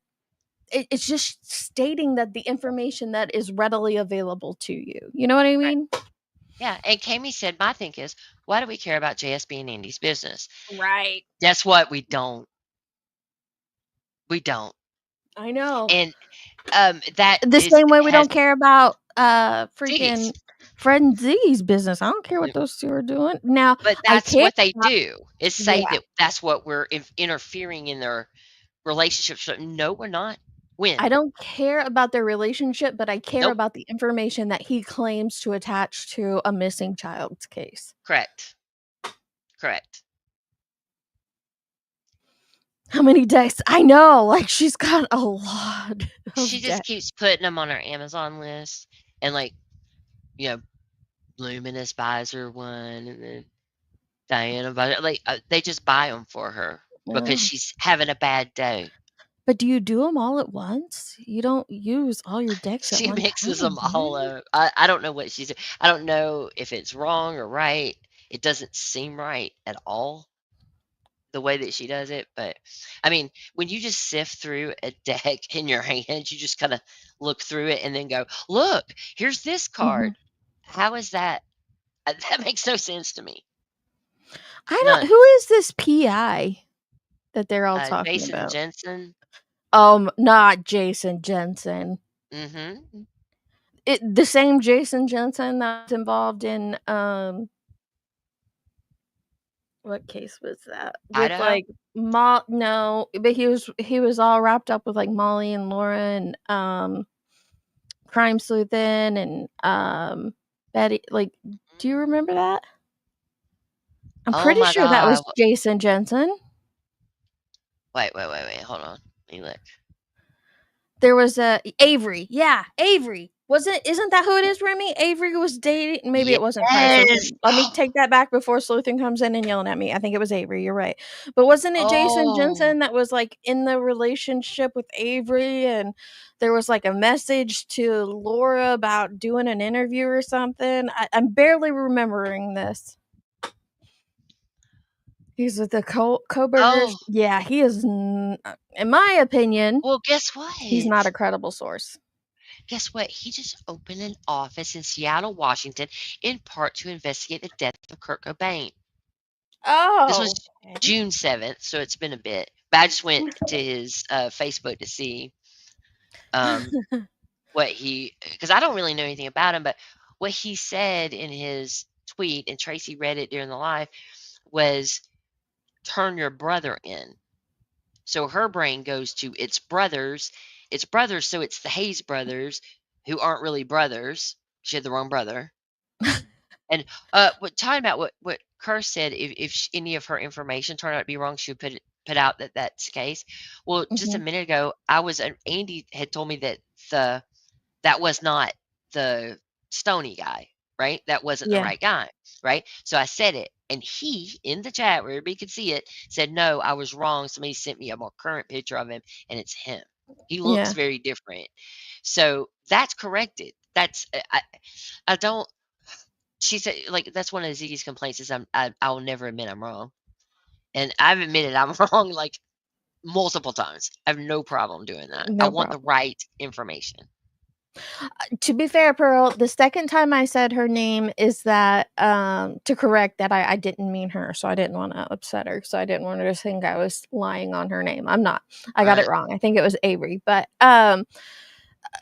Speaker 3: it's just stating that the information that is readily available to you. You know what I
Speaker 6: Right.
Speaker 3: mean?
Speaker 6: Yeah. And Kami said, my thing is, why do we care about JSB and Andy's business?
Speaker 3: Right.
Speaker 6: Guess what? We don't. We don't.
Speaker 3: I know.
Speaker 6: And that
Speaker 3: The
Speaker 6: is
Speaker 3: same way we
Speaker 6: has
Speaker 3: don't care about freaking
Speaker 6: Ziggy's.
Speaker 3: Fred and Ziggy's business. I don't care what those two are doing. Now,
Speaker 6: But
Speaker 3: I
Speaker 6: that's
Speaker 3: care
Speaker 6: what they
Speaker 3: about,
Speaker 6: do, is say
Speaker 3: yeah,
Speaker 6: that that's what we're interfering in their relationship. So, no, we're not. When?
Speaker 3: I don't care about their relationship, but I care
Speaker 6: Nope.
Speaker 3: about the information that he claims to attach to a missing child's case.
Speaker 6: Correct. Correct.
Speaker 3: How many decks? I know, like, she's got a lot
Speaker 6: She
Speaker 3: of
Speaker 6: just
Speaker 3: decks.
Speaker 6: keeps putting them on her Amazon list, and, like, you know, Luminous buys her one, and then Diana buys it. Like, they just buy them for her because
Speaker 3: Yeah.
Speaker 6: she's having a bad day.
Speaker 3: But do you do them all at once? You don't use all your decks at
Speaker 6: She
Speaker 3: one
Speaker 6: mixes
Speaker 3: time,
Speaker 6: them
Speaker 3: do
Speaker 6: all
Speaker 3: you?
Speaker 6: up. I don't know what she's. I don't know if it's wrong or right. It doesn't seem right at all, the way that she does it. But I mean, when you just sift through a deck in your hands, you just kind of look through it and then go, "Look, here's this
Speaker 3: Mhm.
Speaker 6: card." How is that? That makes no sense to me.
Speaker 3: I don't.
Speaker 6: None.
Speaker 3: Who is this PI that they're all talking
Speaker 6: Jason
Speaker 3: about?
Speaker 6: Jensen.
Speaker 3: Not Jason Jensen.
Speaker 6: Mm-hmm.
Speaker 3: The same Jason Jensen that's involved in what case was that? With
Speaker 6: Idaho.
Speaker 3: like no, but he was all wrapped up with like Molly and Laura and Crime Sleuthing and Betty. Like, do you remember that? I'm
Speaker 6: Oh
Speaker 3: pretty
Speaker 6: my
Speaker 3: sure that was
Speaker 6: God.
Speaker 3: Jason Jensen.
Speaker 6: Wait. Hold on. Let me look.
Speaker 3: There was a Avery. Yeah, Avery. Isn't that who it is, Remy? Avery was dating. Maybe it wasn't Crime
Speaker 6: Yes.
Speaker 3: Sleuthing. Let me take that back before Sleuthing comes in and yelling at me. I think it was Avery. You're right. But wasn't it Jason
Speaker 6: Oh.
Speaker 3: Jensen that was like in the relationship with Avery, and there was like a message to Laura about doing an interview or something? I'm barely remembering this. He's with the Coburgers.
Speaker 6: Oh.
Speaker 3: Yeah, he is. In my opinion,
Speaker 6: Well, guess
Speaker 3: he's
Speaker 6: what?
Speaker 3: not a credible source.
Speaker 6: Guess what? He just opened an office in Seattle, Washington, in part to investigate the death of Kurt Cobain. This was
Speaker 3: Oh, okay.
Speaker 6: June 7th, so it's been a bit. But I just went to his Facebook to see what he, because I don't really know anything about him, but what he said in his tweet, and Tracy read it during the live, was turn your brother in. So her brain goes to it's brothers, so it's the Hayes brothers who aren't really brothers. She had the wrong brother. And what talking about what Kerr said, if any of her information turned out to be wrong, she would put out that that's the case. Well, just a
Speaker 3: Mhm.
Speaker 6: minute ago, Andy had told me that that was not the Stony guy, right? That wasn't the
Speaker 3: Yeah,
Speaker 6: right guy, right? So I said it, and he in the chat where everybody could see it said, "No, I was wrong. Somebody sent me a more current picture of him, and it's him. He looks
Speaker 3: yeah.
Speaker 6: very different." So that's corrected. That's I don't. She said, like, that's one of Ziggy's complaints is I'll never admit I'm wrong, and I've admitted I'm wrong like multiple times. I have no problem doing that. I
Speaker 3: No
Speaker 6: want the
Speaker 3: problem.
Speaker 6: right information.
Speaker 3: To be fair, Pearl, the second time I said her name is that to correct that I didn't mean her, so I didn't want to upset her, so I didn't want her to think I was lying on her name. I'm not. I got it
Speaker 6: Right?
Speaker 3: wrong. I think it was Avery, but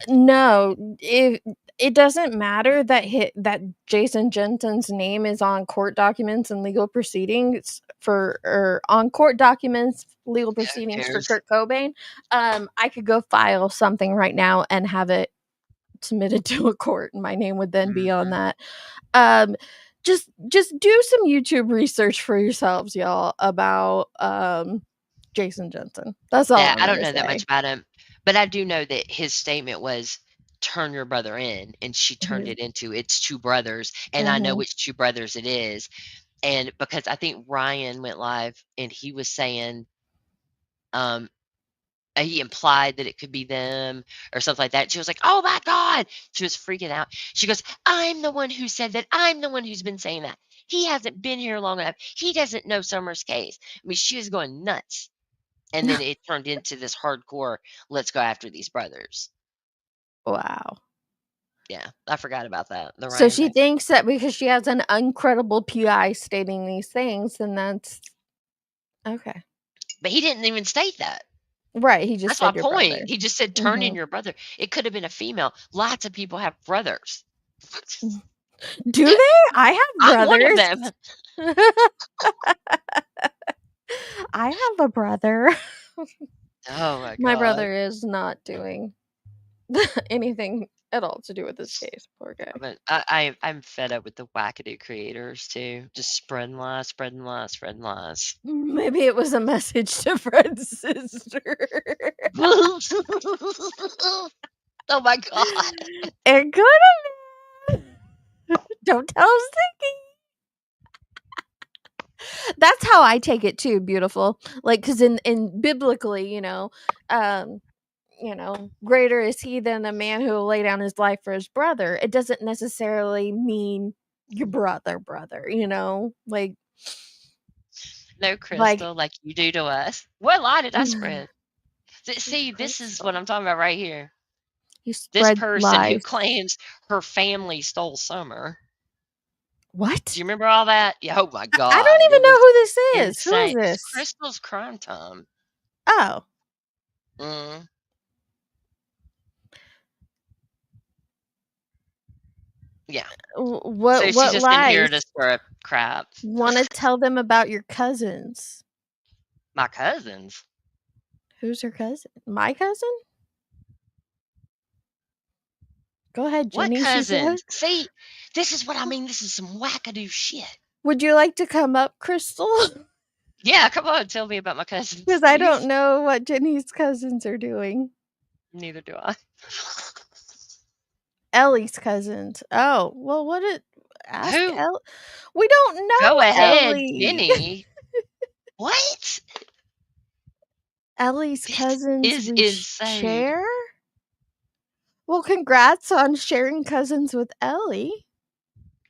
Speaker 3: no, it doesn't matter that that Jason Jensen's name is on court documents and legal proceedings or on court documents, legal
Speaker 6: Who
Speaker 3: proceedings for
Speaker 6: cares?
Speaker 3: Kurt Cobain. I could go file something right now and have it submitted to a court, and my name would then be on
Speaker 6: Mhm.
Speaker 3: that. Um, just do some YouTube research for yourselves, y'all, about Jason Jensen. That's all
Speaker 6: Yeah,
Speaker 3: I'm
Speaker 6: I don't
Speaker 3: gonna
Speaker 6: know that much
Speaker 3: say.
Speaker 6: about him, but I do know that his statement was, "Turn your brother in," and she turned
Speaker 3: He's
Speaker 6: it into, "It's 2 brothers," and I know
Speaker 3: mhm.
Speaker 6: which 2 brothers it is, and because I think Ryan went live and he was saying, um, he implied that it could be them or something like that. She was like, "Oh my god!" She was freaking out. She goes, "I'm the one who said that. I'm the one who's been saying that. He hasn't been here long enough. He doesn't know Summer's case." I mean, she was going nuts. And then it turned into this hardcore, "Let's go after these brothers."
Speaker 3: Wow.
Speaker 6: Yeah, I forgot about that, the
Speaker 3: So
Speaker 6: Ryan
Speaker 3: she
Speaker 6: thing.
Speaker 3: thinks that because she has an uncredible PI stating these things, then that's okay.
Speaker 6: But he didn't even state that.
Speaker 3: Right, he just
Speaker 6: That's my
Speaker 3: said your
Speaker 6: point.
Speaker 3: brother.
Speaker 6: He just said, "Turn in
Speaker 3: Mhm.
Speaker 6: your brother." It could have been a female. Lots of people have brothers.
Speaker 3: Do they? I have
Speaker 6: I'm one of
Speaker 3: brothers.
Speaker 6: them.
Speaker 3: I have a brother.
Speaker 6: Oh my
Speaker 3: My
Speaker 6: god.
Speaker 3: brother is not doing anything at all to do with this case. Poor guy.
Speaker 6: But I'm fed up with the wackadoo creators too. Just spreading lies, spreading lies, spreading lies.
Speaker 3: Maybe it was a message to Fred's sister.
Speaker 6: Oh my god.
Speaker 3: It could have been. Don't tell Ziggy. That's how I take it too, beautiful. Like, because in biblically, greater is he than a man who will lay down his life for his brother. It doesn't necessarily mean your brother, like
Speaker 6: No, Crystal, like you do to us. What lie did I spread? See, this is what I'm talking about right here.
Speaker 3: you
Speaker 6: This
Speaker 3: spread
Speaker 6: person who
Speaker 3: lies.
Speaker 6: claims her family stole Summer.
Speaker 3: What?
Speaker 6: Do you remember all that? Yeah, oh my god.
Speaker 3: I don't even know who this is.
Speaker 6: Insane.
Speaker 3: Who is
Speaker 6: It's
Speaker 3: this?
Speaker 6: Crystal's Crime Time.
Speaker 3: Oh.
Speaker 6: Yeah.
Speaker 3: What
Speaker 6: So she's
Speaker 3: what
Speaker 6: just in here to
Speaker 3: lies?
Speaker 6: stir up crap.
Speaker 3: Want to tell them about your cousins?
Speaker 6: My cousins?
Speaker 3: Who's your cousin? My cousin? Go ahead,
Speaker 6: What
Speaker 3: Jenny. She said.
Speaker 6: cousins? See, this is what I mean. This is some wackadoo shit.
Speaker 3: Would you like to come up, Crystal?
Speaker 6: Yeah, come on, tell me about my cousins.
Speaker 3: Because I
Speaker 6: please.
Speaker 3: don't know what Jenny's cousins are doing.
Speaker 6: Neither do I.
Speaker 3: Ellie's cousins. Oh, well, what did ask
Speaker 6: Who?
Speaker 3: Ellie? We don't know.
Speaker 6: Go ahead,
Speaker 3: Ellie.
Speaker 6: Jenny. What?
Speaker 3: Ellie's
Speaker 6: This
Speaker 3: cousins
Speaker 6: is
Speaker 3: we
Speaker 6: insane.
Speaker 3: share? Well, congrats on sharing cousins with Ellie.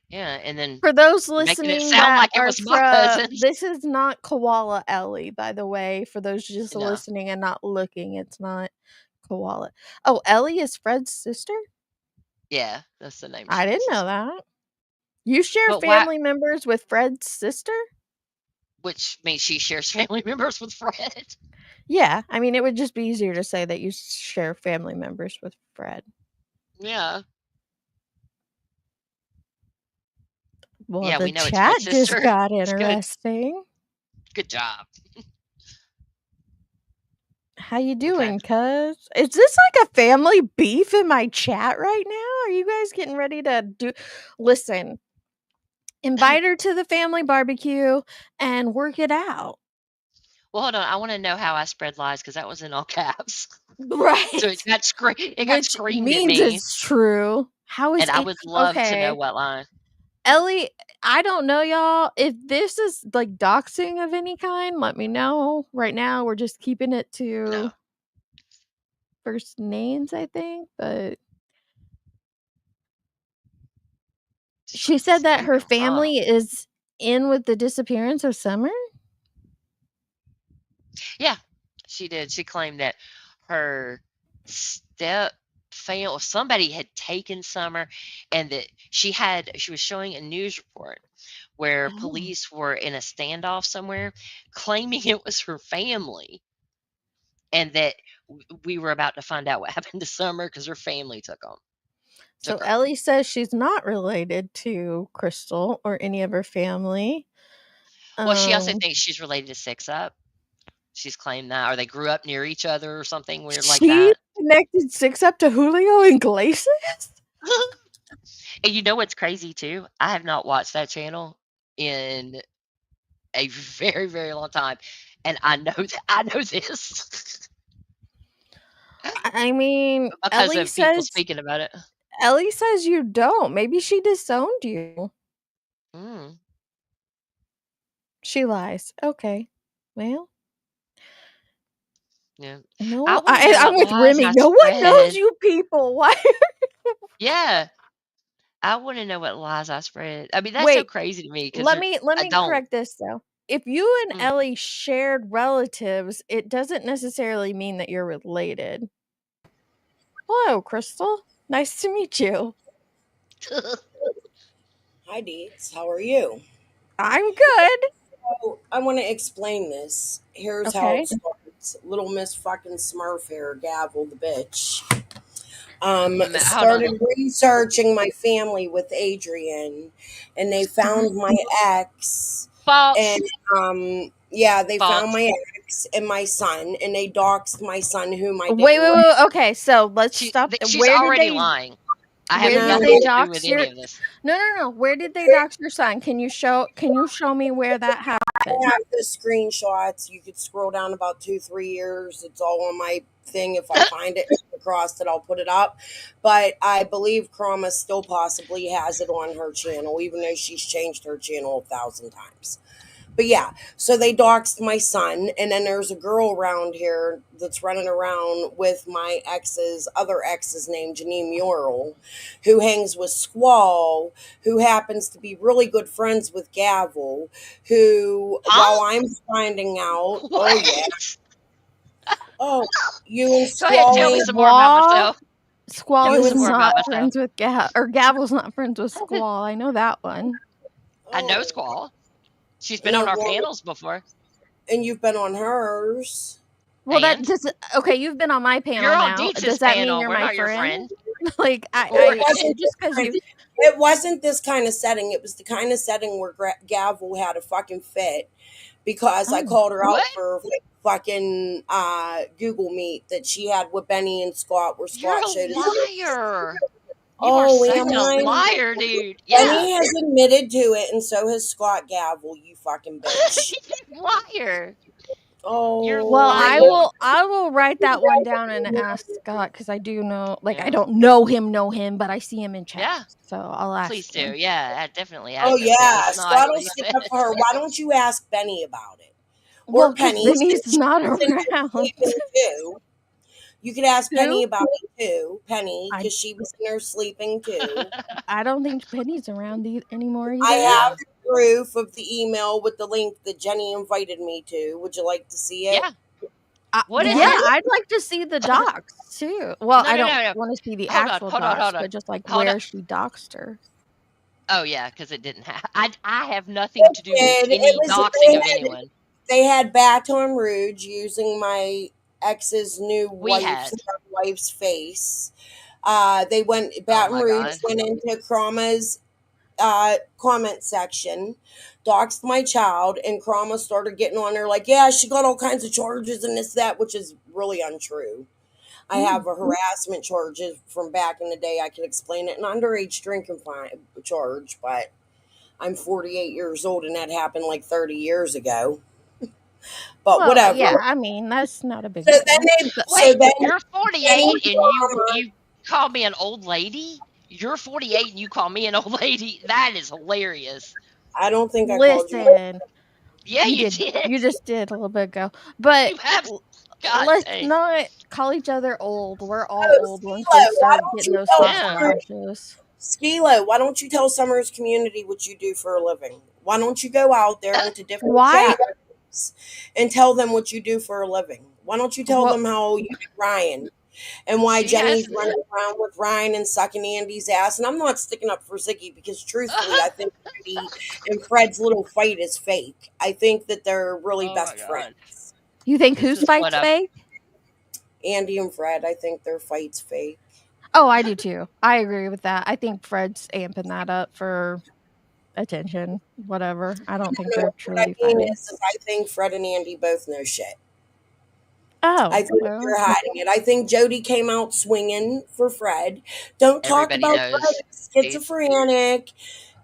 Speaker 6: Yeah, and then
Speaker 3: For those
Speaker 6: making it
Speaker 3: listening
Speaker 6: sound
Speaker 3: that
Speaker 6: like it
Speaker 3: are
Speaker 6: was my cousins.
Speaker 3: this is not Koala Ellie, by the way. For those just
Speaker 6: No.
Speaker 3: listening and not looking, it's not Koala. Oh, Ellie is Fred's sister?
Speaker 6: Yeah, that's the name.
Speaker 3: I didn't know that. You share
Speaker 6: But why?
Speaker 3: family members with Fred's sister?
Speaker 6: Which means she shares family members with Fred.
Speaker 3: Yeah, I mean, it would just be easier to say that you share family members with Fred.
Speaker 6: Yeah.
Speaker 3: Well,
Speaker 6: Yeah,
Speaker 3: the
Speaker 6: we know it's
Speaker 3: chat
Speaker 6: Fred's
Speaker 3: just
Speaker 6: sister.
Speaker 3: got
Speaker 6: It's good.
Speaker 3: interesting.
Speaker 6: Good job.
Speaker 3: How you doing, cuz? Is this like a family beef in my chat right now? Are you guys getting ready to do? Listen, invite her to the family barbecue and work it out.
Speaker 6: Well, hold on. I want to know how I spread lies because that was in all caps.
Speaker 3: Right.
Speaker 6: So it got
Speaker 3: Which
Speaker 6: screamed at
Speaker 3: means
Speaker 6: me.
Speaker 3: it's true. How is
Speaker 6: And I
Speaker 3: it?
Speaker 6: would love to
Speaker 3: Okay.
Speaker 6: know what lie.
Speaker 3: Ellie, I don't know, y'all. If this is like doxing of any kind, let me know. Right now, we're just keeping it to first names, I think. But she said that her family is in with the disappearance of Summer.
Speaker 6: Yeah, she did. She claimed that her step family, somebody had taken Summer, and that she was showing a news report where police were in a standoff somewhere, claiming it was her family, and that we were about to find out what happened to Summer because her family took them.
Speaker 3: So Ellie says she's not related to Crystal or any of her family.
Speaker 6: Well, she also thinks she's related to Six Up. She's claimed that, or they grew up near each other or something weird like that.
Speaker 3: She connected Six Up to Julio Iglesias?
Speaker 6: And you know what's crazy too? I have not watched that channel in a very, very long time, and I know this.
Speaker 3: I mean,
Speaker 6: because
Speaker 3: Ellie
Speaker 6: of people
Speaker 3: says
Speaker 6: speaking about it.
Speaker 3: Ellie says you don't. Maybe she disowned you. She lies. Okay. Well.
Speaker 6: Yeah.
Speaker 3: No,
Speaker 6: I
Speaker 3: I'm with Remy. No one knows you people. Why?
Speaker 6: Yeah. I want to know what lies I spread. I mean, that's so crazy to me because
Speaker 3: let me correct this though. If you and Ellie shared relatives, it doesn't necessarily mean that you're related. Hello, Crystal. Nice to meet you.
Speaker 12: Hi, Deets. How are you?
Speaker 3: I'm good.
Speaker 12: So, I want to explain this. Here's how it starts. Little Miss fucking Smurf here, Gavel the bitch.
Speaker 6: Hold on.
Speaker 12: Started researching my family with Adrian, and they found my ex.
Speaker 6: False.
Speaker 12: And yeah, they
Speaker 6: False.
Speaker 12: found my ex and my son, and they doxed my son, whom I didn't
Speaker 3: Wait. Okay, so let's stop.
Speaker 6: She's
Speaker 3: Where did
Speaker 6: already
Speaker 3: they?
Speaker 6: lying. I have
Speaker 3: Where did
Speaker 6: nothing
Speaker 3: they
Speaker 6: to do
Speaker 3: dox
Speaker 6: with
Speaker 3: your?
Speaker 6: any of this.
Speaker 3: No. Where did they dox your son? Can you show me where that happened?
Speaker 12: I have the screenshots. You could scroll down about 2-3 years. It's all on my thing. If I find it across it, I'll put it up. But I believe Chroma still possibly has it on her channel, even though she's changed her channel 1,000 times. But yeah, so they doxed my son, and then there's a girl around here that's running around with my other ex's named Janine Murrell, who hangs with Squall, who happens to be really good friends with Gavel, who, while I'm finding out,
Speaker 6: What?
Speaker 12: You and
Speaker 6: Go ahead, tell me some more about myself.
Speaker 3: Squall
Speaker 6: Tell me
Speaker 3: is
Speaker 6: some more about
Speaker 3: not
Speaker 6: myself.
Speaker 3: friends with Gavel's not friends with Squall. I know that one.
Speaker 6: I know Squall. She's been on our panels before.
Speaker 12: And you've been on hers.
Speaker 3: Well, that does. Okay, you've been on my panel
Speaker 6: You're on
Speaker 3: now.
Speaker 6: Dietz's
Speaker 3: Does that
Speaker 6: panel.
Speaker 3: mean you're
Speaker 6: We're
Speaker 3: my
Speaker 6: not your
Speaker 3: friend?
Speaker 6: friend.
Speaker 3: Like
Speaker 12: It wasn't this kind of setting. It was the kind of setting where Gavel had a fucking fit because I called her out for fucking Google Meet that she had with Benny and Scott. Where Scott
Speaker 6: You're a liar. You
Speaker 12: are
Speaker 6: such a liar, dude. Yeah.
Speaker 12: Benny has admitted to it, and so has Scott Gavel. You fucking bitch.
Speaker 6: Liar.
Speaker 12: Oh,
Speaker 6: you're
Speaker 3: well,
Speaker 6: lying.
Speaker 3: I will write that one down and ask Scott because I do know, like, I don't know him, but I see him in chat.
Speaker 6: Yeah.
Speaker 3: So I'll ask.
Speaker 6: Please do.
Speaker 3: him.
Speaker 6: Yeah, definitely ask him.
Speaker 12: Yeah,
Speaker 6: It's not
Speaker 12: Scott will
Speaker 6: what he
Speaker 12: stick
Speaker 6: said.
Speaker 12: up for her. Why don't you ask Benny about it?
Speaker 3: Well,
Speaker 12: Or Penny.
Speaker 3: Benny's not around.
Speaker 12: Too. You could ask
Speaker 3: Who?
Speaker 12: Penny about it too. Penny, because she was in there sleeping too.
Speaker 3: I don't think Penny's around anymore either.
Speaker 12: I have proof of the email with the link that Jenny invited me to. Would you like to see it?
Speaker 6: Yeah. What is
Speaker 3: yeah,
Speaker 6: it?
Speaker 3: I'd like to see the docs too. Well,
Speaker 6: No,
Speaker 3: I
Speaker 6: no,
Speaker 3: don't
Speaker 6: no.
Speaker 3: want to see the
Speaker 6: Hold on,
Speaker 3: actual
Speaker 6: hold on,
Speaker 3: docs,
Speaker 6: hold on.
Speaker 3: but just like
Speaker 6: Hold
Speaker 3: where
Speaker 6: on.
Speaker 3: she doxed her.
Speaker 6: Oh yeah, because it didn't have. I have nothing to do with any doxing of anyone.
Speaker 12: They had Baton Rouge using my ex's new wife's face. They went Baton Rouge went into Chroma's comment section, doxed my child, and Chroma started getting on there like, yeah, she got all kinds of charges and this, that, which is really untrue. I have a harassment charges from back in the day. I can explain it. An underage drinking charge, but I'm 48 years old and that happened like 30 years ago. But whatever.
Speaker 3: Yeah, I mean, that's not a big
Speaker 12: deal.
Speaker 6: You're 48 and you call me an old lady? You're 48 and you call me an old lady? That is hilarious.
Speaker 12: I don't think I
Speaker 3: called you.
Speaker 6: Yeah, you did.
Speaker 3: You just did a little bit ago. But let's
Speaker 6: dang.
Speaker 3: not call each other old. We're all old once we start getting those charges.
Speaker 12: Skilo, why don't you tell Summers community what you do for a living? Why don't you go out there into different chat rooms and tell them what you do for a living? Why don't you tell them how you do Ryan and why Jenny's running around with Ryan and sucking Andy's ass? And I'm not sticking up for Ziggy because truthfully, I think Andy and Fred's little fight is fake. I think that they're really best friends.
Speaker 3: You think whose fight's fake?
Speaker 12: Andy and Fred. I think their fight's fake.
Speaker 3: Oh, I do too. I agree with that. I think Fred's amping that up for attention, whatever. I don't think they're truly fighting.
Speaker 12: I think Fred and Andy both know shit.
Speaker 3: Oh,
Speaker 12: I think they're hiding it. I think Jody came out swinging for Fred. Don't talk about Fred, schizophrenic.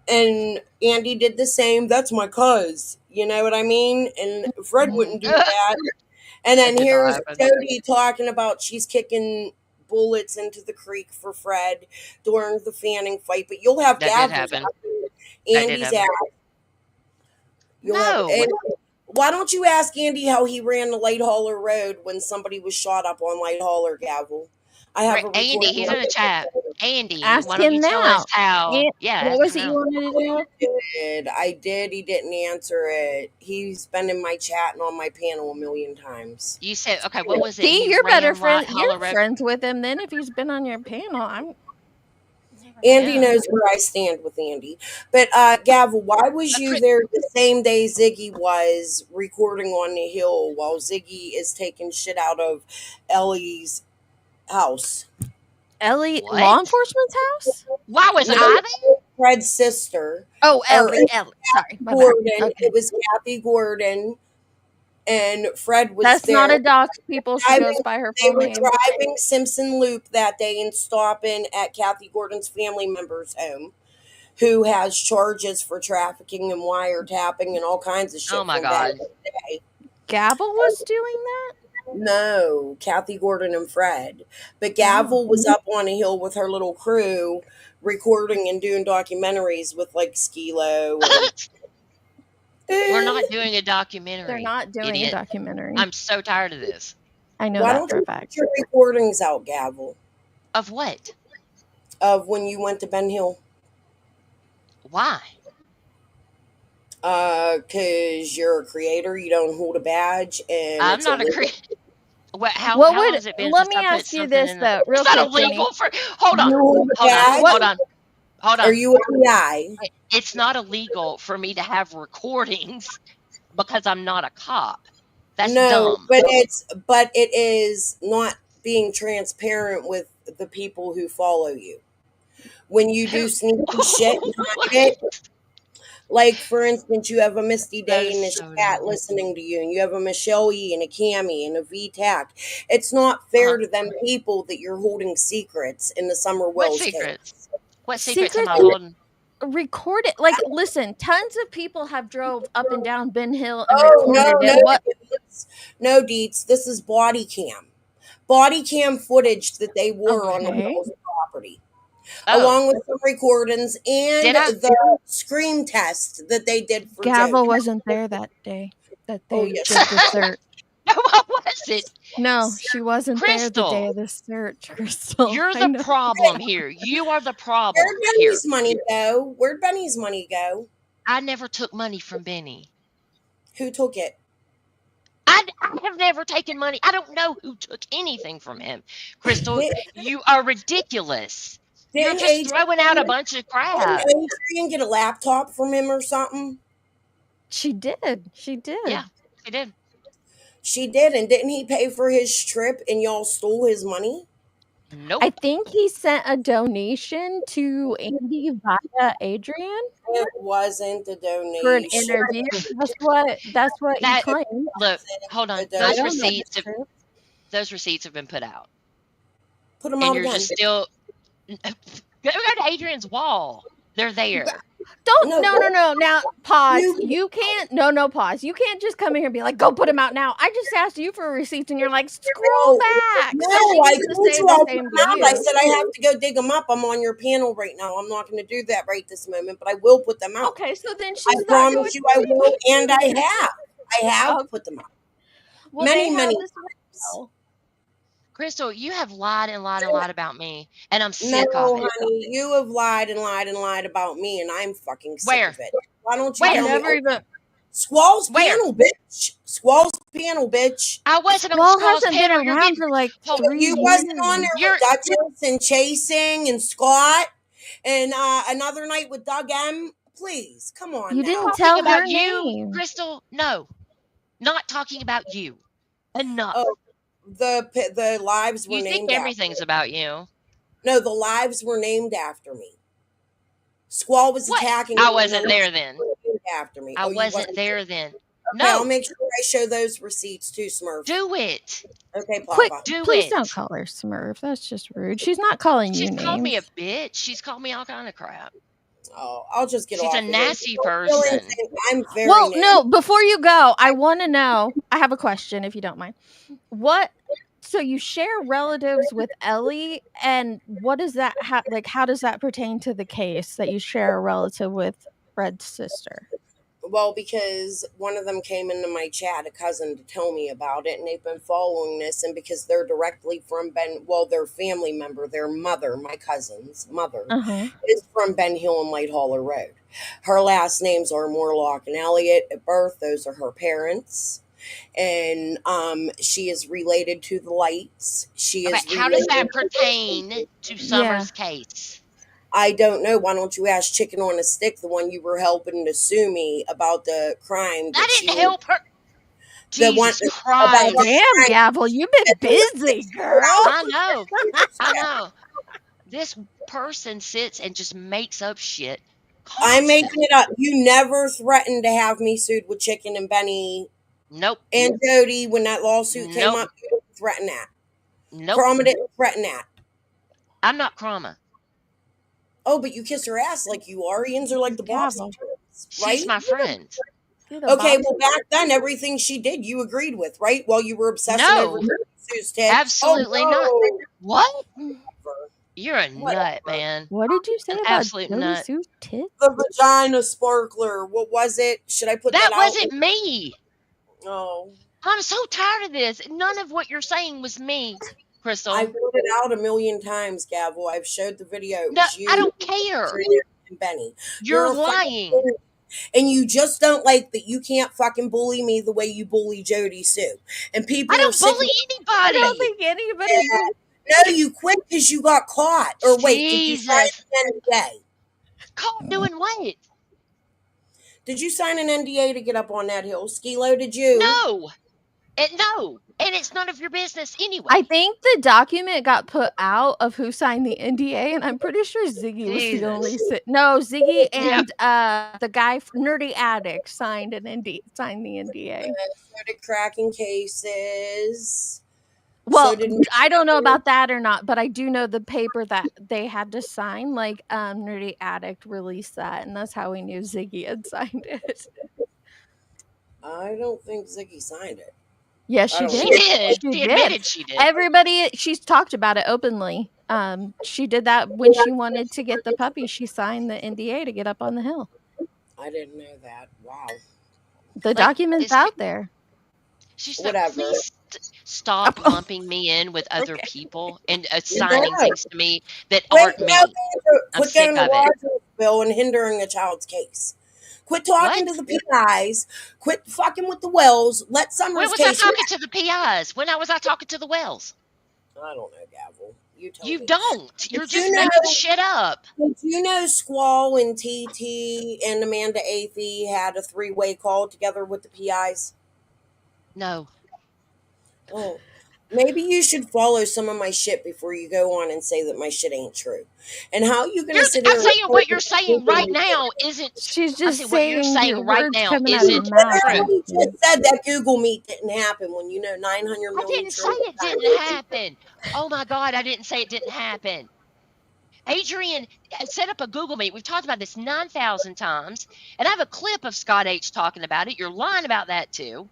Speaker 12: And Andy did the same. That's my cuz. You know what I mean? And Fred wouldn't do that. And then here's Jody talking about she's kicking bullets into the creek for Fred during the Fanning fight. But you'll have Gavin's Andy's ass. Why don't you ask Andy how he ran the Light Holler Road when somebody was shot up on Light Holler, Gavel? I have
Speaker 6: Andy, he's in the chat. Andy,
Speaker 3: ask
Speaker 6: why don't you tell us how?
Speaker 3: What was it you wanted to
Speaker 12: know? I did. He didn't answer it. He's been in my chat and on my panel a million times.
Speaker 6: You said, okay, what was it?
Speaker 3: See, you're better friends. You're friends with him then if he's been on your panel.
Speaker 12: Andy knows where I stand with Andy. But Gavel, why was you there the same day Ziggy was recording on the hill while Ziggy is taking shit out of Ellie's house?
Speaker 3: Ellie,
Speaker 6: What?
Speaker 3: law enforcement's house?
Speaker 6: Why was
Speaker 12: No,
Speaker 6: I there?
Speaker 12: Fred's sister.
Speaker 3: Oh,
Speaker 12: Or
Speaker 3: Ellie. Sorry, my bad.
Speaker 12: Gordon.
Speaker 3: Okay.
Speaker 12: It was Kathy Gordon, and Fred was
Speaker 3: That's
Speaker 12: there.
Speaker 3: not a dox, people. She goes by her
Speaker 12: They
Speaker 3: full
Speaker 12: were
Speaker 3: name.
Speaker 12: driving Simpson Loop that day and stopping at Kathy Gordon's family member's home, who has charges for trafficking and wiretapping and all kinds of shit.
Speaker 6: Oh my
Speaker 12: from back
Speaker 6: God.
Speaker 12: in the day.
Speaker 3: Gavel was doing that?
Speaker 12: No, Kathy Gordon and Fred. But Gavel was up on a hill with her little crew recording and doing documentaries with like Skilo. And
Speaker 6: We're not doing a documentary.
Speaker 3: They're not doing
Speaker 6: idiot.
Speaker 3: a documentary.
Speaker 6: I'm so tired of this.
Speaker 3: I know
Speaker 12: why
Speaker 3: that
Speaker 12: don't
Speaker 3: for a
Speaker 12: you
Speaker 3: fact.
Speaker 12: put your recordings out, Gavel,
Speaker 6: Of what?
Speaker 12: of when you went to Ben Hill?
Speaker 6: Why?
Speaker 12: Because you're a creator, you don't hold a badge, and
Speaker 6: I'm
Speaker 12: it's
Speaker 6: not a
Speaker 12: illegal.
Speaker 6: creator. How
Speaker 3: What
Speaker 6: long
Speaker 3: would
Speaker 6: has it been
Speaker 3: let
Speaker 6: since
Speaker 3: me
Speaker 6: I put
Speaker 3: ask you
Speaker 6: something
Speaker 3: this
Speaker 6: in the
Speaker 3: though, real
Speaker 6: It's not
Speaker 3: quick, Jimmy.
Speaker 6: illegal for hold on.
Speaker 12: You hold a
Speaker 6: Hold on.
Speaker 12: badge?
Speaker 6: Hold on. Hold
Speaker 12: Are
Speaker 6: on.
Speaker 12: you a PI?
Speaker 6: It's not illegal for me to have recordings because I'm not a cop. That's
Speaker 12: No,
Speaker 6: dumb.
Speaker 12: but it is not being transparent with the people who follow you. When you do sneaky shit and hide it, like for instance, you have a Misty
Speaker 6: That
Speaker 12: Day
Speaker 6: is
Speaker 12: in this
Speaker 6: so
Speaker 12: chat
Speaker 6: dumb.
Speaker 12: listening to you, and you have a Michelle E and a Cammy and a VTAC. It's not fair to them people that you're holding secrets in the Summer
Speaker 6: What
Speaker 12: Wells
Speaker 6: secrets?
Speaker 12: case.
Speaker 6: What secrets am
Speaker 3: Secrets
Speaker 6: I holding?
Speaker 3: record it. Like, listen, tons of people have drove up and down Ben Hill and
Speaker 12: Oh
Speaker 3: recorded
Speaker 12: no,
Speaker 3: it. What?
Speaker 12: no, Deets. This is body cam footage that they were on the
Speaker 3: Okay.
Speaker 12: Wells property,
Speaker 6: Oh,
Speaker 12: along with some recordings and
Speaker 6: Did I?
Speaker 12: the scream test that they did for
Speaker 3: Gavel
Speaker 12: Jod.
Speaker 3: wasn't there that day that
Speaker 12: Oh,
Speaker 3: they
Speaker 12: yes.
Speaker 3: did the search.
Speaker 6: No, I wasn't.
Speaker 3: No, she wasn't there the day
Speaker 6: Crystal,
Speaker 3: of the search, Crystal.
Speaker 6: you're
Speaker 3: I
Speaker 6: the
Speaker 3: know.
Speaker 6: problem here. You are the problem
Speaker 12: Where'd
Speaker 6: here.
Speaker 12: Benny's money go? Where'd Benny's money go?
Speaker 6: I never took money from Benny.
Speaker 12: Who took it?
Speaker 6: I have never taken money. I don't know who took anything from him. Crystal, you are ridiculous. You're
Speaker 12: Didn't
Speaker 6: just throwing out a bunch of crap.
Speaker 12: Didn't Adrian get a laptop from him or something?
Speaker 3: She did. She did.
Speaker 6: Yeah, she did.
Speaker 12: She did, and didn't he pay for his trip and y'all stole his money?
Speaker 6: Nope.
Speaker 3: I think he sent a donation to Andy via Adrian
Speaker 12: It wasn't a donation.
Speaker 3: for an interview. That's what he claimed.
Speaker 6: Look, hold on.
Speaker 12: I
Speaker 6: Those
Speaker 12: don't
Speaker 6: those receipts have been put out.
Speaker 12: Put them
Speaker 6: And
Speaker 12: out
Speaker 6: you're
Speaker 12: again.
Speaker 6: just still go to Adrian's wall. They're there.
Speaker 3: Don't
Speaker 12: No,
Speaker 3: no. Now pause.
Speaker 12: You-
Speaker 3: You can't pause. You can't just come in here and be like, go put him out now. I just asked you for receipts and you're like, scroll back.
Speaker 12: No,
Speaker 3: So she
Speaker 12: I
Speaker 3: needs to
Speaker 12: told
Speaker 3: say
Speaker 12: you
Speaker 3: the
Speaker 12: I'll put
Speaker 3: same
Speaker 12: them
Speaker 3: to
Speaker 12: out.
Speaker 3: you.
Speaker 12: I said I have to go dig them up. I'm on your panel right now. I'm not going to do that right this moment, but I will put them out.
Speaker 3: Okay, so then she's
Speaker 12: I
Speaker 3: not
Speaker 12: promise
Speaker 3: doing
Speaker 12: you I will, and I have. I have put them out.
Speaker 3: well,
Speaker 12: many,
Speaker 3: they have
Speaker 12: many
Speaker 3: this well.
Speaker 6: Crystal, you have lied and lied and lied about me, and I'm
Speaker 12: No,
Speaker 6: sick of it.
Speaker 12: honey, you have lied and lied and lied about me, and I'm fucking sick
Speaker 6: Where?
Speaker 12: of it. Why don't you
Speaker 6: Where?
Speaker 12: tell
Speaker 3: Never
Speaker 12: me?
Speaker 3: even
Speaker 12: Squall's
Speaker 6: Where?
Speaker 12: panel, bitch. Squall's panel, bitch.
Speaker 6: I wasn't on
Speaker 3: Squall
Speaker 6: Squall's
Speaker 3: hasn't been
Speaker 6: panel. You're
Speaker 3: around
Speaker 6: getting
Speaker 3: for like
Speaker 6: hold-
Speaker 3: 3
Speaker 12: You
Speaker 3: years.
Speaker 12: wasn't on there
Speaker 6: You're-
Speaker 12: with Duchess and Chasing and Scott and another night with Doug M. Please, come on
Speaker 3: You
Speaker 12: now.
Speaker 3: didn't
Speaker 6: talking
Speaker 3: tell
Speaker 6: about
Speaker 3: her
Speaker 6: you,
Speaker 3: name.
Speaker 6: Crystal. No, not talking about you. Enough.
Speaker 12: Oh, the lives were
Speaker 6: You
Speaker 12: named
Speaker 6: think everything's about you.
Speaker 12: No, the lives were named after me. Squall was
Speaker 6: What?
Speaker 12: attacking
Speaker 6: I
Speaker 12: me,
Speaker 6: wasn't
Speaker 12: and
Speaker 6: there then.
Speaker 12: named after me.
Speaker 6: I
Speaker 12: Oh, you
Speaker 6: wasn't there then.
Speaker 12: Okay,
Speaker 6: No,
Speaker 12: I'll make sure I show those receipts too, Smurf.
Speaker 6: do it.
Speaker 12: Okay, Papa.
Speaker 3: Quick,
Speaker 6: Do
Speaker 3: please
Speaker 6: it.
Speaker 3: don't call her Smurf. That's just rude. She's not calling you
Speaker 6: She's
Speaker 3: names.
Speaker 6: called me a bitch. She's called me all kind of crap.
Speaker 12: Oh, I'll just get
Speaker 6: She's
Speaker 12: off
Speaker 6: a
Speaker 12: of it.
Speaker 6: nasty
Speaker 12: Don't feel
Speaker 6: person.
Speaker 12: anything. I'm very
Speaker 3: Well,
Speaker 12: nasty.
Speaker 3: no, before you go, I want to know. I have a question, if you don't mind. So you share relatives with Ellie, and what does that how does that pertain to the case that you share a relative with Fred's sister?
Speaker 12: Well, because one of them came into my chat, a cousin, to tell me about it, and they've been following this, and because they're directly from their family member, their mother, my cousin's mother, is from Ben Hill and Light Holler Road. Her last names are Morlock and Elliott at birth. Those are her parents. And she is related to the Lights. She is.
Speaker 6: Okay, how does that pertain to Summer's case?
Speaker 12: I don't know. Why don't you ask Chicken on a Stick, the one you were helping to sue me about the crime?
Speaker 6: I didn't help her.
Speaker 12: The one
Speaker 6: Jesus Christ.
Speaker 3: Damn, Gavel, you've been busy, girl.
Speaker 6: I know. this person sits and just makes up shit
Speaker 12: I'm making
Speaker 6: constantly.
Speaker 12: it up. You never threatened to have me sued with Chicken and Benny
Speaker 6: Nope.
Speaker 12: and Jody when that lawsuit came
Speaker 6: Nope.
Speaker 12: up. You didn't threaten that.
Speaker 6: Nope.
Speaker 12: Chroma didn't threaten that.
Speaker 6: I'm not Chroma.
Speaker 12: Oh, but you kiss her ass like you are. Ian's are like the bossy
Speaker 3: Gavel.
Speaker 12: twins,
Speaker 6: She's
Speaker 12: right?
Speaker 6: my friend.
Speaker 3: You're the
Speaker 12: Okay,
Speaker 3: boss.
Speaker 12: well, back then, everything she did, you agreed with, right? While you were obsessing over
Speaker 6: No,
Speaker 12: Jody Sue's tits.
Speaker 6: absolutely not.
Speaker 12: Oh,
Speaker 6: What?
Speaker 12: no.
Speaker 6: You're a nut, man.
Speaker 3: What did you say
Speaker 6: An
Speaker 3: about
Speaker 6: absolute
Speaker 3: Jody
Speaker 6: nut.
Speaker 3: Sue's tits?
Speaker 12: The vagina sparkler. What was it? Should I put
Speaker 6: That
Speaker 12: that out?
Speaker 6: wasn't me.
Speaker 12: Oh,
Speaker 6: I'm so tired of this. None of what you're saying was me, Crystal.
Speaker 12: I've put it out a million times, Gavel. I've showed the video. It
Speaker 6: No,
Speaker 12: was you,
Speaker 6: I don't care.
Speaker 12: Adrian, and Benny.
Speaker 6: You're
Speaker 12: a fucking
Speaker 6: lying.
Speaker 12: bully. And you just don't like that you can't fucking bully me the way you bully Jody Sue. And people
Speaker 6: I
Speaker 12: are
Speaker 6: don't bully
Speaker 3: I
Speaker 6: anybody.
Speaker 3: don't think anybody.
Speaker 12: Yeah. No, you quit because you got caught. Or wait, did you sign
Speaker 6: Jesus.
Speaker 12: an NDA?
Speaker 6: Caught doing what?
Speaker 12: Did you sign an NDA to get up on that hill? Skilo, did you?
Speaker 6: No. No. And it's none of your business anyway.
Speaker 3: I think the document got put out of who signed the NDA, and I'm pretty sure Ziggy was the only. No, Ziggy and the guy Nerdy Addict signed the NDA.
Speaker 12: So did cracking cases.
Speaker 3: Well,
Speaker 12: So did
Speaker 3: I don't know about that or not, but I do know the paper that they had to sign. Like, Nerdy Addict released that, and that's how we knew Ziggy had signed it.
Speaker 12: I don't think Ziggy signed it.
Speaker 3: Yeah, she did.
Speaker 6: She did.
Speaker 3: She
Speaker 6: She
Speaker 3: did.
Speaker 6: admitted she did.
Speaker 3: Everybody, she's talked about it openly. She did that when she wanted to get the puppy. She signed the NDA to get up on the hill.
Speaker 12: I didn't know that. Wow.
Speaker 3: The document's out there.
Speaker 6: She's
Speaker 12: Whatever.
Speaker 6: Please stop lumping me in with other people and assigning
Speaker 12: No.
Speaker 6: things to me that
Speaker 12: Quit
Speaker 6: aren't me. I'm
Speaker 12: Quit
Speaker 6: sick
Speaker 12: going to
Speaker 6: of it.
Speaker 12: Rogersville and hindering a child's case. Quit talking
Speaker 6: What?
Speaker 12: to the PIs. Quit fucking with the Wells. Let
Speaker 6: When
Speaker 12: Summers
Speaker 6: was I
Speaker 12: case.
Speaker 6: talking to the PIs? When was I talking to the Wells?
Speaker 12: I don't know, Gavel. You tell
Speaker 6: You
Speaker 12: me.
Speaker 6: don't. You're
Speaker 12: Did
Speaker 6: just
Speaker 12: you know-
Speaker 6: making shit up.
Speaker 12: Did you know Squall and TT and Amanda Athey had a three-way call together with the PIs?
Speaker 6: No.
Speaker 12: Oh, maybe you should follow some of my shit before you go on and say that my shit ain't true. And how you going to sit
Speaker 6: I'm
Speaker 12: here?
Speaker 6: saying what you're saying right now isn't.
Speaker 3: She's
Speaker 6: I'm
Speaker 3: just
Speaker 6: saying what you're
Speaker 3: saying
Speaker 6: saying
Speaker 3: your
Speaker 6: right
Speaker 3: words
Speaker 6: now
Speaker 3: coming out of her
Speaker 6: isn't
Speaker 3: mouth.
Speaker 6: true.
Speaker 12: You just said that Google Meet didn't happen when you know 900
Speaker 6: I
Speaker 12: million
Speaker 6: didn't say it didn't happen. Oh my God, I didn't say it didn't happen. Adrian set up a Google Meet. We've talked about this 9,000 times, and I have a clip of Scott H talking about it. You're lying about that too.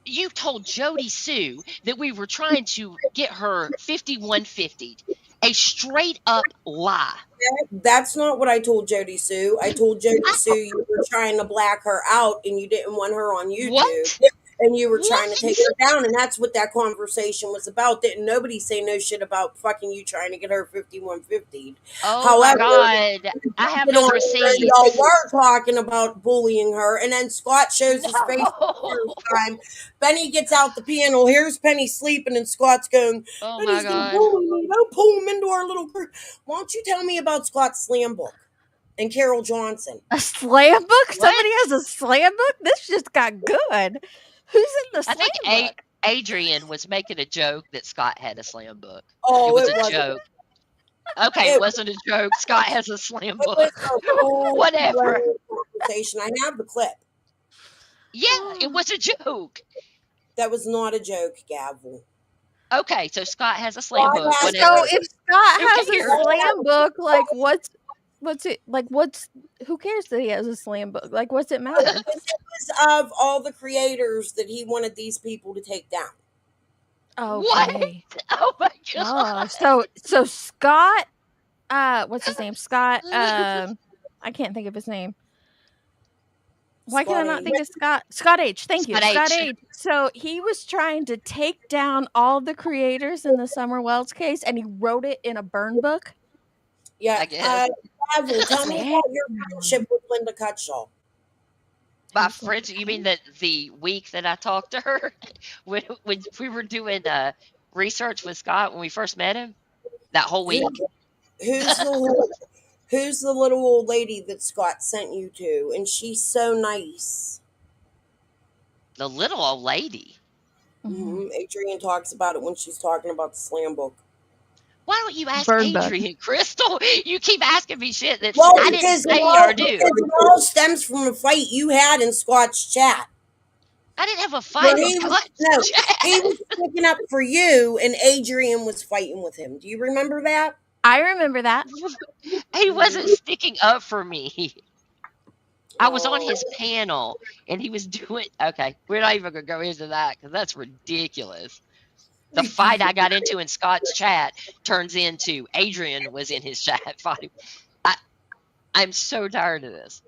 Speaker 6: You told Jody Sue that we were trying to get her 5150'd. A straight up lie.
Speaker 12: That's not what I told Jody Sue. I told Jody Sue you were trying to black her out and you didn't want her on YouTube.
Speaker 6: What?
Speaker 12: And you were trying to
Speaker 6: What?
Speaker 12: take her down, and that's what that conversation was about. Didn't nobody say no shit about fucking you trying to get her 5150?
Speaker 6: Oh
Speaker 12: However,
Speaker 6: my God. I have no receipts.
Speaker 12: Y'all were talking about bullying her, and then Scott shows his face for the
Speaker 6: No.
Speaker 12: first time. Benny gets out the piano. Here's Penny sleeping, and Scott's going,
Speaker 6: Oh my
Speaker 12: Benny's gonna
Speaker 6: God.
Speaker 12: bully me. Don't pull him into our little group. Why don't you tell me about Scott's slam book and Carol Johnson?
Speaker 3: A slam book?
Speaker 6: What?
Speaker 3: Somebody has a slam book? This just got good. Who's in the
Speaker 6: I
Speaker 3: slam
Speaker 6: think
Speaker 3: book?
Speaker 6: Adrian was making a joke that Scott had a slam book.
Speaker 12: Oh,
Speaker 6: it was
Speaker 12: it
Speaker 6: a
Speaker 12: wasn't.
Speaker 6: joke. Okay, it wasn't a joke. Scott has a slam
Speaker 12: It was
Speaker 6: book.
Speaker 12: a full
Speaker 6: Whatever.
Speaker 12: conversation. I have the clip.
Speaker 6: Yeah, it was a joke.
Speaker 12: That was not a joke, Gavel.
Speaker 6: Okay, so Scott has a slam
Speaker 12: Scott
Speaker 6: book.
Speaker 12: has-
Speaker 3: So
Speaker 6: Whatever.
Speaker 3: if Scott
Speaker 6: Who
Speaker 3: has a
Speaker 6: cares?
Speaker 3: slam book, like what's it like? Who cares that he has a slam book? Like, what's it matter?
Speaker 12: It was of all the creators that he wanted these people to take down.
Speaker 3: Okay.
Speaker 6: Oh my
Speaker 3: Oh,
Speaker 6: God.
Speaker 3: so Scott, what's his name? Scott. I can't think of his name. Why can I not think of Scott? Scott H. Thank you,
Speaker 6: Scott
Speaker 3: Scott
Speaker 6: H.
Speaker 3: H. So he was trying to take down all the creators in the Summer Wells case, and he wrote it in a burn book.
Speaker 12: Yeah.
Speaker 6: I guess.
Speaker 12: Gavel, tell me about your friendship with Linda Cutshaw.
Speaker 6: My friends, you mean that the week that I talked to her when we were doing research with Scott when we first met him? That whole week?
Speaker 12: Who's the little old lady that Scott sent you to? And she's so nice.
Speaker 6: The little old lady.
Speaker 12: Adrian talks about it when she's talking about the slam book.
Speaker 6: Why don't you ask
Speaker 3: Burn book.
Speaker 6: Adrian, Crystal? You keep asking me shit that
Speaker 12: Well,
Speaker 6: I didn't
Speaker 12: because
Speaker 6: say or do.
Speaker 12: it all stems from a fight you had in Squatch chat.
Speaker 6: I didn't have a
Speaker 12: Where
Speaker 6: fight in Scott's chat.
Speaker 12: he was sticking up for you, and Adrian was fighting with him. Do you remember that?
Speaker 3: I remember that.
Speaker 6: He wasn't sticking up for me. I was on
Speaker 12: Oh.
Speaker 6: his panel, and he was doing. Okay, we're not even gonna go into that because that's ridiculous. The fight I got into in Scott's chat turns into Adrian was in his chat fighting. I'm so tired of this.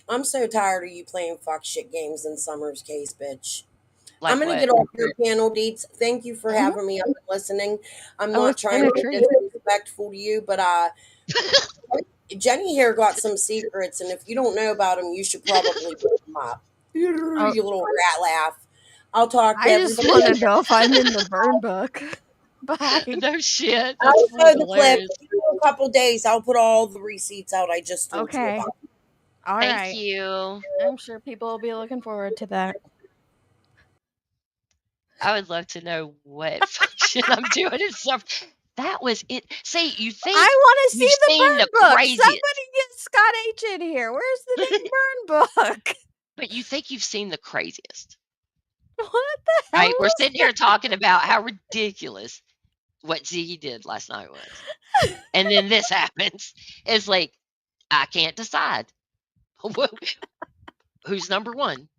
Speaker 12: I'm so tired of you playing fuck shit games in Summer's case, bitch.
Speaker 6: Like
Speaker 12: I'm gonna
Speaker 6: what?
Speaker 12: get off your panel, Deets. Thank you for
Speaker 3: Mhm.
Speaker 12: having me. I've been listening. I'm
Speaker 3: Oh,
Speaker 12: not
Speaker 3: it's
Speaker 12: trying
Speaker 3: been a
Speaker 12: to be
Speaker 3: treat.
Speaker 12: disrespectful to you, but Jenny here got some secrets, and if you don't know about them, you should probably look them up.
Speaker 3: Oh,
Speaker 12: You little rat laugh. I'll talk to
Speaker 3: I just
Speaker 12: everybody.
Speaker 3: want to know if I'm in the burn book. Bye.
Speaker 6: No shit. That's
Speaker 12: I'll show the clip.
Speaker 6: hilarious.
Speaker 12: Give me a couple days. I'll put all the receipts out I just told you
Speaker 3: Okay.
Speaker 12: about.
Speaker 3: All
Speaker 6: Thank
Speaker 3: right.
Speaker 6: you.
Speaker 3: I'm sure people will be looking forward to that.
Speaker 6: I would love to know what function I'm doing and stuff. That was it. See, you think
Speaker 3: I want to see
Speaker 6: you've
Speaker 3: the
Speaker 6: seen
Speaker 3: burn
Speaker 6: the
Speaker 3: book.
Speaker 6: craziest,
Speaker 3: Somebody get Scott H in here. Where's the dang burn book?
Speaker 6: but you think you've seen the craziest,
Speaker 3: What the hell
Speaker 6: right? We're
Speaker 3: was
Speaker 6: sitting here talking about how ridiculous what Ziggy did last night was. And then this happens. It's like, I can't decide. Who's number one?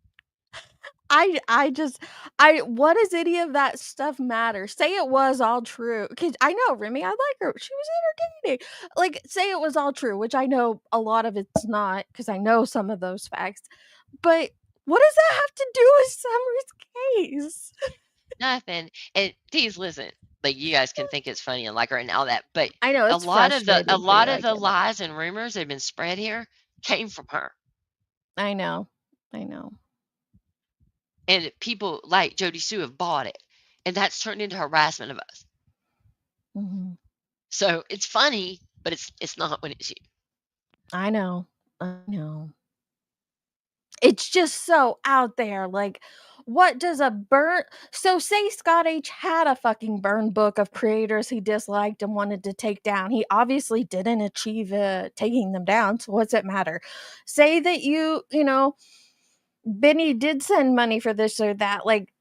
Speaker 3: what does any of that stuff matter? Say it was all true. Cause I know Remy, I like her. She was entertaining. Like, say it was all true, which I know a lot of it's not, because I know some of those facts. But what does that have to do with Summer's case?
Speaker 6: Nothing. And please listen. Like you guys can think it's funny and like her and all that, but
Speaker 3: I know
Speaker 6: a
Speaker 3: it's
Speaker 6: lot of the
Speaker 3: frustrating for you. I get it.
Speaker 6: lies and rumors that have been spread here came from her.
Speaker 3: I know. I know.
Speaker 6: And people like Jod Sue have bought it. And that's turned into harassment of us.
Speaker 3: Mhm.
Speaker 6: So it's funny, but it's not when it's you.
Speaker 3: I know. I know. It's just so out there. Like, what does a burn? So, say Scott H had a fucking burn book of creators he disliked and wanted to take down. He obviously didn't achieve taking them down. So, what's it matter? Say that Benny did send money for this or that. Like,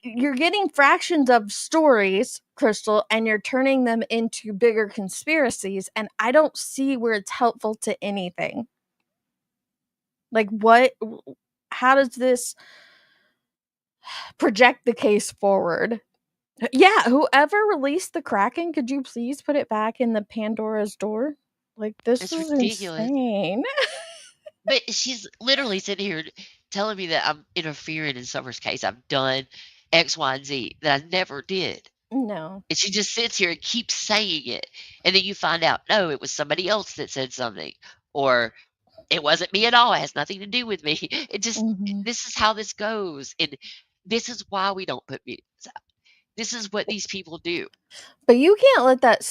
Speaker 3: you're getting fractions of stories, Crystal, and you're turning them into bigger conspiracies. And I don't see where it's helpful to anything. Like, how does this project the case forward? Yeah, whoever released the Kraken, could you please put it back in the Pandora's door? Like, this
Speaker 6: It's
Speaker 3: is
Speaker 6: ridiculous.
Speaker 3: insane.
Speaker 6: But she's literally sitting here telling me that I'm interfering in Summer's case. I've done X, Y, and Z that I never did.
Speaker 3: No.
Speaker 6: And she just sits here and keeps saying it. And then you find out, no, it was somebody else that said something. Or it wasn't me at all. It has nothing to do with me. It just,
Speaker 3: Mhm.
Speaker 6: this is how this goes. And this is why we don't put videos out. This is what these people do.
Speaker 3: But you can't let that.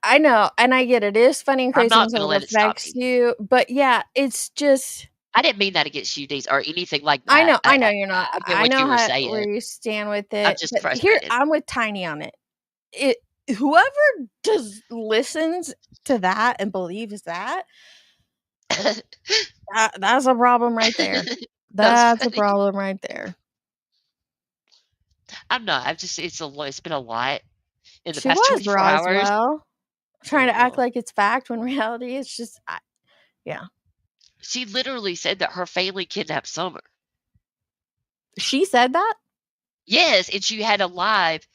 Speaker 3: I know, and I get it. It is funny and
Speaker 6: I'm
Speaker 3: crazy
Speaker 6: not
Speaker 3: and
Speaker 6: going to
Speaker 3: so it
Speaker 6: let it stop
Speaker 3: affects
Speaker 6: me.
Speaker 3: you. But yeah, it's just.
Speaker 6: I didn't mean that against you, Deez, or anything like
Speaker 3: I
Speaker 6: that.
Speaker 3: know, I know you're not.
Speaker 6: I get
Speaker 3: I
Speaker 6: what
Speaker 3: know
Speaker 6: you were
Speaker 3: where
Speaker 6: saying.
Speaker 3: you stand with
Speaker 6: I'm
Speaker 3: it.
Speaker 6: just
Speaker 3: But here,
Speaker 6: frustrated.
Speaker 3: I'm with Tiny on it. Whoever listens to that and believes that, that's a problem right there.
Speaker 6: That's
Speaker 3: That's a
Speaker 6: funny.
Speaker 3: problem right there.
Speaker 6: I'm not. I've just, it's been a lot in the
Speaker 3: She
Speaker 6: past
Speaker 3: was
Speaker 6: 24 hours.
Speaker 3: Roswell, trying to act
Speaker 6: Well,
Speaker 3: like it's fact when reality it's just, yeah.
Speaker 6: she literally said that her family kidnapped Summer.
Speaker 3: She said that?
Speaker 6: Yes, and she had a live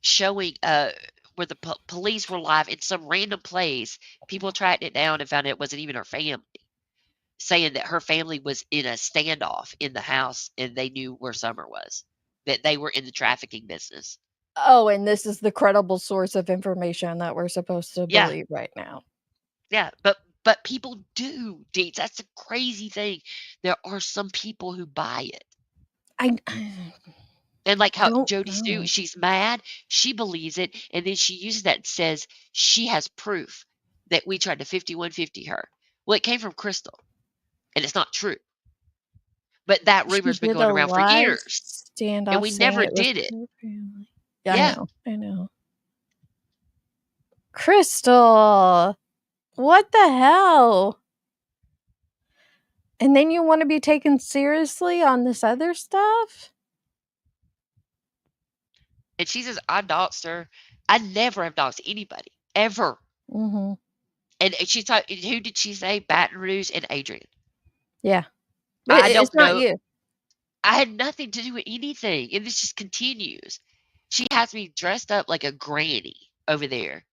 Speaker 6: showing where the police were live in some random place. People tracked it down and found it wasn't even her family, saying that her family was in a standoff in the house and they knew where Summer was, that they were in the trafficking business.
Speaker 3: Oh, and this is the credible source of information that we're supposed to
Speaker 6: Yeah,
Speaker 3: believe right now.
Speaker 6: yeah, but people do, Deets. That's the crazy thing. There are some people who buy it.
Speaker 3: I
Speaker 6: And like how
Speaker 3: don't
Speaker 6: Jod Sue,
Speaker 3: know.
Speaker 6: she's mad, she believes it, and then she uses that and says she has proof that we tried to 5150 her. Well, it came from Crystal, and it's not true. But that
Speaker 3: She
Speaker 6: rumor's been
Speaker 3: did
Speaker 6: going
Speaker 3: a
Speaker 6: around for
Speaker 3: live
Speaker 6: years, and
Speaker 3: standoff
Speaker 6: we
Speaker 3: saying
Speaker 6: never
Speaker 3: it was
Speaker 6: did it.
Speaker 3: her family. Yeah,
Speaker 6: Yeah,
Speaker 3: I know. Crystal, what the hell? And then you want to be taken seriously on this other stuff?
Speaker 6: And she says, I doxed her. I never have doxed anybody, ever.
Speaker 3: Mm-hmm.
Speaker 6: And she thought, who did she say? Baton Rouge and Adrian.
Speaker 3: Yeah.
Speaker 6: I
Speaker 3: It's
Speaker 6: don't
Speaker 3: not
Speaker 6: know.
Speaker 3: you.
Speaker 6: I had nothing to do with anything. And this just continues. She has me dressed up like a granny over there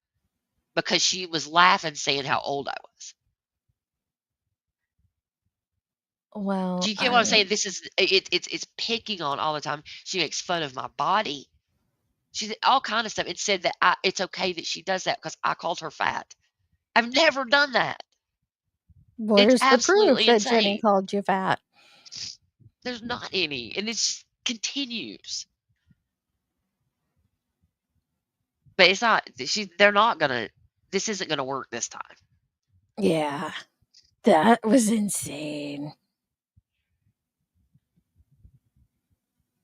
Speaker 6: because she was laughing, saying how old I was.
Speaker 3: Well,
Speaker 6: Do you get what I'm saying? This is it's picking on all the time. She makes fun of my body. She did all kind of stuff. It said that it's okay that she does that because I called her fat. I've never done that. It's
Speaker 3: Where's the proof
Speaker 6: absolutely
Speaker 3: that Jenny
Speaker 6: insane.
Speaker 3: called you fat?
Speaker 6: There's not any, and it just continues. But it's not. They're not gonna. This isn't gonna work this time.
Speaker 3: Yeah. That was insane.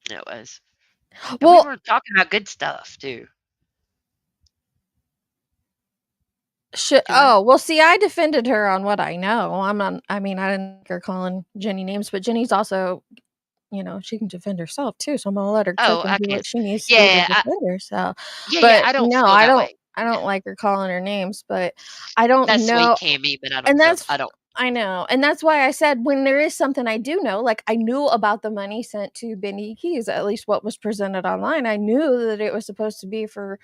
Speaker 6: It was. And we
Speaker 3: Well,
Speaker 6: were talking about good stuff too.
Speaker 3: well, see, I defended her on what I know. I didn't like her calling Jenny names, but Jenny's also, she can defend herself too. So I'm gonna let her cook
Speaker 6: Oh,
Speaker 3: and
Speaker 6: I
Speaker 3: do
Speaker 6: can.
Speaker 3: what she needs to do to
Speaker 6: Yeah,
Speaker 3: defend herself.
Speaker 6: yeah.
Speaker 3: But
Speaker 6: I don't
Speaker 3: no,
Speaker 6: feel that way.
Speaker 3: I don't
Speaker 6: Yeah.
Speaker 3: like her calling her names, but I don't
Speaker 6: That's sweet,
Speaker 3: know.
Speaker 6: Cammy, but I don't
Speaker 3: And
Speaker 6: feel. I don't.
Speaker 3: I know. And that's why I said when there is something I do know, like I knew about the money sent to Benny Keys, at least what was presented online. I knew that it was supposed to be for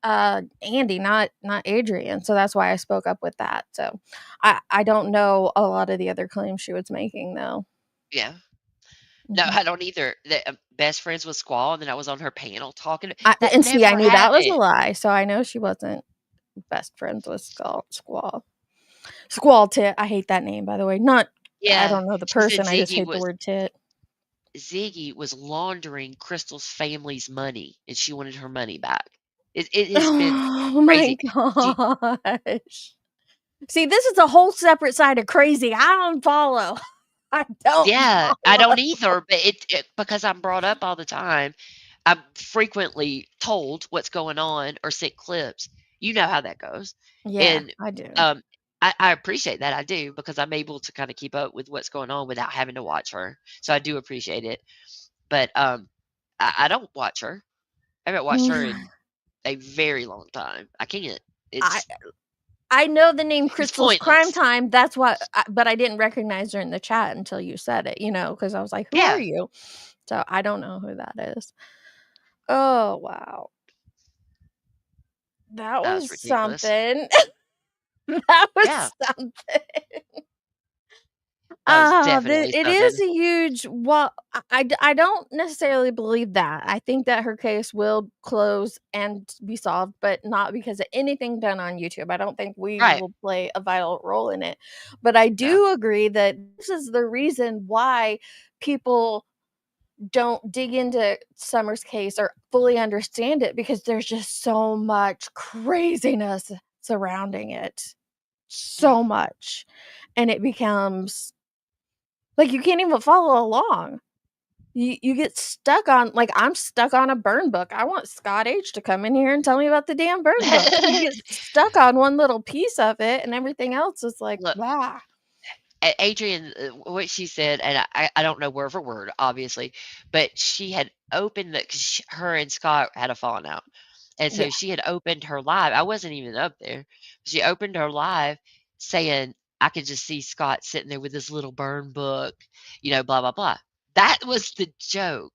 Speaker 3: Andy, not Adrian. So that's why I spoke up with that. So I don't know a lot of the other claims she was making though.
Speaker 6: Yeah. No, I don't either. Best friends with Squall, and then I was on her panel talking. That
Speaker 3: And see, I
Speaker 6: never
Speaker 3: knew that was a
Speaker 6: happened.
Speaker 3: lie. So I know she wasn't best friends with Squall Tit. I hate that name, by the way. I
Speaker 6: Yeah,
Speaker 3: don't know the
Speaker 6: she said
Speaker 3: person. I just hate the word tit.
Speaker 6: Ziggy was laundering Crystal's family's money, and she wanted her money back. It has been
Speaker 3: Oh my
Speaker 6: crazy.
Speaker 3: gosh. See, this is a whole separate side of crazy. I don't follow. I don't
Speaker 6: Yeah, I
Speaker 3: follow.
Speaker 6: don't either, but because I'm brought up all the time, I'm frequently told what's going on or sent clips. You know how that goes.
Speaker 3: Yeah,
Speaker 6: And
Speaker 3: I do.
Speaker 6: I appreciate that. I do because I'm able to kind of keep up with what's going on without having to watch her. So I do appreciate it. But I don't watch her. I haven't watched her in a very long time. I can't.
Speaker 3: I know the name
Speaker 6: It's
Speaker 3: Crystal's Crime
Speaker 6: pointless.
Speaker 3: Time. That's what, but I didn't recognize her in the chat until you said it, because I was like, who are
Speaker 6: Yeah,
Speaker 3: you? So I don't know who that is. Oh, wow. That
Speaker 6: that was
Speaker 3: was
Speaker 6: ridiculous.
Speaker 3: something. That
Speaker 6: Yeah,
Speaker 3: was something.
Speaker 6: that was definitely
Speaker 3: It
Speaker 6: something.
Speaker 3: is a huge. Well, I don't necessarily believe that. I think that her case will close and be solved, but not because of anything done on YouTube. I don't think we
Speaker 6: Right.
Speaker 3: will play a vital role in it. But I
Speaker 6: No.
Speaker 3: do agree that this is the reason why people don't dig into Summer's case or fully understand it, because there's just so much craziness surrounding it. So much. And it becomes like you can't even follow along. You get stuck on, like, I'm stuck on a burn book. I want Scott H to come in here and tell me about the damn burn book. You get stuck on one little piece of it, and everything else is like,
Speaker 6: Look,
Speaker 3: blah.
Speaker 6: Adrian, what she said, and I don't know word for word, obviously, but she had opened because her and Scott had a falling out. And
Speaker 3: Yeah.
Speaker 6: so she had opened her live. I wasn't even up there. She opened her live saying, I could just see Scott sitting there with his little burn book, blah, blah, blah. That was the joke.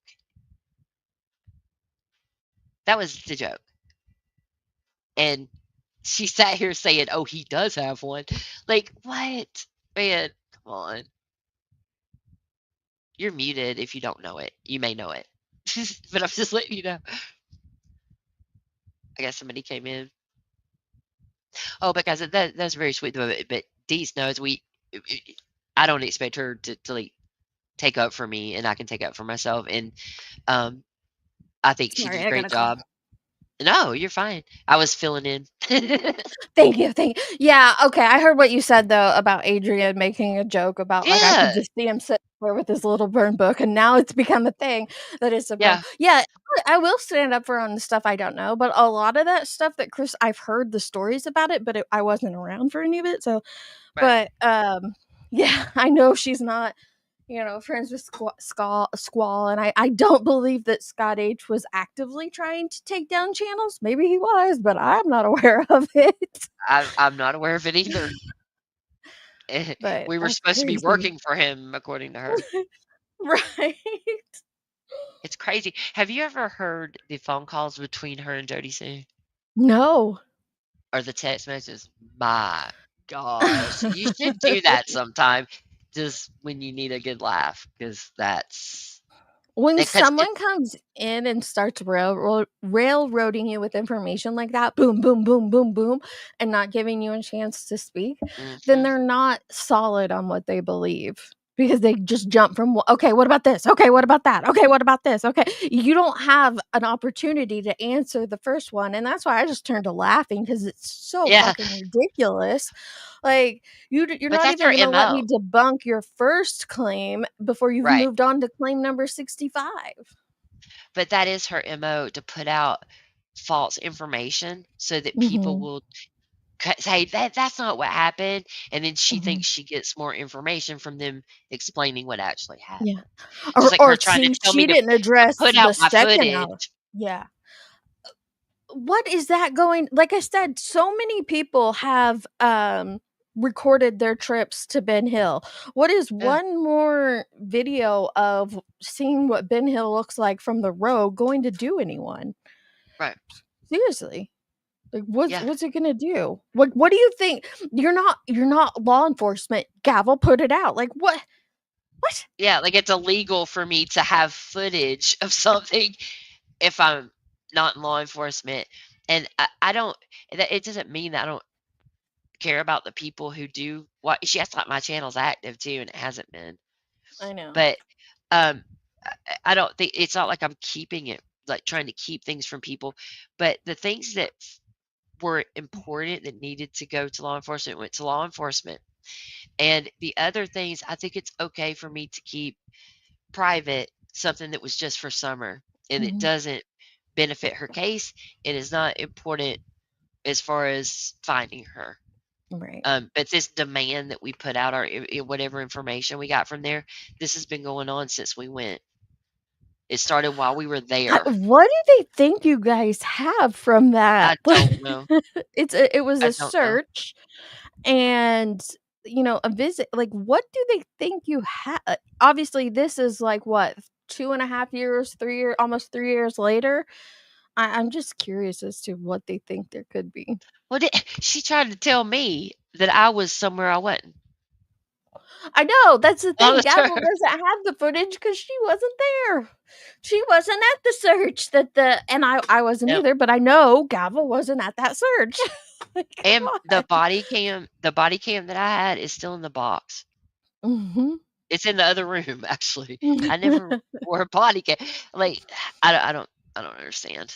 Speaker 6: That was the joke. And she sat here saying, oh, he does have one. Like, what? Man, come on. You're muted if you don't know it. You may know it. But I'm just letting you know. I guess somebody came in. Oh, but guys, that's very sweet. But Dees knows I don't expect her to like take up for me, and I can take up for myself. And I think she
Speaker 3: Sorry,
Speaker 6: did a
Speaker 3: I
Speaker 6: great
Speaker 3: got a call.
Speaker 6: job. No, you're fine. I was filling in.
Speaker 3: Thank you. Yeah, okay. I heard what you said though about Adrian making a joke about, like, I could
Speaker 6: Yeah,
Speaker 3: just see him sitting there with his little burn book, and now it's become a thing that is a
Speaker 6: yeah.
Speaker 3: yeah, I will stand up for on the stuff I don't know, but a lot of that stuff that Chris, I've heard the stories about it, but I wasn't around for any of it. So,
Speaker 6: Right.
Speaker 3: but yeah, I know she's not, friends with Squall, and I don't believe that Scott H was actively trying to take down channels. Maybe he was, but I'm not aware of it.
Speaker 6: I'm not aware of it either.
Speaker 3: But
Speaker 6: We were
Speaker 3: that's
Speaker 6: supposed to be
Speaker 3: crazy.
Speaker 6: working for him, according to her.
Speaker 3: Right.
Speaker 6: It's crazy. Have you ever heard the phone calls between her and Jod Sue?
Speaker 3: No.
Speaker 6: Or the text messages? My gosh. You should do that sometime, just when you need a good laugh, because that's
Speaker 3: When
Speaker 6: because it
Speaker 3: someone comes in and starts railroading you with information like that, boom, boom, boom, boom, boom, and not giving you a chance to speak, then
Speaker 6: Mhm.
Speaker 3: they're not solid on what they believe because they just jump from, okay, what about this? Okay, what about that? Okay, what about this? Okay. You don't have an opportunity to answer the first one. And that's why I just turned to laughing because it's so
Speaker 6: Yeah,
Speaker 3: fucking ridiculous. Like, you're
Speaker 6: but
Speaker 3: not
Speaker 6: that's
Speaker 3: even
Speaker 6: her
Speaker 3: gonna let me
Speaker 6: MO.
Speaker 3: debunk your first claim before you've
Speaker 6: Right.
Speaker 3: moved on to claim number 65.
Speaker 6: But that is her MO, to put out false information so that people
Speaker 3: Mhm,
Speaker 6: will say, That's not what happened," and then she
Speaker 3: mhm.
Speaker 6: thinks she gets more information from them explaining what actually
Speaker 3: Yeah.
Speaker 6: happened. Just
Speaker 3: Or
Speaker 6: like her
Speaker 3: or
Speaker 6: trying to
Speaker 3: see,
Speaker 6: tell me
Speaker 3: she didn't
Speaker 6: to
Speaker 3: address
Speaker 6: put
Speaker 3: the
Speaker 6: out my
Speaker 3: second hour.
Speaker 6: footage.
Speaker 3: Yeah. What is that going, like I said, so many people have, recorded their trips to Ben Hill. What is
Speaker 6: Yeah,
Speaker 3: one more video of seeing what Ben Hill looks like from the road going to do anyone?
Speaker 6: right.
Speaker 3: Seriously. Like, what's
Speaker 6: Yeah.
Speaker 3: what's it gonna do? What do you think? You're not law enforcement. Gavel, put it out. Like, what? What?
Speaker 6: Yeah, like, it's illegal for me to have footage of something if I'm not in law enforcement, and I don't that it doesn't mean that I don't care about the people who do what she acts like my channel's active too, and it hasn't been.
Speaker 3: I know.
Speaker 6: But, um, I don't think it's not like I'm keeping it like, trying to keep things from people, but the things that were important that needed to go to law enforcement went to law enforcement, and the other things, I think it's okay for me to keep private something that was just for Summer, and it
Speaker 3: Mhm.
Speaker 6: doesn't benefit her case. It is not important as far as finding her.
Speaker 3: Right.
Speaker 6: But this demand that we put out, our whatever information we got from there, this has been going on since we went. It started while we were there.
Speaker 3: What do they think you guys have from that?
Speaker 6: I don't know.
Speaker 3: It was
Speaker 6: I
Speaker 3: a
Speaker 6: don't know.
Speaker 3: search and, a visit. Like, what do they think you have? Obviously, this is like what, 2.5 years, 3 years, almost 3 years later. I'm just curious as to what they think there could be.
Speaker 6: Well, she tried to tell me that I was somewhere I wasn't.
Speaker 3: I know, that's the
Speaker 6: On
Speaker 3: thing,
Speaker 6: the
Speaker 3: Gavel
Speaker 6: tour.
Speaker 3: doesn't have the footage because she wasn't there. She wasn't at the search that and I wasn't
Speaker 6: Yep.
Speaker 3: either, but I know Gavel wasn't at that search. Like,
Speaker 6: And
Speaker 3: come on.
Speaker 6: the body cam that I had is still in the box.
Speaker 3: Mhm.
Speaker 6: It's in the other room, actually. I never wore a body cam. Like, I don't I don't I don't understand.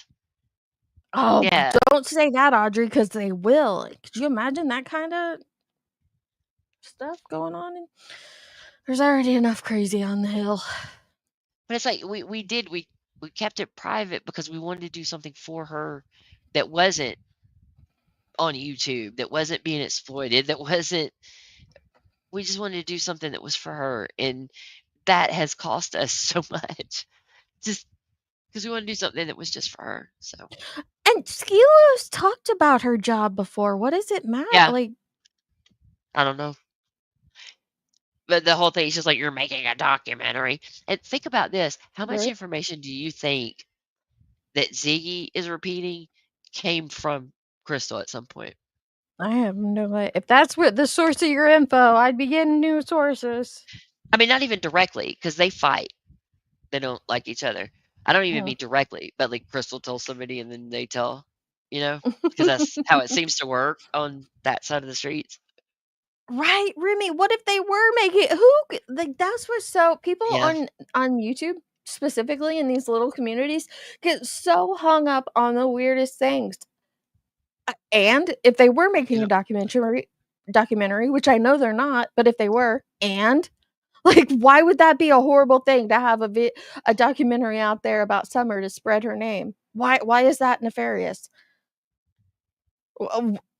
Speaker 3: Oh,
Speaker 6: Yeah.
Speaker 3: don't say that, Audrey, because they will. Like, could you imagine that kinda stuff going on? There's already enough crazy on the hill.
Speaker 6: But it's like we kept it private because we wanted to do something for her that wasn't on YouTube, that wasn't being exploited, that wasn't we just wanted to do something that was for her, and that has cost us so much. Just because we wanna do something that was just for her, so
Speaker 3: And Skilo's talked about her job before. What does it matter?
Speaker 6: yeah,
Speaker 3: Like,
Speaker 6: I don't know. But the whole thing is just like, "You're making a documentary." And think about this, how much
Speaker 3: right?
Speaker 6: information do you think that Ziggy is repeating came from Crystal at some point?
Speaker 3: I have no idea. If that's what the source of your info, I'd be getting new sources.
Speaker 6: I mean, not even directly, because they fight. They don't like each other. I don't even
Speaker 3: Mm.
Speaker 6: mean directly, but, like, Crystal tells somebody and then they tell, because that's how it seems to work on that side of the streets.
Speaker 3: Right, Remy, what if they were making like, that's what's so people
Speaker 6: Yeah,
Speaker 3: on YouTube, specifically in these little communities, get so hung up on the weirdest things. And if they were making a
Speaker 6: yeah.
Speaker 3: documentary, which I know they're not, but if they were, and Like, why would that be a horrible thing to have a documentary out there about Summer to spread her name? Why is that nefarious?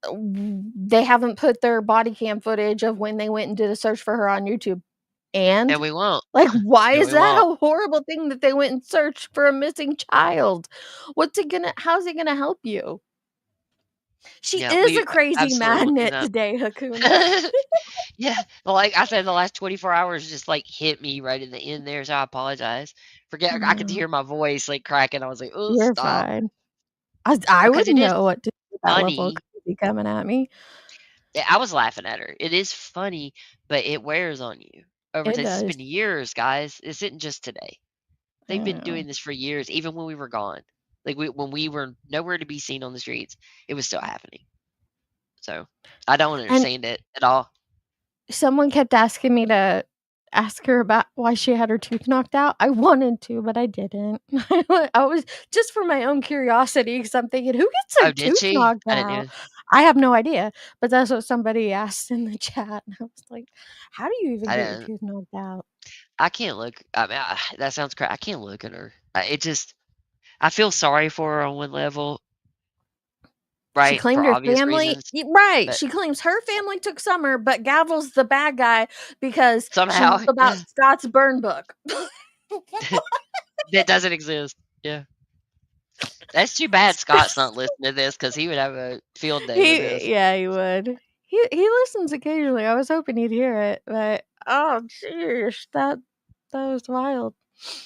Speaker 3: They haven't put their body cam footage of when they went and did a search for her on YouTube.
Speaker 6: And
Speaker 3: And
Speaker 6: we won't.
Speaker 3: like, why
Speaker 6: And
Speaker 3: is
Speaker 6: we
Speaker 3: that
Speaker 6: won't.
Speaker 3: a horrible thing that they went and searched for a missing child? How's it gonna help you? She
Speaker 6: Yeah,
Speaker 3: is
Speaker 6: we
Speaker 3: a crazy
Speaker 6: absolutely looking it
Speaker 3: magnet
Speaker 6: up.
Speaker 3: today, Hakuna.
Speaker 6: Yeah, well, like I said, the last 24 hours just, like, hit me right in the end there, so I apologize. I could
Speaker 3: No,
Speaker 6: hear my voice, like, cracking. I was like, "Oh,
Speaker 3: you're
Speaker 6: stop."
Speaker 3: fine. I
Speaker 6: Because it
Speaker 3: wouldn't
Speaker 6: is
Speaker 3: know what to do with that level of
Speaker 6: funny.
Speaker 3: crazy coming at me.
Speaker 6: Yeah, I was laughing at her. It is funny, but it wears on you over
Speaker 3: It
Speaker 6: time. This has
Speaker 3: does.
Speaker 6: been years, guys. This isn't just today.
Speaker 3: I
Speaker 6: They've been
Speaker 3: know.
Speaker 6: doing this for years, even when we were gone. Like, when we were nowhere to be seen on the streets, it was still happening. So, I don't
Speaker 3: And
Speaker 6: understand it at all.
Speaker 3: someone kept asking me to ask her about why she had her tooth knocked out. I wanted to, but I didn't. I was just for my own curiosity because I'm thinking, who gets their
Speaker 6: Oh, did
Speaker 3: tooth
Speaker 6: she?
Speaker 3: knocked
Speaker 6: I didn't
Speaker 3: out?
Speaker 6: know.
Speaker 3: I have no idea, but that's what somebody asked in the chat. And I was like, how do you even
Speaker 6: I
Speaker 3: get your
Speaker 6: didn't.
Speaker 3: tooth knocked out?
Speaker 6: I can't look. I mean, that sounds crazy. I can't look at her. It just, I feel sorry for her on one level,
Speaker 3: She
Speaker 6: right? For
Speaker 3: claimed her
Speaker 6: obvious
Speaker 3: family.
Speaker 6: reasons,
Speaker 3: Right.
Speaker 6: but
Speaker 3: She claims her family took Summer, but Gavel's the bad guy because she knew
Speaker 6: somehow,
Speaker 3: about
Speaker 6: yeah,
Speaker 3: Scott's burn book.
Speaker 6: that doesn't exist. Yeah. That's too bad Scott's not listening to this because he would have a field day with this.
Speaker 3: He would. He listens occasionally. I was hoping he'd hear it, but oh jeez, that was wild.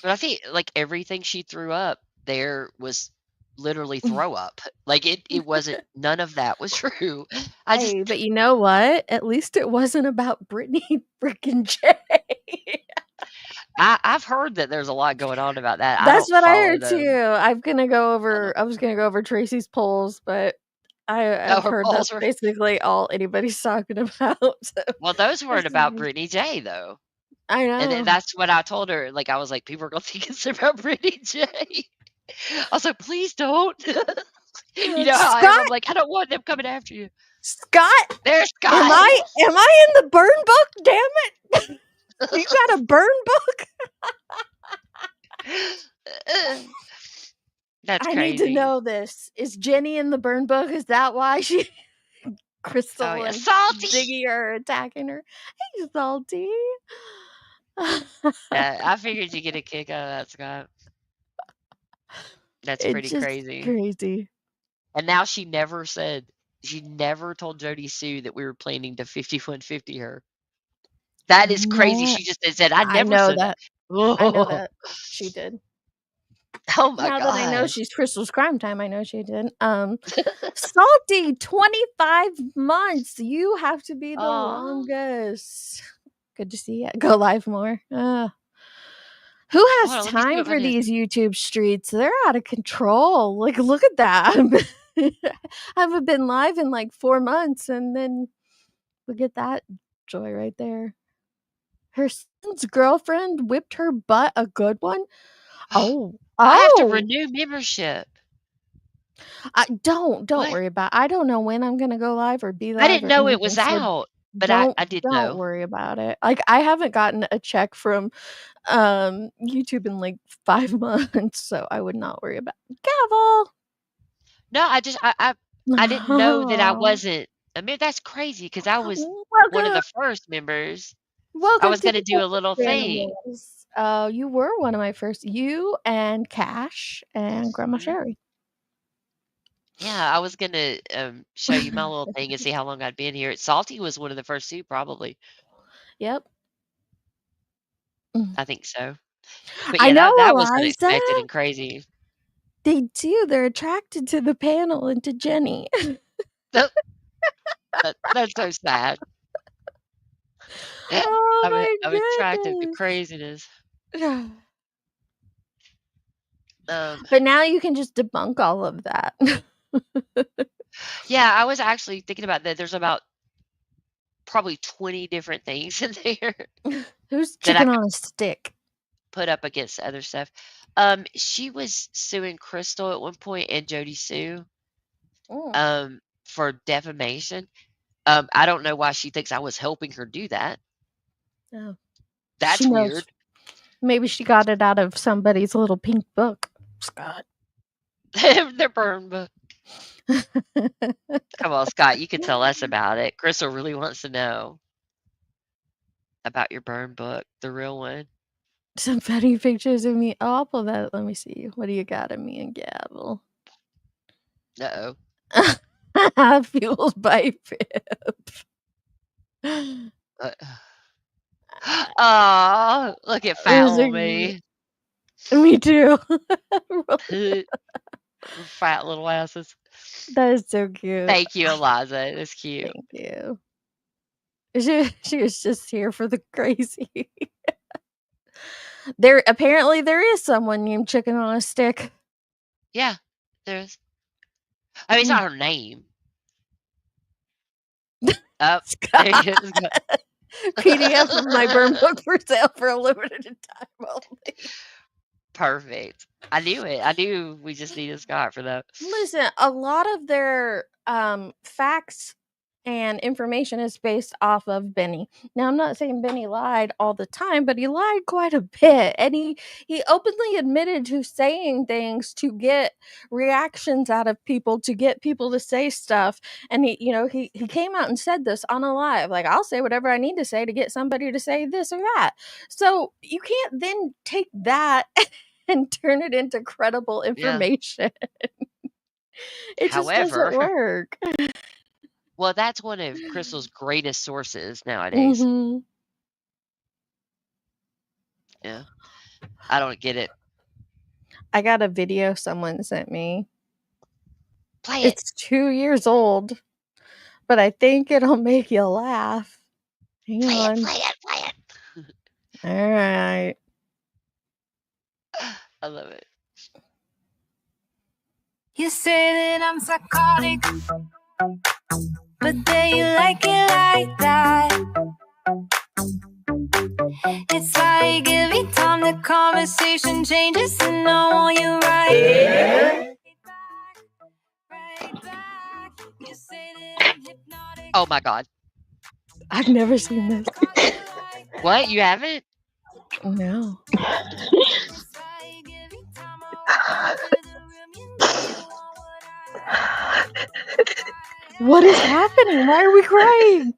Speaker 6: But I think like everything she threw up there was literally throw up. Like it wasn't none of that was true. I just
Speaker 3: Hey, but you know what? At least it wasn't about Brittany freaking J.
Speaker 6: I've heard that there's a lot going on about that. I
Speaker 3: That's
Speaker 6: don't
Speaker 3: what I
Speaker 6: follow
Speaker 3: heard
Speaker 6: them.
Speaker 3: too.
Speaker 6: I don't.
Speaker 3: I was gonna go over Tracy's polls, but
Speaker 6: Oh,
Speaker 3: I've
Speaker 6: her
Speaker 3: heard that's
Speaker 6: balls were
Speaker 3: basically all anybody's talking about. So
Speaker 6: well, those
Speaker 3: this
Speaker 6: weren't
Speaker 3: is
Speaker 6: about
Speaker 3: just
Speaker 6: Brittany J though.
Speaker 3: I
Speaker 6: And then
Speaker 3: know.
Speaker 6: that's what I told her. Like I was like, people are gonna think it's about Brittany J. I was like, please don't. You know how I am. I'm
Speaker 3: Scott
Speaker 6: like, I don't want them coming after you.
Speaker 3: Scott,
Speaker 6: There's
Speaker 3: am
Speaker 6: Scott.
Speaker 3: I in the burn book? Damn it. You got a burn book?
Speaker 6: That's
Speaker 3: I need to
Speaker 6: crazy.
Speaker 3: know this. Is Jenny in the burn book? Is that why she
Speaker 6: Oh
Speaker 3: Crystal
Speaker 6: yeah,
Speaker 3: and
Speaker 6: salty.
Speaker 3: Ziggy are attacking her? Hey, Salty.
Speaker 6: I figured you get a kick out of that, Scott. That's
Speaker 3: It's
Speaker 6: pretty
Speaker 3: just
Speaker 6: crazy.
Speaker 3: crazy.
Speaker 6: And now she never told Jodi Sue that we were planning to 5150 her. That is crazy.
Speaker 3: No,
Speaker 6: She just said, I
Speaker 3: I
Speaker 6: never
Speaker 3: know
Speaker 6: said that.
Speaker 3: that. I know
Speaker 6: Oh,
Speaker 3: that she did.
Speaker 6: oh my
Speaker 3: Now that I know
Speaker 6: gosh.
Speaker 3: she's Crystal's crime time, I know she did. Salty, 25 months. You have to be the
Speaker 6: Oh,
Speaker 3: longest. Good to see you. Go live more. Who
Speaker 6: hold
Speaker 3: has
Speaker 6: on. Let me see
Speaker 3: time
Speaker 6: what
Speaker 3: for
Speaker 6: mine is.
Speaker 3: these YouTube streets? They're out of control. Like, look at that. I haven't been live in like 4 months, and then look at that joy right there. Her son's girlfriend whipped her butt. A good one. Oh,
Speaker 6: I have to
Speaker 3: oh.
Speaker 6: renew membership.
Speaker 3: Don't
Speaker 6: What?
Speaker 3: worry about. I don't know when I'm gonna go live or be
Speaker 6: I
Speaker 3: live
Speaker 6: didn't
Speaker 3: or
Speaker 6: know it
Speaker 3: anything.
Speaker 6: was
Speaker 3: So
Speaker 6: out, but I did
Speaker 3: don't
Speaker 6: know.
Speaker 3: worry about it. Like I haven't gotten a check from YouTube in like 5 months, so I would not worry about gavel.
Speaker 6: No, I didn't know that I wasn't. I mean, that's crazy because I was one of
Speaker 3: Welcome
Speaker 6: the first members. I
Speaker 3: welcome
Speaker 6: was
Speaker 3: to
Speaker 6: gonna do a little
Speaker 3: the
Speaker 6: thing.
Speaker 3: animals. You were one of my first. You and Cash and Grandma
Speaker 6: Mhm.
Speaker 3: Sherry.
Speaker 6: Yeah, I was gonna show you my little thing and see how long I'd been here. Salty was one of the first 2 probably.
Speaker 3: Yep. Mm.
Speaker 6: I think so. But
Speaker 3: I
Speaker 6: yeah,
Speaker 3: know,
Speaker 6: that was
Speaker 3: Eliza.
Speaker 6: unexpected and crazy.
Speaker 3: They do. They're attracted to the panel and to Jenny.
Speaker 6: That that's so sad.
Speaker 3: Oh my
Speaker 6: I'm attracted to
Speaker 3: goodness.
Speaker 6: craziness. Um,
Speaker 3: But now you can just debunk all of that.
Speaker 6: yeah, I was actually thinking about that. There's about probably 20 different things in there
Speaker 3: Who's
Speaker 6: that I
Speaker 3: chicken
Speaker 6: could
Speaker 3: on a stick?
Speaker 6: put up against other stuff. She was suing Crystal at one point and Jodi Sue,
Speaker 3: Mm.
Speaker 6: for defamation. I don't know why she thinks I was helping her do that.
Speaker 3: Oh.
Speaker 6: That's
Speaker 3: She knows.
Speaker 6: weird.
Speaker 3: Maybe she got it out of somebody's little pink book, Scott.
Speaker 6: Their burn book. Come on, Scott, you can tell us about it. Crystal really wants to know about your burn book, the real one.
Speaker 3: Some funny pictures of me. Oh, I'll pull that. Let me see. What do you got of me and Gavel?
Speaker 6: Uh-oh.
Speaker 3: Fueled by Pip.
Speaker 6: Aw, look at fat
Speaker 3: Those are
Speaker 6: little me.
Speaker 3: Me too.
Speaker 6: Fat little asses.
Speaker 3: That is so cute.
Speaker 6: Thank you, Eliza. That's cute.
Speaker 3: Thank you. She was just here for the crazy. Apparently there is someone named Chicken on a Stick.
Speaker 6: Yeah, there is. I mean, it's not her name. Oh, there it is.
Speaker 3: PDF of my burn book for sale for a limited time only.
Speaker 6: Perfect. I knew it. I knew we just needed Scott for that.
Speaker 3: Listen, a lot of their facts and information is based off of Benny. Now, I'm not saying Benny lied all the time, but he lied quite a bit. And he openly admitted to saying things to get reactions out of people, to get people to say stuff. And he came out and said this on a live. Like, I'll say whatever I need to say to get somebody to say this or that. So you can't then take that and turn it into credible information. Yeah. It just doesn't work.
Speaker 6: Well, that's one of Crystal's greatest sources nowadays.
Speaker 3: Mm-hmm.
Speaker 6: Yeah. I don't get it.
Speaker 3: I got a video someone sent me.
Speaker 6: Play it.
Speaker 3: It's 2 years old, but I think it'll make you laugh. Hang on.
Speaker 6: Play it.
Speaker 3: All right.
Speaker 6: I love it.
Speaker 13: You say that I'm psychotic, but then you like it like that. It's like every time the conversation changes and I want you right back. You say that I'm hypnotic.
Speaker 6: Oh my God.
Speaker 3: I've never seen this.
Speaker 6: What? You haven't?
Speaker 3: No. What is happening? Why are we crying?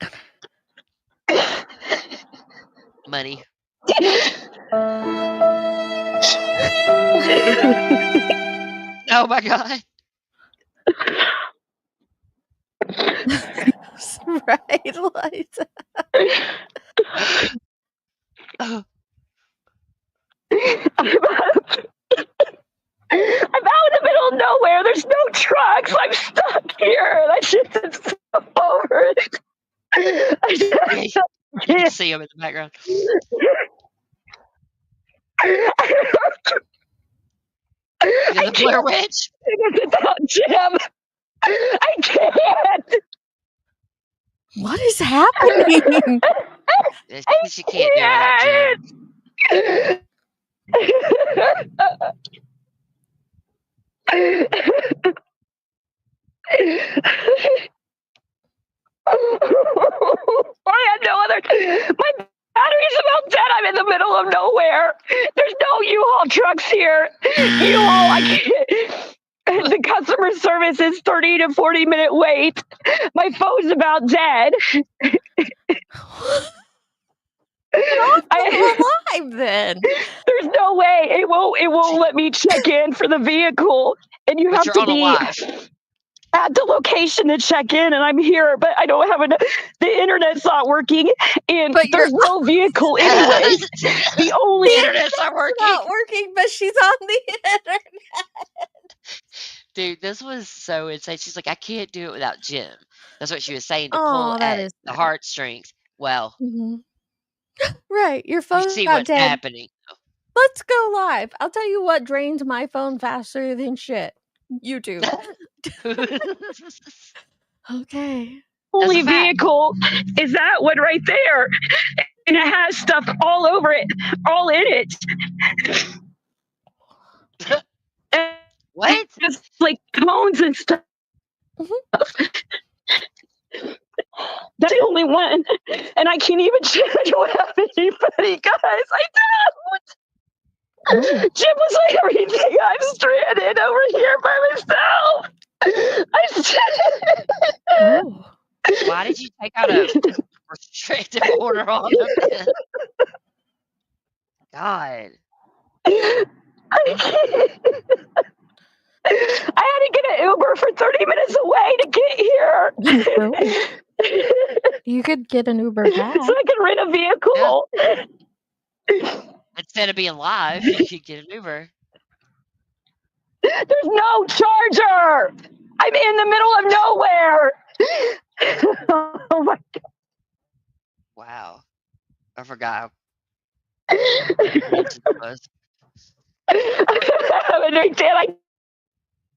Speaker 6: Money. Oh my God.
Speaker 3: Right, Eliza.
Speaker 7: I'm out in the middle of nowhere. There's no trucks. I'm stuck here. That shit is so over.
Speaker 6: You can see him in the background. You're the Blair Witch.
Speaker 7: Without Jim, I can't.
Speaker 3: What is happening?
Speaker 6: She can't do it without Jim.
Speaker 7: I had no other. My battery's about dead. I'm in the middle of nowhere. There's no U-Haul trucks here. U-Haul, I can't. The customer service is 30 to 40 minute wait. My phone's about dead.
Speaker 3: I'm alive then.
Speaker 7: There's no way. It won't let me check in for the vehicle. And you have to be at the location to check in, and I'm here, but I don't have the internet's not working, and there's no vehicle anyway. The only
Speaker 6: internet's not working.
Speaker 3: But she's on the internet.
Speaker 6: Dude, this was so insane. She's like, I can't do it without Jim. That's what she was saying to pull at the heartstrings. Well,
Speaker 3: right, your phone's
Speaker 6: you see
Speaker 3: about
Speaker 6: what's
Speaker 3: dead.
Speaker 6: happening.
Speaker 3: Let's go live. I'll tell you what drains my phone faster than shit. YouTube. Okay.
Speaker 7: Only vehicle is that one right there, and it has stuff all over it, all in it.
Speaker 6: What?
Speaker 7: Just like cones and stuff. That's the only one, and I can't even check. I don't have anybody, guys. Jim was like, everything, I'm stranded over here by myself.
Speaker 3: Oh.
Speaker 6: Why did you take out a restrictive order on him then? God.
Speaker 7: I had to get an Uber for 30 minutes away to get here.
Speaker 3: You could get an Uber back.
Speaker 7: So I could rent a vehicle.
Speaker 6: Instead of being live, you could get an Uber.
Speaker 7: There's no charger. I'm in the middle of nowhere. Oh my God.
Speaker 6: Wow. I forgot how intense it was.
Speaker 7: I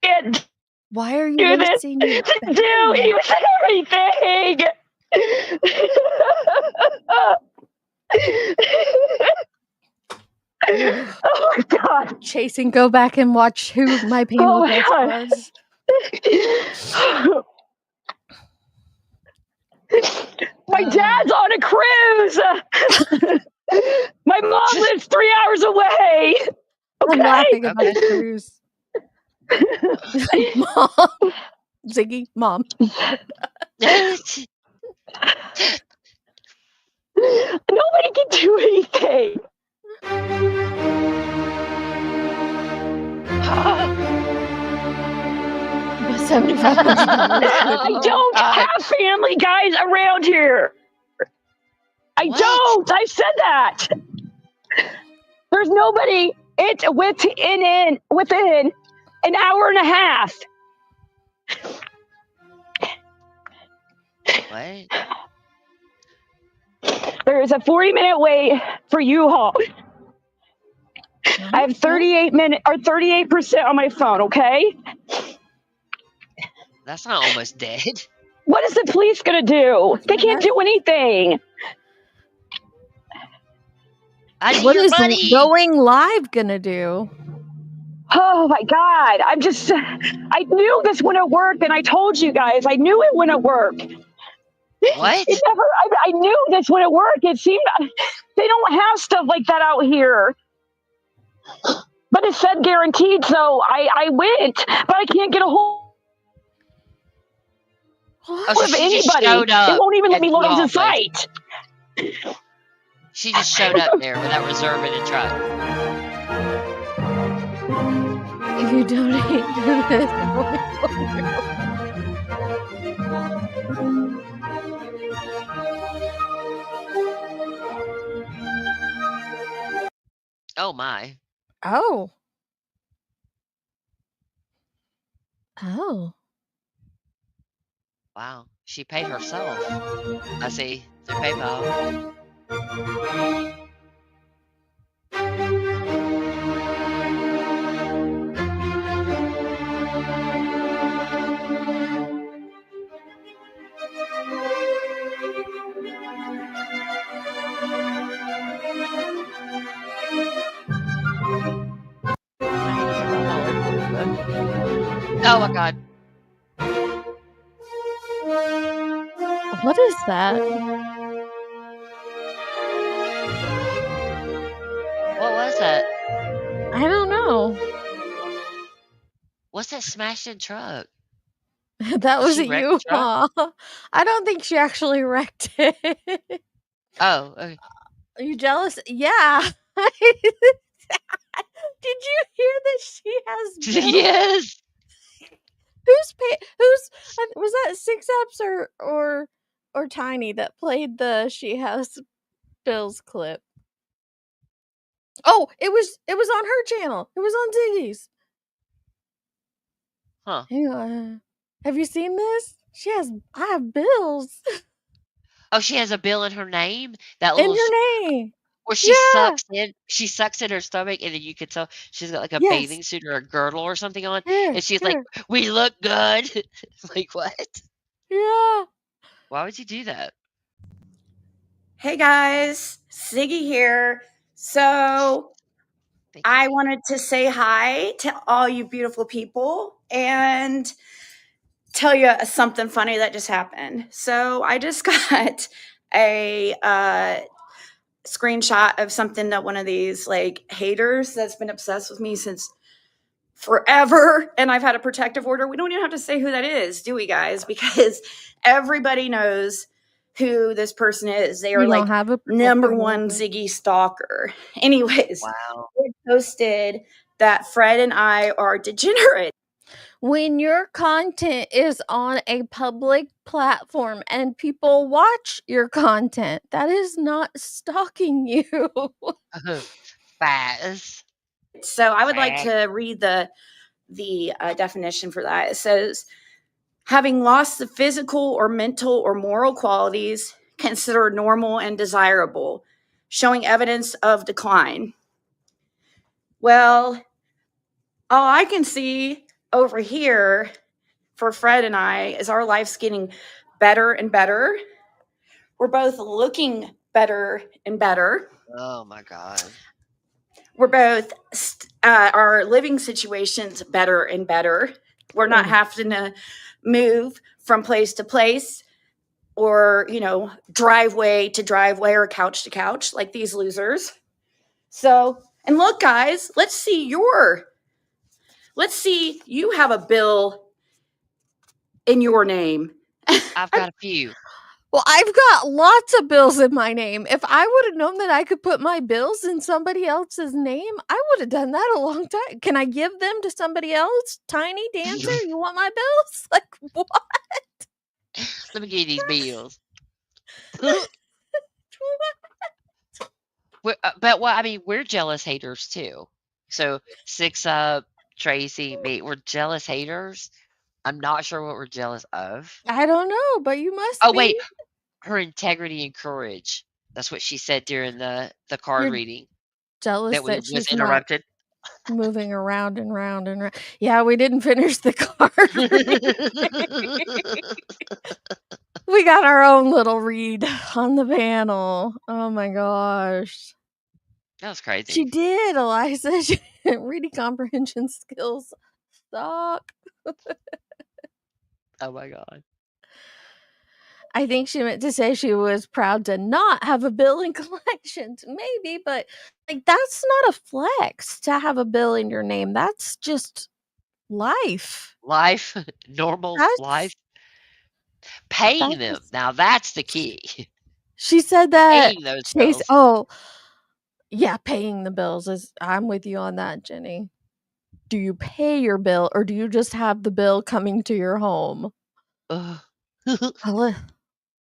Speaker 7: can't
Speaker 3: Why are you
Speaker 7: do this.
Speaker 3: wasting your
Speaker 7: Dude, he was everything. Oh my God.
Speaker 3: Chasing, go back and watch who my panel
Speaker 7: Oh my
Speaker 3: guest
Speaker 7: God.
Speaker 3: was.
Speaker 7: My dad's on a cruise. My mom lives 3 hours away. Okay?
Speaker 3: I'm laughing about the cruise. Mom. Ziggy, Mom.
Speaker 7: Nobody can do anything. I don't have family guys around here. I don't. I said that. There's nobody. It's within an hour and a half.
Speaker 6: What?
Speaker 7: There is a 40-minute wait for U-Haul. I have 38% on my phone, okay?
Speaker 6: That's not almost dead.
Speaker 7: What is the police gonna do? They can't do anything.
Speaker 3: What is going live gonna do?
Speaker 7: Oh my God. I knew this wouldn't work, and I told you guys, I knew it wouldn't work.
Speaker 6: What?
Speaker 7: I knew this wouldn't work. It seemed they don't have stuff like that out here. But it said guaranteed, so I went, but I can't get a hold of anybody.
Speaker 6: Showed up
Speaker 7: it won't even let me load onto
Speaker 6: all
Speaker 7: site.
Speaker 6: She just showed up there without reserving a truck.
Speaker 3: If you donate to this,
Speaker 6: Oh my.
Speaker 3: Oh. Oh.
Speaker 6: Wow. She paid herself. I see. Through PayPal. Oh my God.
Speaker 3: What is that?
Speaker 6: What was that?
Speaker 3: I don't know.
Speaker 6: What's that smashed in truck?
Speaker 3: That was
Speaker 6: She
Speaker 3: a
Speaker 6: wrecked the truck?
Speaker 3: U-Haul. I don't think she actually wrecked it.
Speaker 6: Oh, okay.
Speaker 3: Are you jealous? Yeah. Did you hear that she has bills?
Speaker 6: Yes.
Speaker 3: Who's was that 6 Apps or Tiny that played the She Has Bills clip? Oh, it was on her channel. It was on Ziggy's.
Speaker 6: Huh.
Speaker 3: Hang on. Have you seen this? I have bills.
Speaker 6: Oh, she has a bill in her name? That
Speaker 3: In
Speaker 6: little
Speaker 3: her name.
Speaker 6: where she sucks in her stomach, and then you can tell she's got like a
Speaker 3: Yes.
Speaker 6: bathing suit or a girdle or something on,
Speaker 3: Here,
Speaker 6: and she's like,
Speaker 3: here.
Speaker 6: "We look good." Like, what?
Speaker 3: Yeah.
Speaker 6: Why would you do that?
Speaker 10: Hey guys, Ziggy here. So I wanted to say hi to all you beautiful people and tell you something funny that just happened. So I just got a screenshot of something that one of these like haters that's been obsessed with me since forever, and I've had a protective order. We don't even have to say who that is, do we, guys? Because everybody knows who this person is. They are
Speaker 3: You don't
Speaker 10: like
Speaker 3: have a
Speaker 10: number
Speaker 3: protective
Speaker 10: one
Speaker 3: order?
Speaker 10: Ziggy stalker. Anyways,
Speaker 6: Wow.
Speaker 10: they posted that Fred and I are degenerate.
Speaker 3: When your content is on a public platform and people watch your content, that is not stalking you.
Speaker 6: Fast.
Speaker 10: So I would like to read the definition for that. It says, having lost the physical or mental or moral qualities considered normal and desirable, showing evidence of decline. Well, all I can see over here for Fred and I is our life's getting better and better. We're both looking better and better.
Speaker 6: Oh my God.
Speaker 10: We're both our living situations better and better. We're not having to move from place to place, or driveway to driveway or couch to couch like these losers. So, and look, guys, let's see you have a bill in your name.
Speaker 6: I've got a few.
Speaker 3: Well, I've got lots of bills in my name. If I would have known that I could put my bills in somebody else's name, I would have done that a long time. Can I give them to somebody else? Tiny Dancer, you want my bills? Like, what?
Speaker 6: Let me get these bills. But I mean, we're jealous haters too. So 6 Up, Tracy, me, we're jealous haters. I'm not sure what we're jealous of.
Speaker 3: I don't know, but you must
Speaker 6: Oh
Speaker 3: be.
Speaker 6: wait, her integrity and courage. That's what she said during the card
Speaker 3: You're
Speaker 6: reading.
Speaker 3: jealous
Speaker 6: That
Speaker 3: that
Speaker 6: was
Speaker 3: she's
Speaker 6: interrupted.
Speaker 3: not moving around and round and round. Yeah, we didn't finish the card reading. We got our own little read on the panel. Oh my gosh.
Speaker 6: That was crazy.
Speaker 3: She did, Eliza. Reading comprehension skills suck.
Speaker 6: Oh my God.
Speaker 3: I think she meant to say she was proud to not have a bill in collections. Maybe, but like that's not a flex to have a bill in your name. That's just life.
Speaker 6: Life, normal life. Paying them. Now that's the key.
Speaker 3: She said that
Speaker 6: Paying those
Speaker 3: Chase.
Speaker 6: bills.
Speaker 3: Oh, yeah, paying the bills is. I'm with you on that, Jenny. Do you pay your bill or do you just have the bill coming to your home?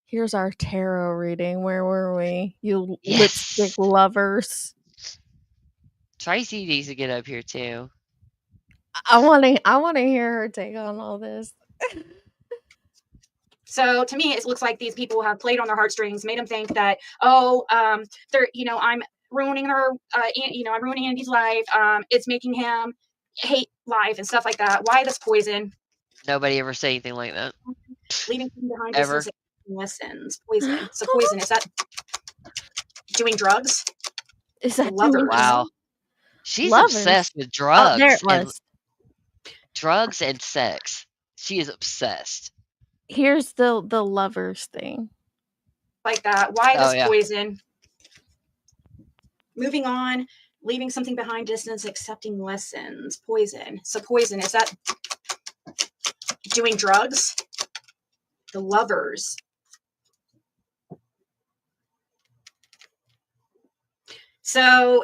Speaker 3: Here's our tarot reading. Where were we? You lipstick lovers.
Speaker 6: Tracy needs to get up here too.
Speaker 3: I want to hear her take on all this.
Speaker 10: So to me, it looks like these people have played on their heartstrings, made them think that, they're, I'm ruining her, I'm ruining Andy's life. It's making him hate life and stuff like that. Why this poison?
Speaker 6: Nobody ever say anything like that.
Speaker 10: Leaving behind
Speaker 6: ever.
Speaker 10: Lessons. Poison. So poison, is that doing drugs?
Speaker 3: Is that
Speaker 10: lovers?
Speaker 6: Wow. She's
Speaker 3: Lovers.
Speaker 6: obsessed with drugs.
Speaker 3: Oh, there it was.
Speaker 6: Drugs and sex. She is obsessed.
Speaker 3: Here's the lovers thing.
Speaker 10: Like that. Why this poison? Moving on, leaving something behind, distance, accepting lessons. Poison. So poison, is that doing drugs? The lovers. So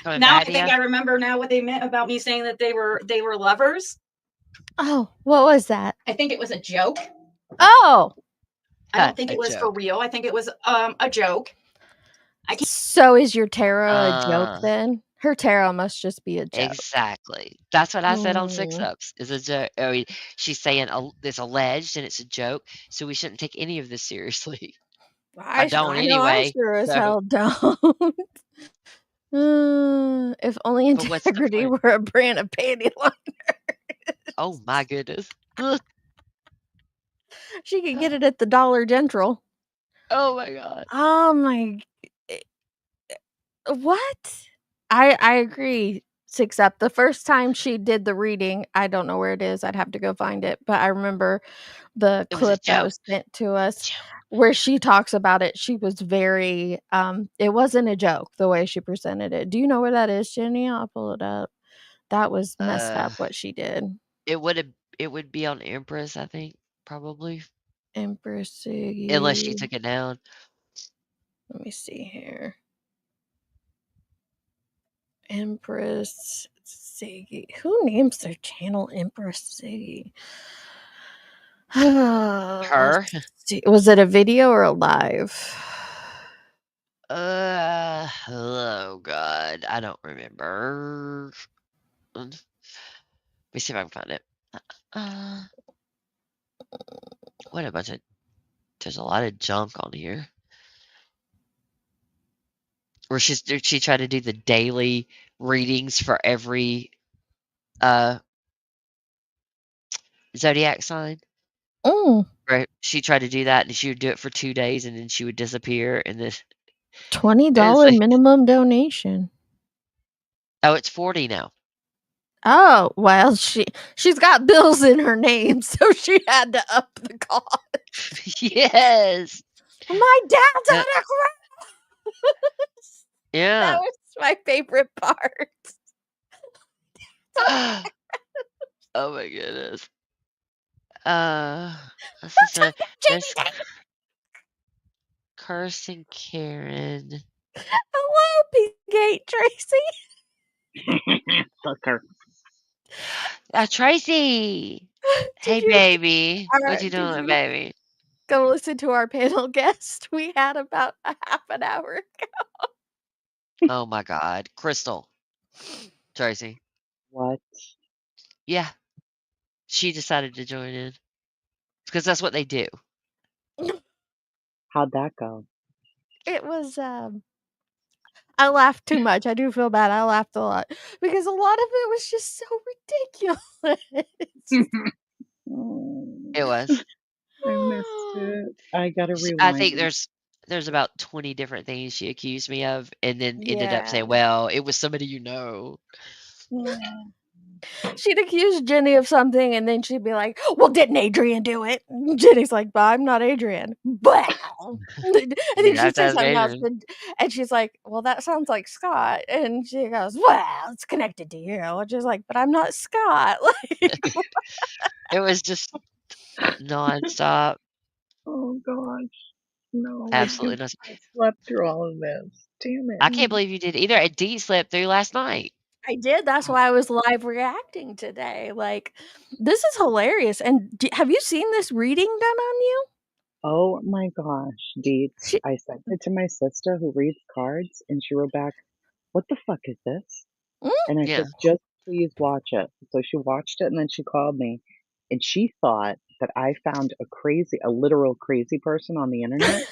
Speaker 10: now I think I remember now what they meant about me saying that they were lovers.
Speaker 3: Oh, what was that?
Speaker 10: I think it was a joke.
Speaker 3: Oh.
Speaker 10: I don't think it was for real. I think it was a joke.
Speaker 3: So is your tarot a joke then? Her tarot must just be a joke.
Speaker 6: Exactly. That's what I said on 6-Ups. Is a joke. I mean, she's saying it's alleged and it's a joke, so we shouldn't take any of this seriously. I don't anyway.
Speaker 3: I sure as hell don't. If only integrity were a brand of panty liners.
Speaker 6: Oh my goodness.
Speaker 3: She could get it at the Dollar General.
Speaker 6: Oh my God.
Speaker 3: Oh my. What? I agree. 6-Up. The first time she did the reading, I don't know where it is. I'd have to go find it. But I remember the clip that was sent to us where she talks about it, she was very it wasn't a joke the way she presented it. Do you know where that is, Jenny? I'll pull it up. That was messed up what she did.
Speaker 6: It would be on Empress, I think, probably.
Speaker 3: Empress
Speaker 6: Unless she
Speaker 3: Ziggy.
Speaker 6: took it down.
Speaker 3: Let me see here. Empress Ziggy. Who names their channel Empress Ziggy?
Speaker 6: Her?
Speaker 3: Was it a video or a live?
Speaker 6: Oh god, I don't remember. Let me see if I can find it. What a bunch of... There's a lot of junk on here. Where she tried to do the daily readings for every zodiac sign. Right. She tried to do that, and she would do it for 2 days, and then she would disappear, and then
Speaker 3: $20 minimum donation.
Speaker 6: Oh, it's 40 now.
Speaker 3: Oh, well, she's got bills in her name, so she had to up the cost.
Speaker 6: Yes.
Speaker 3: My dad's on a
Speaker 6: Yeah.
Speaker 3: That was my favorite part.
Speaker 6: Oh my goodness. This is there's Cursing Karen.
Speaker 3: Hello, Pizzagate Tracy.
Speaker 7: Fuck her.
Speaker 6: Tracy. Hey, baby. What you doing, baby?
Speaker 3: Go listen to our panel guest we had about a half an hour ago.
Speaker 6: Oh my God. Crystal. Tracy.
Speaker 14: What?
Speaker 6: Yeah. She decided to join in. Because that's what they do.
Speaker 14: How'd that go?
Speaker 3: It was, I laughed too much. I do feel bad. I laughed a lot because a lot of it was just so ridiculous.
Speaker 6: It was.
Speaker 14: I missed it. I gotta rewind.
Speaker 6: I think there's about 20 different things she accused me of, and then ended up saying, well, it was somebody you know.
Speaker 3: She'd accuse Jenny of something, and then she'd be like, well, didn't Adrian do it? And Jenny's like, but I'm not Adrian. Well. And then she says something else, and she's like, well, that sounds like Scott. And she goes, well, it's connected to you. And she's like, but I'm not Scott. Like,
Speaker 6: it was just nonstop.
Speaker 14: Oh gosh. No.
Speaker 6: Absolutely not.
Speaker 14: I slept through all of this. Damn it.
Speaker 6: I can't believe you did either. D slept through last night.
Speaker 3: I did. That's why I was live reacting today. Like, this is hilarious. And have you seen this reading done on you?
Speaker 14: Oh my gosh, Deets. I sent it to my sister who reads cards, and she wrote back, what the fuck is this? And I said, just please watch it. So she watched it, and then she called me, and she thought that I found a literal crazy person on the internet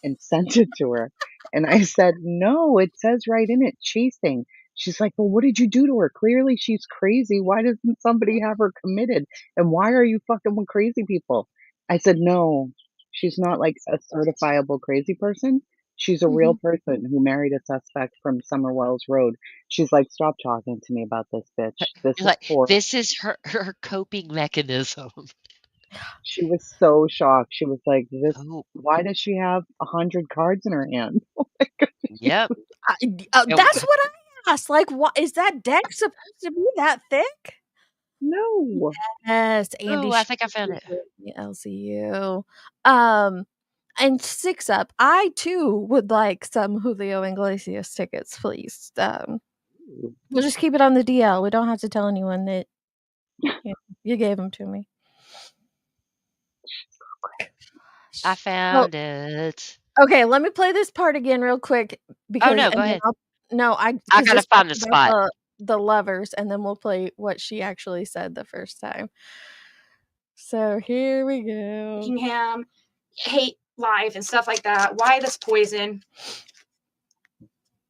Speaker 14: and sent it to her. And I said, no, it says right in it, chasing. She's like, well, what did you do to her? Clearly she's crazy. Why doesn't somebody have her committed? And why are you fucking with crazy people? I said, no, she's not like a certifiable crazy person. She's a real person who married a suspect from Summer Wells Road. She's like, stop talking to me about this bitch. This is horrible.
Speaker 6: This is her coping mechanism.
Speaker 14: She was so shocked. She was like, why does she have 100 cards in her hand? Oh my goodness.
Speaker 6: Yep.
Speaker 3: That's what I asked. Like, what is that deck supposed to be that thick?
Speaker 14: No.
Speaker 3: Yes, Andy.
Speaker 6: Oh, I think I found it.
Speaker 3: The LCU. And 6 Up. I too would like some Julio Iglesias tickets, please. We'll just keep it on the DL. We don't have to tell anyone that you gave them to me.
Speaker 6: I found it.
Speaker 3: Okay, let me play this part again real quick because
Speaker 6: no, go ahead.
Speaker 3: I
Speaker 6: gotta find the spot.
Speaker 3: The lovers, and then we'll play what she actually said the first time. So here we go.
Speaker 5: Him, hate life and stuff like that. Why this poison?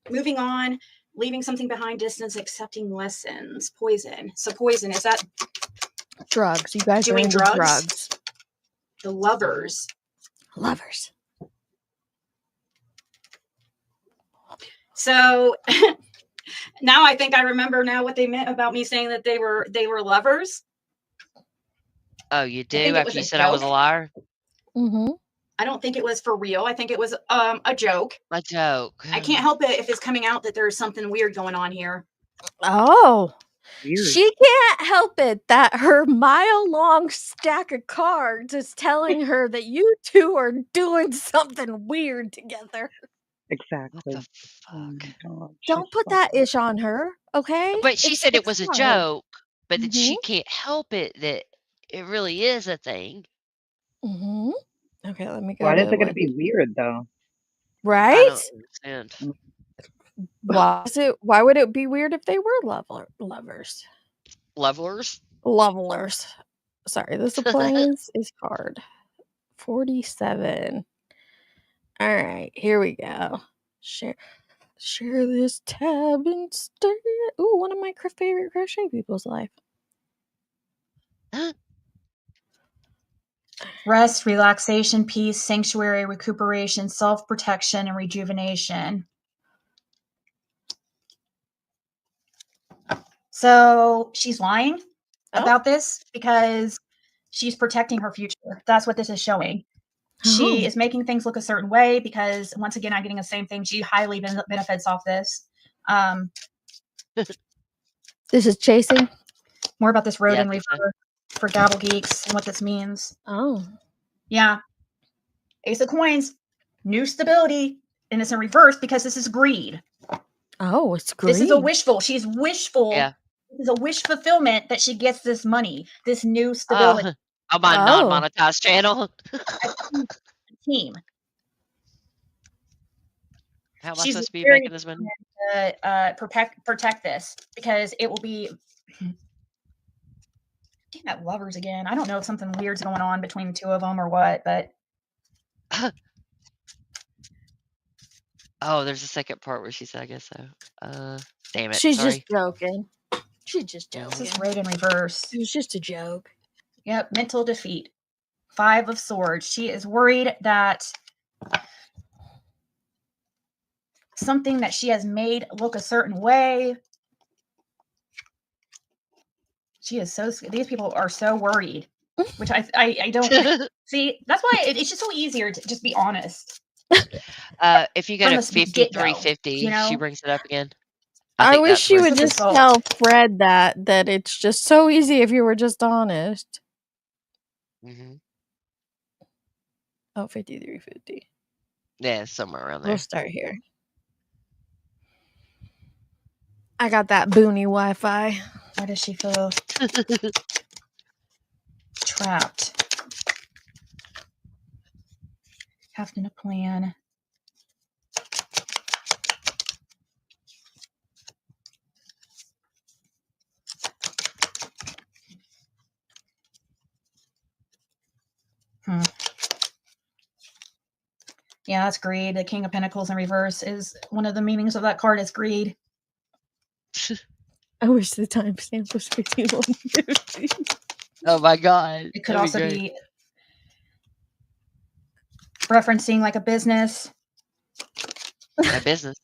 Speaker 5: Moving on, leaving something behind, distance, accepting lessons. Poison. So poison, is that
Speaker 3: drugs? You guys
Speaker 5: doing
Speaker 3: are drugs.
Speaker 5: The lovers.
Speaker 3: Lovers.
Speaker 5: So now I think I remember now what they meant about me saying that they were lovers.
Speaker 6: Oh, you do? After you said I was a liar?
Speaker 3: Mm-hmm.
Speaker 5: I don't think it was for real. I think it was a joke.
Speaker 6: A joke.
Speaker 5: I can't help it if it's coming out that there's something weird going on here.
Speaker 3: Oh.
Speaker 14: Weird.
Speaker 3: She can't help it that her mile-long stack of cards is telling her that you two are doing something weird together.
Speaker 14: Exactly.
Speaker 6: What the fuck?
Speaker 14: God,
Speaker 3: Don't put that ish on her, okay?
Speaker 6: But she said it was a
Speaker 3: hard.
Speaker 6: joke, but that
Speaker 3: Mhm.
Speaker 6: she can't help it that it really is a thing.
Speaker 3: Mhm. Okay, let me go
Speaker 14: Why
Speaker 3: to
Speaker 14: is it going to
Speaker 3: what-
Speaker 14: be weird though?
Speaker 6: I
Speaker 3: Right?
Speaker 6: don't understand.
Speaker 3: Why would it be weird if they were lovers?
Speaker 6: Levelers?
Speaker 3: Levelers. Sorry, this appliance is hard. 47. All right, here we go. Share this tab instead. Ooh, one of my favorite crochet people's life.
Speaker 5: Rest, relaxation, peace, sanctuary, recuperation, self-protection, and rejuvenation. So she's lying about this because she's protecting her future. That's what this is showing. She is making things look a certain way because, once again, I'm getting the same thing. She highly benefits off this.
Speaker 3: This is chasing.
Speaker 5: More about this road
Speaker 6: Yeah,
Speaker 5: in reverse for Gabble Geeks and what this means.
Speaker 3: Oh.
Speaker 5: Yeah. Ace of Coins, new stability, and it's in reverse because this is greed.
Speaker 3: Oh, it's greed.
Speaker 5: This is a wishful. She's wishful.
Speaker 6: Yeah.
Speaker 5: This is a wish fulfillment that she gets this money, this new stability.
Speaker 6: On my non-monetized channel.
Speaker 5: Team.
Speaker 6: How am I
Speaker 5: She's
Speaker 6: supposed to be
Speaker 5: very
Speaker 6: making this money?
Speaker 5: protect this because it will be. Getting at lovers again. I don't know if something weird's going on between the two of them or what, but.
Speaker 6: Oh, there's a second part where she said, I guess so. Damn it.
Speaker 3: She's
Speaker 6: Sorry.
Speaker 3: just joking. She's just joking.
Speaker 5: This is right in reverse.
Speaker 3: It was just a joke.
Speaker 5: Yep, mental defeat. 5 of Swords. She is worried that something that she has made look a certain way. She is so. These people are so worried, which I don't see. That's why it's just so easier to just be honest.
Speaker 6: If you go to 5350, she brings it up again.
Speaker 3: I
Speaker 6: think
Speaker 3: wish
Speaker 6: that's
Speaker 3: she
Speaker 6: where
Speaker 3: would just tell Fred that it's just so easy if you were just honest.
Speaker 6: Mm-hmm.
Speaker 3: Oh, 5350.
Speaker 6: Yeah, somewhere around there.
Speaker 3: We'll start here. I got that boony Wi-Fi.
Speaker 5: Why does she feel trapped? Having a plan. Yeah, that's greed. The King of Pentacles in reverse is one of the meanings of that card is greed.
Speaker 3: I wish the timestamp was 5150.
Speaker 6: Oh my god.
Speaker 5: It could also be referencing like a business.
Speaker 6: A business.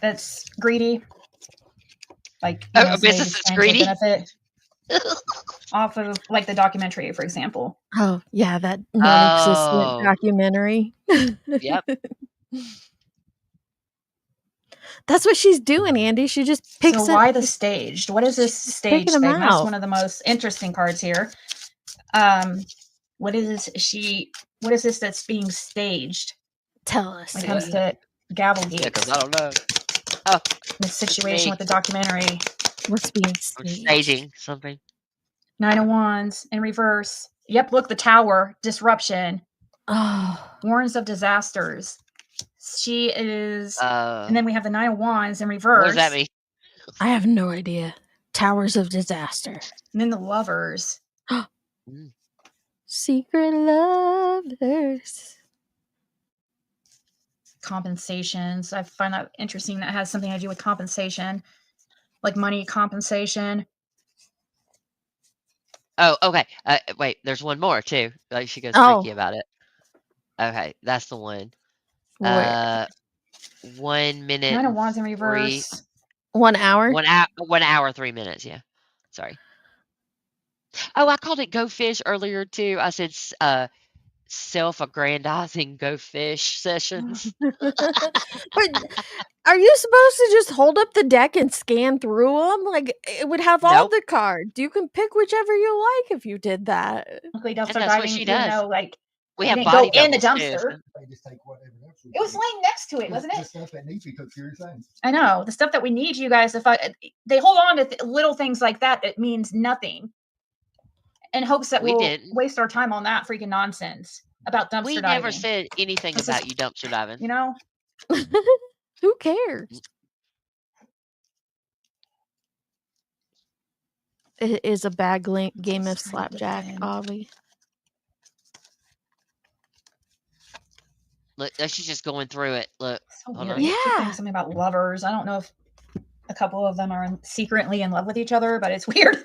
Speaker 5: That's greedy. Like
Speaker 6: a business that's greedy.
Speaker 5: Benefit off of like the documentary, for example.
Speaker 3: Oh yeah, that non-existent documentary.
Speaker 6: Yep.
Speaker 5: That's what she's doing, Andy. She just picks. So why the staged? What is this staged thing? That's one of the most interesting cards here. What is she? What is this that's being staged?
Speaker 3: Tell us.
Speaker 5: When it comes to Gabble Geeks.
Speaker 6: Yeah, because I don't know. Oh,
Speaker 5: the situation with the documentary.
Speaker 3: What's being
Speaker 6: staging something?
Speaker 5: 9 of Wands in reverse. Yep, look, the Tower, disruption.
Speaker 3: Oh.
Speaker 5: Warns of disasters. She is, and then we have the 9 of Wands in reverse.
Speaker 6: What does that mean?
Speaker 3: I have no idea. Towers of disaster.
Speaker 5: And then the Lovers.
Speaker 3: Secret lovers.
Speaker 5: Compensations. I find that interesting. That has something to do with compensation, like money compensation.
Speaker 6: Oh, okay. Wait, there's one more too. Like she goes freaky about it. Okay, that's the one. 1 minute.
Speaker 5: 9 of Wands in reverse.
Speaker 3: 1 hour.
Speaker 6: 1 hour, 3 minutes. Yeah. Sorry. Oh, I called it Go Fish earlier too. I said self-aggrandizing Go Fish sessions.
Speaker 3: But are you supposed to just hold up the deck and scan through them? Like, it would have all
Speaker 6: Nope.
Speaker 3: the cards. You can pick whichever you like if you did that.
Speaker 6: And
Speaker 5: Dumpster
Speaker 6: that's what
Speaker 5: diving,
Speaker 6: she
Speaker 5: you
Speaker 6: does.
Speaker 5: know, like
Speaker 6: We
Speaker 5: it
Speaker 6: have
Speaker 5: didn't go
Speaker 6: body
Speaker 5: in the
Speaker 6: doubles too.
Speaker 5: dumpster.
Speaker 11: They just take whatever else we
Speaker 5: It was
Speaker 11: need.
Speaker 5: laying next to it, wasn't
Speaker 11: The
Speaker 5: it?
Speaker 11: stuff that needs to be cooked, your things.
Speaker 5: I know the stuff that we need you guys to find. They hold on to little things like that that means nothing, in hopes that
Speaker 6: We
Speaker 5: we'll
Speaker 6: didn't.
Speaker 5: waste our time on that freaking nonsense about dumpster
Speaker 6: We
Speaker 5: diving.
Speaker 6: never said anything
Speaker 5: This
Speaker 6: about
Speaker 5: is-
Speaker 6: you dumpster diving.
Speaker 5: You know,
Speaker 3: Who cares? It is a bad game of slapjack, Ollie.
Speaker 6: Look, she's just going through it. Look,
Speaker 5: so
Speaker 6: hold
Speaker 5: weird.
Speaker 6: on.
Speaker 5: They keep saying something about lovers. I don't know if a couple of them are secretly in love with each other, but it's weird.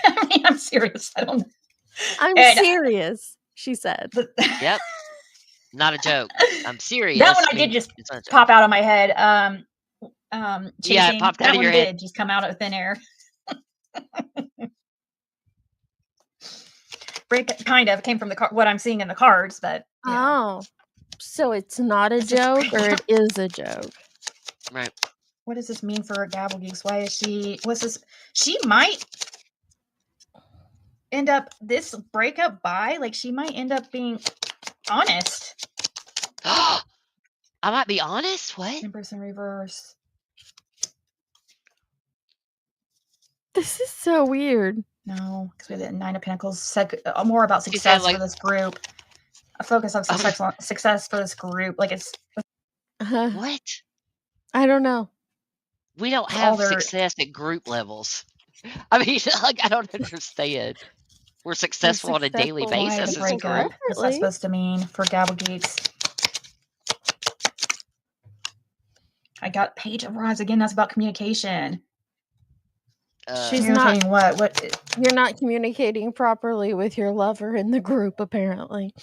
Speaker 5: I mean, I'm serious. I don't know.
Speaker 3: I'm serious, she said.
Speaker 6: Yep. Not a joke. I'm serious.
Speaker 5: That one I did just pop out of my head. Chasing.
Speaker 6: Yeah, it popped out
Speaker 5: that
Speaker 6: of your
Speaker 5: one
Speaker 6: head.
Speaker 5: did just come out of thin air. Kind of came from what I'm seeing in the cards, but
Speaker 3: oh, so it's not a joke, or it is a joke,
Speaker 6: right?
Speaker 5: What does this mean for Gabble Geeks? Why is she? What's this? She might end up this breakup by like she might end up being honest.
Speaker 6: I might be honest. What?
Speaker 5: Empress in reverse.
Speaker 3: This is so weird.
Speaker 5: No, because we have the Nine of Pentacles. Said more about success for this group. A focus on success for this group. Like it's
Speaker 6: what?
Speaker 3: I don't know.
Speaker 6: We don't have success at group levels. I mean, like I don't understand. We're successful on a daily basis.
Speaker 5: Why the breakup? What's that supposed to mean for Gabble Geeks? I got Page of Rods again. That's about communication.
Speaker 3: She's not what you're not communicating properly with your lover in the group, apparently.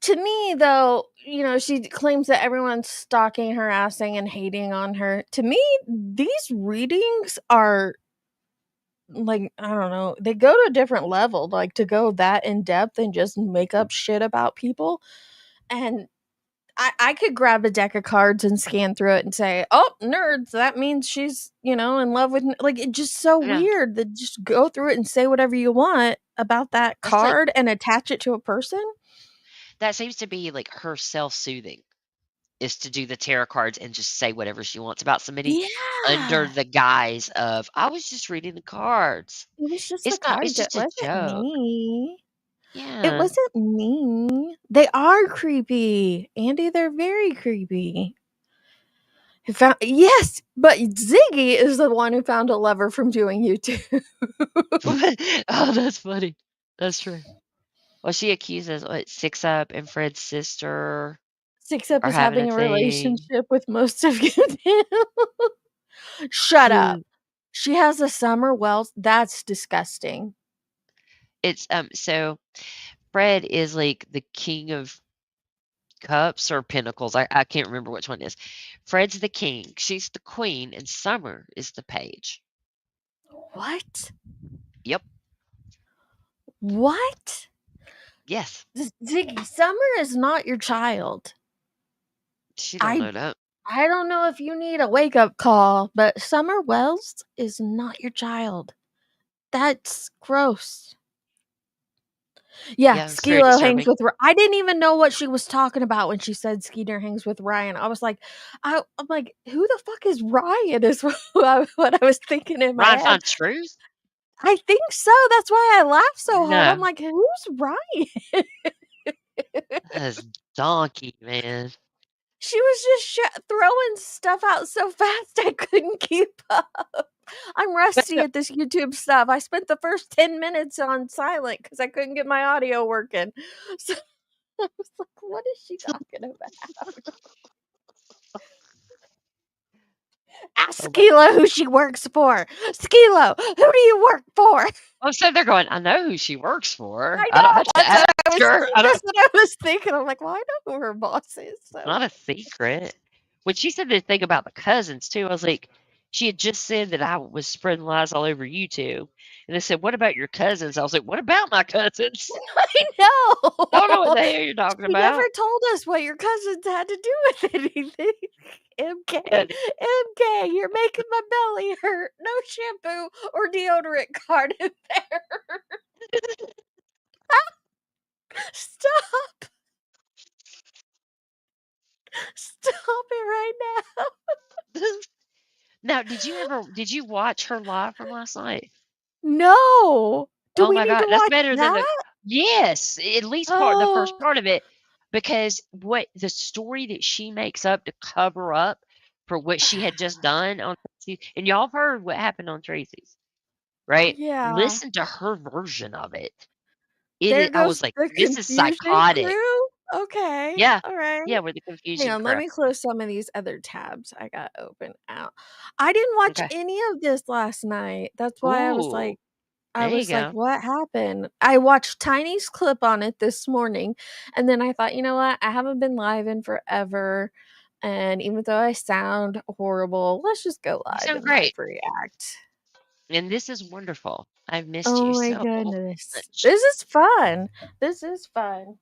Speaker 3: To me, though, you know, she claims that everyone's stalking, harassing, and hating on her. To me, these readings are like, I don't know, they go to a different level, like to go that in depth and just make up shit about people. And I could grab a deck of cards and scan through it and say, oh, nerds, that means she's, you know, in love with, like, it's just so weird that just go through it and say whatever you want about that card and attach it to a person.
Speaker 6: That seems to be like her self-soothing, is to do the tarot cards and just say whatever she wants about somebody under the guise of, I was just reading the cards.
Speaker 3: It was just
Speaker 6: It's
Speaker 3: the cards.
Speaker 6: It's just
Speaker 3: it
Speaker 6: a
Speaker 3: wasn't
Speaker 6: joke.
Speaker 3: me.
Speaker 6: Yeah.
Speaker 3: It wasn't me. They are creepy. Andy, they're very creepy. Yes, but Ziggy is the one who found a lover from doing YouTube.
Speaker 6: Oh, that's funny. That's true. Well, she accuses Six Up and Fred's sister.
Speaker 3: Six Up is having a relationship with most of you now. Shut up. She has a Summer Wells. That's disgusting.
Speaker 6: It's so Fred is like the king of cups or pentacles. I can't remember which one it is. Fred's the king. She's the queen, and Summer is the page.
Speaker 3: What?
Speaker 6: Yep.
Speaker 3: What?
Speaker 6: Yes.
Speaker 3: Ziggy, Summer is not your child.
Speaker 6: She don't know that.
Speaker 3: I don't know if you need a wake-up call, but Summer Wells is not your child. That's gross. Yeah, Skilo hangs with I didn't even know what she was talking about when she said Skeeter hangs with Ryan. I was like, I'm like, who the fuck is Ryan? Is what I was thinking in my head.
Speaker 6: Ryan finds truth?
Speaker 3: I think so. That's why I laughed so hard. I'm like, who's Ryan?
Speaker 6: That's donkey, man.
Speaker 3: She was just throwing stuff out so fast I couldn't keep up. I'm rusty at this YouTube stuff. I spent the first 10 minutes on silent because I couldn't get my audio working. So I was like, what is she talking about? Ask Skilo who she works for. Skilo, who do you work for?
Speaker 6: I'm sitting there going, I know who she works for.
Speaker 3: I know.
Speaker 6: I don't have to ask her.
Speaker 3: That's what I was thinking. I'm like, well, I know who her boss is. So.
Speaker 6: Not a secret. When she said the thing about the cousins too, I was like, she had just said that I was spreading lies all over YouTube. And they said, "What about your cousins?" I was like, "What about my cousins?"
Speaker 3: I know.
Speaker 6: I don't know what the hell you're talking
Speaker 3: She never
Speaker 6: about.
Speaker 3: told us what your cousins had to do with anything. MK,
Speaker 6: Yeah,
Speaker 3: MK, you're making my belly hurt. No shampoo or deodorant card in there. Stop. Stop it right now.
Speaker 6: Now, did you watch her live from last night?
Speaker 3: No. Do
Speaker 6: Oh
Speaker 3: we
Speaker 6: my
Speaker 3: need to
Speaker 6: god, that's
Speaker 3: watch
Speaker 6: better than the
Speaker 3: that?
Speaker 6: yes, at least the first
Speaker 3: Oh,
Speaker 6: part of it, because what the story that she makes up to cover up for what she had just done on Tracy, and y'all have heard what happened on Tracy's, right?
Speaker 3: yeah.
Speaker 6: Listen to her version of it.
Speaker 3: There
Speaker 6: I
Speaker 3: goes
Speaker 6: was like,
Speaker 3: the
Speaker 6: this is
Speaker 3: confusion
Speaker 6: psychotic.
Speaker 3: crew. Okay.
Speaker 6: Yeah,
Speaker 3: All right.
Speaker 6: yeah, we're the
Speaker 3: Hang
Speaker 6: confusion
Speaker 3: on, let
Speaker 6: crew.
Speaker 3: me close some of these other tabs I got open out. I didn't watch
Speaker 6: Okay.
Speaker 3: any of this last night. That's why
Speaker 6: Ooh,
Speaker 3: I
Speaker 6: there you
Speaker 3: was like,
Speaker 6: go.
Speaker 3: what happened? I watched Tiny's clip on it this morning, and then I thought, you know what? I haven't been live in forever. And even though I sound horrible, let's just go
Speaker 6: You
Speaker 3: live
Speaker 6: sound
Speaker 3: and live
Speaker 6: great,
Speaker 3: react.
Speaker 6: and this is wonderful. I've missed you
Speaker 3: Oh my
Speaker 6: so
Speaker 3: goodness.
Speaker 6: much.
Speaker 3: This is fun. This is fun.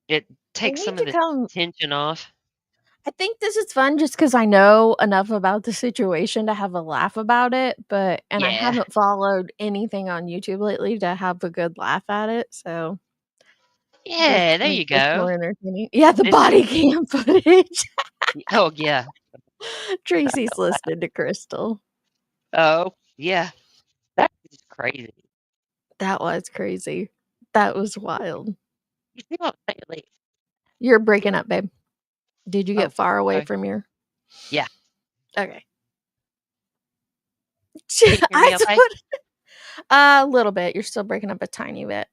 Speaker 6: It
Speaker 3: I
Speaker 6: takes
Speaker 3: need
Speaker 6: some of
Speaker 3: to
Speaker 6: the
Speaker 3: come.
Speaker 6: tension off.
Speaker 3: I think this is fun just because I know enough about the situation to have a laugh about it, and I
Speaker 6: Yeah.
Speaker 3: haven't followed anything on YouTube lately to have a good laugh at it, so this
Speaker 6: Yeah, there
Speaker 3: makes
Speaker 6: you
Speaker 3: this
Speaker 6: go.
Speaker 3: more entertaining. Yeah, the
Speaker 6: This
Speaker 3: body
Speaker 6: is
Speaker 3: cam footage.
Speaker 6: oh, yeah.
Speaker 3: Tracy's listening to Crystal.
Speaker 6: Oh, yeah. That is crazy.
Speaker 3: That was crazy. That was wild.
Speaker 6: You see what I'm saying? Like,
Speaker 3: You're breaking up, babe. Did you
Speaker 6: oh,
Speaker 3: get far away
Speaker 6: okay.
Speaker 3: from your
Speaker 6: Yeah.
Speaker 3: Okay.
Speaker 6: Can you hear me
Speaker 3: I
Speaker 6: okay?
Speaker 3: thought a little bit. You're still breaking up a tiny bit.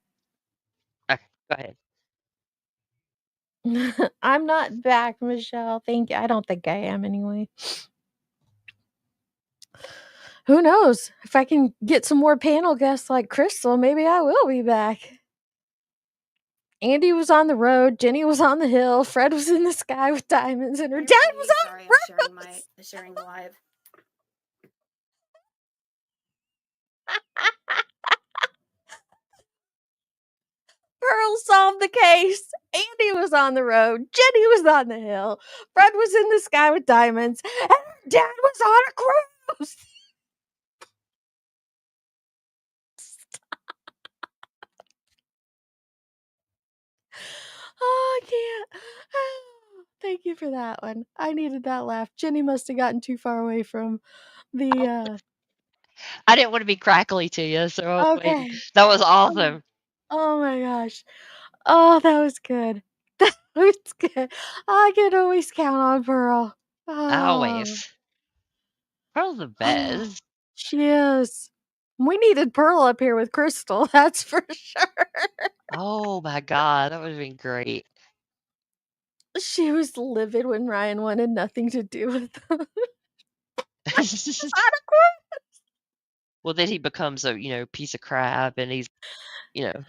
Speaker 6: Okay, go ahead.
Speaker 3: I'm not back, Michelle. Thank you. I don't think I am anyway. Who knows? If I can get some more panel guests like Crystal, maybe I will be back. Andy was on the road, Jenny was on the hill, Fred was in the sky with diamonds, and her dad was on
Speaker 5: Sorry, I'm sharing live.
Speaker 3: Pearl solved the case. Andy was on the road. Jenny was on the hill. Fred was in the sky with diamonds. And her dad was on a cruise. Oh, I can't. Thank you for that one. I needed that laugh. Jenny must have gotten too far away from the
Speaker 6: I didn't want to be crackly to you, so I was waiting.
Speaker 3: okay.
Speaker 6: That was awesome.
Speaker 3: Oh my gosh. Oh, that was good. That was good. I can always count on Pearl. Oh,
Speaker 6: Always. Pearl's the
Speaker 3: oh,
Speaker 6: best.
Speaker 3: she is. We needed Pearl up here with Crystal, that's for sure.
Speaker 6: Oh my god, that would have been great.
Speaker 3: She was livid when Ryan wanted nothing to do with them.
Speaker 6: Well, then he becomes a, piece of crap, and he's, you know,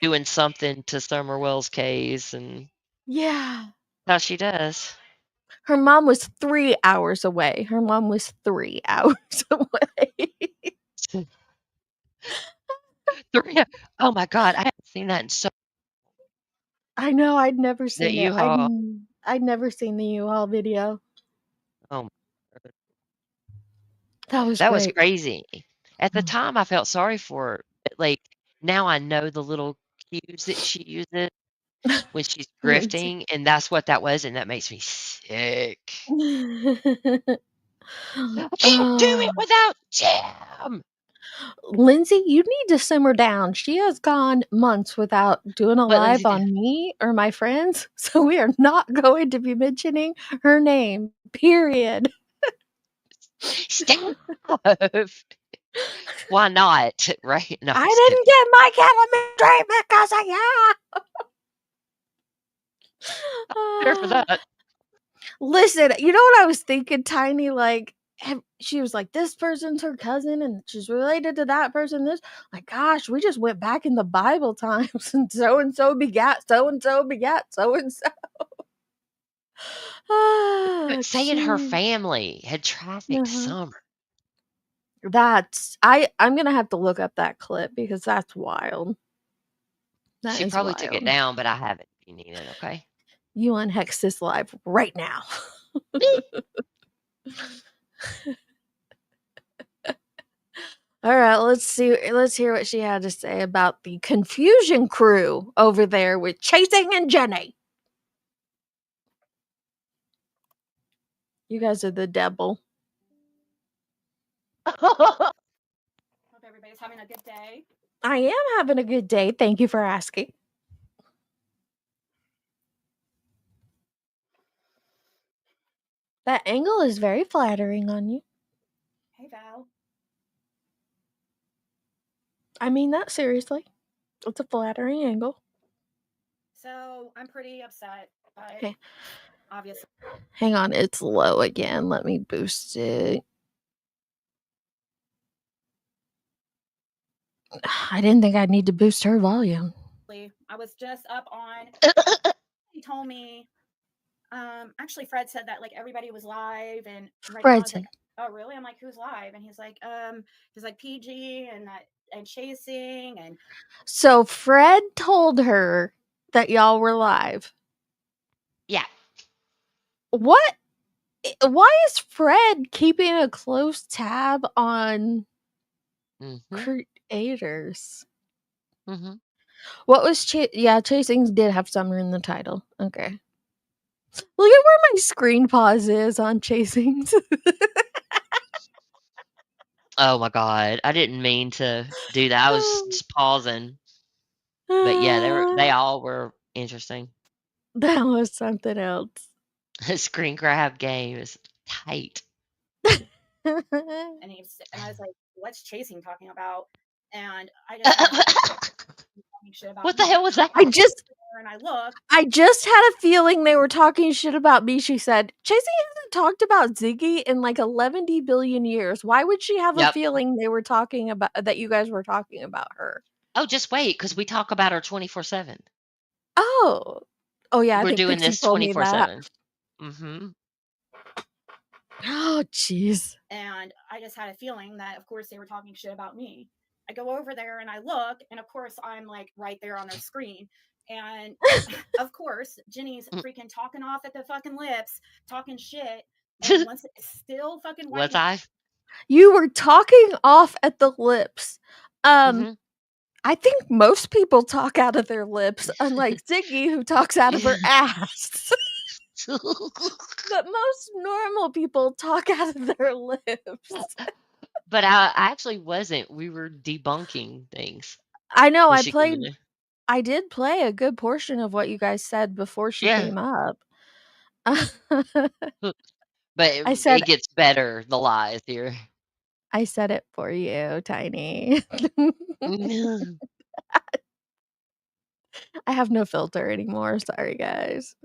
Speaker 6: doing something to Summer Wells' case, and
Speaker 3: Yeah.
Speaker 6: how she does.
Speaker 3: Her mom was 3 hours away. Her mom was 3 hours away.
Speaker 6: 3 oh my god, I haven't seen that in so
Speaker 3: I know, I'd never
Speaker 6: that
Speaker 3: seen it.
Speaker 6: U-Haul.
Speaker 3: I'd never seen the U-Haul video.
Speaker 6: Oh my god.
Speaker 3: That was
Speaker 6: That was
Speaker 3: great.
Speaker 6: crazy. At the time, I felt sorry for her, but, like, now I know the little cues that she uses when she's
Speaker 3: Lindsay.
Speaker 6: grifting, and that's what that was, and that makes me sick. I can't do it
Speaker 3: Oh.
Speaker 6: without Jim!
Speaker 3: Lindsay, you need to simmer down. She has gone months without doing a
Speaker 6: What
Speaker 3: live
Speaker 6: Lindsay do?
Speaker 3: on me or my friends, so we are not going to be mentioning her name, period.
Speaker 6: Stop! Why not? Right? No, I'm
Speaker 3: I
Speaker 6: just kidding.
Speaker 3: didn't get my chemistry because of you.
Speaker 6: Here for that.
Speaker 3: Listen, you know what I was thinking, Tiny? Like, she was like, this person's her cousin and she's related to that person. This, like, gosh, we just went back in the Bible times and so begat so and so begat so and so.
Speaker 6: saying her
Speaker 3: She
Speaker 6: family had trafficked Summer.
Speaker 3: I'm gonna have to look up that clip because that's wild. That
Speaker 6: She
Speaker 3: is
Speaker 6: probably took it
Speaker 3: wild.
Speaker 6: down, but I have it if you need it, okay?
Speaker 3: You unhex this live right now. All right, let's hear what she had to say about the confusion crew over there with Chasing and Jenny. You guys are the devil.
Speaker 5: Hope everybody's having a good day.
Speaker 3: I am having a good day. Thank you for asking. That angle is very flattering on you.
Speaker 5: Hey, Val.
Speaker 3: I mean that seriously. It's a flattering angle.
Speaker 5: So I'm pretty upset, but
Speaker 3: Okay.
Speaker 5: obviously.
Speaker 3: Hang on, it's low again. Let me boost it. I didn't think I'd need to boost her volume.
Speaker 5: I was just up on. He told me. Actually, Fred said that like everybody was live, and right now I was like, "Oh, really?" I'm like, "Who's live?" And he's like, PG and Chasing and.
Speaker 3: So Fred told her that y'all were live.
Speaker 6: Yeah.
Speaker 3: What? Why is Fred keeping a close tab on creators? What was Chasing did have Summer in the title. Okay. Look at where my screen pause is on Chasings.
Speaker 6: Oh my god, I didn't mean to do that. I was just pausing. But yeah, they all were interesting.
Speaker 3: That was something else.
Speaker 6: The screen grab game is tight.
Speaker 5: And I was like, "What's Chasing talking about?" And I just talking shit about
Speaker 6: what the hell was that?
Speaker 5: And I look.
Speaker 3: I just had a feeling they were talking shit about me. She said, Chasing hasn't talked about Ziggy in like 11 billion years. Why would she have a feeling they were talking about that you guys were talking about her?
Speaker 6: Oh, just wait, because we talk about her 24/7.
Speaker 3: Oh. Oh yeah, I
Speaker 6: We're
Speaker 3: think
Speaker 6: doing
Speaker 3: Pixie
Speaker 6: this
Speaker 3: told me that.
Speaker 6: 24/7.
Speaker 3: Oh, jeez.
Speaker 5: And I just had a feeling that, of course, they were talking shit about me. I go over there and I look, and of course, I'm like right there on their screen. And of course, Jenny's freaking talking off at the fucking lips, talking shit. And once it's still fucking
Speaker 6: Was I?
Speaker 3: You were talking off at the lips. I think most people talk out of their lips, unlike Ziggy, who talks out of her ass. But most normal people talk out of their lips.
Speaker 6: But I actually wasn't. We were debunking things.
Speaker 3: I know. I did play a good portion of what you guys said before she came up.
Speaker 6: But it gets better, the lies here.
Speaker 3: I said it for you, Tiny. I have no filter anymore. Sorry, guys.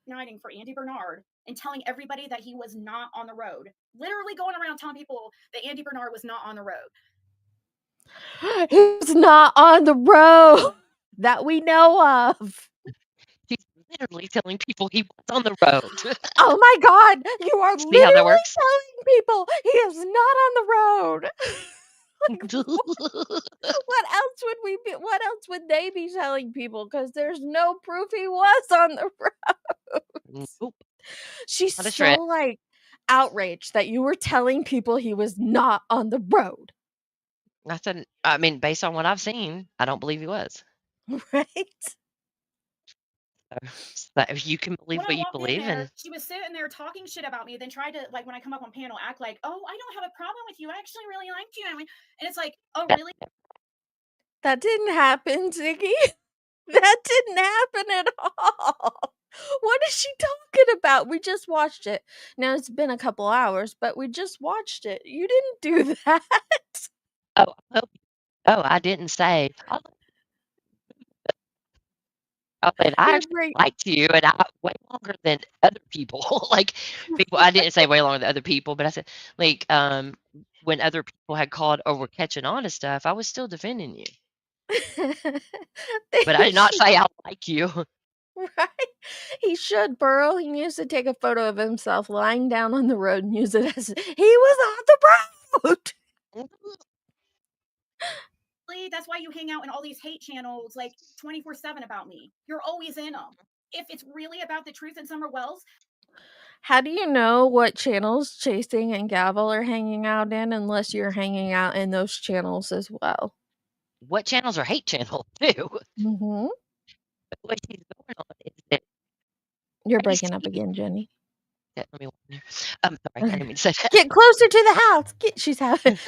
Speaker 5: Nighting for Andy Bernard and telling everybody that he was not on the road. Literally going around telling people that Andy Bernard was not on the road.
Speaker 3: He's not on the road that we know of.
Speaker 6: He's literally telling people he was on the road.
Speaker 3: Oh my god, you are
Speaker 6: See how that
Speaker 3: literally
Speaker 6: works?
Speaker 3: telling people he is not on the road. What else would they be telling people? Because there's no proof he was on the road.
Speaker 6: Nope.
Speaker 3: She's so like outraged that you were telling people he was not on the road.
Speaker 6: I mean, based on what I've seen, I don't believe he was.
Speaker 3: Right?
Speaker 6: So you can believe
Speaker 5: when
Speaker 6: what
Speaker 5: I
Speaker 6: you
Speaker 5: walked
Speaker 6: believe
Speaker 5: in there,
Speaker 6: in.
Speaker 5: she was sitting there talking shit about me, then tried to, like, when I come up on panel, act like, "Oh, I don't have a problem with you. I actually really liked you." And it's like, "Oh, really?"
Speaker 3: That didn't happen, Ziggy. That didn't happen at all. What is she talking about? We just watched it. Now it's been a couple hours, but we just watched it. You didn't do that.
Speaker 6: Oh, I didn't say. I said I actually liked you, and way longer than other people. Like people, I didn't say way longer than other people, but I said like when other people had called or were catching on to stuff, I was still defending you. But I did not say I like you.
Speaker 3: Right? He should, Pearl. He needs to take a photo of himself lying down on the road and use it as he was on the road.
Speaker 5: That's why you hang out in all these hate channels like 24/7 about me. You're always in them. If it's really about the truth in Summer Wells.
Speaker 3: How do you know what channels Chasing and Gavel are hanging out in unless you're hanging out in those channels as well?
Speaker 6: What channels are hate channels too?
Speaker 3: Mm-hmm.
Speaker 6: What she's going on is that
Speaker 3: You're breaking up again, Jenny.
Speaker 6: let me sorry, I didn't mean to say that.
Speaker 3: Get closer to the house.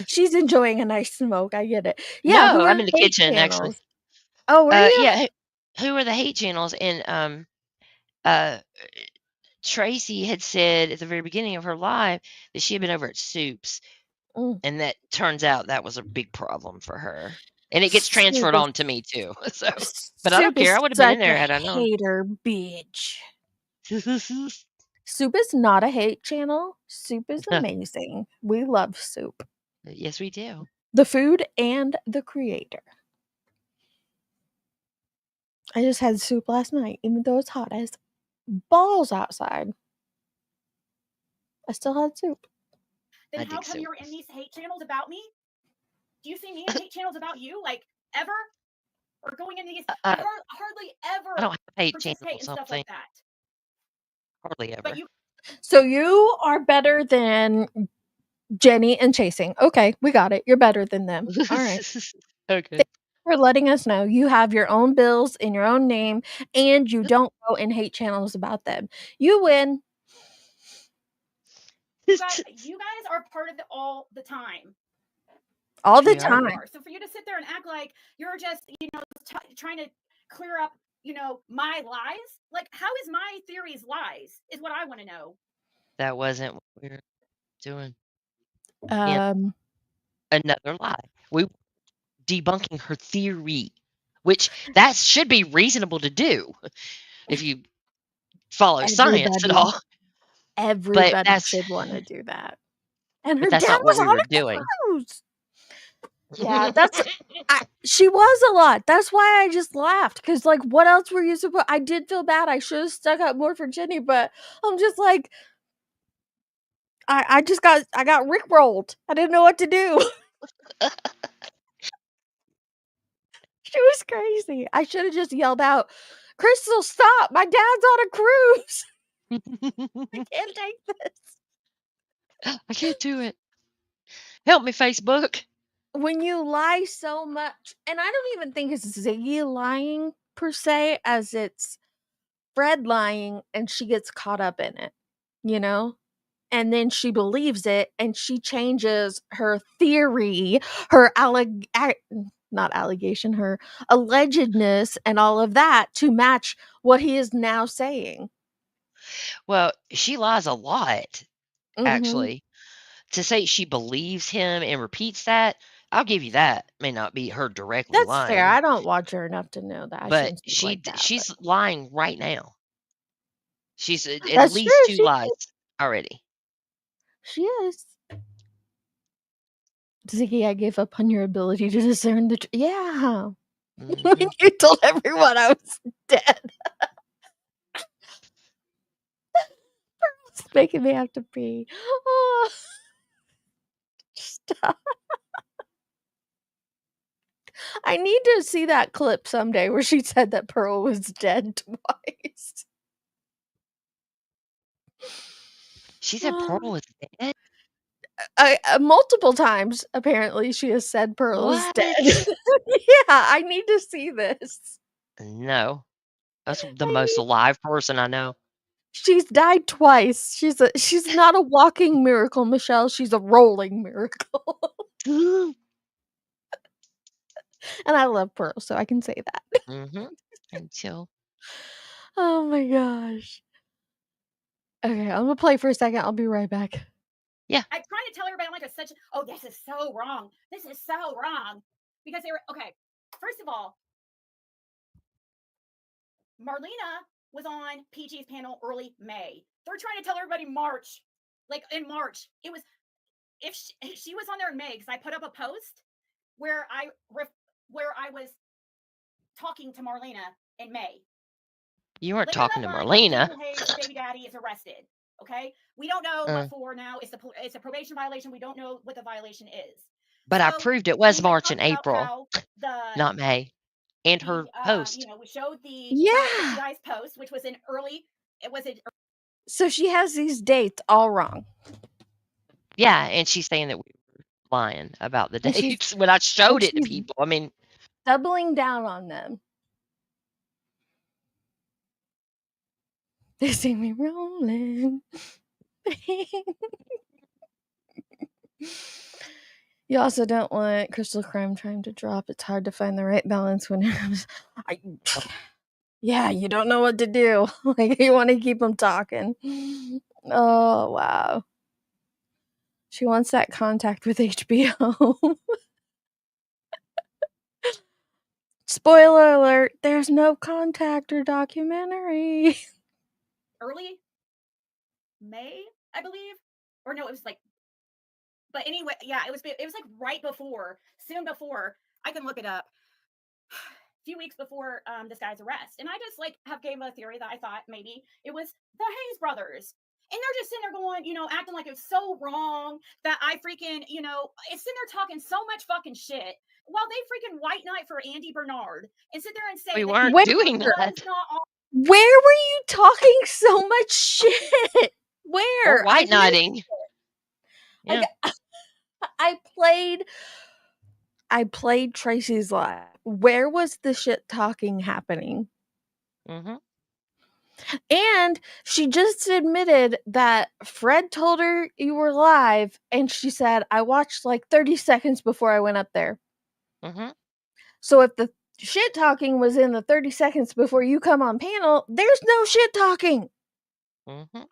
Speaker 3: She's enjoying a nice smoke. I get it. Yeah, who
Speaker 6: No,
Speaker 3: are
Speaker 6: I'm in the
Speaker 3: hate
Speaker 6: kitchen actually.
Speaker 3: channels? Oh, were you?
Speaker 6: Yeah. Who are the hate channels? And Tracy had said at the very beginning of her live that she had been over at Soup's, and that turns out that was a big problem for her. And it gets transferred on to me too. So, but I don't
Speaker 3: Soup is
Speaker 6: care. I would have been in
Speaker 3: such a
Speaker 6: there had I known.
Speaker 3: hater bitch. Soup is not a hate channel. Soup is amazing. We love Soup.
Speaker 6: Yes, we do.
Speaker 3: The food and the creator. I just had soup last night, even though it's hot as balls outside. I still had soup.
Speaker 5: Then how come you're in these hate channels about me? Do you see me in hate channels about you, like ever? Or going into these? I hardly ever
Speaker 6: I don't have hate
Speaker 5: participate
Speaker 6: channels,
Speaker 5: in stuff like that.
Speaker 6: Hardly ever.
Speaker 5: But you.
Speaker 3: So you are better than Jenny and Chasing. Okay, we got it. You're better than them. All right.
Speaker 6: Okay.
Speaker 3: Thank you for letting us know you have your own bills in your own name and you don't go in hate channels about them. You win.
Speaker 5: You guys are part of it all the time.
Speaker 3: All the
Speaker 5: We all
Speaker 3: time.
Speaker 5: are. So for you to sit there and act like you're just, trying to clear up, my lies, like how is my theories lies is what I want to know.
Speaker 6: That wasn't what we were doing. Another lie. We were debunking her theory, which that should be reasonable to do if you follow science at all.
Speaker 3: Everybody should want to do that. And her
Speaker 6: But that's
Speaker 3: dad
Speaker 6: not what
Speaker 3: was
Speaker 6: we
Speaker 3: on
Speaker 6: were
Speaker 3: a
Speaker 6: doing.
Speaker 3: cruise. Yeah, she was a lot. That's why I just laughed. Because, like, what else were you supposed? I did feel bad. I should have stuck up more for Jenny, but I'm just like, I got rickrolled. I didn't know what to do. She was crazy. I should have just yelled out, "Crystal, stop! My dad's on a cruise. I can't take this.
Speaker 6: I can't do it. Help me, Facebook."
Speaker 3: When you lie so much, and I don't even think it's Ziggy lying per se, as it's Fred lying, and she gets caught up in it, and then she believes it, and she changes her theory, her not allegation, her allegedness, and all of that to match what he is now saying.
Speaker 6: Well, she lies a lot,
Speaker 3: Mhm.
Speaker 6: actually. To say she believes him and repeats that, I'll give you that. May not be her directly
Speaker 3: That's fair.
Speaker 6: lying,
Speaker 3: I don't watch her enough to know that. I
Speaker 6: but
Speaker 3: shouldn't speak like that.
Speaker 6: she's lying right now. She's at
Speaker 3: That's
Speaker 6: least
Speaker 3: true.
Speaker 6: 2 lies already.
Speaker 3: She is. Ziggy, I gave up on your ability to discern the yeah. When you told everyone I was dead. It's making me have to pee. Oh. Stop. I need to see that clip someday where she said that Pearl was dead twice.
Speaker 6: She said Pearl was dead?
Speaker 3: Multiple times, apparently, she has said Pearl is dead.
Speaker 6: What?
Speaker 3: Yeah, I need to see this.
Speaker 6: No. That's the most alive person I know.
Speaker 3: She's died twice. She's not a walking miracle, Michelle. She's a rolling miracle. And I love Pearl, so I can say that.
Speaker 6: Mhm. Until
Speaker 3: Oh my gosh. Okay, I'm gonna play for a second. I'll be right back.
Speaker 6: Yeah.
Speaker 5: I'm trying to tell everybody I'm like this is so wrong. This is so wrong. Because they were okay. First of all, Marlena was on PG's panel early May. They're trying to tell everybody March. Like in March. It was if she was on there in May, because I put up a post where I was talking to Marlena in May.
Speaker 6: You weren't
Speaker 5: Later
Speaker 6: talking
Speaker 5: that
Speaker 6: to
Speaker 5: night,
Speaker 6: Marlena.
Speaker 5: Daniel Hayes, the baby daddy, is arrested. Okay, we don't know what for now. It's a probation violation. We don't know what the violation is.
Speaker 6: But I
Speaker 5: So
Speaker 6: proved it
Speaker 5: when
Speaker 6: was
Speaker 5: we had
Speaker 6: March and
Speaker 5: talked about
Speaker 6: April,
Speaker 5: how
Speaker 6: not May. And her post.
Speaker 5: we showed the
Speaker 3: Yeah.
Speaker 5: guy's post, which was in early. It was in.
Speaker 3: So she has these dates all wrong.
Speaker 6: Yeah, and she's saying that we were lying about the
Speaker 3: And she's-
Speaker 6: dates when I showed
Speaker 3: and
Speaker 6: it to
Speaker 3: she's-
Speaker 6: people. I mean,
Speaker 3: Doubling down on them. They see me rolling. You also don't want Crystal Crime trying to drop. It's hard to find the right balance when yeah, you don't know what to do. Like, you want to keep them talking. Oh, wow. She wants that contact with HBO. Spoiler alert, there's no Contact or documentary.
Speaker 5: Early May, I believe, or no, it was like. But anyway, yeah, it was like right before, soon before. I can look it up. A few weeks before this guy's arrest, and I just like have gave a theory that I thought maybe it was the Hayes brothers, and they're just sitting there going, acting like it's so wrong that I freaking, it's sitting there talking so much fucking shit while they freaking white knight for Andy Bernard and sit there and say
Speaker 6: we
Speaker 5: that
Speaker 6: weren't doing that.
Speaker 3: Where were you talking so much shit? Where?
Speaker 6: Or white knighting.
Speaker 3: Yeah. Like, I played Tracy's Live. Where was the shit talking happening?
Speaker 6: Mm-hmm.
Speaker 3: And she just admitted that Fred told her you were live, and she said, I watched like 30 seconds before I went up there.
Speaker 6: Mm-hmm.
Speaker 3: So if the shit talking was in the 30 seconds before you come on panel, there's no shit talking.
Speaker 6: Mm-hmm.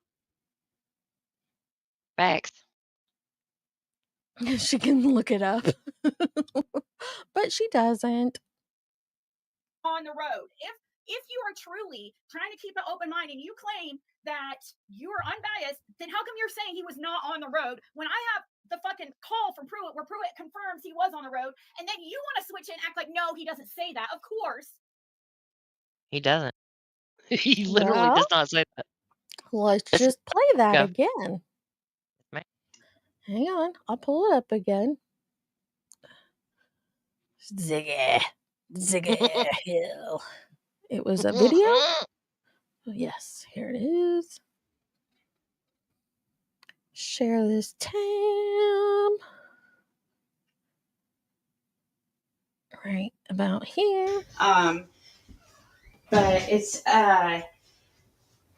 Speaker 6: Facts.
Speaker 3: She can look it up. But she doesn't.
Speaker 5: On the road. If you are truly trying to keep an open mind and you claim that you are unbiased, then how come you're saying he was not on the road when I have the fucking call from Puit where Puit confirms he was on the road, and then you want to switch in and act like, no, he doesn't say that. Of course.
Speaker 6: He doesn't. He literally does not say that.
Speaker 3: Let's just play that again. Hang on, I'll pull it up again. Ziggy Hill. It was a video? Yes, here it is. Share this tab. Right about here.
Speaker 10: But it's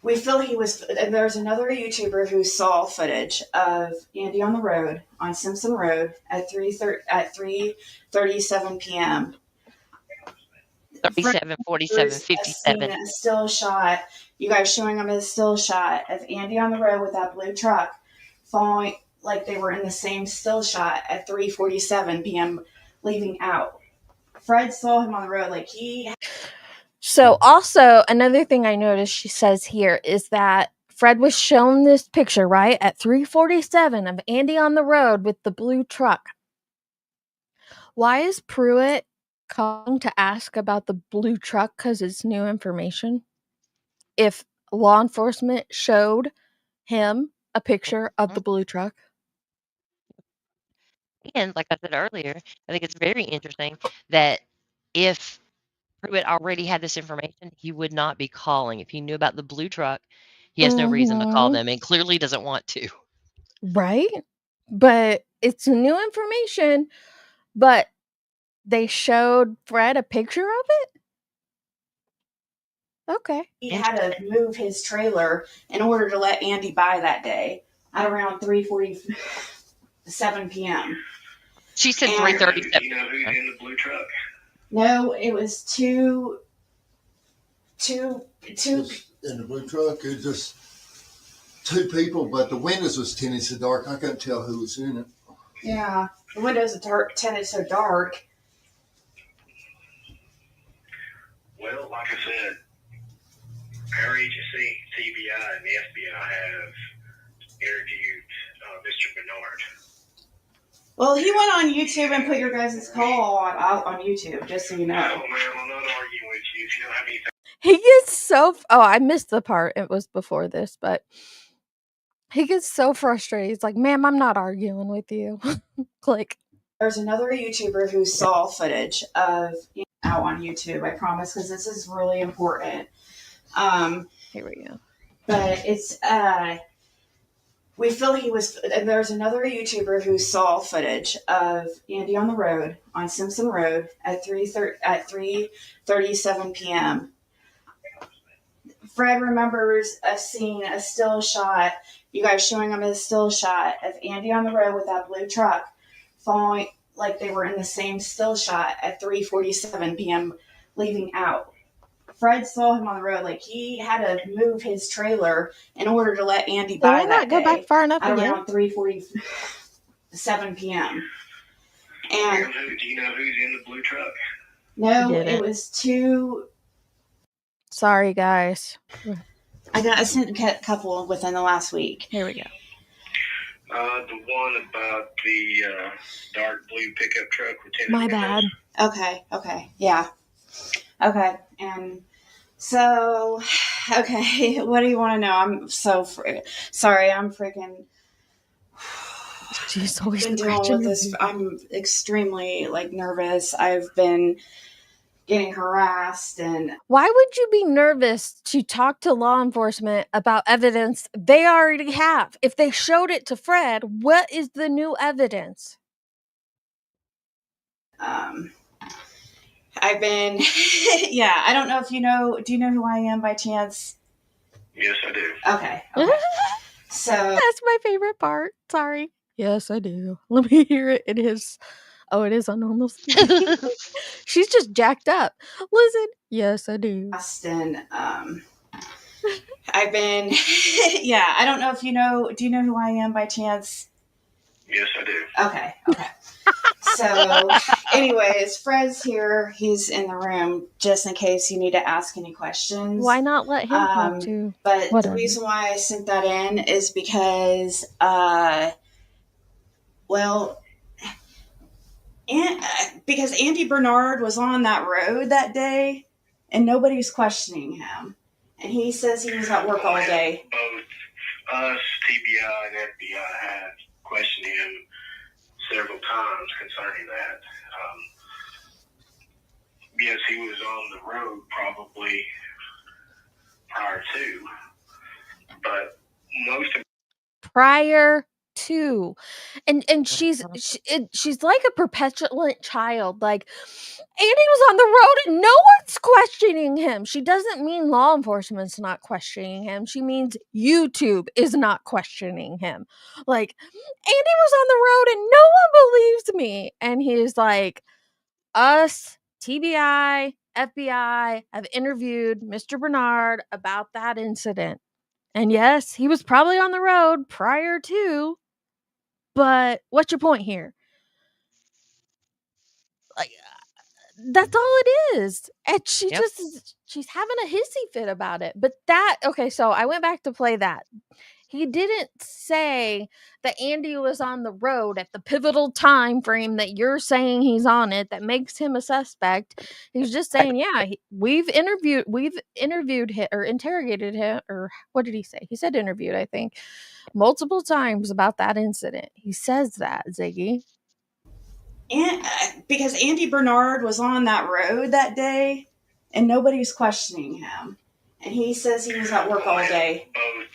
Speaker 10: we feel he was. There's another YouTuber who saw footage of Andy on the road on Simpson Road at 3:37 p.m.
Speaker 6: 37, 47, 57.
Speaker 10: A still shot. You guys showing him a still shot of Andy on the road with that blue truck, following like they were in the same still shot at 3:47 p.m. leaving out. Fred saw him on the road, like he.
Speaker 3: So also another thing I noticed she says here is that Fred was shown this picture, right, at 3:47 of Andy on the road with the blue truck. Why is Puit calling to ask about the blue truck because it's new information? If law enforcement showed him a picture of the blue truck.
Speaker 6: And like I said earlier, I think it's very interesting that if Puit already had this information, he would not be calling. If he knew about the blue truck, he has no reason to call them and clearly doesn't want to.
Speaker 3: Right? But it's new information, but they showed Fred a picture of it? Okay.
Speaker 10: He had to move his trailer in order to let Andy by that day at around 3:47 p.m.
Speaker 6: She said 3:37.
Speaker 9: You know who's in the blue truck?
Speaker 10: No, it was two.
Speaker 11: In the blue truck, it was just two people, but the windows was tinted so dark I couldn't tell who was in it.
Speaker 10: Yeah, the windows are tinted so dark.
Speaker 9: Well, like I said, our agency, TBI, and the FBI have interviewed Mr. Bernard.
Speaker 10: Well, he went on YouTube and put your guys' call on YouTube, just so you know.
Speaker 9: No, ma'am, I'm not arguing with you. If you don't have anything.
Speaker 3: He gets so I missed the part. It was before this, but he gets so frustrated. He's like, "Ma'am, I'm not arguing with you." Click.
Speaker 10: There's another YouTuber who saw footage of out on YouTube. I promise, because this is really important.
Speaker 3: Here we go.
Speaker 10: But it's we feel he was. There's another YouTuber who saw footage of Andy on the road on Simpson Road at 3:37 p.m. Fred remembers seeing a still shot. You guys showing him a still shot of Andy on the road with that blue truck, following like they were in the same still shot at 3:47 p.m. leaving out. Fred saw him on the road. Like, he had to move his trailer in order to let Andy by that
Speaker 3: go back
Speaker 10: day
Speaker 3: far enough
Speaker 10: at
Speaker 3: again?
Speaker 10: around 3:47 p.m. And
Speaker 9: do you know who's in the blue truck?
Speaker 10: no, it was two.
Speaker 3: Sorry, guys.
Speaker 10: I sent a couple within the last week.
Speaker 3: Here we go.
Speaker 9: The one about the dark blue pickup truck with tinted
Speaker 3: My
Speaker 9: windows.
Speaker 10: bad. Okay. Yeah. Okay. And so, okay, what do you want to know? I'm so sorry. I'm freaking.
Speaker 3: She's always
Speaker 10: been dealing with this. I'm extremely nervous. I've been getting harassed, and
Speaker 3: why would you be nervous to talk to law enforcement about evidence they already have? If they showed it to Fred, what is the new evidence?
Speaker 10: I've been yeah, I don't know if you know. Do you know who I am by chance?
Speaker 9: Yes, I do.
Speaker 10: Okay. So
Speaker 3: that's my favorite part. Sorry. Yes, I do. Let me hear it. It is on normal speed. She's just jacked up. Listen. Yes, I do.
Speaker 10: Austin, I've been yeah, I don't know if you know. Do you know who I am by chance?
Speaker 9: Yes, I do.
Speaker 10: Okay. So, anyways, Fred's here. He's in the room just in case you need to ask any questions.
Speaker 3: Why not let him talk to?
Speaker 10: But the reason why I sent that in is because, because Andy Bernard was on that road that day, and nobody's questioning him. And he says he was at work all day.
Speaker 9: Both us, TBI, and FBI have questioned him several times concerning that. Yes, he was on the road probably prior to, but
Speaker 3: prior to, and she's like a petulant child. Like, Andy was on the road and no one's questioning him. She doesn't mean law enforcement's not questioning him. She means YouTube is not questioning him. Like, Andy was on the road and no one believes me. And he's like, us, TBI, FBI have interviewed Mr. Bernard about that incident. And yes, he was probably on the road prior to, but what's your point here? Like, that's all it is. And she's having a hissy fit about it. But so I went back to play that. He didn't say that Andy was on the road at the pivotal time frame that you're saying he's on it that makes him a suspect. He's just saying, we've interviewed him or interrogated him, or what did he say? He said interviewed, I think, multiple times about that incident. He says that, Ziggy.
Speaker 10: And because Andy Bernard was on that road that day, and nobody's questioning him. And he says he was at work all day.
Speaker 9: Both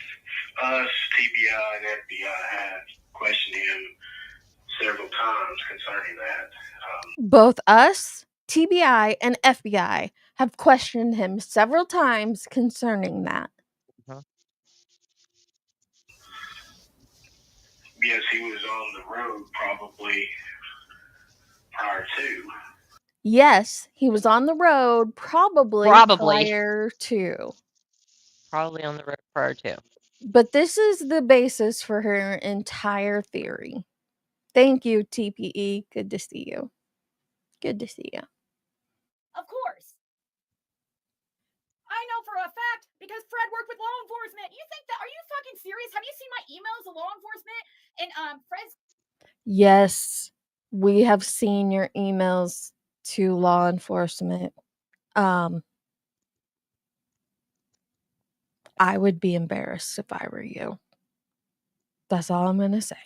Speaker 9: us, TBI, and FBI have questioned him several times concerning that.
Speaker 3: Both us, TBI, and FBI have questioned him several times concerning that.
Speaker 9: Yes, he was on the road probably prior to.
Speaker 3: Yes, he was on the road probably prior to.
Speaker 6: Probably on the road prior to.
Speaker 3: But this is the basis for her entire theory. Thank you, TPE. Good to see you. Good to see you.
Speaker 5: Of course. I know for a fact because Fred worked with law enforcement. You think that? Are you fucking serious? Have you seen my emails to law enforcement and Fred's?
Speaker 3: Yes, we have seen your emails to law enforcement. I would be embarrassed if I were you. That's all I'm gonna say.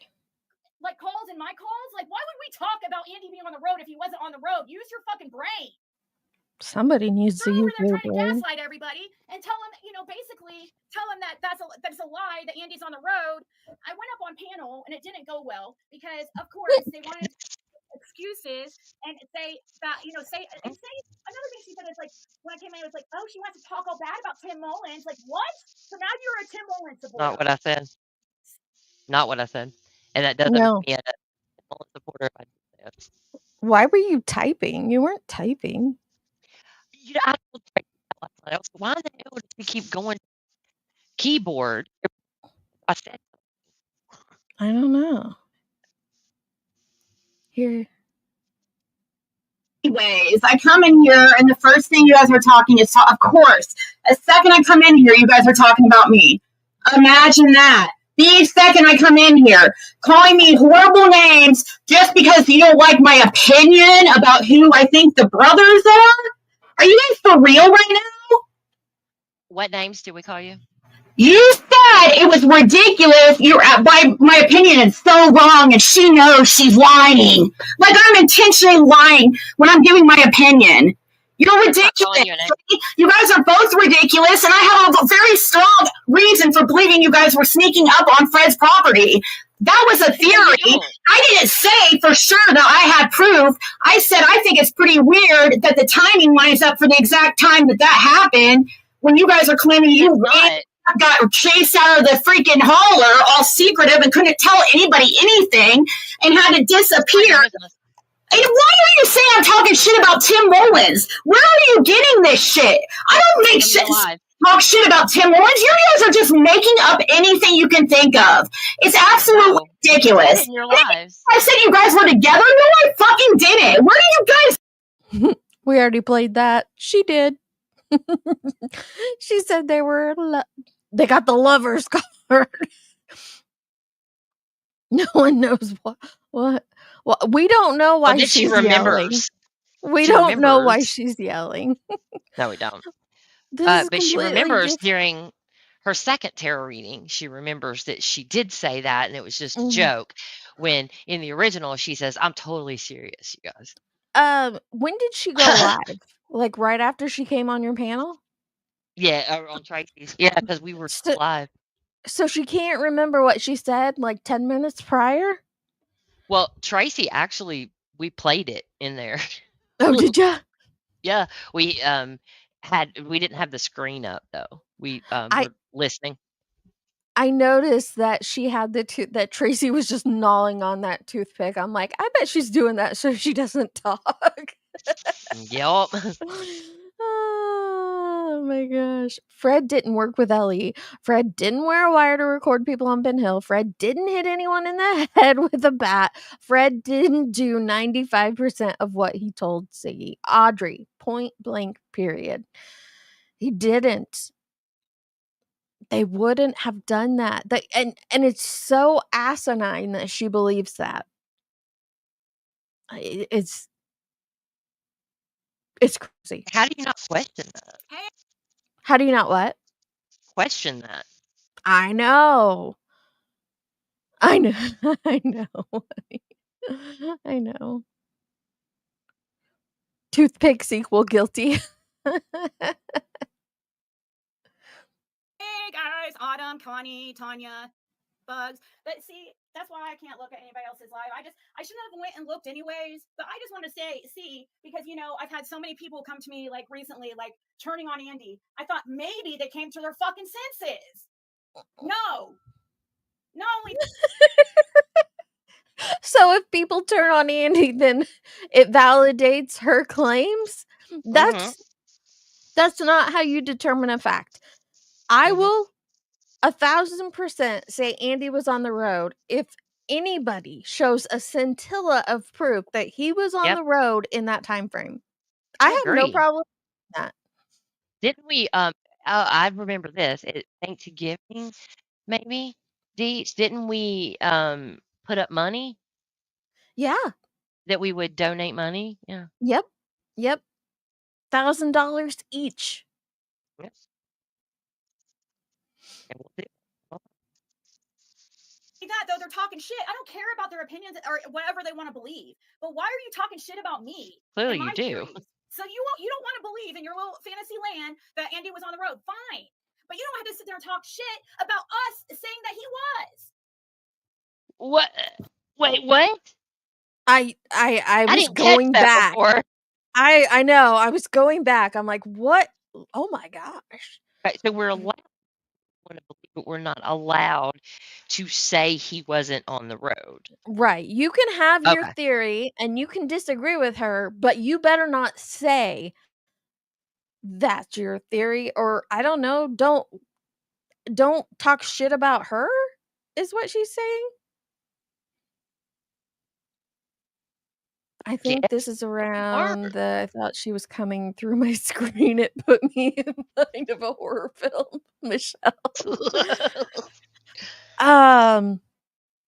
Speaker 5: Like calls and my calls? Like, why would we talk about Andy being on the road if he wasn't on the road? Use your fucking brain.
Speaker 3: Somebody needs to
Speaker 5: They're over
Speaker 3: use
Speaker 5: there
Speaker 3: their
Speaker 5: trying to
Speaker 3: brain.
Speaker 5: gaslight everybody and tell them, basically tell them that that's a lie, that Andy's on the road. I went up on panel and it didn't go well because, of course, they wanted excuses and say that, say another thing she said is like, when I came in, it was like, oh, she wants to talk all bad about Tim Mullins. Like, what? So now you're a Tim Mullins supporter.
Speaker 6: Not what I said. Not what I said. And that doesn't
Speaker 3: No.
Speaker 6: make me a Tim Mullins supporter if I do that.
Speaker 3: Why were you typing? You weren't typing.
Speaker 6: I told Tracy that last night. I was like, why in the hell does he keep going keyboard? I said,
Speaker 3: I don't know. Here.
Speaker 7: Anyways, I come in here and the first thing you guys are talking is, of course, the second I come in here, you guys are talking about me. Imagine that. The second I come in here, calling me horrible names just because you don't like my opinion about who I think the brothers are? Are you guys for real right now?
Speaker 6: what names do we call you?
Speaker 7: You said it was ridiculous. By my opinion, it's so wrong, and she knows she's lying. Like I'm intentionally lying when I'm giving my opinion. You're ridiculous. You guys are both ridiculous, and I have a very strong reason for believing you guys were sneaking up on Fred's property. That was a theory. I didn't say for sure that I had proof. I said I think it's pretty weird that the timing lines up for the exact time that happened when you guys are claiming you got chased out of the freaking holler, all secretive, and couldn't tell anybody anything, and had to disappear. And why are you saying I'm talking shit about Tim Mullins? Where are you getting this shit? I don't make shit. Talk shit about Tim Mullins. You guys are just making up anything you can think of. It's absolutely ridiculous.
Speaker 6: In your lives.
Speaker 7: I said you guys were together. No, I fucking didn't. Where are you guys?
Speaker 3: We already played that. She did. She said they were. They got the lovers card. No one knows what. Well, we don't know why she's yelling. We don't know why she's yelling.
Speaker 6: No, we don't.
Speaker 3: But
Speaker 6: she remembers during her second tarot reading, she remembers that she did say that, and it was just a joke. When in the original, she says, "I'm totally serious, you guys."
Speaker 3: When did she go live? Like right after she came on your panel?
Speaker 6: Yeah, on Tracy's. Yeah, because we were live.
Speaker 3: So she can't remember what she said like 10 minutes prior?
Speaker 6: Well, Tracy actually, we played it in there.
Speaker 3: Oh, did ya?
Speaker 6: Yeah, we didn't have the screen up though. We were listening.
Speaker 3: I noticed that she had that Tracy was just gnawing on that toothpick. I'm like, I bet she's doing that so she doesn't talk.
Speaker 6: Yup.
Speaker 3: Oh my gosh. Fred didn't work with Ellie. Fred didn't wear a wire to record people on Ben Hill. Fred didn't hit anyone in the head with a bat. Fred didn't do 95% of what he told Ziggy. Audrey, point blank, period. He didn't. They wouldn't have done that. And it's so asinine that she believes that. It's crazy.
Speaker 6: How do you not question that?
Speaker 3: How do you not what?
Speaker 6: Question that.
Speaker 3: I know. I know. I know. I know. Toothpicks equal guilty.
Speaker 5: Hey guys, Autumn, Connie, Tanya, Bugs. But see, that's why I can't look at anybody else's live. I shouldn't have went and looked anyways. But I just want to see, because I've had so many people come to me like recently, like turning on Andy. I thought maybe they came to their fucking senses. No. Not only.
Speaker 3: So if people turn on Andy, then it validates her claims. That's not how you determine a fact. I will 1,000% say Andy was on the road if anybody shows a scintilla of proof that he was on the road in that time frame. I have no problem with that.
Speaker 6: Didn't we? I remember this at Thanksgiving, maybe. Deets, didn't we put up money?
Speaker 3: Yeah.
Speaker 6: That we would donate money. Yeah.
Speaker 3: Yep. $1,000 each.
Speaker 6: Yes.
Speaker 5: that though, they're talking shit. I don't care about their opinions or whatever they want to believe. But why are you talking shit about me?
Speaker 6: Clearly
Speaker 5: and my
Speaker 6: you do.
Speaker 5: theories? So you don't want to believe in your little fantasy land that Andy was on the road. Fine. But you don't have to sit there and talk shit about us saying that he was.
Speaker 6: What? Wait, what?
Speaker 3: I was
Speaker 6: didn't
Speaker 3: going
Speaker 6: catch that
Speaker 3: back.
Speaker 6: before.
Speaker 3: I know. I was going back. I'm like, what? Oh my gosh.
Speaker 6: Right, so we're allowed to believe, but we're not allowed to say he wasn't on the road.
Speaker 3: Right. You can have your
Speaker 6: Okay.
Speaker 3: theory and you can disagree with her, but you better not say that's your theory, or I don't know, don't talk shit about her, is what she's saying. I think this is around I thought she was coming through my screen. It put me in mind of a horror film, Michelle.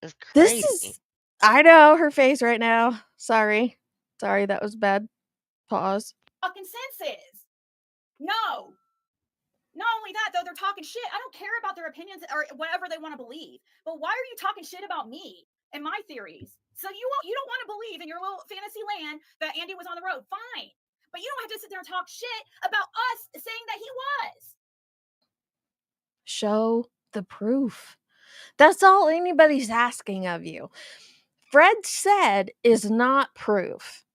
Speaker 6: It's
Speaker 3: This
Speaker 6: crazy.
Speaker 3: is I know her face right now. Sorry, that was bad. Pause.
Speaker 5: Fucking senses. No. Not only that, though, they're talking shit. I don't care about their opinions or whatever they want to believe. But why are you talking shit about me and my theories? So you don't want to believe in your little fantasy land that Andy was on the road. Fine. But you don't have to sit there and talk shit about us saying that he was.
Speaker 3: Show the proof. That's all anybody's asking of you. Fred said is not proof.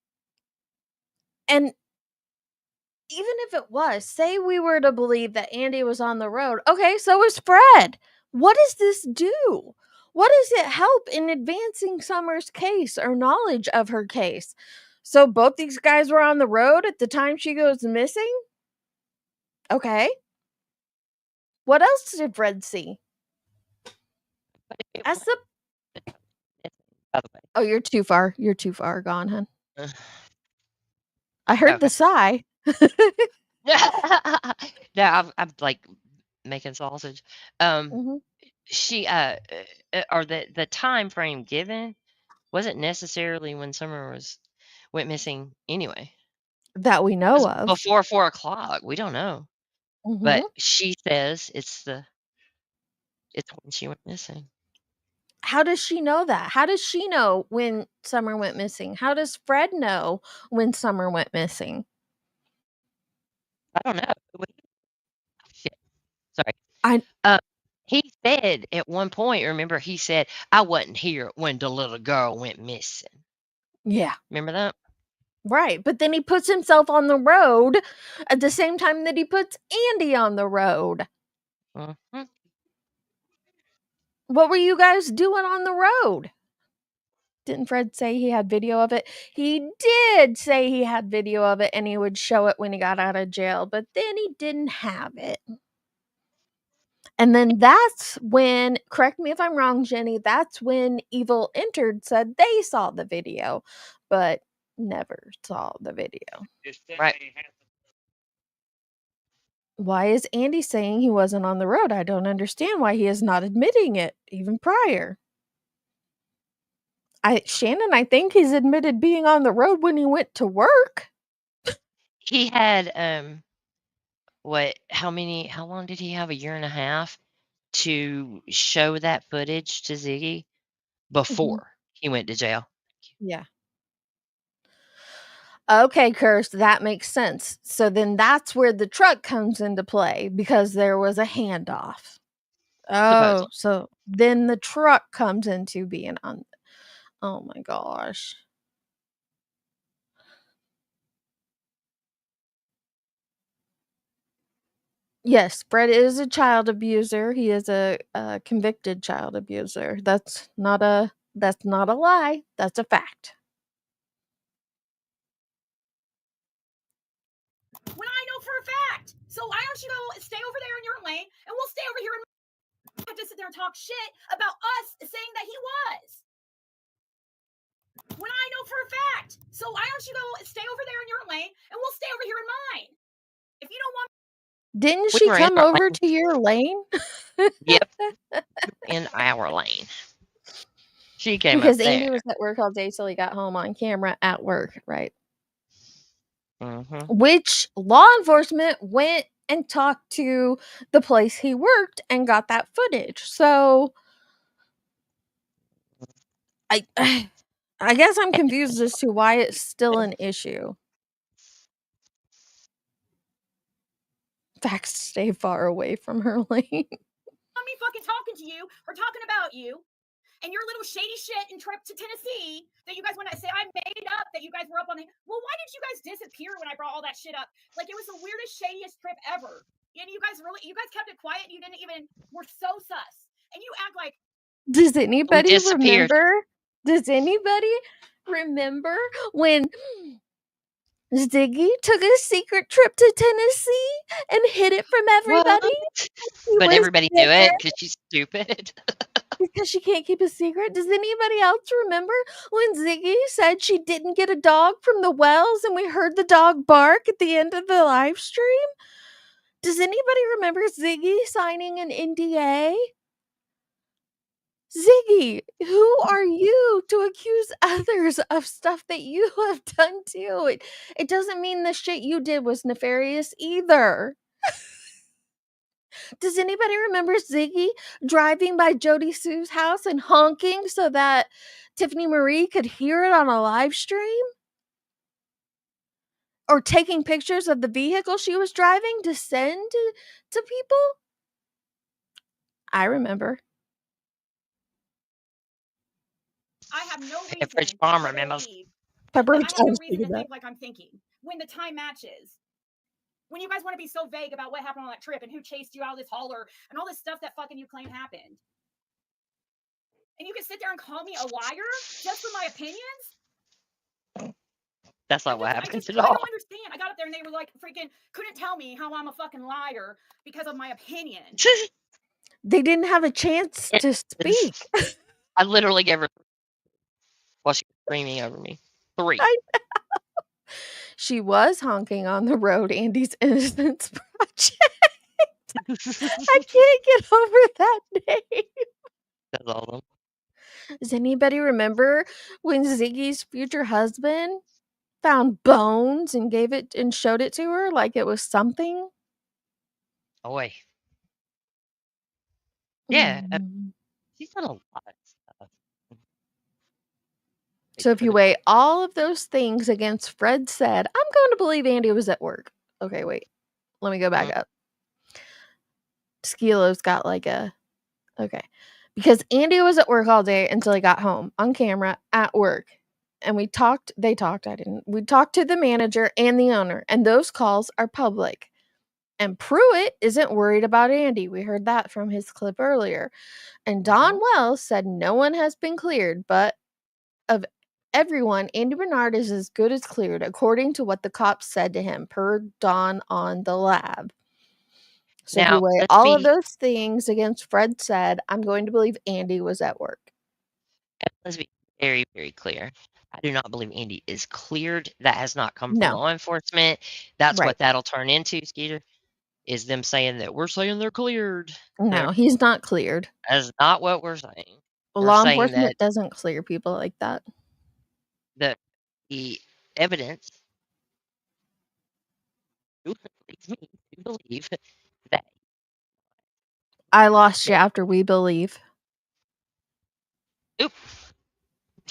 Speaker 3: And even if it was, say we were to believe that Andy was on the road. Okay, so is Fred. What does this do? What does it help in advancing Summer's case or knowledge of her case? So both these guys were on the road at the time she goes missing? Okay. What else did Fred see? As the Oh, you're too far. You're too far gone, hun. I heard the sigh.
Speaker 6: No, I'm like making sausage. She or the time frame given wasn't necessarily when Summer went missing anyway.
Speaker 3: That we know of.
Speaker 6: Before 4:00. We don't know. But she says it's when she went missing.
Speaker 3: How does she know that? How does she know when Summer went missing? How does Fred know when Summer went missing?
Speaker 6: I don't know. Shit. Sorry. He said at one point, remember, he said, I wasn't here when the little girl went missing.
Speaker 3: Yeah.
Speaker 6: Remember that?
Speaker 3: Right. But then he puts himself on the road at the same time that he puts Andy on the road.
Speaker 6: Mm-hmm.
Speaker 3: What were you guys doing on the road? Didn't Fred say he had video of it? He did say he had video of it and he would show it when he got out of jail, but then he didn't have it. And then that's when, correct me if I'm wrong, Jenny, that's when Evil Entered said they saw the video, but never saw the video.
Speaker 6: Right.
Speaker 3: Why is Andy saying he wasn't on the road? I don't understand why he is not admitting it even prior. Shannon, I think he's admitted being on the road when he went to work.
Speaker 6: He had how long did he have? A year and a half to show that footage to Ziggy before he went to jail.
Speaker 3: Yeah. Okay, Curse, that makes sense. So then that's where the truck comes into play because there was a handoff. Oh, so then the truck comes into being on. Oh my gosh. Yes, Fred is a child abuser. He is a convicted child abuser. That's not a lie. That's a fact.
Speaker 5: When I know for a fact. So why don't you go stay over there in your lane and we'll stay over here and have to sit there and talk shit about us saying that he was. When I know for a fact. So why don't you go stay over there in your lane and we'll stay over here in mine. If you don't want.
Speaker 3: Didn't she come over to your lane?
Speaker 6: Yep. In our lane. She came
Speaker 3: because
Speaker 6: up there.
Speaker 3: Andy was at work all day till he got home on camera at work, right?
Speaker 6: Mm-hmm.
Speaker 3: Which law enforcement went and talked to the place he worked and got that footage. So I I guess I'm confused as to why it's still an issue. Facts stay far away from her lane.
Speaker 5: On me fucking talking to you or talking about you and your little shady shit and trip to Tennessee that you guys want to say I made up that you guys were up on the. Well, why did you guys disappear when I brought all that shit up? Like it was the weirdest, shadiest trip ever. And you guys kept it quiet. You didn't even were so sus. And you act like.
Speaker 3: Does anybody
Speaker 6: disappeared.
Speaker 3: remember? Does anybody remember when Ziggy took a secret trip to Tennessee and hid it from everybody?
Speaker 6: But everybody knew it because she's stupid.
Speaker 3: Because she can't keep a secret. Does anybody else remember when Ziggy said she didn't get a dog from the Wells and we heard the dog bark at the end of the live stream? Does anybody remember Ziggy signing an NDA? Ziggy, who are you to accuse others of stuff that you have done too? It doesn't mean the shit you did was nefarious either. Does anybody remember Ziggy driving by Jod Sue's house and honking so that Tiffany Marie could hear it on a live stream? Or taking pictures of the vehicle she was driving to send to people? I remember.
Speaker 5: I have no reason
Speaker 6: Pepperidge Farm
Speaker 5: to
Speaker 6: remembers.
Speaker 5: believe.
Speaker 3: Pepperidge,
Speaker 5: I have no reason to think like I'm thinking when the time matches. When you guys want to be so vague about what happened on that trip and who chased you out of this holler and all this stuff that fucking you claim happened. And you can sit there and call me a liar just for my opinions?
Speaker 6: That's not what happened at
Speaker 5: I
Speaker 6: all.
Speaker 5: don't understand. I got up there and they were like freaking couldn't tell me how I'm a fucking liar because of my opinion.
Speaker 3: They didn't have a chance to speak.
Speaker 6: I literally gave her while she was screaming over me. 3.
Speaker 3: I know. She was honking on the road, Andy's Innocence Project. I can't get over that name.
Speaker 6: That's all of them.
Speaker 3: Does anybody remember when Ziggy's future husband found bones and gave it and showed it to her like it was something?
Speaker 6: Boy. Yeah.
Speaker 3: Mm.
Speaker 6: She's done a lot of stuff.
Speaker 3: So if you weigh all of those things against Fred said, I'm going to believe Andy was at work. Okay, wait. Let me go back up. Skilo's got like a... Okay. Because Andy was at work all day until he got home on camera at work. And we talked to the manager and the owner, and those calls are public. And Puit isn't worried about Andy. We heard that from his clip earlier. And Don Wells said no one has been cleared, but of everyone, Andy Bernard is as good as cleared, according to what the cops said to him, per Don on the lab. So if you weigh all of those things against Fred said, I'm going to believe Andy was at work.
Speaker 6: Let's be very, very clear. I do not believe Andy is cleared. That has not come from law enforcement. That's what that'll turn into, Skeeter, is them saying that we're saying they're cleared.
Speaker 3: No, he's not cleared.
Speaker 6: That's not what we're saying.
Speaker 3: Law enforcement doesn't clear people like that.
Speaker 6: The evidence leads me to believe that.
Speaker 3: I lost you after we believe.
Speaker 6: Oop.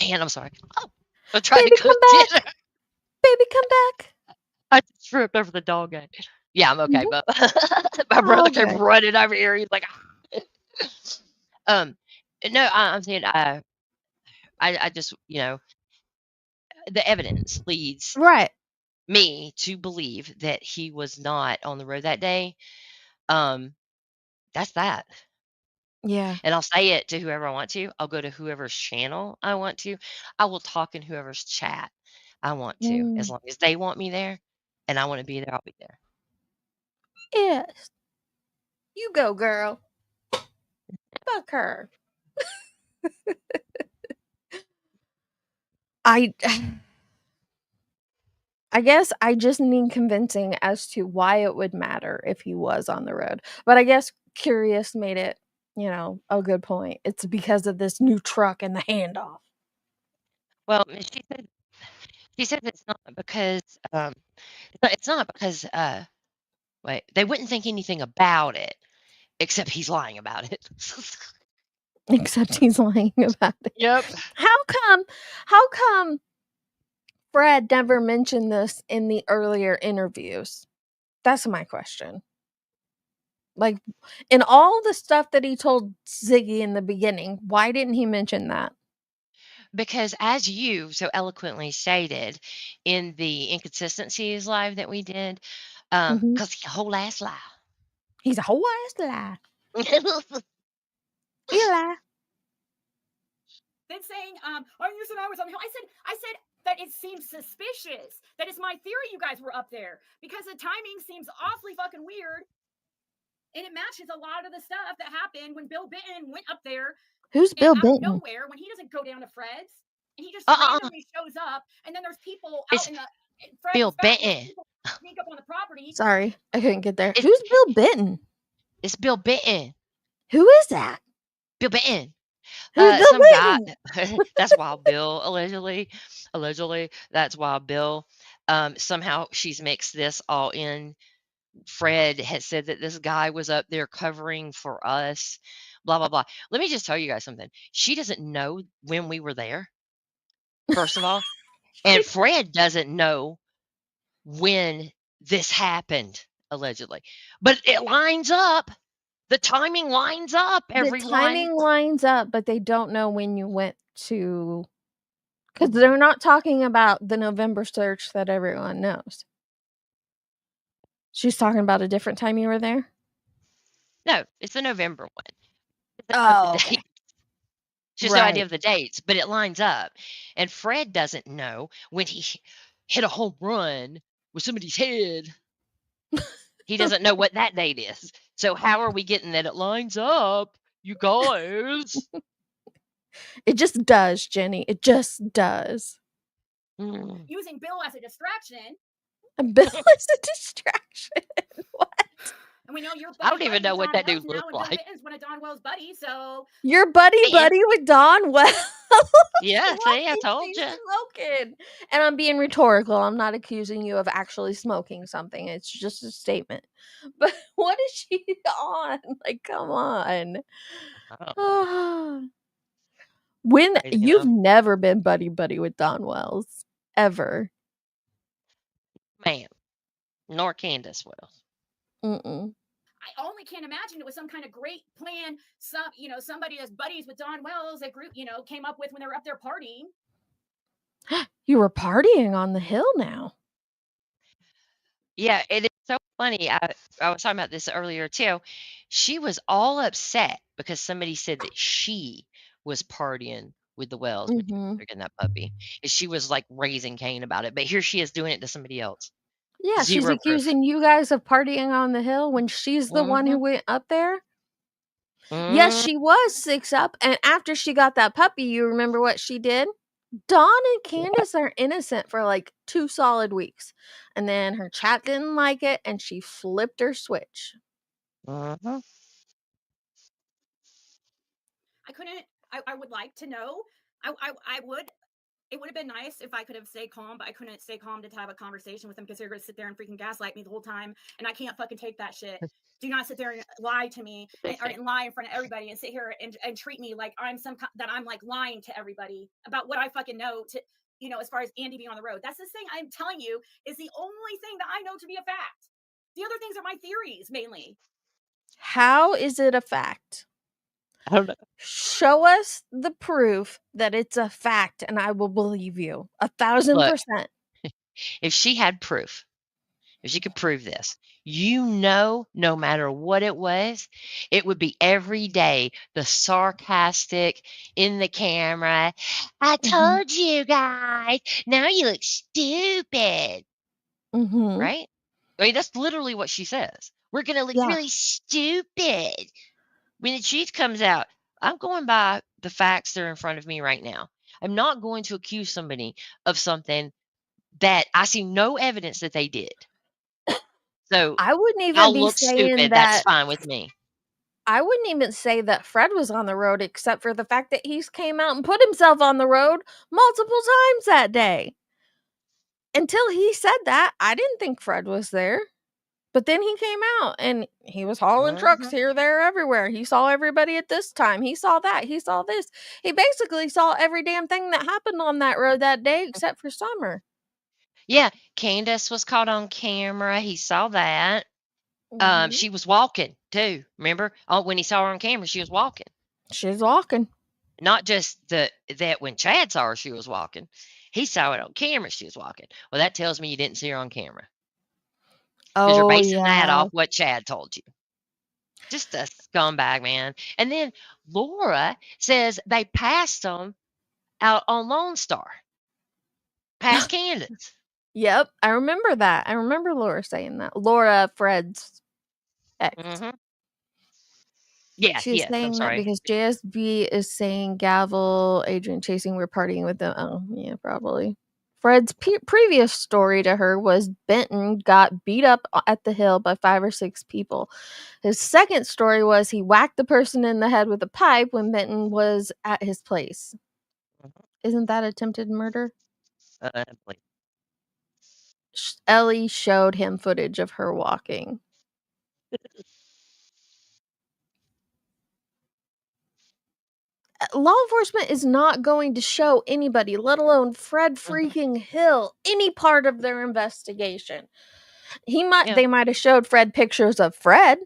Speaker 6: Man, I'm sorry. Oh, I'm trying
Speaker 3: Baby,
Speaker 6: to cook
Speaker 3: come back.
Speaker 6: dinner.
Speaker 3: Baby, come back.
Speaker 6: I just tripped over the dog. Yeah, I'm okay, but my brother came running over here. He's like, no, I'm saying, I just, the evidence leads me to believe that he was not on the road that day. That's that.
Speaker 3: Yeah.
Speaker 6: And I'll say it to whoever I want to. I'll go to whoever's channel I want to. I will talk in whoever's chat I want to. As long as they want me there and I want to be there, I'll be there.
Speaker 3: Yes. You go, girl. Fuck her. I guess I just need convincing as to why it would matter if he was on the road. But I guess Curious made it, a good point. It's because of this new truck and the handoff.
Speaker 6: Well, she said it's not because Wait, they wouldn't think anything about it, except he's lying about it.
Speaker 3: Except he's lying about it.
Speaker 6: Yep.
Speaker 3: How come Fred never mentioned this in the earlier interviews? That's my question. Like, in all the stuff that he told Ziggy in the beginning, why didn't he mention that?
Speaker 6: Because as you so eloquently stated in the inconsistencies live that we did,
Speaker 3: Mhm.
Speaker 6: because he's a whole ass lie.
Speaker 3: He's a whole ass lie. He a lie.
Speaker 5: Then saying, "Are you said I was on the hill?" I said that it seems suspicious. That it's my theory you guys were up there because the timing seems awfully fucking weird, and it matches a lot of the stuff that happened when Bill Benton went up there.
Speaker 3: Who's Bill
Speaker 5: and out of
Speaker 3: Benton?
Speaker 5: nowhere, when he doesn't go down to Fred's, and he just
Speaker 6: Uh-uh.
Speaker 5: randomly shows up, and then there's people
Speaker 6: It's
Speaker 5: out in the Fred
Speaker 6: Bill
Speaker 5: was back, and
Speaker 6: Benton.
Speaker 5: people sneak up on the property.
Speaker 3: Sorry, I couldn't get there.
Speaker 6: It's,
Speaker 3: Who's Bill Benton?
Speaker 6: it's Bill Benton.
Speaker 3: Who is that?
Speaker 6: Bill Benton.
Speaker 3: Who's Bill
Speaker 6: Some guy.
Speaker 3: Benton?
Speaker 6: That's Wild Bill, allegedly. That's Wild Bill. Somehow she's mixed this all in. Fred had said that this guy was up there covering for us, blah, blah, blah. Let me just tell you guys something. She doesn't know when we were there, first of all. And Fred doesn't know when this happened, allegedly. But it lines up. The timing lines up, everyone.
Speaker 3: The timing lines up, but they don't know when you went to, because they're not talking about the November search that everyone knows. She's talking about a different time you were there?
Speaker 6: No, it's the November one.
Speaker 3: Oh, okay.
Speaker 6: She has no idea of the dates, but it lines up. And Fred doesn't know when he hit a home run with somebody's head. He doesn't know what that date is. So how are we getting that it lines up, you guys?
Speaker 3: It just does, Jenny. It just does.
Speaker 5: Using Bill as a distraction.
Speaker 3: Bill as a distraction. What?
Speaker 5: And we know you're.
Speaker 6: I don't even know what that dude looked like.
Speaker 5: Bill Benton's one of Don Well's buddies, so
Speaker 3: You're buddy with Don Well.
Speaker 6: Yeah, see, I told you.
Speaker 3: Smoking. And I'm being rhetorical. I'm not accusing you of actually smoking something. It's just a statement. But what is she on? Like, come on. When you've never been buddy with Don Wells, ever.
Speaker 6: Ma'am. Nor Candace Wells.
Speaker 3: Mm-mm.
Speaker 5: I only can't imagine it was some kind of great plan. Somebody that's buddies with Don Wells, a group, came up with when they were up there partying.
Speaker 3: You were partying on the hill now.
Speaker 6: Yeah, it is so funny. I was talking about this earlier too. She was all upset because somebody said that she was partying with the Wells when she was getting that puppy. And she was like raising Cain about it. But here she is doing it to somebody else.
Speaker 3: Yeah, she's accusing you guys of partying on the hill when she's the one who went up there. Yes, she was 6 up, and after she got that puppy, you remember what she did? Dawn and Candace are innocent for like 2 solid weeks, and then her chat didn't like it, and she flipped her switch.
Speaker 5: I couldn't. I would like to know. I would. It would have been nice if I could have stayed calm, but I couldn't stay calm to have a conversation with them because they're going to sit there and freaking gaslight me the whole time, and I can't fucking take that shit. Do not sit there and lie to me and lie in front of everybody and sit here and treat me like I'm that I'm like lying to everybody about what I fucking know to, as far as Andy being on the road. That's the thing I'm telling you is the only thing that I know to be a fact. The other things are my theories mainly.
Speaker 3: How is it a fact?
Speaker 6: I don't know.
Speaker 3: Show us the proof that it's a fact, and I will believe you 1,000%.
Speaker 6: If she had proof, if she could prove this, no matter what it was, it would be every day the sarcastic in the camera. I told you guys. Now you look stupid. Right? I mean, that's literally what she says. We're going to look really stupid. When the truth comes out, I'm going by the facts that are in front of me right now. I'm not going to accuse somebody of something that I see no evidence that they did. So
Speaker 3: I wouldn't even
Speaker 6: I'll
Speaker 3: be
Speaker 6: look
Speaker 3: saying
Speaker 6: stupid.
Speaker 3: that.
Speaker 6: That's fine with me.
Speaker 3: I wouldn't even say that Fred was on the road, except for the fact that he came out and put himself on the road multiple times that day. Until he said that, I didn't think Fred was there. But then he came out and he was hauling trucks here, there, everywhere. He saw everybody at this time. He saw that. He saw this. He basically saw every damn thing that happened on that road that day except for Summer.
Speaker 6: Yeah, Candace was caught on camera. He saw that.
Speaker 3: Mhm.
Speaker 6: She was walking too. Remember? When he saw her on camera, she was walking.
Speaker 3: She's walking.
Speaker 6: Not just that when Chad saw her, she was walking. He saw it on camera, she was walking. Well, that tells me you didn't see her on camera. Because you're
Speaker 3: Oh,
Speaker 6: basing that
Speaker 3: yeah.
Speaker 6: off what Chad told you. Just a scumbag, man. And then Laura says they passed them out on Lone Star. Past Candace.
Speaker 3: Yep, I remember that. I remember Laura saying that. Laura, Fred's ex.
Speaker 6: Mm-hmm. Yes,
Speaker 3: She was
Speaker 6: yes, I'm
Speaker 3: saying that
Speaker 6: sorry.
Speaker 3: because JSB is saying Gavel, Adrian chasing, we're partying with them. Oh, yeah, probably. Fred's previous story to her was Benton got beat up at the hill by 5 or 6 people. His second story was he whacked the person in the head with a pipe when Benton was at his place. Isn't that attempted murder? Ellie showed him footage of her walking. Law enforcement is not going to show anybody, let alone Fred freaking Hill, any part of their investigation. They might have showed Fred pictures of Fred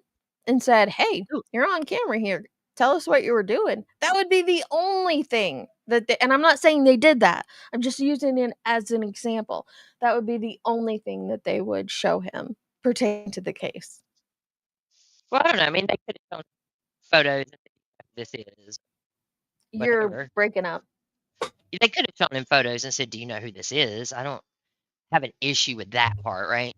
Speaker 3: and said, "Hey, you're on camera here. Tell us what you were doing." That would be the only thing and I'm not saying they did that. I'm just using it as an example. That would be the only thing that they would show him pertaining to the case.
Speaker 6: Well, I don't know. I mean, they could have shown photos of this is.
Speaker 3: You're
Speaker 6: Whatever.
Speaker 3: breaking up.
Speaker 6: They could have shown him photos and said, "Do you know who this is?" I don't have an issue with that part, right?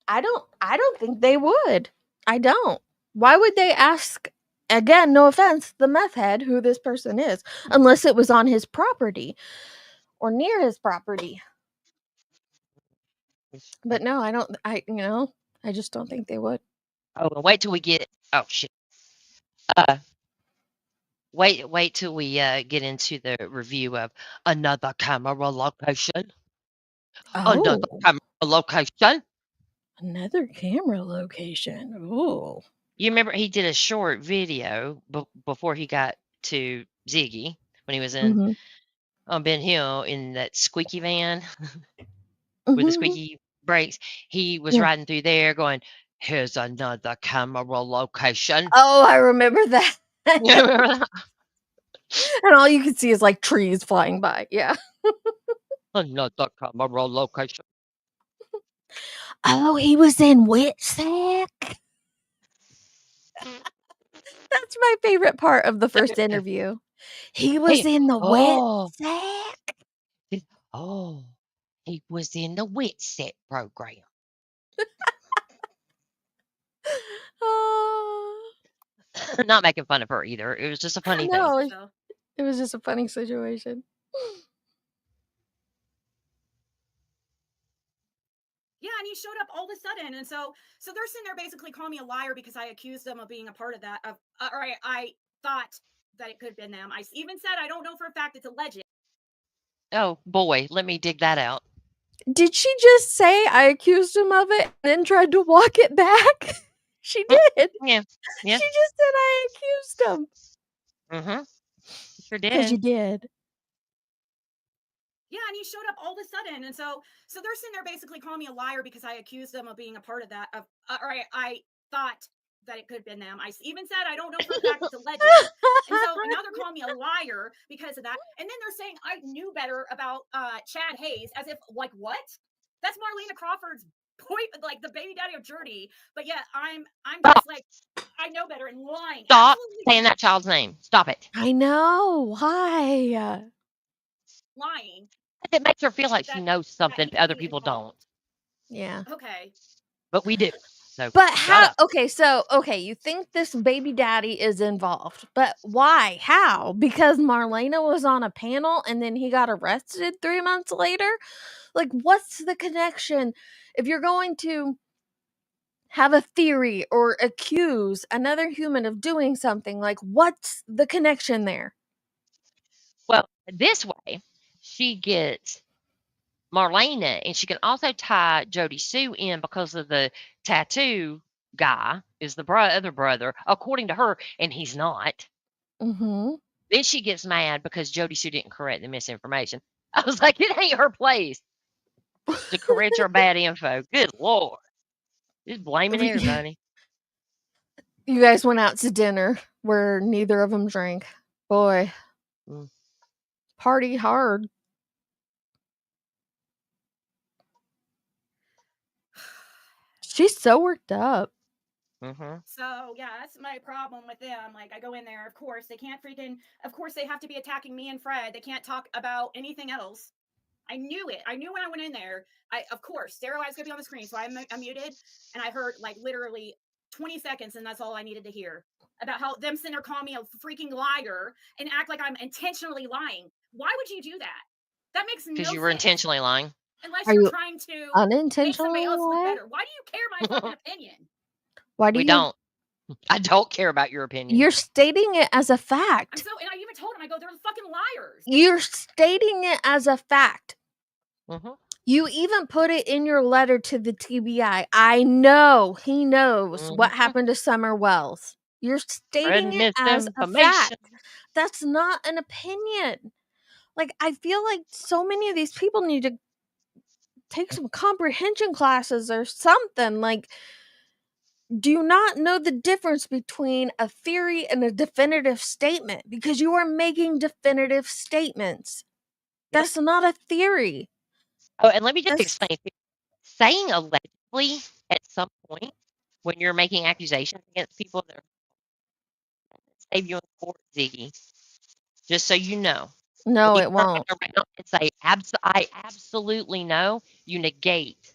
Speaker 3: I don't think they would. I don't. Why would they ask, again, no offense, the meth head who this person is, unless it was on his property or near his property? But no, I just don't think they would.
Speaker 6: Oh, well, wait till we get shit. Wait till we get into the review of another camera location. Another
Speaker 3: Oh,
Speaker 6: camera location.
Speaker 3: another camera location. Ooh.
Speaker 6: You remember he did a short video before he got to Ziggy when he was in on Ben Hill in that squeaky van with the squeaky brakes. He was
Speaker 3: Yeah.
Speaker 6: riding through there going, "Here's another camera location."
Speaker 3: Oh, I remember that.
Speaker 6: You remember that?
Speaker 3: And all you can see is like trees flying by. Yeah.
Speaker 6: Another camera location.
Speaker 3: Oh, he was in Whitsack. That's my favorite part of the first interview. He was in the Whitsack.
Speaker 6: Oh, he was in the Whitsack program. Not making fun of her either. It was just a funny thing.
Speaker 3: No, it was just a funny situation.
Speaker 5: Yeah, and he showed up all of a sudden, and so they're sitting there basically calling me a liar because I accused them of being a part of that. Or I thought that it could have been them. I even said I don't know for a fact, it's alleged.
Speaker 6: Oh boy, let me dig that out.
Speaker 3: Did she just say I accused him of it and then tried to walk it back? She did.
Speaker 6: Yeah.
Speaker 3: She just said I accused him.
Speaker 6: Mm-hmm. Sure
Speaker 3: Because you
Speaker 6: did.
Speaker 3: did.
Speaker 5: Yeah, and he showed up all of a sudden, and so they're sitting there basically calling me a liar because I accused them of being a part of that. Or I thought that it could have been them. I even said I don't know for a fact, it's alleged. And so now they're calling me a liar because of that. And then they're saying I knew better about Chad Hayes, as if, like, what? That's Marlena Crawford's point, like the baby daddy of Jordy. But yeah, I'm just like, I know better and lying.
Speaker 6: Stop
Speaker 5: Absolutely
Speaker 6: saying that child's name. Stop it.
Speaker 3: I know. Why?
Speaker 5: lying.
Speaker 6: It makes her feel like she knows something
Speaker 5: he
Speaker 6: other
Speaker 5: could be
Speaker 6: people
Speaker 5: involved.
Speaker 6: don't.
Speaker 3: Yeah.
Speaker 5: Okay.
Speaker 6: But we do. So
Speaker 3: But
Speaker 6: shut
Speaker 3: how?
Speaker 6: up.
Speaker 3: Okay, you think this baby daddy is involved, but why? How? Because Marlena was on a panel and then he got arrested 3 months later? Like, what's the connection? If you're going to have a theory or accuse another human of doing something, like, what's the connection there?
Speaker 6: Well, this way, she gets Marlena, and she can also tie Jod Sue in because of the tattoo guy is the other brother, according to her, and he's not.
Speaker 3: Mm-hmm.
Speaker 6: Then she gets mad because Jod Sue didn't correct the misinformation. I was like, it ain't her place to correct your bad info. Good Lord. Just blaming everybody.
Speaker 3: You guys went out to dinner where neither of them drank. Boy.
Speaker 6: Mm.
Speaker 3: Party hard. She's so worked up.
Speaker 6: Mm-hmm.
Speaker 5: So yeah, that's my problem with them. Like I go in there, of course they can't of course they have to be attacking me and Fred. They can't talk about anything else. I knew it. I knew when I went in there. Of course, Sarah was gonna be on the screen, so I muted, and I heard like literally 20 seconds, and that's all I needed to hear about how them sitting there calling me a freaking liar and act like I'm intentionally lying. Why would you do that? That makes no sense.
Speaker 6: Because you were intentionally lying.
Speaker 5: Unless
Speaker 3: Are
Speaker 5: you're
Speaker 3: you
Speaker 5: trying to make
Speaker 3: unintentionally
Speaker 5: somebody else look
Speaker 3: lying?
Speaker 5: better. Why do you care my fucking opinion?
Speaker 3: Why do
Speaker 6: We
Speaker 3: you?
Speaker 6: don't. I don't care about your opinion.
Speaker 3: You're stating it as a fact.
Speaker 5: And I even told him, I go, they're fucking liars.
Speaker 3: You're stating it as a fact.
Speaker 6: Mm-hmm.
Speaker 3: You even put it in your letter to the TBI. I know he knows what happened to Summer Wells. You're stating it as a fact. That's not an opinion. Like, I feel like so many of these people need to take some comprehension classes or something. Like, do you not know the difference between a theory and a definitive statement? Because you are making definitive statements. That's not a theory.
Speaker 6: Oh, and let me just explain. Saying allegedly at some point when you're making accusations against people that save you in court, Ziggy, just so you know.
Speaker 3: No, it won't.
Speaker 6: And say, I absolutely know. You negate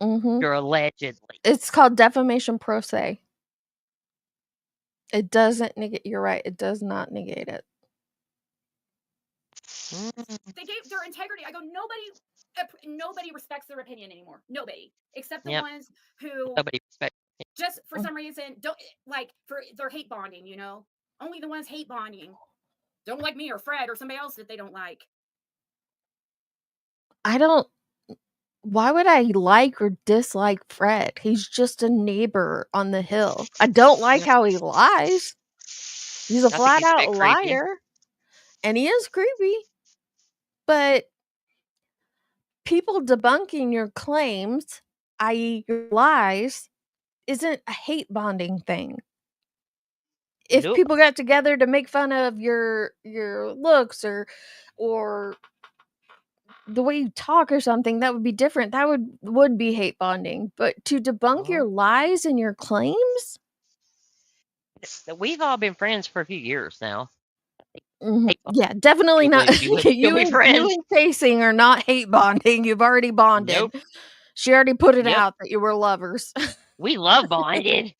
Speaker 6: your allegedly.
Speaker 3: It's called defamation pro se. It doesn't negate. You're right. It does not negate it.
Speaker 5: They gave their integrity. I go, nobody respects their opinion anymore. Nobody, except the ones who
Speaker 6: nobody respects.
Speaker 5: Just for some reason don't like for their hate bonding. You know, only the ones hate bonding don't like me or Fred or somebody else that they don't like.
Speaker 3: I don't. Why would I like or dislike Fred? He's just a neighbor on the hill. I don't like how he lies. He's a flat out liar. And he is creepy. But people debunking your claims, i.e. your lies, isn't a hate bonding thing. If people got together to make fun of your looks or the way you talk or something, that would be different. That would be hate bonding. But to debunk your lies and your claims?
Speaker 6: We've all been friends for a few years now.
Speaker 3: Yeah, definitely not. You and Facing are not hate bonding. You've already bonded.
Speaker 6: Nope.
Speaker 3: She already put it out that you were lovers.
Speaker 6: We love bonded.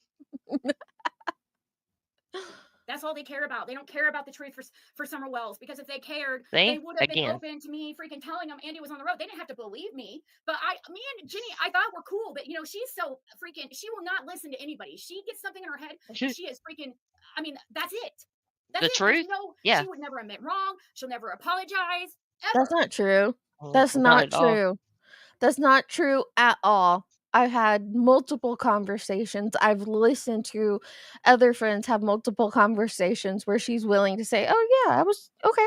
Speaker 5: That's all they care about. They don't care about the truth for Summer Wells, because if they cared, they would have been open to me freaking telling them Andy was on the road. They didn't have to believe me. But me and Ginny, I thought were cool. But she's so freaking. She will not listen to anybody. She gets something in her head. She is freaking. I mean, that's it. That's
Speaker 6: the truth.
Speaker 5: She would never admit wrong. She'll never apologize. Ever.
Speaker 3: That's not true. That's not true. That's not true at all. I've had multiple conversations. I've listened to other friends have multiple conversations where she's willing to say, "Oh yeah, I was okay.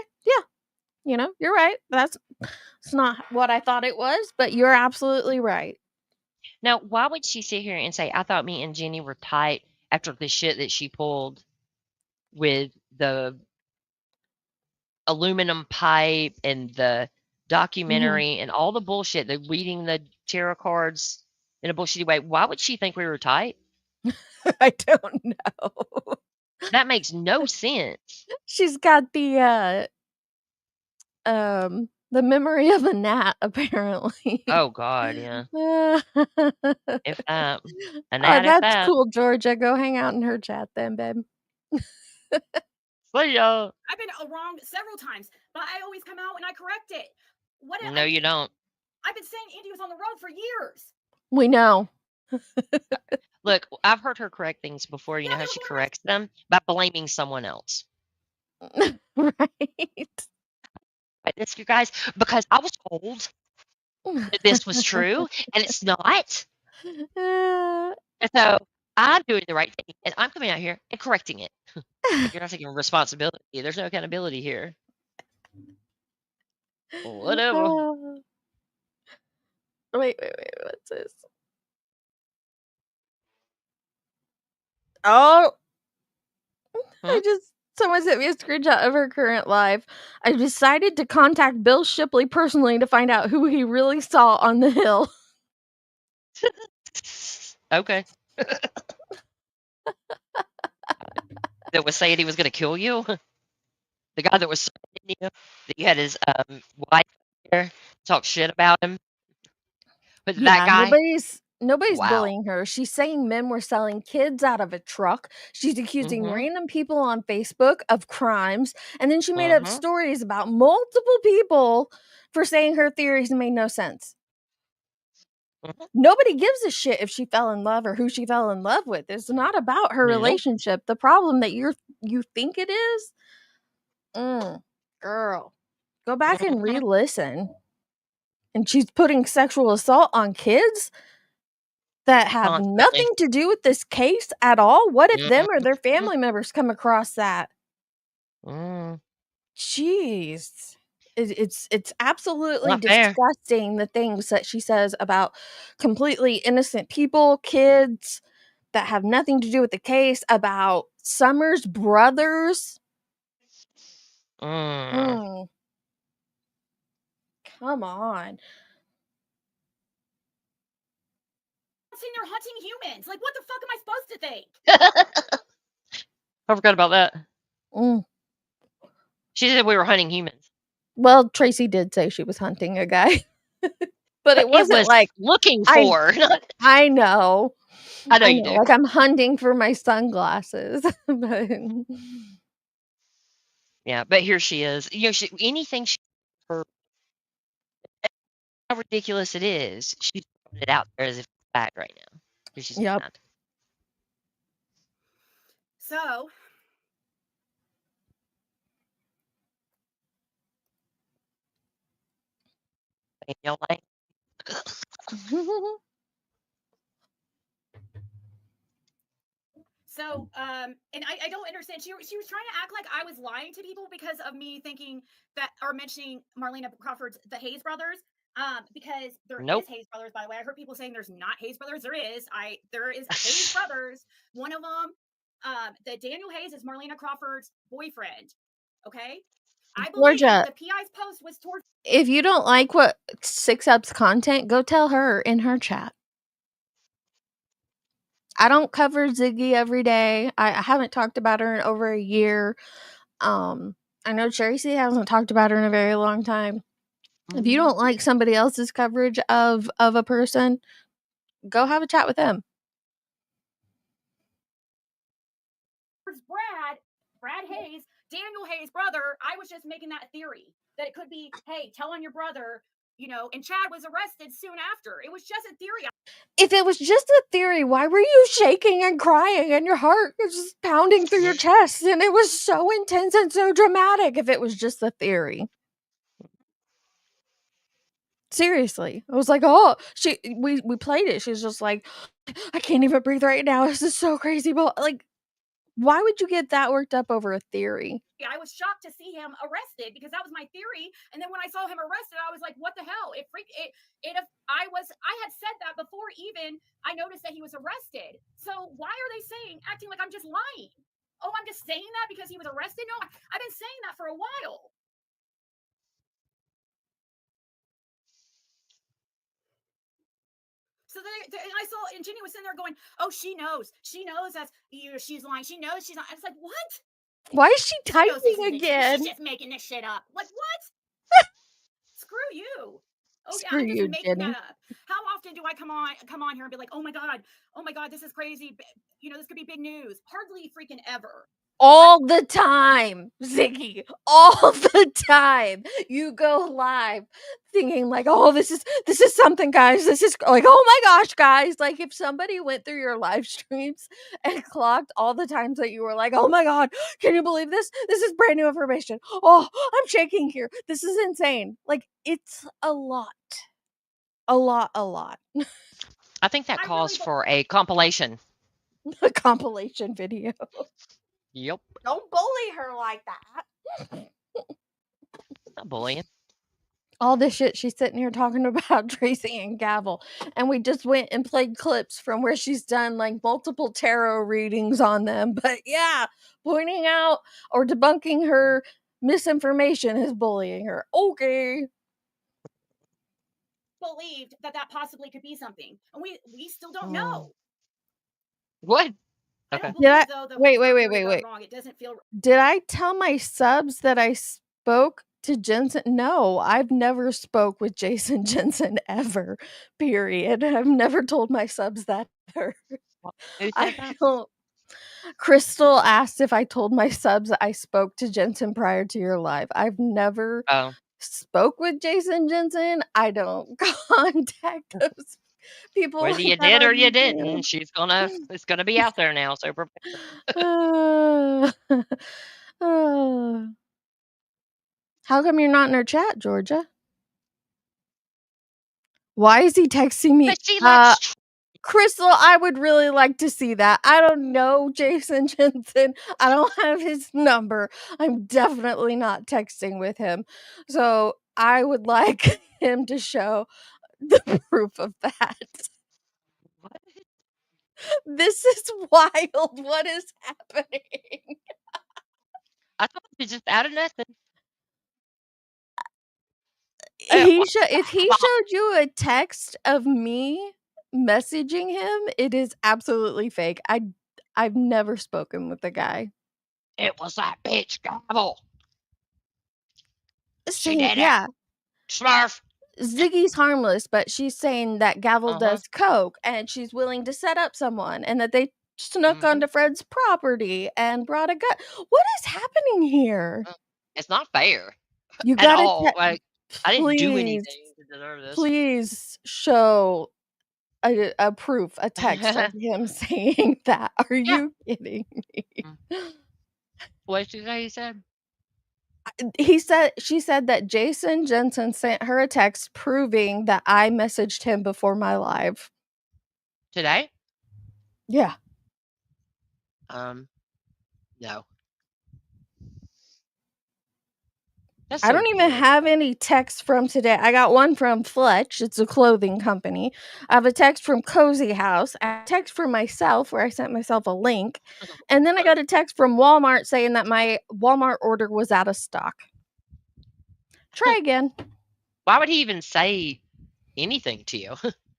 Speaker 3: Yeah, you're right. It's not what I thought it was, but you're absolutely right."
Speaker 6: Now, why would she sit here and say, "I thought me and Jenny were tight" after the shit that she pulled with the aluminum pipe and the documentary and all the bullshit, the reading the tarot cards in a bullshitty way? Why would she think we were tight?
Speaker 3: I don't know.
Speaker 6: That makes no sense.
Speaker 3: She's got the memory of a gnat, apparently.
Speaker 6: Oh God, yeah. If that, a gnat,
Speaker 3: that's cool, Georgia. Go hang out in her chat then, babe.
Speaker 6: See ya.
Speaker 5: I've been wrong several times, but I always come out and I correct it.
Speaker 6: No, you don't.
Speaker 5: I've been saying Andy was on the road for years.
Speaker 3: We know.
Speaker 6: Look, I've heard her correct things before. You know how she corrects them? By blaming someone else.
Speaker 3: Right.
Speaker 6: This, you guys, because I was told that this was true, and it's not.
Speaker 3: Uh,
Speaker 6: And so I'm doing the right thing, and I'm coming out here and correcting it. But you're not taking responsibility. There's no accountability here. Whatever.
Speaker 3: Wait, what's this? Oh,
Speaker 6: Hmm?
Speaker 3: someone sent me a screenshot of her current live. I decided to contact Bill Shipley personally to find out who he really saw on the hill.
Speaker 6: Okay. That was saying he was going to kill you? The guy that was threatening you? That you had his wife there talk shit about him? But that
Speaker 3: Yeah,
Speaker 6: guy?
Speaker 3: nobody's
Speaker 6: Wow.
Speaker 3: bullying her. She's saying men were selling kids out of a truck. She's accusing
Speaker 6: Mhm.
Speaker 3: random people on Facebook of crimes, and then she made up
Speaker 6: Mhm.
Speaker 3: stories about multiple people for saying her theories made no sense.
Speaker 6: Mhm.
Speaker 3: Nobody gives a shit if she fell in love or who she fell in love with. It's not about her
Speaker 6: Nope.
Speaker 3: relationship. The problem that you think it is, girl, go back and
Speaker 6: Mhm.
Speaker 3: re-listen. And she's putting sexual assault on kids that have
Speaker 6: Constantly.
Speaker 3: nothing to do with this case at all. What if them or their
Speaker 6: Mhm.
Speaker 3: family members come across that?
Speaker 6: Mm.
Speaker 3: Jeez. It's absolutely
Speaker 6: Not fair.
Speaker 3: disgusting the things that she says about completely innocent people, kids that have nothing to do with the case, about Summer's brothers.
Speaker 6: Mm.
Speaker 3: Mm, come on.
Speaker 5: Sitting there hunting humans. Like, what the fuck am I supposed to think?
Speaker 6: I forgot about that.
Speaker 3: Mm.
Speaker 6: She said we were hunting humans.
Speaker 3: Well, Tracy did say she was hunting a guy. But it
Speaker 6: It
Speaker 3: wasn't
Speaker 6: was
Speaker 3: like
Speaker 6: looking
Speaker 3: I
Speaker 6: for.
Speaker 3: I know.
Speaker 6: I know
Speaker 3: I
Speaker 6: you
Speaker 3: know,
Speaker 6: do.
Speaker 3: like I'm hunting for my sunglasses. But
Speaker 6: Yeah, but here she is. You know, anything her, how ridiculous it is, she's putting it out there as if it's fact right now. Because she's
Speaker 3: yep.
Speaker 6: not.
Speaker 5: So,
Speaker 6: And y'all like,
Speaker 5: so, and I don't understand. She was trying to act like I was lying to people because of me thinking that, or mentioning Marlena Crawford's the Hayes brothers. Because there
Speaker 6: nope.
Speaker 5: is Hayes brothers, by the way. I heard people saying there's not Hayes brothers. There is Hayes brothers. One of them, the Daniel Hayes is Marlena Crawford's boyfriend. Okay, I believe
Speaker 3: Georgia,
Speaker 5: the PI's post was towards.
Speaker 3: if you don't like what 6up's content, go tell her in her chat. I don't cover Ziggy every day. I haven't talked about her in over a year. I know Tracy hasn't talked about her in a very long time. If you don't like somebody else's coverage of a person, go have a chat with them.
Speaker 5: Brad Hayes, Daniel Hayes' brother. I was just making that theory that it could be, hey, tell on your brother, and Chad was arrested soon after. It was just a theory.
Speaker 3: If it was just a theory, why were you shaking and crying and your heart was just pounding through your chest? And it was so intense and so dramatic if it was just a theory. Seriously. I was like, oh, we played it. She's just like, I can't even breathe right now. This is so crazy. But like, why would you get that worked up over a theory?
Speaker 5: I was shocked to see him arrested because that was my theory. And then when I saw him arrested, I was like, what the hell? I had said that before even I noticed that he was arrested. So why are they acting like I'm just lying? Oh, I'm just saying that because he was arrested? No, I've been saying that for a while. So then I saw, and Jenny was sitting there going, oh, she knows that she's lying. She knows she's not. I was like, what?
Speaker 3: Why is she typing again?
Speaker 5: She's just making this shit up. Like, what? Screw you. Oh, yeah,
Speaker 3: Screw
Speaker 5: I'm just
Speaker 3: you,
Speaker 5: making
Speaker 3: Jenny.
Speaker 5: that up. How often do I come on here and be like, oh my God, this is crazy. This could be big news. Hardly freaking ever.
Speaker 3: All the time, Ziggy. All the time. You go live thinking like, oh, this is something, guys. This is like, oh my gosh, guys. Like if somebody went through your live streams and clocked all the times that you were like, oh my God, can you believe this? This is brand new information. Oh, I'm shaking here. This is insane. Like it's a lot. A lot.
Speaker 6: I think that calls for a compilation.
Speaker 3: A compilation video.
Speaker 6: Yep.
Speaker 3: Don't bully her like that.
Speaker 6: Not bullying.
Speaker 3: All this shit she's sitting here talking about Tracy and Gavel, and we just went and played clips from where she's done like multiple tarot readings on them. But yeah, pointing out or debunking her misinformation is bullying her. Okay.
Speaker 5: Believed that possibly could be something, and we still don't know.
Speaker 6: What?
Speaker 5: Okay.
Speaker 3: Wait. It doesn't feel. Did I tell my subs that I spoke to Jensen? No, I've never spoke with Jason Jensen ever. Period. I've never told my subs that ever.
Speaker 6: Who said that?
Speaker 3: Crystal asked if I told my subs I spoke to Jensen prior to your live. I've never spoke with Jason Jensen. I don't contact those people.
Speaker 6: Whether you did or you didn't, it's gonna be out there now. So prepare.
Speaker 3: How come you're not in her chat, Georgia? Why is he texting me? Crystal, I would really like to see that. I don't know Jason Jensen. I don't have his number. I'm definitely not texting with him. So I would like him to show the proof of that.
Speaker 6: What?
Speaker 3: This is wild. What is happening?
Speaker 6: I thought he just out of nothing.
Speaker 3: If he showed you a text of me messaging him, it is absolutely fake. I've never spoken with the guy.
Speaker 6: It was that bitch Gavel.
Speaker 3: She did it.
Speaker 6: Smurf.
Speaker 3: Ziggy's harmless, but she's saying that Gavel does coke and she's willing to set up someone and that they snuck onto Fred's property and brought a gun. What is happening here?
Speaker 6: It's not fair.
Speaker 3: You
Speaker 6: at
Speaker 3: gotta
Speaker 6: all. I didn't do anything to deserve this.
Speaker 3: Please show a proof, a text of him saying that. Are you kidding me?
Speaker 6: What did you say?
Speaker 3: She said that Jason Jensen sent her a text proving that I messaged him before my live.
Speaker 6: Today?
Speaker 3: Yeah.
Speaker 6: No.
Speaker 3: I don't even have any texts from today. I got one from Fletch. It's a clothing company. I have a text from Cozy House. I have a text from myself where I sent myself a link. And then I got a text from Walmart saying that my Walmart order was out of stock. Try again.
Speaker 6: Why would he even say anything to you?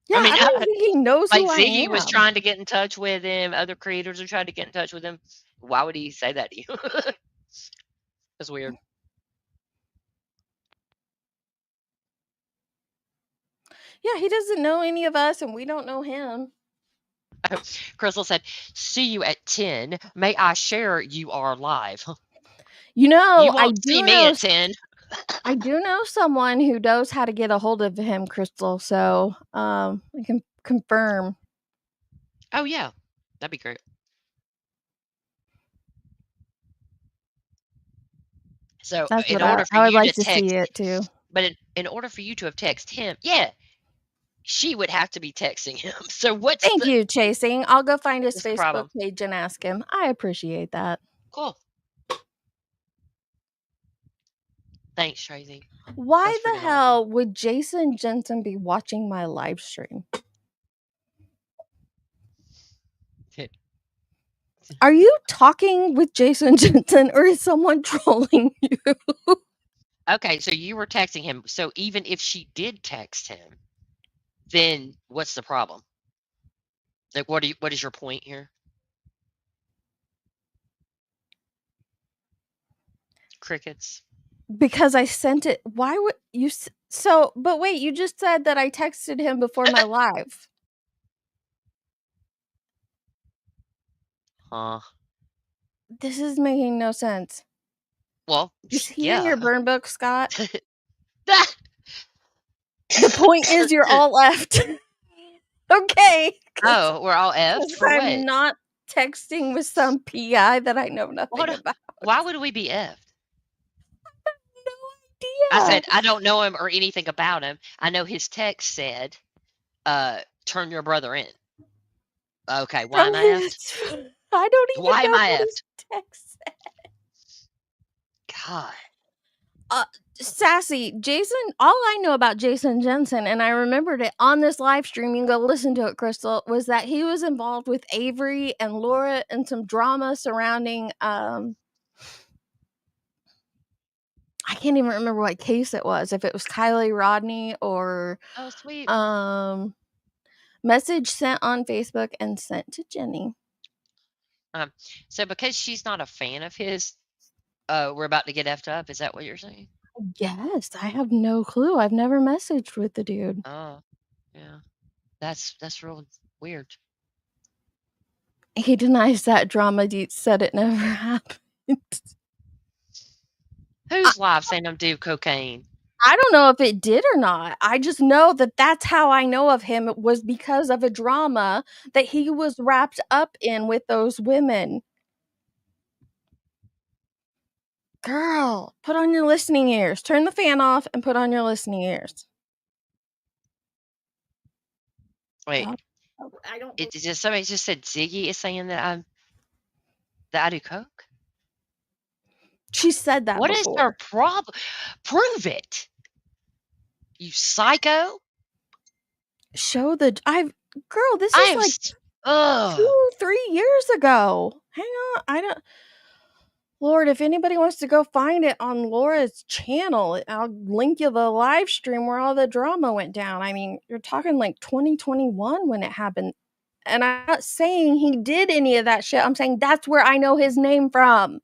Speaker 3: Yeah, I don't think he knows who I am.
Speaker 6: Ziggy was trying to get in touch with him. Other creators are trying to get in touch with him. Why would he say that to you? That's weird.
Speaker 3: Yeah, he doesn't know any of us, and we don't know him.
Speaker 6: Crystal said, "See you at 10. May I share you are live?"
Speaker 3: You know,
Speaker 6: you won't see me at 10.
Speaker 3: I do know someone who knows how to get a hold of him, Crystal. So I can confirm.
Speaker 6: Oh yeah, that'd be great. So
Speaker 3: that's
Speaker 6: in order for
Speaker 3: I
Speaker 6: you
Speaker 3: would like
Speaker 6: to text,
Speaker 3: see it too.
Speaker 6: But in order for you to have texted him, yeah, she would have to be texting him. So what's
Speaker 3: Thank you, Chasing. I'll go find his Facebook
Speaker 6: problem?
Speaker 3: page and ask him. I appreciate that.
Speaker 6: Cool. Thanks, Tracy.
Speaker 3: Why the hell would Jason Jensen be watching my live stream? Are you talking with Jason Jensen or is someone trolling you?
Speaker 6: Okay, so you were texting him. So even if she did text him, then what's the problem? Like, what is your point here? Crickets.
Speaker 3: Because I sent it. Why would you? So, but wait, you just said that I texted him before my live. This is making no sense.
Speaker 6: Well,
Speaker 3: is he in your burn book, Scott? The point is, you're all left. Okay.
Speaker 6: Oh, we're all F'd for what?
Speaker 3: I'm not texting with some PI that I know nothing about.
Speaker 6: Why would we be F'd?
Speaker 3: I have no
Speaker 6: I said, I don't know him or anything about him. I know his text said, turn your brother in. Okay, why am I effed?
Speaker 3: I don't even
Speaker 6: Why am
Speaker 3: know
Speaker 6: I
Speaker 3: what his
Speaker 6: effed?
Speaker 3: text said.
Speaker 6: God.
Speaker 3: Sassy, Jason, all I know about Jason Jensen, and I remembered it on this live stream, you can go listen to it, Crystal, was that he was involved with Avery and Laura and some drama surrounding, I can't even remember what case it was, if it was Kylie Rodney or,
Speaker 6: Oh, sweet.
Speaker 3: message sent on Facebook and sent to Jenny.
Speaker 6: So because she's not a fan of his, we're about to get effed up. Is that what you're saying?
Speaker 3: Yes, I have no clue. I've never messaged with the dude.
Speaker 6: Oh, yeah. That's real weird.
Speaker 3: He denies that drama. Said it never happened.
Speaker 6: Who's live saying them do cocaine?
Speaker 3: I don't know if it did or not. I just know that that's how I know of him. It was because of a drama that he was wrapped up in with those women. Girl, put on your listening ears. Turn the fan off and put on your listening ears.
Speaker 6: Wait,
Speaker 10: I don't.
Speaker 6: it just somebody just said Ziggy is saying that I do coke.
Speaker 3: She said that
Speaker 6: What is
Speaker 3: before.
Speaker 6: her problem? Prove it, you psycho.
Speaker 3: Show the girl. This
Speaker 6: I
Speaker 3: is
Speaker 6: am.
Speaker 3: like 2-3 years ago. Hang on, I don't. Lord, if anybody wants to go find it on Laura's channel, I'll link you the live stream where all the drama went down. I mean, you're talking like 2021 when it happened. And I'm not saying he did any of that shit. I'm saying that's where I know his name from.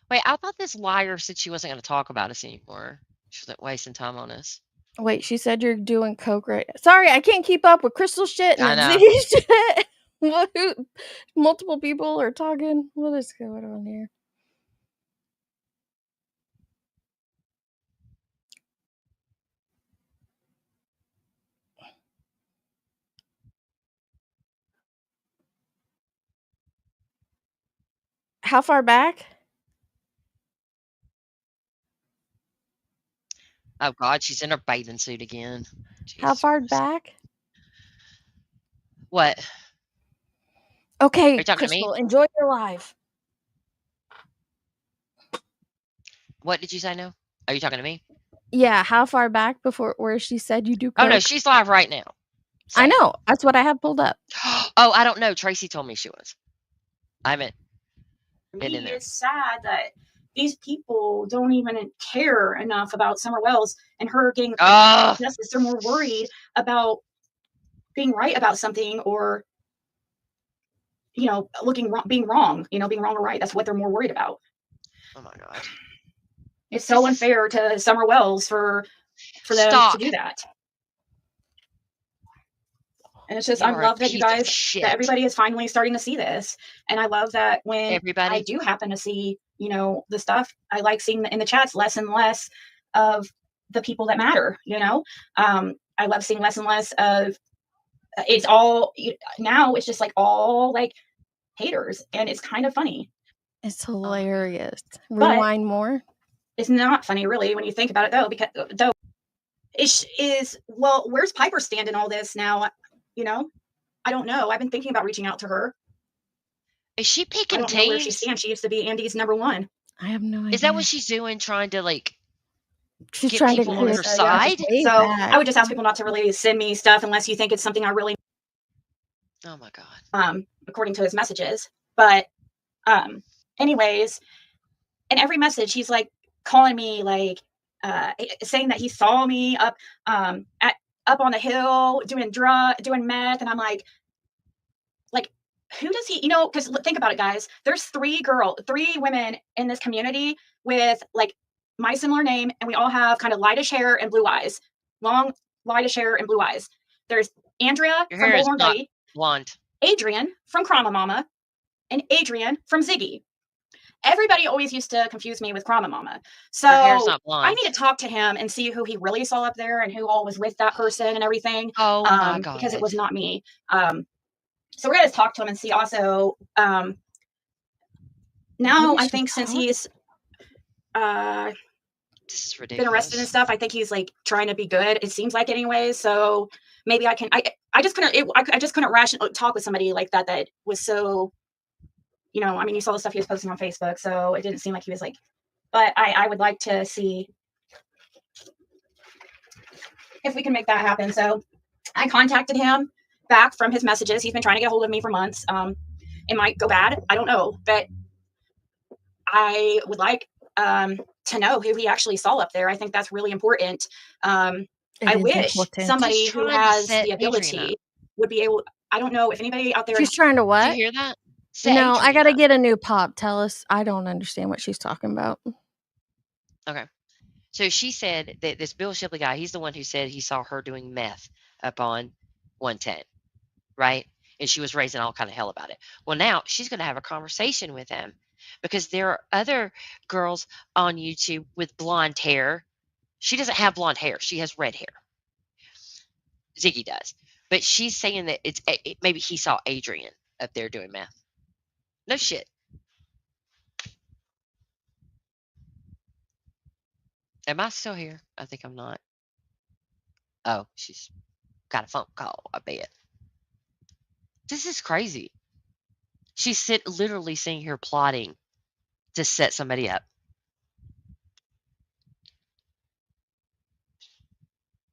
Speaker 6: Wait, I thought this liar said she wasn't going to talk about us anymore. She wasn't wasting time on us.
Speaker 3: Wait, she said you're doing coke right. Sorry, I can't keep up with Crystal shit and
Speaker 6: I know.
Speaker 3: Ziggy shit. What? Multiple people are talking. What is going on here? How far back?
Speaker 6: Oh God, she's in her bathing suit again.
Speaker 3: How
Speaker 6: Jesus
Speaker 3: far
Speaker 6: Christ.
Speaker 3: back?
Speaker 6: What?
Speaker 3: Okay,
Speaker 6: Are you talking to me?
Speaker 3: Crystal, enjoy your live.
Speaker 6: What did you say? No. Are you talking to me?
Speaker 3: Yeah, how far back before where she said you do coke?
Speaker 6: Oh no, she's live right now.
Speaker 3: I know. That's what I have pulled up.
Speaker 6: Oh, I don't know. Tracy told me she was. I haven't been in there.
Speaker 5: It's sad that these people don't even care enough about Summer Wells and her getting justice. They're more worried about being right about something or, being wrong, being wrong or right. That's what they're more worried about.
Speaker 6: Oh my God.
Speaker 5: It's so unfair to Summer Wells for them to do that. And it's just, I love that you guys, that everybody is finally starting to see this. And I love that when I do happen to see, the stuff, I like seeing in the chats less and less of the people that matter, I love seeing less and less of, it's all, now it's just like all like haters. And it's kind of funny.
Speaker 3: It's hilarious. Rewind more.
Speaker 5: It's not funny really when you think about it though, because where's Piper stand in all this now? I don't know. I've been thinking about reaching out to her.
Speaker 6: Is she picking
Speaker 5: I don't know where she
Speaker 6: teams?
Speaker 5: stands. She used to be Andy's number one.
Speaker 3: I have no idea.
Speaker 6: Is that what she's doing? Trying to like
Speaker 3: she's
Speaker 6: get
Speaker 3: trying
Speaker 6: people
Speaker 3: to
Speaker 6: on her side?
Speaker 5: So I would just ask people not to really send me stuff unless you think it's something I really.
Speaker 6: Oh my God.
Speaker 5: According to his messages, but anyways, in every message he's like calling me like saying that he saw me up on the hill doing meth, and I'm like who does he, because think about it, guys. There's three women in this community with like my similar name, and we all have kind of lightish hair and blue eyes, long lightish hair and blue eyes. There's Andrea from Bullhorn Lady,
Speaker 6: blonde,
Speaker 5: Adrian from Krama Mama, and Adrian from Ziggy. Everybody always used to confuse me with Krama Mama. So
Speaker 6: her hair's not blonde.
Speaker 5: I need to talk to him and see who he really saw up there and who all was with that person and everything.
Speaker 6: Oh my God.
Speaker 5: Because it was not me. So we're going to talk to him and see also, now I think since he's,
Speaker 6: This is
Speaker 10: been arrested and
Speaker 6: ridiculous.
Speaker 10: stuff. I think he's like trying to be good. It seems like anyway. So maybe I can. I just couldn't. I just couldn't talk with somebody like that. That was so. I mean, you saw the stuff he was posting on Facebook, so it didn't seem like he was like. But I would like to see if we can make that happen. So I contacted him back from his messages. He's been trying to get a hold of me for months. It might go bad. I don't know, but I would like to know who he actually saw up there. I think that's really important. I wish somebody
Speaker 6: She's
Speaker 10: who
Speaker 6: trying to
Speaker 10: has
Speaker 6: set
Speaker 10: the
Speaker 6: Adrian up.
Speaker 10: ability would be able. I don't know if anybody out there.
Speaker 3: She's trying to
Speaker 6: Did
Speaker 3: what?
Speaker 6: you hear that? Set
Speaker 3: No, I
Speaker 6: Adrian
Speaker 3: gotta
Speaker 6: up.
Speaker 3: get a new pop. Tell us. I don't understand what she's talking about.
Speaker 6: Okay. So she said that this Bill Shipley guy, he's the one who said he saw her doing meth up on 110, right? And she was raising all kind of hell about it. Well, now she's going to have a conversation with him because there are other girls on YouTube with blonde hair. She doesn't have blonde hair. She has red hair. Ziggy does. But she's saying that maybe he saw Adrian up there doing meth. No shit. Am I still here? I think I'm not. Oh, she's got a phone call, I bet. This is crazy. She's literally sitting here plotting to set somebody up.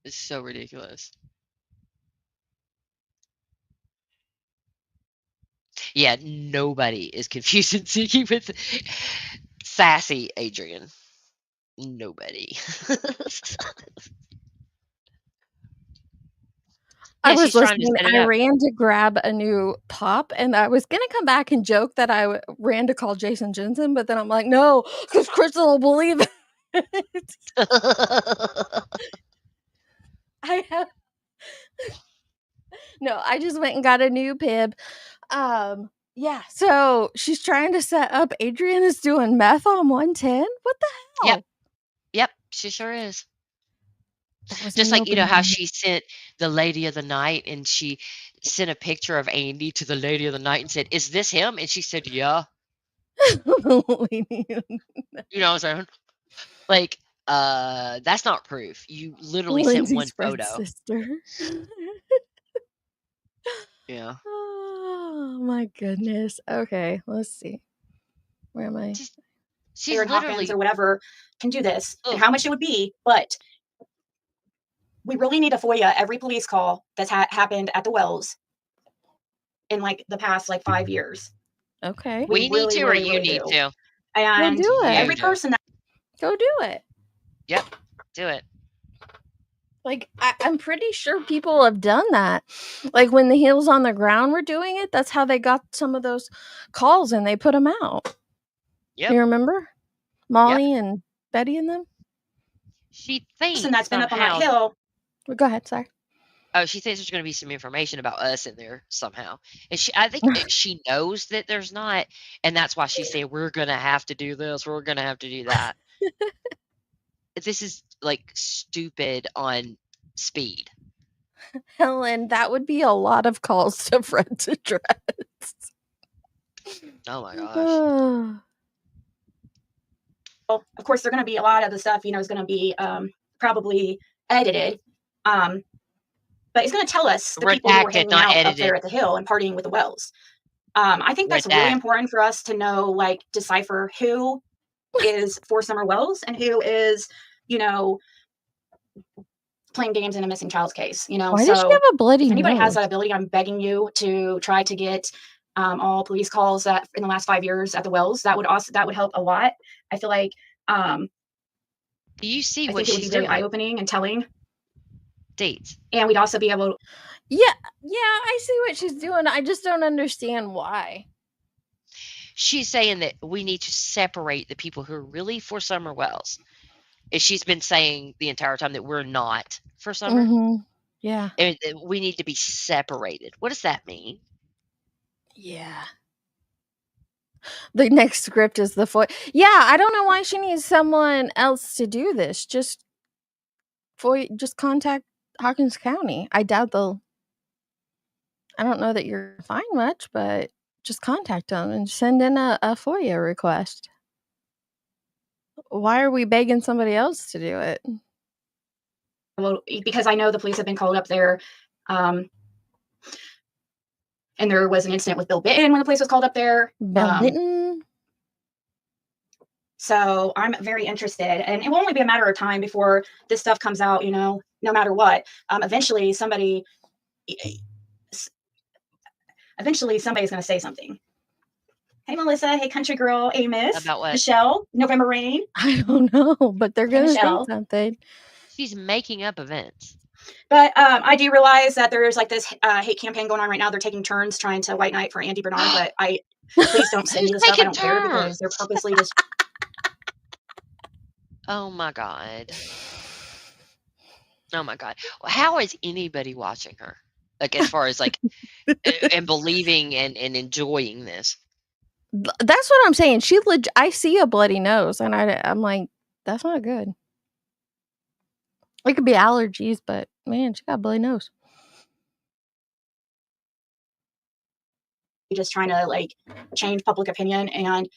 Speaker 6: It's so ridiculous. Yeah, nobody is confusing Ziggy with sassy Adrian. Nobody.
Speaker 3: I
Speaker 6: Yeah,
Speaker 3: was
Speaker 6: she's trying to
Speaker 3: listening.
Speaker 6: set it
Speaker 3: I
Speaker 6: up.
Speaker 3: ran to grab a new pop, and I was gonna come back and joke that I ran to call Jason Jensen, but then I'm like, no, because Crystal will believe it. I have no. I just went and got a new bib. Yeah. So she's trying to set up. Adrian is doing meth on 110. What the hell?
Speaker 6: Yep, she sure is.
Speaker 3: That was
Speaker 6: Just
Speaker 3: me
Speaker 6: like, how
Speaker 3: opening.
Speaker 6: she sent the lady of the night and she sent a picture of Andy to the lady of the night and said, "Is this him?" And she said, "Yeah." You know what I'm saying? Like, that's not proof. You literally sent one
Speaker 3: Lindsay's Fred's
Speaker 6: photo.
Speaker 3: sister.
Speaker 6: Yeah.
Speaker 3: Oh my goodness. Okay, let's see. Where am I?
Speaker 6: She's
Speaker 10: Aaron Hawkins
Speaker 6: literally
Speaker 10: or whatever can do this and
Speaker 6: Ugh.
Speaker 10: how much it would be, but we really need to FOIA every police call that's happened at the Wells in like the past 5 years.
Speaker 3: Okay.
Speaker 6: We need
Speaker 10: really,
Speaker 6: to, or
Speaker 10: really,
Speaker 6: you
Speaker 10: really
Speaker 6: need
Speaker 10: do.
Speaker 6: to.
Speaker 10: And
Speaker 3: Go do it.
Speaker 10: every person that
Speaker 3: Go do it.
Speaker 6: Yep, do it.
Speaker 3: Like, I'm pretty sure people have done that. Like, when the Heels on the Ground were doing it, that's how they got some of those calls and they put them out.
Speaker 6: Yep.
Speaker 3: You remember? Molly and Betty and them?
Speaker 6: She thinks
Speaker 10: person that's been up on that
Speaker 6: somehow.
Speaker 10: hill.
Speaker 3: Well, go ahead, sorry.
Speaker 6: Oh, she thinks there's going to be some information about us in there somehow, and I think she knows that there's not, and that's why she said we're going to have to do this, we're going to have to do that. This is like stupid on speed.
Speaker 3: Helen, that would be a lot of calls to Fred's address.
Speaker 6: Oh my gosh.
Speaker 10: Well, of course, they're going to be a lot of the stuff, is going to be probably edited. But it's going to tell us the people who were hanging out up there at the hill and partying with the Wells. I think that's really important for us to know, decipher who is for Summer Wells and who is, playing games in a missing child's case.
Speaker 3: Why does she have a bloody
Speaker 10: if anybody has
Speaker 3: nose?
Speaker 10: that ability, I'm begging you to try to get all police calls that in the last 5 years at the Wells. That would help a lot. I feel like
Speaker 6: do you see
Speaker 10: I
Speaker 6: what
Speaker 10: think it would
Speaker 6: she's
Speaker 10: be very
Speaker 6: doing?
Speaker 10: eye-opening and telling.
Speaker 6: Dates.
Speaker 10: And we'd also be able to
Speaker 3: Yeah, I see what she's doing. I just don't understand why.
Speaker 6: She's saying that we need to separate the people who are really for Summer Wells. And she's been saying the entire time that we're not for Summer.
Speaker 3: Mm-hmm. Yeah.
Speaker 6: And we need to be separated. What does that mean?
Speaker 3: Yeah. The next script is the FOIA. Yeah, I don't know why she needs someone else to do this. Just contact Hawkins County. I doubt they'll. I don't know that you're gonna find much, but just contact them and send in a FOIA request. Why are we begging somebody else to do it?
Speaker 5: Well, because I know the police have been called up there. And there was an incident with Bill Bitten when the police was called up there.
Speaker 3: Bill Bitten?
Speaker 5: So I'm very interested, and it will only be a matter of time before this stuff comes out, no matter what. Eventually somebody's going to say something. Hey, Melissa. Hey, country girl. Amos.
Speaker 6: About what?
Speaker 5: Michelle. November Rain.
Speaker 3: I don't know, but they're going to say something.
Speaker 6: She's making up events.
Speaker 5: But I do realize that there's like this hate campaign going on right now. They're taking turns trying to white knight for Andy Bernard, but please don't send me the stuff. I don't care because they're purposely just.
Speaker 6: Oh my God. Oh my God. How is anybody watching her? Like, as far as like, and believing and enjoying this.
Speaker 3: That's what I'm saying. I see a bloody nose, and I'm like, that's not good. It could be allergies, but man, she got a bloody nose.
Speaker 5: Just trying to like change public opinion, and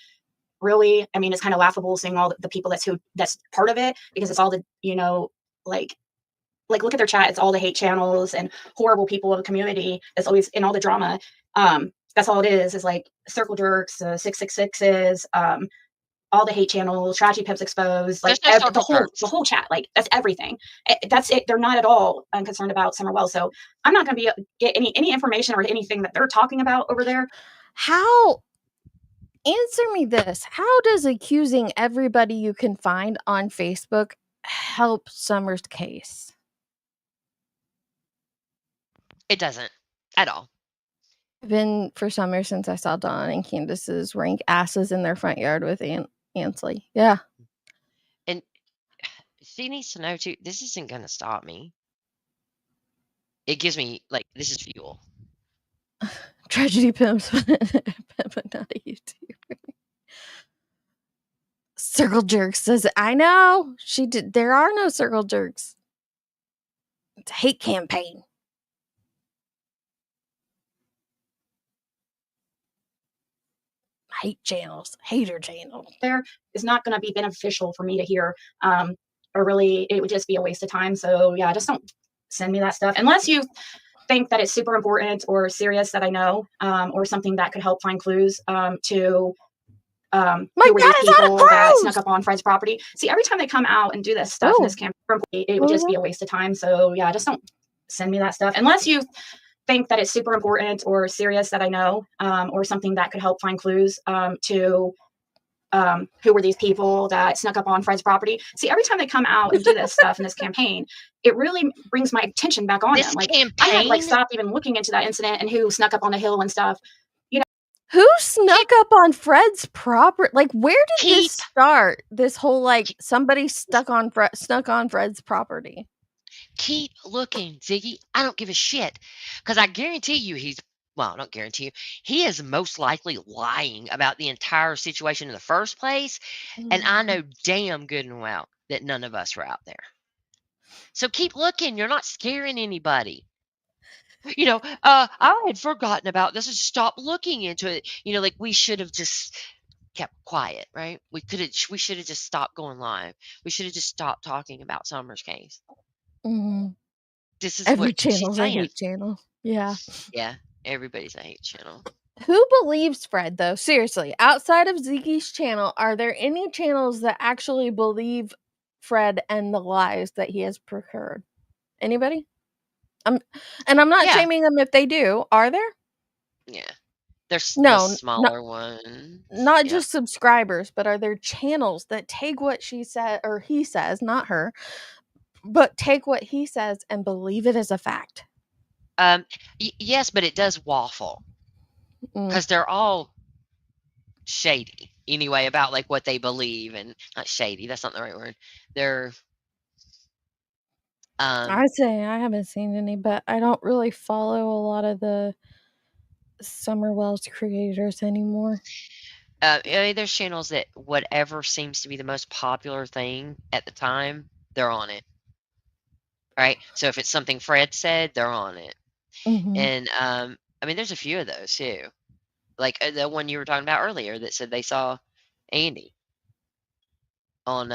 Speaker 5: really, I mean, it's kind of laughable seeing all the people that's part of it, because it's all the like look at their chat. It's all the hate channels and horrible people of the community that's always in all the drama. That's all it is like circle jerks, 666s, all the hate channels, tragedy pimps exposed, like the whole chat, like that's everything. That's it. They're not at all concerned about Summer Wells. So I'm not going to get any information or anything that they're talking about over there.
Speaker 3: Answer me this. How does accusing everybody you can find on Facebook help Summer's case?
Speaker 6: It doesn't at all.
Speaker 3: I've been for Summer since I saw Dawn and Candace's rank asses in their front yard with Ansley. Yeah.
Speaker 6: And she needs to know too, this isn't going to stop me. It gives me, like, this is fuel.
Speaker 3: Tragedy pimps, but not a YouTuber. Circle jerks says, I know. She did. There are no circle jerks. It's a hate campaign. Hate channels, hater channels.
Speaker 5: There is not going to be beneficial for me to hear, or really, it would just be a waste of time. So yeah, just don't send me that stuff unless you think that it's super important or serious that I know, or something that could help find clues to who were these people that snuck up on Fred's property. See, every time they come out and do this stuff in this campaign, it would just be a waste of time. So yeah, just don't send me that stuff unless you think that it's super important or serious that I know, or something that could help find clues to who were these people that snuck up on Fred's property. See, every time they come out and do this stuff in this campaign, it really brings my attention back on them. Like I had to stop even looking into that incident and who snuck up on the hill and stuff.
Speaker 3: Who snuck up on Fred's property? Like, where did this start? This whole like somebody snuck on Fred's property.
Speaker 6: Keep looking, Ziggy. I don't give a shit. Because I guarantee you I don't guarantee you. He is most likely lying about the entire situation in the first place. And I know damn good and well that none of us were out there. So keep looking. You're not scaring anybody. I had forgotten about this and stopped looking into it. Like we should have just kept quiet, right? We should have just stopped going live. We should have just stopped talking about Summer's case.
Speaker 3: Mm-hmm.
Speaker 6: This is
Speaker 3: every
Speaker 6: what she's
Speaker 3: channel's
Speaker 6: saying.
Speaker 3: a hate channel. Yeah.
Speaker 6: Yeah, everybody's a hate channel.
Speaker 3: Who believes Fred though? Seriously, outside of Ziggy's channel, are there any channels that actually believe Fred and the lies that he has procured? Anybody? I'm not shaming them if they do. Are there?
Speaker 6: Yeah. There's
Speaker 3: No,
Speaker 6: smaller ones.
Speaker 3: Not just subscribers, but are there channels that take what she said or he says, not her, but take what he says and believe it as a fact?
Speaker 6: Yes, but it does waffle. Because they're all shady anyway about like what they believe, and not shady, that's not the right word. They're
Speaker 3: I'd say I haven't seen any, but I don't really follow a lot of the Summer Wells creators anymore.
Speaker 6: There's channels that whatever seems to be the most popular thing at the time, they're on it. Right? So if it's something Fred said, they're on it. And there's a few of those too. Like the one you were talking about earlier that said they saw Andy. on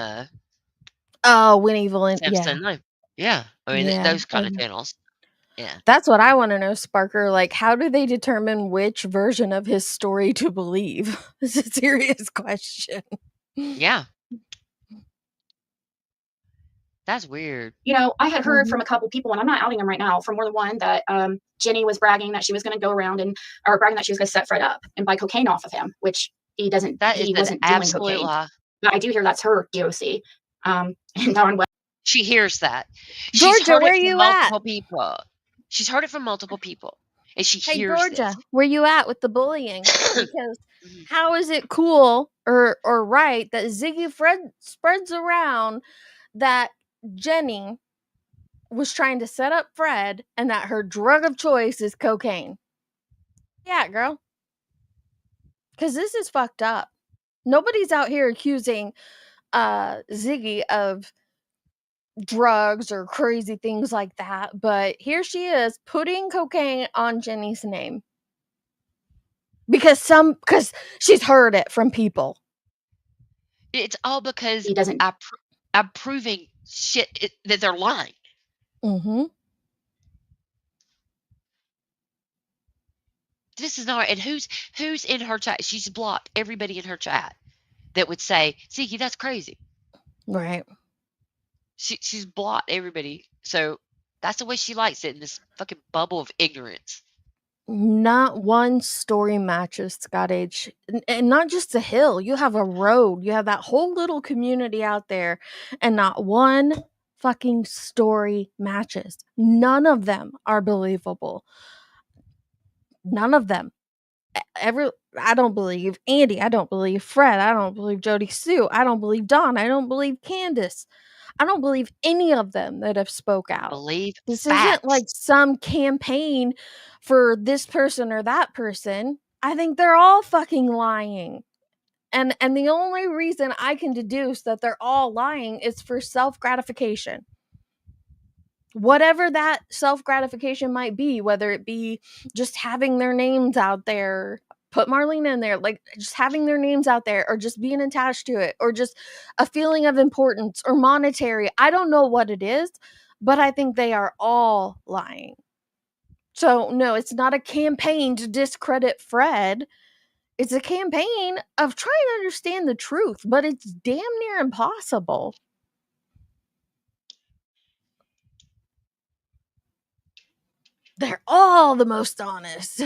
Speaker 3: When Evil and
Speaker 6: Samson
Speaker 3: yeah.
Speaker 6: Live. Yeah, I mean
Speaker 3: Yeah.
Speaker 6: those kind of channels. Yeah,
Speaker 3: That's what I want to know, Sparker. Like, how do they determine which version of his story to believe? It's a serious question.
Speaker 6: yeah, that's weird.
Speaker 5: You know, I had heard
Speaker 3: Mhm.
Speaker 5: from a couple people, and I'm not outing them right now, from more than one, that Jenny was bragging that she was going to go around or bragging that she was going to set Fred up and buy cocaine off of him, which he
Speaker 6: That is an
Speaker 5: wasn't doing
Speaker 6: absolute
Speaker 5: cocaine.
Speaker 6: lie.
Speaker 5: But I do hear that's her DOC. And darn well.
Speaker 6: She hears that. She's
Speaker 3: Georgia,
Speaker 6: heard
Speaker 3: where
Speaker 6: it from
Speaker 3: you at?
Speaker 6: multiple people. She's heard it from multiple people, and she
Speaker 3: Hey,
Speaker 6: hears this.
Speaker 3: Georgia, where you at with the bullying? Because
Speaker 6: Mhm.
Speaker 3: how is it cool or right that Ziggy Fred spreads around that Jenny was trying to set up Fred and that her drug of choice is cocaine? Yeah, girl. Because this is fucked up. Nobody's out here accusing Ziggy of drugs or crazy things like that, but here she is putting cocaine on Jenny's name because she's heard it from people.
Speaker 6: It's all because
Speaker 5: He doesn't.
Speaker 6: I'm proving shit that they're lying.
Speaker 3: Mm-hmm.
Speaker 6: This is not. And who's in her chat? She's blocked everybody in her chat that would say, "Ziggy, that's crazy."
Speaker 3: Right.
Speaker 6: She's blocked everybody. So that's the way she likes it in this fucking bubble of ignorance.
Speaker 3: Not one story matches Scott H. And not just the hill. You have a road. You have that whole little community out there, and not one fucking story matches. None of them are believable. None of them. I don't believe Andy. I don't believe Fred. I don't believe Jod Sue. I don't believe Dawn. I don't believe Candace. I don't believe any of them that have spoke out.
Speaker 6: Believe
Speaker 3: This
Speaker 6: facts.
Speaker 3: isn't like some campaign for this person or that person. I think they're all fucking lying. And the only reason I can deduce that they're all lying is for self-gratification. Whatever that self-gratification might be, whether it be just having their names out there, put Marlene in there, like just having their names out there, or just being attached to it, or just a feeling of importance or monetary. I don't know what it is, but I think they are all lying. So no, it's not a campaign to discredit Fred. It's a campaign of trying to understand the truth, but it's damn near impossible. They're all the most honest.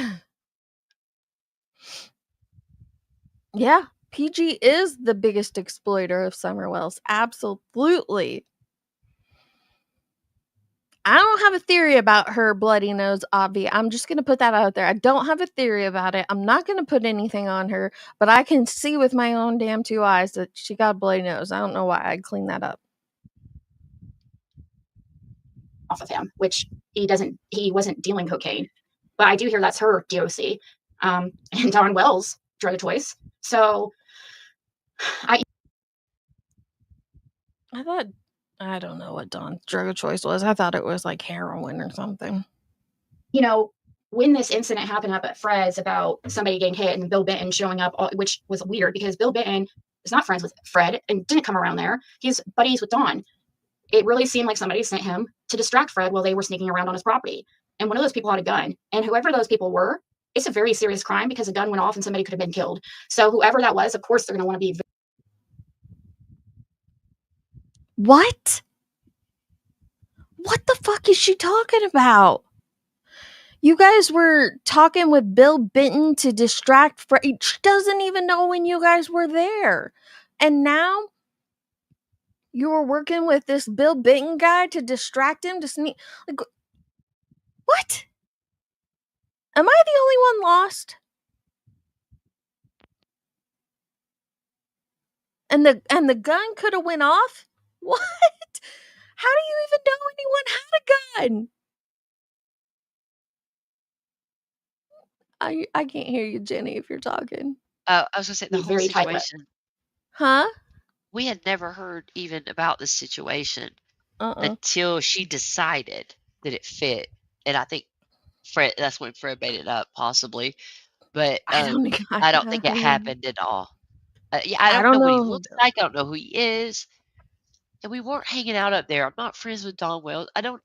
Speaker 3: Yeah, PG is the biggest exploiter of Summerwells. Absolutely. I don't have a theory about her bloody nose, Obvi. I'm just going to put that out there. I don't have a theory about it. I'm not going to put anything on her, but I can see with my own damn two eyes that she got a bloody nose. I don't know why. I'd clean that up.
Speaker 5: Off of him, which he wasn't dealing cocaine. But I do hear that's her DOC. And darn well's drug of choice. So
Speaker 3: I don't know what Dawn's drug of choice was. I thought it was like heroin or something.
Speaker 5: You know, when this incident happened up at Fred's about somebody getting hit and Bill Benton showing up, which was weird because Bill Benton is not friends with Fred and didn't come around there. He's buddies with Dawn. It really seemed like somebody sent him to distract Fred while they were sneaking around on his property. And one of those people had a gun. And whoever those people were, it's a very serious crime because a gun went off and somebody could have been killed. So whoever that was, of course, they're going to want to be.
Speaker 3: What? What the fuck is she talking about? You guys were talking with Bill Benton to distract Fred. She doesn't even know when you guys were there. And now you were working with this Bill Benton guy to distract him to sneak. Like, what? Am I the only one lost? And the gun could have went off? What? How do you even know anyone had a gun? I can't hear you, Jenny, if you're talking.
Speaker 6: I was gonna say the whole
Speaker 5: very tight-lipped.
Speaker 6: situation.
Speaker 3: Huh?
Speaker 6: We had never heard even about this situation until she decided that it fit, and I think Fred. That's when Fred made it up, possibly. But I don't think it happened at all. Yeah, I
Speaker 3: I
Speaker 6: don't
Speaker 3: don't
Speaker 6: know what he
Speaker 3: know who
Speaker 6: looks like. I don't know who he is. And we weren't hanging out up there. I'm not friends with Don Wells. I don't.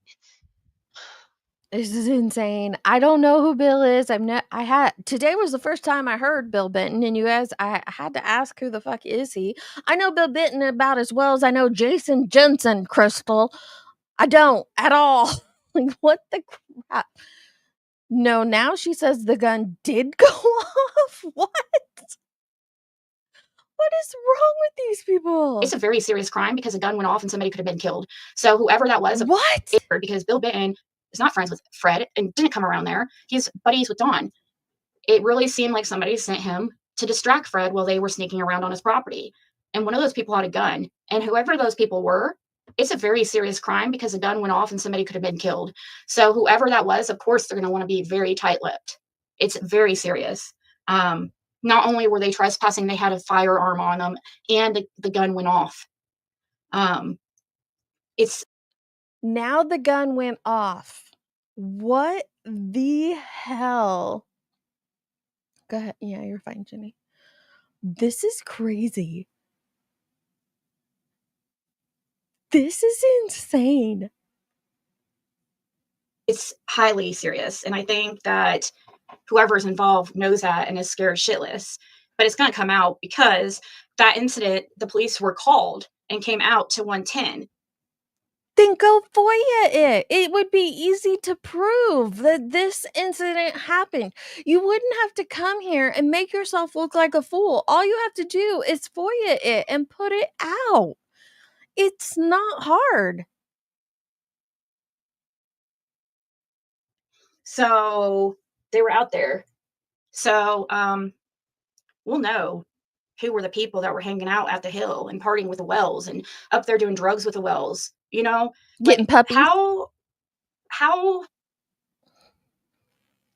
Speaker 3: This is insane. I don't know who Bill is. Today was the first time I heard Bill Benton, and you guys, I had to ask who the fuck is he. I know Bill Benton about as well as I know Jason Jensen, Crystal. I don't at all. Like, what the crap? No, now she says the gun did go off. What? What is wrong with these people?
Speaker 5: It's a very serious crime because a gun went off and somebody could have been killed. So whoever that was,
Speaker 3: What?
Speaker 5: because Bill Benton is not friends with Fred and didn't come around there. He's buddies with Dawn. It really seemed like somebody sent him to distract Fred while they were sneaking around on his property. And one of those people had a gun. And whoever those people were, it's a very serious crime because a gun went off and somebody could have been killed. So whoever that was, of course, they're going to want to be very tight-lipped. It's very serious. Not only were they trespassing, they had a firearm on them, and the gun went off. It's
Speaker 3: Now the gun went off. What the hell? Go ahead. Yeah, you're fine, Jenny. This is crazy. This is insane.
Speaker 5: It's highly serious, and I think that whoever's involved knows that and is scared shitless. But it's going to come out because that incident, the police were called and came out to 110.
Speaker 3: Then go FOIA it. It would be easy to prove that this incident happened. You wouldn't have to come here and make yourself look like a fool. All you have to do is FOIA it and put it out. It's not hard.
Speaker 5: So they were out there. So we'll know who were the people that were hanging out at the Hill and partying with the Wells and up there doing drugs with the Wells. You know,
Speaker 3: Getting puppies.
Speaker 5: How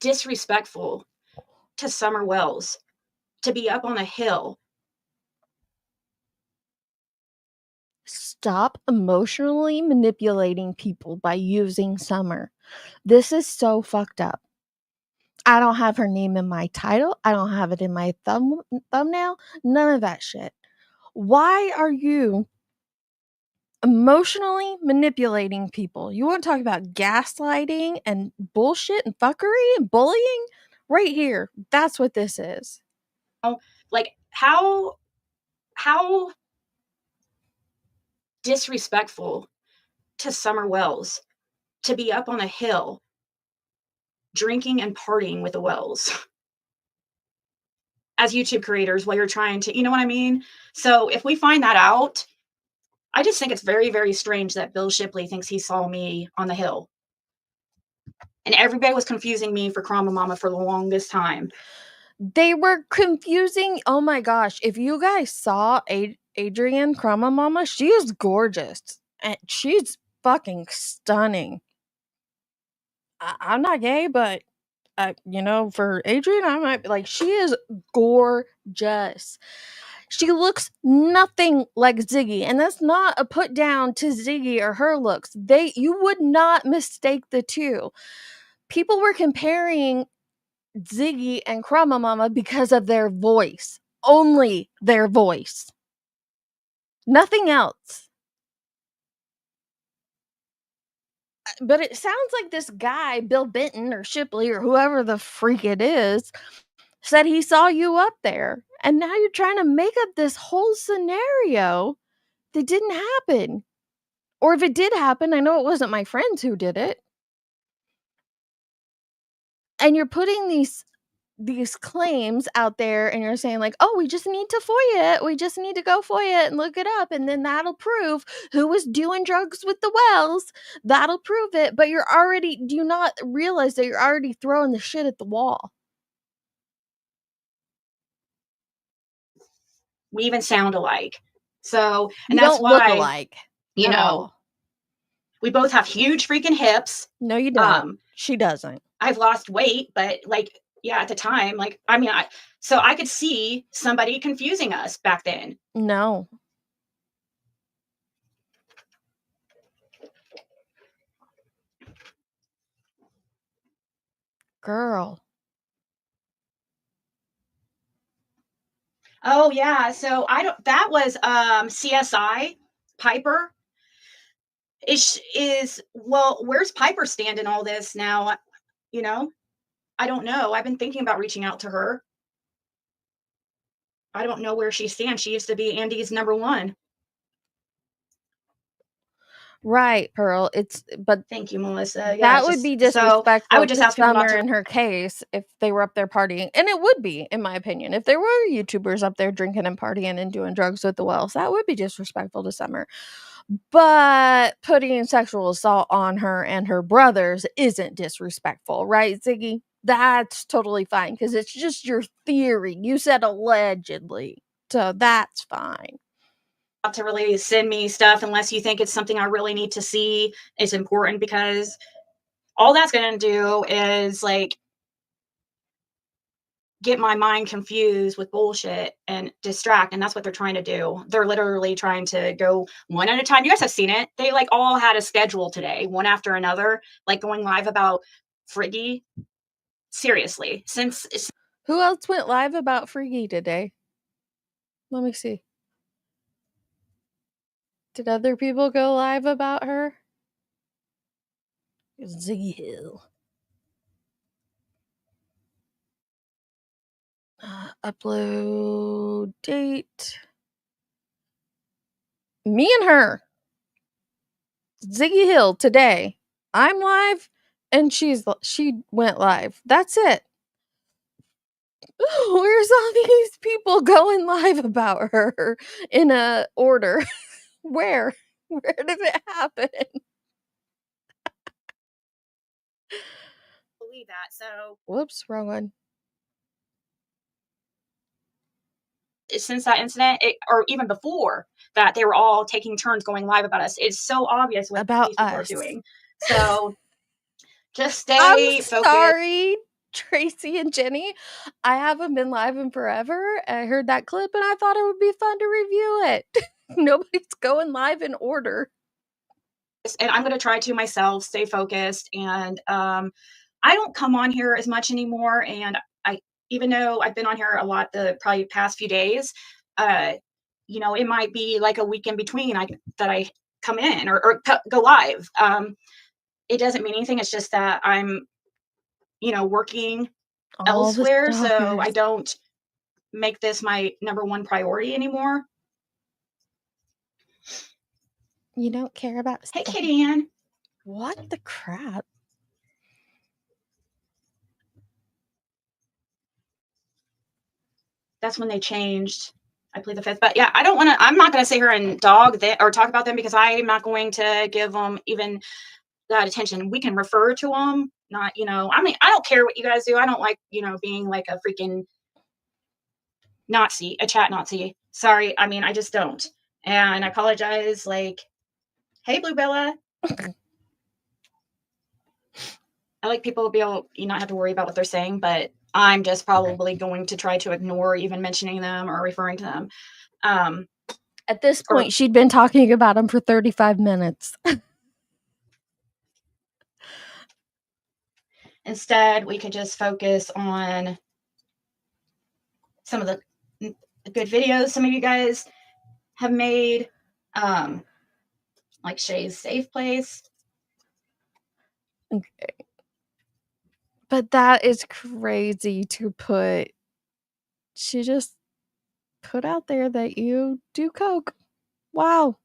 Speaker 5: disrespectful to Summer Wells to be up on a hill.
Speaker 3: Stop emotionally manipulating people by using Summer. This is so fucked up. I don't have her name in my title. I don't have it in my thumbnail. None of that shit. Why are you emotionally manipulating people? You want to talk about gaslighting and bullshit and fuckery and bullying? Right here. That's what this is.
Speaker 5: Like how disrespectful to Summer Wells to be up on a hill drinking and partying with the Wells as YouTube creators while you're trying to, you know what I mean? So if we find that out, I just think it's very, very strange that Bill Shipley thinks he saw me on the hill. And everybody was confusing me for Krama Mama for the longest time.
Speaker 3: They were confusing. Oh my gosh. If you guys saw Adrienne Krama Mama, she is gorgeous. And she's fucking stunning. I'm not gay, but for Adrienne, I might be like, she is gorgeous. She looks nothing like Ziggy, and that's not a put down to Ziggy or her looks. You would not mistake the two. People were comparing Ziggy and Krama Mama because of their voice. Only their voice. Nothing else. But it sounds like this guy, Bill Benton or Shipley or whoever the freak it is, said he saw you up there. And now you're trying to make up this whole scenario that didn't happen. Or if it did happen, I know it wasn't my friends who did it. And you're putting these claims out there and you're saying like, oh, we just need to FOIA it. We just need to go FOIA it and look it up. And then that'll prove who was doing drugs with the Wells. That'll prove it. But do you not realize that you're already throwing the shit at the wall?
Speaker 5: We even sound alike. So, and
Speaker 3: You
Speaker 5: that's
Speaker 3: don't
Speaker 5: why,
Speaker 3: look alike.
Speaker 5: you know,
Speaker 3: all.
Speaker 5: We both have huge freaking hips.
Speaker 3: No, you don't. She doesn't.
Speaker 5: I've lost weight, but at the time, so I could see somebody confusing us back then.
Speaker 3: No. Girl.
Speaker 5: Oh yeah, so that was CSI Piper. Well, where's Piper stand in all this now? You know, I don't know. I've been thinking about reaching out to her. I don't know where she stands. She used to be Andy's number one.
Speaker 3: Right, Pearl. But
Speaker 5: thank you, Melissa.
Speaker 3: That would be disrespectful
Speaker 5: I would just
Speaker 3: to
Speaker 5: ask people not
Speaker 3: Summer
Speaker 5: to.
Speaker 3: in her case if they were up there partying. And it would be, in my opinion. If there were YouTubers up there drinking and partying and doing drugs with the Wells, that would be disrespectful to Summer. But putting sexual assault on her and her brothers isn't disrespectful, right, Ziggy? That's totally fine because it's just your theory. You said allegedly. So that's fine.
Speaker 5: To really send me stuff unless you think it's something I really need to see. It's important because all that's going to do is like get my mind confused with bullshit and distract, and that's what they're trying to do. They're literally trying to go one at a time. You guys have seen it. They like all had a schedule today, one after another, like going live about Friggy. Seriously,
Speaker 3: who else went live about Friggy today? Let me see. Did other people go live about her? Ziggy Hill. Upload date. Me and her. Ziggy Hill today. I'm live and she went live. That's it. Where's all these people going live about her in a order? Where did it happen?
Speaker 5: believe that. So
Speaker 3: Whoops, wrong one.
Speaker 5: Since that incident, or even before that, they were all taking turns going live about us. It's so obvious what
Speaker 3: about
Speaker 5: these people
Speaker 3: us
Speaker 5: are doing. So just stay
Speaker 3: I'm
Speaker 5: focused.
Speaker 3: sorry, Tracy and Jenny. I haven't been live in forever. I heard that clip and I thought it would be fun to review it. Nobody's going live in order.
Speaker 5: And I'm going to try to myself stay focused. And I don't come on here as much anymore. And even though I've been on here a lot the probably past few days, it might be like a week in between that I come in or go live. It doesn't mean anything. It's just that I'm, working elsewhere. So I don't make this my number one priority anymore.
Speaker 3: You don't care about
Speaker 5: Hey, Kitty Ann.
Speaker 3: What the crap?
Speaker 5: That's when they changed. I plead the fifth. But yeah, I'm not going to sit here and dog that or talk about them because I'm not going to give them even that attention. We can refer to them, not, I don't care what you guys do. I don't like, being like a freaking Nazi, a chat Nazi. Sorry. I just don't. And I apologize. Like, hey, Blue Bella. I like people to be able, you not have to worry about what they're saying, but I'm just probably going to try to ignore even mentioning them or referring to them.
Speaker 3: At this point, she'd been talking about them for 35 minutes.
Speaker 5: Instead, we could just focus on some of the good videos some of you guys have made, like Shay's Safe Place.
Speaker 3: Okay. But that is crazy to put. She just put out there that you do coke. Wow.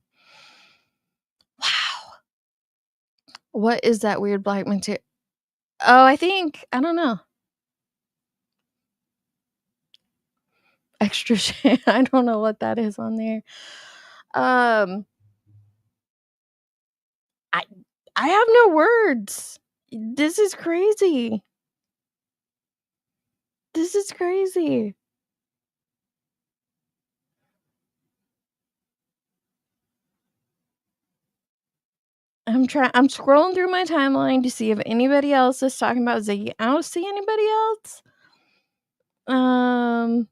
Speaker 3: Wow. What is that weird black material? Oh, I don't know. Extra shit. I don't know what that is on there. I have no words. This is crazy. This is crazy. I'm scrolling through my timeline to see if anybody else is talking about Ziggy. I don't see anybody else. I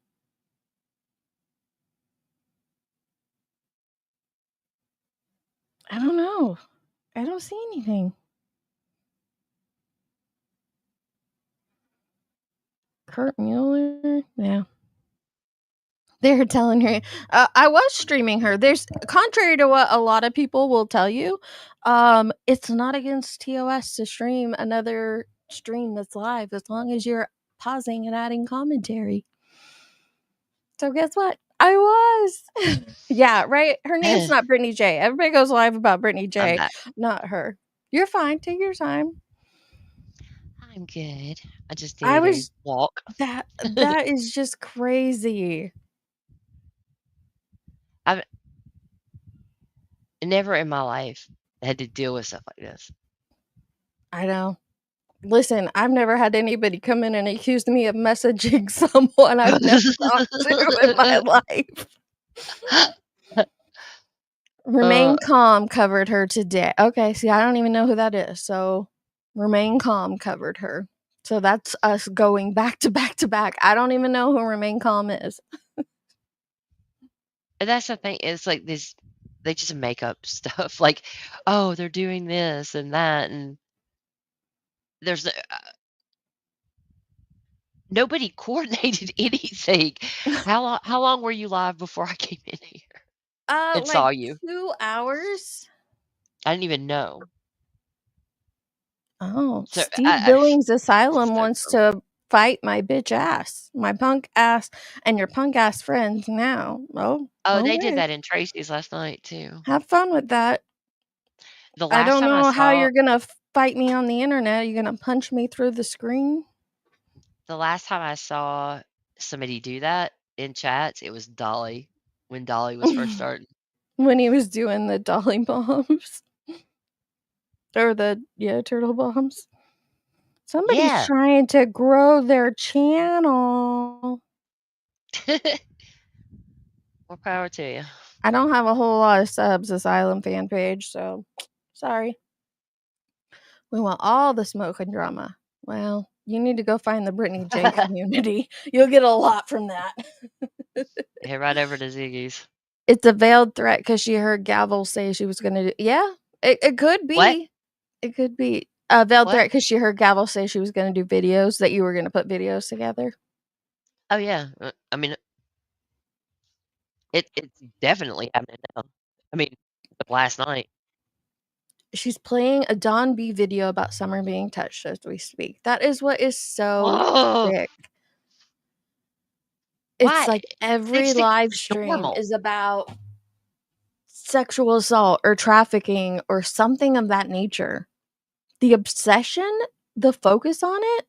Speaker 3: don't know. I don't see anything. Kurt Mueller? Yeah. They're telling her. I was streaming her. There's contrary to what a lot of people will tell you. It's not against TOS to stream another stream that's live as long as you're pausing and adding commentary. So guess what? I was. Yeah, right. Her name's not Brittany J. Everybody goes live about Brittany
Speaker 6: I'm
Speaker 3: J,
Speaker 6: back.
Speaker 3: not her. You're fine. Take your time.
Speaker 6: I'm good. I just
Speaker 3: I
Speaker 6: did a
Speaker 3: was
Speaker 6: walk.
Speaker 3: that is just crazy.
Speaker 6: I've never in my life had to deal with stuff like this.
Speaker 3: I know. Listen, I've never had anybody come in and accuse me of messaging someone I've never talked to in my life. Remain Calm covered her today. Okay, see, I don't even know who that is. So, Remain Calm covered her. So that's us going back to back to back. I don't even know who Remain Calm is.
Speaker 6: And that's the thing. It's like this. They just make up stuff. Like, oh, they're doing this and that, and there's nobody coordinated anything. How long were you live before I came in here and
Speaker 3: Like
Speaker 6: saw you?
Speaker 3: 2 hours.
Speaker 6: I didn't even know.
Speaker 3: Oh,
Speaker 6: So
Speaker 3: Steve Billings Asylum wants to fight my bitch ass, my punk ass, and your punk ass friends now. Oh,
Speaker 6: they did
Speaker 3: okay.
Speaker 6: that in Tracy's last night too.
Speaker 3: Have fun with that.
Speaker 6: The
Speaker 3: I
Speaker 6: last
Speaker 3: don't
Speaker 6: time I
Speaker 3: know how
Speaker 6: saw
Speaker 3: you're gonna fight me on the internet. You're gonna punch me through the screen.
Speaker 6: the last time I saw somebody do that in chats, it was Dolly when Dolly was first starting.
Speaker 3: When he was doing the dolly bombs. Or the turtle bombs. Somebody's
Speaker 6: Yeah.
Speaker 3: trying to grow their channel.
Speaker 6: More power to you.
Speaker 3: I don't have a whole lot of subs, Asylum fan page, so sorry. We want all the smoke and drama. Well, you need to go find the Brittany J community. You'll get a lot from that.
Speaker 6: Head right over to Ziggy's.
Speaker 3: It's a veiled threat because she heard Gavel say she was going to do. Yeah, it could be.
Speaker 6: What?
Speaker 3: It could be a veiled
Speaker 6: What?
Speaker 3: threat because she heard Gavel say she was going to do videos, that you were going to put videos together.
Speaker 6: Oh yeah. I mean, it's definitely happening now. I mean, last night.
Speaker 3: She's playing a Don B video about Summer being touched as we speak. That is what is so
Speaker 6: Whoa.
Speaker 3: sick.
Speaker 6: Why?
Speaker 3: It's like every
Speaker 6: These things
Speaker 3: live
Speaker 6: are
Speaker 3: stream
Speaker 6: normal.
Speaker 3: is about sexual assault or trafficking or something of that nature. The obsession, the focus on it.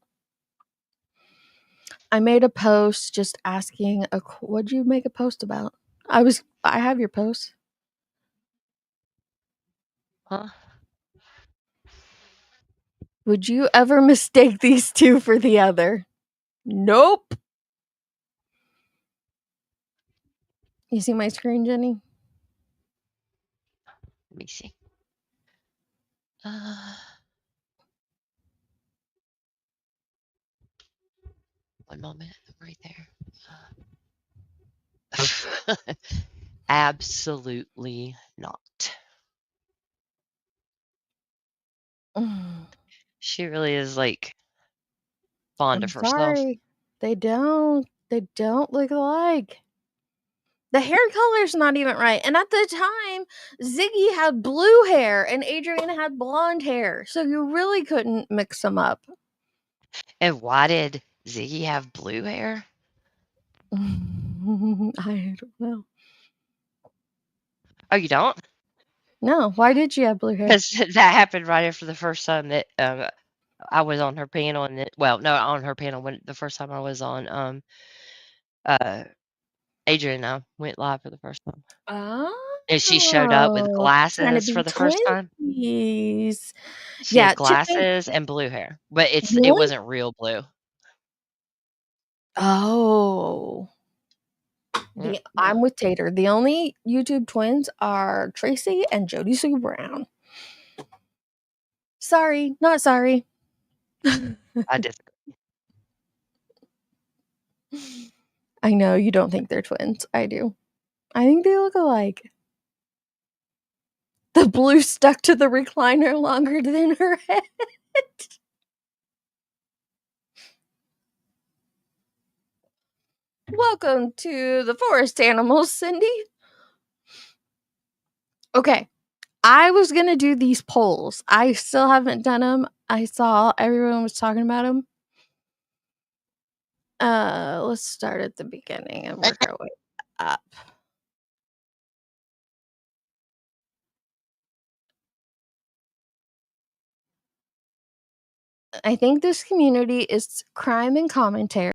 Speaker 3: I made a post just asking what'd you make a post about? I have your post.
Speaker 6: Huh?
Speaker 3: Would you ever mistake these two for the other? Nope. You see my screen, Jenny?
Speaker 6: Let me see. One moment. Right there. Absolutely not. She really is like fond
Speaker 3: I'm
Speaker 6: of herself.
Speaker 3: sorry. They don't look alike. The hair color's not even right. And at the time, Ziggy had blue hair and Adrian had blonde hair. So you really couldn't mix them up.
Speaker 6: And why did Ziggy have blue hair?
Speaker 3: I don't know.
Speaker 6: Oh, you don't?
Speaker 3: No, why did she have blue hair?
Speaker 6: Because that happened right after the first time that I was on her panel, and on her panel when the first time I was on Adrian and I went live for the first time. And she showed up with
Speaker 3: Trying to
Speaker 6: glasses for
Speaker 3: be
Speaker 6: the first time.
Speaker 3: twinsies.
Speaker 6: She had glasses and blue hair, but it wasn't real blue.
Speaker 3: Oh. I'm with Tater. The only YouTube twins are Tracy and Jod Sue Brown. Sorry, not sorry.
Speaker 6: I disagree.
Speaker 3: I know you don't think they're twins. I do. I think they look alike. The blue stuck to the recliner longer than her head. Welcome to the forest animals, Cindy. Okay, I was gonna do these polls. I still haven't done them. I saw everyone was talking about them. Let's start at the beginning and work our way up. I think this community is crime and commentary.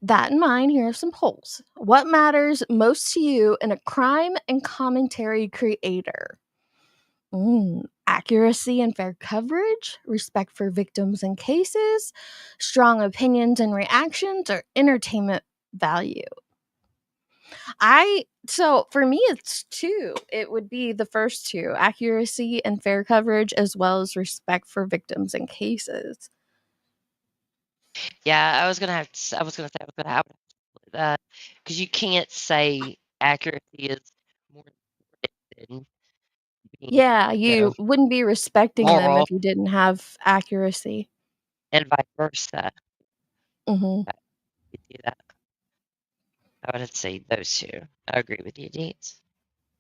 Speaker 3: That in mind, here are some polls. What matters most to you in a crime and commentary creator? Accuracy and fair coverage, respect for victims and cases, strong opinions and reactions, or entertainment value. So for me it's two. It would be the first two, accuracy and fair coverage, as well as respect for victims and cases.
Speaker 6: Yeah, I was gonna say I was gonna have that because you can't say accuracy is more important than being,
Speaker 3: Yeah, you wouldn't be respecting them
Speaker 6: moral,
Speaker 3: if you didn't have accuracy.
Speaker 6: and vice versa.
Speaker 3: Mhm.
Speaker 6: You do that. I would say those two. I agree with you, Deets.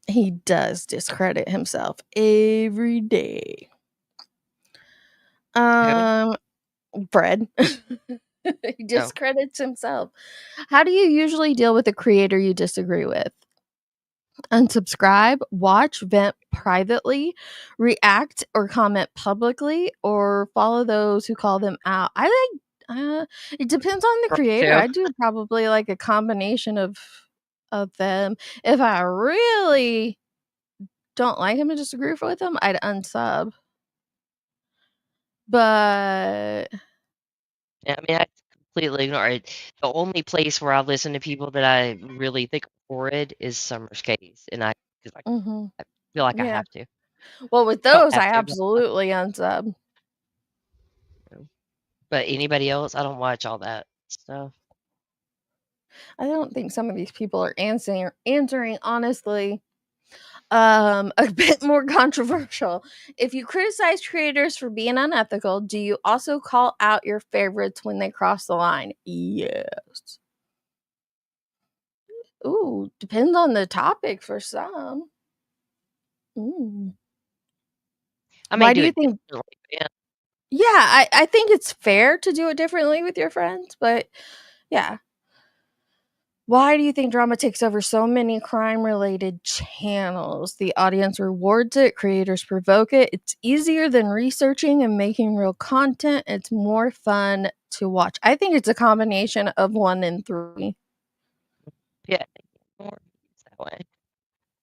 Speaker 3: He does discredit himself every day.
Speaker 6: Who?
Speaker 3: Fred. He discredits himself. How do you usually deal with a creator you disagree with? Unsubscribe, watch, vent privately, react or comment publicly, or follow those who call them out. It depends on the creator. I do probably like a combination of them. If I really don't like him and disagree with him, I'd unsub. But
Speaker 6: Yeah, I mean, I completely ignore it. The only place where I listen to people that I really think are horrid is Summer's case, and I feel like I
Speaker 3: yeah.
Speaker 6: have to.
Speaker 3: Well, with
Speaker 6: Don't
Speaker 3: those,
Speaker 6: have
Speaker 3: I
Speaker 6: to, but
Speaker 3: absolutely unsub.
Speaker 6: anybody else, I don't watch all that stuff.
Speaker 3: I don't think some of these people are answering honestly. A bit more controversial. If you criticize creators for being unethical, do you also call out your favorites when they cross the line? Yes. Ooh, depends on the topic for some. Ooh.
Speaker 6: I may
Speaker 3: Why do
Speaker 6: do
Speaker 3: you
Speaker 6: it
Speaker 3: think?
Speaker 6: differently, yeah.
Speaker 3: Yeah, I think it's fair to do it differently with your friends, but yeah. Why do you think drama takes over so many crime-related channels? The audience rewards it, creators provoke it. It's easier than researching and making real content. It's more fun to watch. I think it's a combination of 1 and 3.
Speaker 6: Yeah, more that way.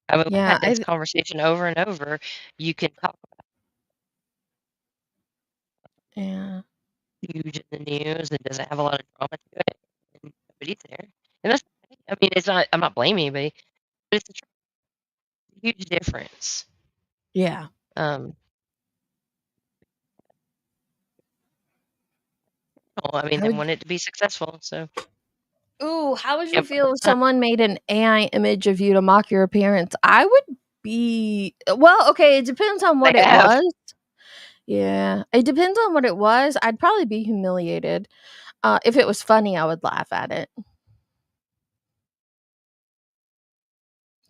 Speaker 6: I mean, we've
Speaker 3: Yeah,
Speaker 6: had this conversation over and over. You can talk about
Speaker 3: yeah.
Speaker 6: huge in the news and doesn't have a lot of drama to it, and nobody's there. And that's, I mean, it's not. I'm not blaming anybody, but it's a huge difference.
Speaker 3: Yeah.
Speaker 6: Well, I mean, they want it to be successful, so.
Speaker 3: Ooh, how would you feel if someone made an AI image of you to mock your appearance? I would be well, okay, it depends on what it was. Yeah, it depends on what it was. I'd probably be humiliated. If it was funny, I would laugh at it.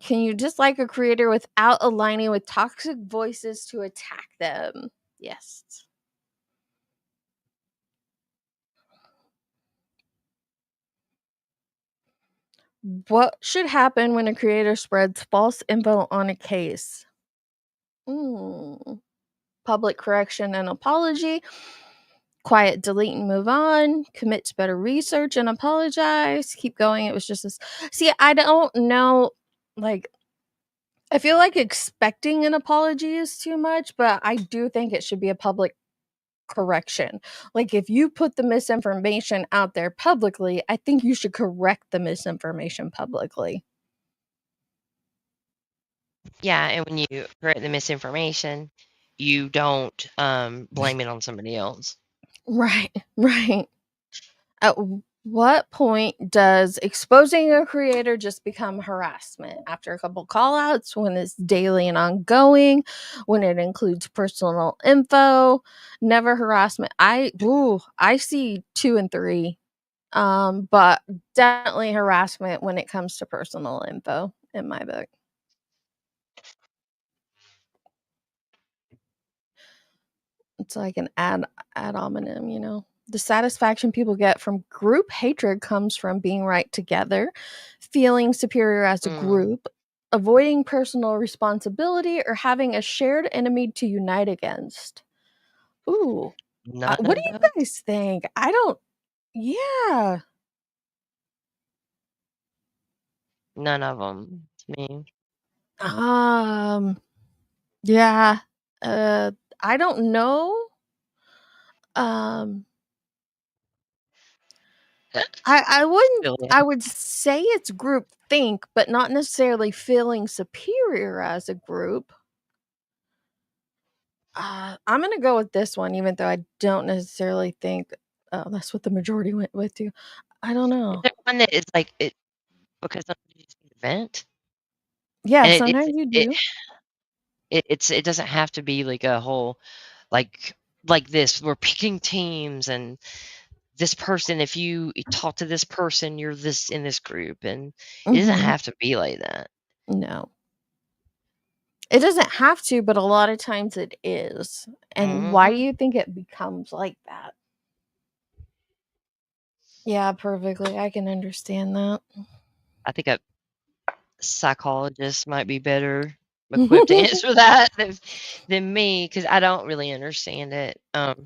Speaker 3: Can you dislike a creator without aligning with toxic voices to attack them? Yes. What should happen when a creator spreads false info on a case? Public correction and apology. Quiet, delete, and move on. Commit to better research and apologize. Keep going. It was just this. See, I don't know. Like, I feel like expecting an apology is too much, but I do think it should be a public correction. Like, if you put the misinformation out there publicly, I think you should correct the misinformation publicly.
Speaker 6: Yeah, and when you correct the misinformation, you don't blame it on somebody else.
Speaker 3: Right, right. At what point does exposing a creator just become harassment? After a couple call outs, when it's daily and ongoing, when it includes personal info, never harassment. I see 2 and 3. But definitely harassment when it comes to personal info in my book. It's like an ad hominem, you know. The satisfaction people get from group hatred comes from being right together, feeling superior as a group, avoiding personal responsibility, or having a shared enemy to unite against. Ooh.
Speaker 6: None
Speaker 3: What
Speaker 6: of
Speaker 3: do you
Speaker 6: those.
Speaker 3: guys think? I don't. Yeah.
Speaker 6: None of them. To me.
Speaker 3: Yeah. I don't know. Um, I wouldn't.
Speaker 6: Really.
Speaker 3: I would say it's group think, but not necessarily feeling superior as a group. I'm gonna go with this one, even though I don't necessarily think that's what the majority went with too. I don't
Speaker 6: Is
Speaker 3: know.
Speaker 6: there one that is like it because sometimes you just need to vent,
Speaker 3: Yeah,
Speaker 6: and
Speaker 3: sometimes you do.
Speaker 6: it doesn't have to be like a whole like this. We're picking teams and this person. If you talk to this person, you're this in this group, and it doesn't
Speaker 3: Mhm.
Speaker 6: have to be like that.
Speaker 3: No. It doesn't have to, but a lot of times it is. And why do
Speaker 6: Mhm.
Speaker 3: you think it becomes like that? Yeah, perfectly. I can understand that.
Speaker 6: I think a psychologist might be better equipped to answer that than me because I don't really understand it. I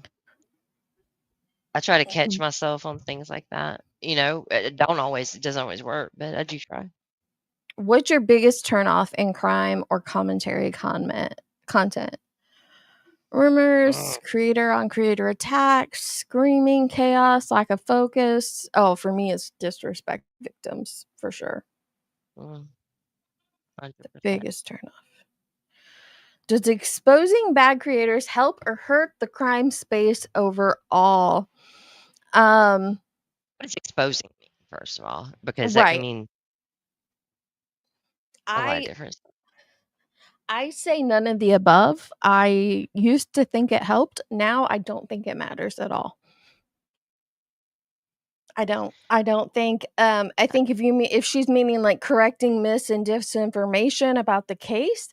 Speaker 6: try to catch myself on things like that. You know, it doesn't always work, but I do try.
Speaker 3: What's your biggest turnoff in crime or commentary content? Rumors,
Speaker 6: Mm,
Speaker 3: creator on creator attacks, screaming, chaos, lack of focus. Oh, for me, it's disrespect victims for sure.
Speaker 6: mm, 100%.
Speaker 3: Biggest turnoff. Does exposing bad creators help or hurt the crime space overall?
Speaker 6: What does exposing mean, first of all? Because that can
Speaker 3: Right.
Speaker 6: mean a lot of
Speaker 3: I
Speaker 6: different stuff.
Speaker 3: I say none of the above. I used to think it helped. Now I don't think it matters at all. I don't think I think if she's meaning like correcting mis and disinformation about the case,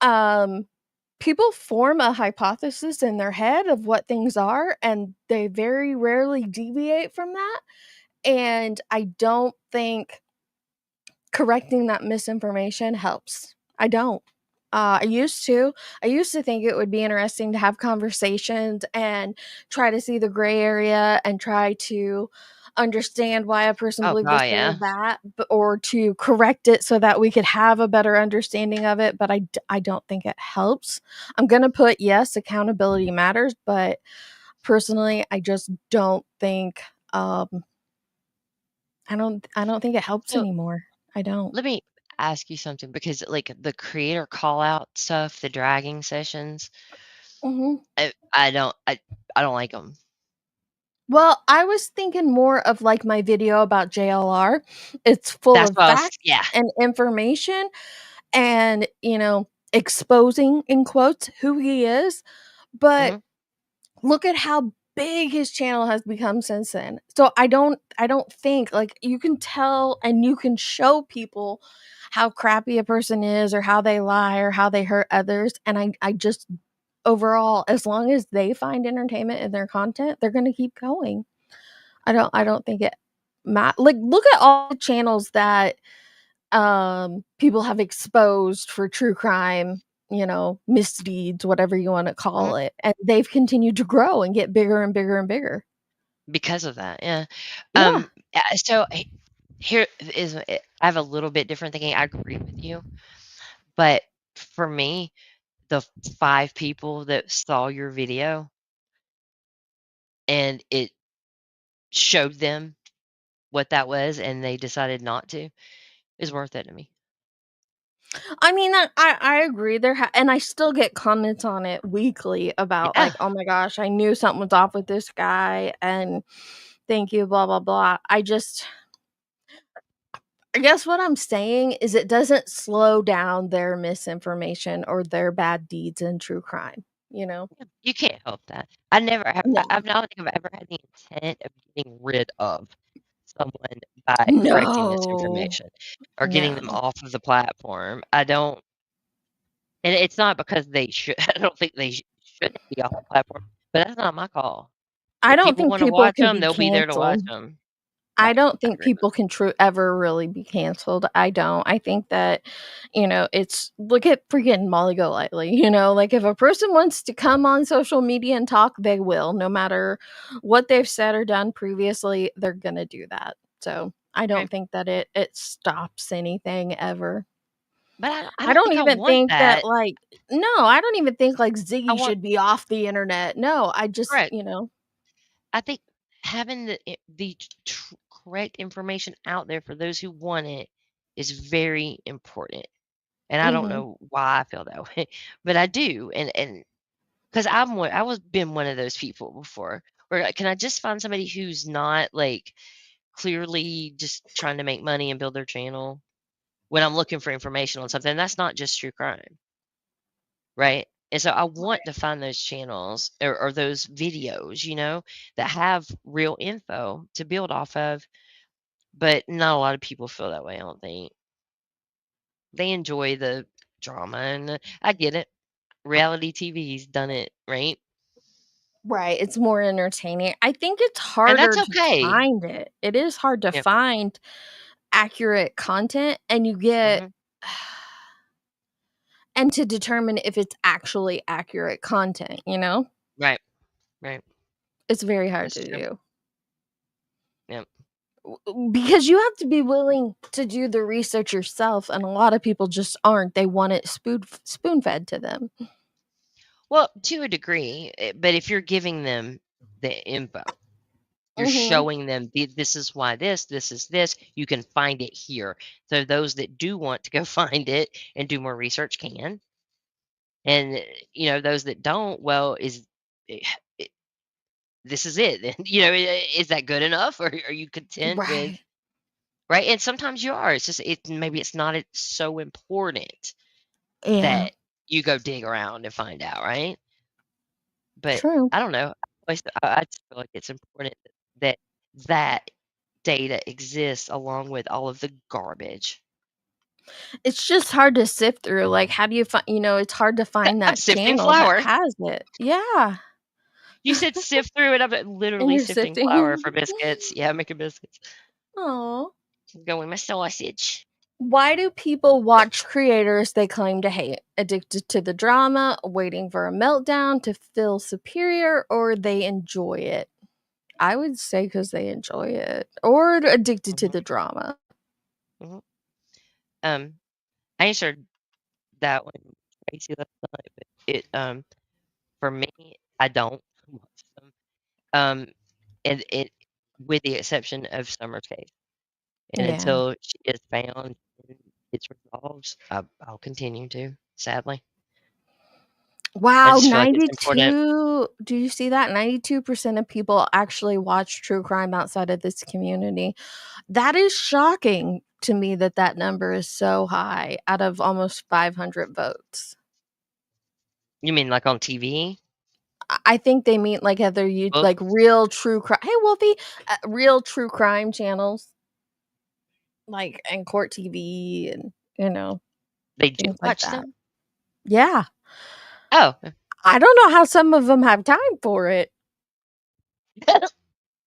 Speaker 3: um people form a hypothesis in their head of what things are and they very rarely deviate from that. And I don't think correcting that misinformation helps. I don't. I used to. I used to think it would be interesting to have conversations and try to see the gray area and try to understand why a person
Speaker 6: Oh
Speaker 3: believed this
Speaker 6: god,
Speaker 3: or
Speaker 6: yeah.
Speaker 3: that, or to correct it so that we could have a better understanding of it. But I don't think it helps. I'm going to put yes, accountability matters, but personally, I just don't think I don't think it helps
Speaker 6: So
Speaker 3: anymore. I don't.
Speaker 6: let me ask you something because like the creator call out stuff, the dragging sessions,
Speaker 3: Mhm.
Speaker 6: I don't like them.
Speaker 3: Well, I was thinking more of like my video about JLR. It's full
Speaker 6: That's
Speaker 3: of
Speaker 6: what I was.
Speaker 3: facts
Speaker 6: Yeah.
Speaker 3: and information and, exposing in quotes who he is. But
Speaker 6: Hmm.
Speaker 3: look at how big his channel has become since then. So I don't think like you can tell and you can show people how crappy a person is or how they lie or how they hurt others. And I just overall, as long as they find entertainment in their content, they're gonna keep going. I don't think it like look at all the channels that people have exposed for true crime, misdeeds, whatever you want to
Speaker 6: Hmm.
Speaker 3: call it. And they've continued to grow and get bigger and bigger and bigger.
Speaker 6: Because of that, yeah.
Speaker 3: Yeah.
Speaker 6: So here is I have a little bit different thinking. I agree with you, but for me, the 5 people that saw your video and it showed them what that was and they decided not to, is worth it to me.
Speaker 3: I mean, I agree. And I still get comments on it weekly about
Speaker 6: Yeah.
Speaker 3: like, oh my gosh, I knew something was off with this guy, and thank you, blah blah blah. I guess what I'm saying is it doesn't slow down their misinformation or their bad deeds in true crime. You know?
Speaker 6: You can't help that. I never have
Speaker 3: No.
Speaker 6: I don't think I've ever had the intent of getting rid of someone by correcting this
Speaker 3: No.
Speaker 6: information or getting them
Speaker 3: No.
Speaker 6: off of the platform. I don't, and it's not because they should. I don't think they shouldn't be off the platform, but that's not my call.
Speaker 3: I
Speaker 6: If
Speaker 3: don't
Speaker 6: people
Speaker 3: think
Speaker 6: want to
Speaker 3: people
Speaker 6: watch
Speaker 3: can
Speaker 6: them,
Speaker 3: be
Speaker 6: they'll be there to watch
Speaker 3: canceled.
Speaker 6: them.
Speaker 3: I
Speaker 6: Right.
Speaker 3: don't
Speaker 6: I
Speaker 3: think
Speaker 6: agree.
Speaker 3: people can ever really be canceled. I don't. I think that, it's look at freaking Molly Golightly. Like if a person wants to come on social media and talk, they will. No matter what they've said or done previously, they're gonna do that. So I don't
Speaker 6: Right.
Speaker 3: think that it stops anything ever.
Speaker 6: But I
Speaker 3: I
Speaker 6: don't
Speaker 3: don't
Speaker 6: think I
Speaker 3: even
Speaker 6: want
Speaker 3: think that
Speaker 6: that.
Speaker 3: no, I don't even think like
Speaker 6: I
Speaker 3: Ziggy
Speaker 6: want
Speaker 3: should be off the internet. No, I just,
Speaker 6: correct. I think having the correct information out there for those who want it is very important. And I don't
Speaker 3: Mhm.
Speaker 6: know why I feel that way, but I do. And because I was been one of those people before where can I just find somebody who's not like clearly just trying to make money and build their channel when I'm looking for information on something that's not just true crime, right? And so I want to find those channels or those videos, that have real info to build off of. But not a lot of people feel that way, I don't think. They enjoy the drama, and I get it. Reality TV's done it, right?
Speaker 3: Right, it's more entertaining. I think it's
Speaker 6: And
Speaker 3: harder
Speaker 6: that's
Speaker 3: to
Speaker 6: okay.
Speaker 3: find it. It is hard to
Speaker 6: Yep.
Speaker 3: find accurate content, and you get
Speaker 6: Mhm.
Speaker 3: and to determine if it's actually accurate content,
Speaker 6: Right. Right.
Speaker 3: It's very hard
Speaker 6: That's
Speaker 3: to
Speaker 6: true.
Speaker 3: do.
Speaker 6: Yep.
Speaker 3: Because you have to be willing to do the research yourself, and a lot of people just aren't. They want it spoon-fed to them.
Speaker 6: Well, to a degree, but if you're giving them the info, you're
Speaker 3: Mhm.
Speaker 6: showing them this is why this is this. You can find it here. So those that do want to go find it and do more research can, and those that don't, well, eh, eh, this is it. Is that good enough, or are you content with
Speaker 3: Right.
Speaker 6: right? And sometimes you are. It's just maybe it's not so important
Speaker 3: Yeah.
Speaker 6: that you go dig around and find out, right? But
Speaker 3: True.
Speaker 6: I don't know. I just feel like it's important that that data exists along with all of the garbage.
Speaker 3: It's just hard to sift through, like, how do you find it's hard to find
Speaker 6: I'm
Speaker 3: that
Speaker 6: sifting
Speaker 3: channel that
Speaker 6: flour.
Speaker 3: has it. Yeah.
Speaker 6: You said sift through it. I'm
Speaker 3: And
Speaker 6: literally
Speaker 3: you're
Speaker 6: sifting flour
Speaker 3: sifting.
Speaker 6: for biscuits. Yeah, making biscuits.
Speaker 3: Aw.
Speaker 6: Going my sausage.
Speaker 3: Why do people watch creators they claim to hate? Addicted to the drama, waiting for a meltdown to feel superior, or they enjoy it? I would say because they enjoy it, or addicted to
Speaker 6: hmm
Speaker 3: the drama.
Speaker 6: hmm I answered that one crazy last night, but for me, I don't watch them. Um, and it, with the exception of Summer's case, and
Speaker 3: Yeah.
Speaker 6: until she is found and it's resolved, I'll continue to. Sadly, I
Speaker 3: Wow,
Speaker 6: just feel like it's important.
Speaker 3: 92. Do you see that? 92% of people actually watch true crime outside of this community. That is shocking to me that that number is so high out of almost 500 votes.
Speaker 6: You mean like on TV?
Speaker 3: I think they mean like other you
Speaker 6: Well,
Speaker 3: like real true crime. Hey, Wolfie, real true crime channels like and court TV and
Speaker 6: they do
Speaker 3: things like
Speaker 6: watch
Speaker 3: that.
Speaker 6: them.
Speaker 3: Yeah,
Speaker 6: Oh,
Speaker 3: I don't know how some of them have time for it.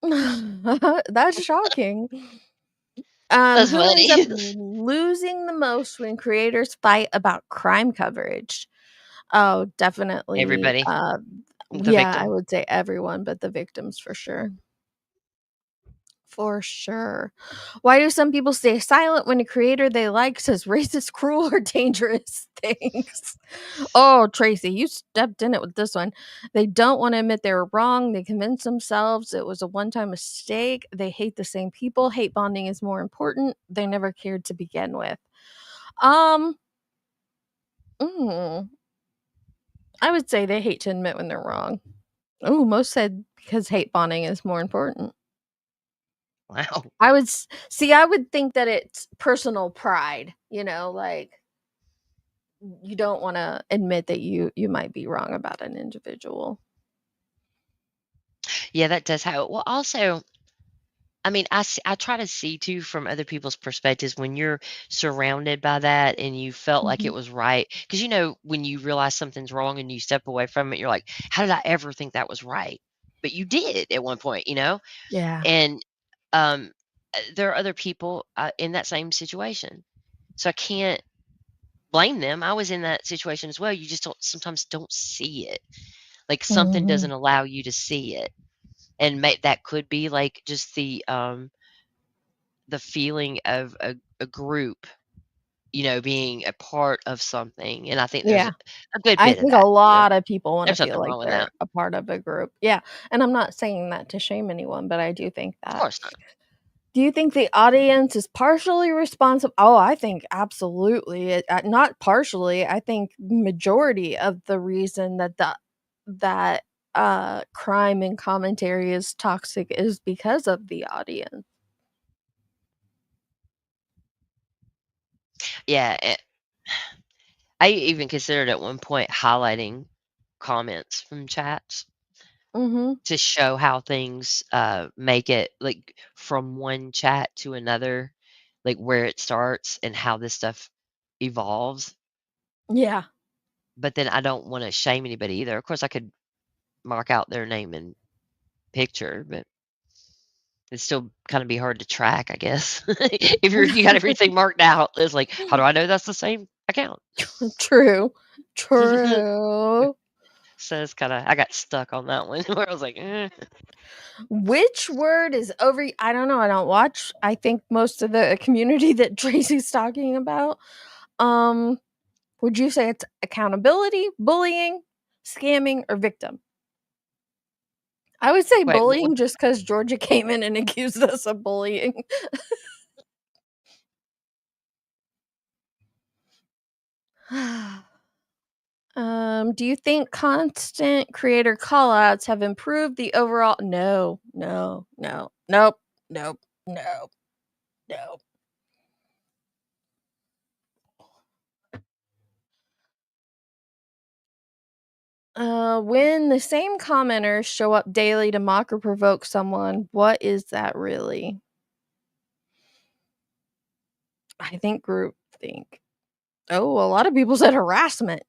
Speaker 3: That's shocking.
Speaker 6: that's
Speaker 3: Who ends up
Speaker 6: funny.
Speaker 3: losing the most when creators fight about crime coverage? Oh, definitely.
Speaker 6: Everybody, the
Speaker 3: Yeah, I
Speaker 6: victim.
Speaker 3: would say everyone, but the victims for sure. For sure. Why do some people stay silent when a creator they like says racist, cruel, or dangerous things? Oh, Tracy, you stepped in it with this one. They don't want to admit they were wrong. They convince themselves it was a one time mistake. They hate the same people. Hate bonding is more important. They never cared to begin with. Um, mm, I would say they hate to admit when they're wrong. Oh, most said because hate bonding is more important.
Speaker 6: Wow.
Speaker 3: I would think that it's personal pride, like you don't want to admit that you might be wrong about an individual.
Speaker 6: Yeah, that does how. Well, also, I mean, I try to see too from other people's perspectives when you're surrounded by that and you felt like it
Speaker 3: Mhm.
Speaker 6: was right. Because when you realize something's wrong and you step away from it, you're like, how did I ever think that was right? But you did at one point,
Speaker 3: Yeah.
Speaker 6: and there are other people in that same situation. So I can't blame them. I was in that situation as well. You just sometimes don't see it. Like something
Speaker 3: Mhm.
Speaker 6: doesn't allow you to see it. And that could be like just the feeling of a group, being a part of something. And I think there's
Speaker 3: Yeah.
Speaker 6: a good
Speaker 3: I
Speaker 6: bit of
Speaker 3: think a
Speaker 6: that.
Speaker 3: lot of people wanna
Speaker 6: There's
Speaker 3: feel
Speaker 6: nothing
Speaker 3: like
Speaker 6: wrong with
Speaker 3: they're
Speaker 6: that.
Speaker 3: a part of a group. Yeah, and I'm not saying that to shame anyone, but I do think
Speaker 6: Of
Speaker 3: that.
Speaker 6: course not.
Speaker 3: Do you think the audience is partially responsible? Oh, I think absolutely. Not partially. I think majority of the reason that crime and commentary is toxic is because of the audience.
Speaker 6: Yeah. I even considered at one point highlighting comments from chats
Speaker 3: Mhm.
Speaker 6: to show how things make it like from one chat to another, like where it starts and how this stuff evolves.
Speaker 3: Yeah.
Speaker 6: But then I don't want to shame anybody either. Of course, I could mark out their name and picture, but it'd still kind of be hard to track, I guess. If you got everything marked out, it's like, how do I know that's the same account?
Speaker 3: True. True.
Speaker 6: So it's kind of I got stuck on that one where I was like,
Speaker 3: Which word is over I don't know, I don't watch, I think, most of the community that Tracy's talking about. Um, would you say it's accountability, bullying, scamming, or victim? I would say
Speaker 6: wait, what was
Speaker 3: bullying just because Georgia came in and accused us of bullying. Do you think constant creator callouts have improved the overall No, no, no, nope, nope, nope, nope. When the same commenters show up daily to mock or provoke someone, what is that really? I think groupthink. Oh, a lot of people said harassment.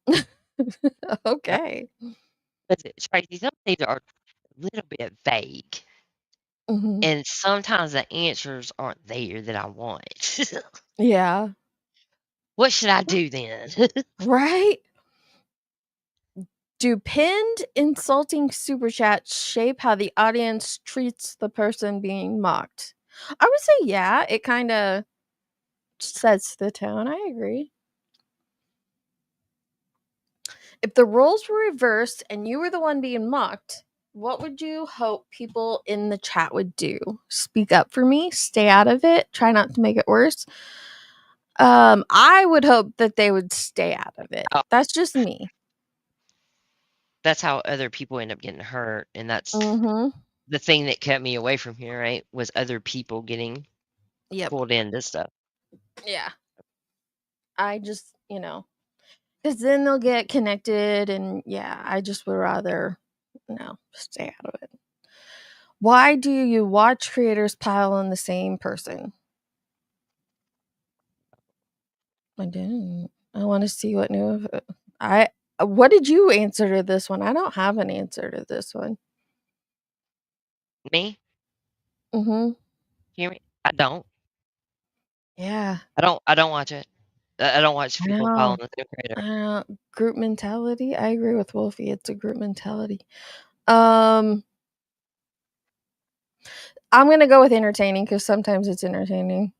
Speaker 3: Okay.
Speaker 6: it's crazy. Some things are a little bit vague,
Speaker 3: Mhm.
Speaker 6: and sometimes the answers aren't there that I want.
Speaker 3: Yeah.
Speaker 6: What should I do then?
Speaker 3: Right? Do pinned insulting super chats shape how the audience treats the person being mocked? I would say yeah, it kind of sets the tone. I agree. If the roles were reversed and you were the one being mocked, what would you hope people in the chat would do? Speak up for me, stay out of it, try not to make it worse. I would hope that they would stay out of it.
Speaker 6: Oh,
Speaker 3: That's just me.
Speaker 6: that's how other people end up getting hurt, and that's
Speaker 3: Mhm.
Speaker 6: the thing that kept me away from here, right? Was other people getting
Speaker 3: Yep.
Speaker 6: pulled into stuff.
Speaker 3: Yeah. I just, because then they'll get connected, and yeah, I just would rather stay out of it. Why do you watch creators pile on the same person? I didn't. I want to see what new. I. What did you answer to this one? I don't have an answer to this one.
Speaker 6: Me?
Speaker 3: Mhm.
Speaker 6: Hear me? I don't.
Speaker 3: Yeah.
Speaker 6: I don't watch it. I don't watch
Speaker 3: I
Speaker 6: people following
Speaker 3: know.
Speaker 6: the same creator.
Speaker 3: Group mentality. I agree with Wolfie. It's a group mentality. Um, I'm gonna go with entertaining because sometimes it's entertaining.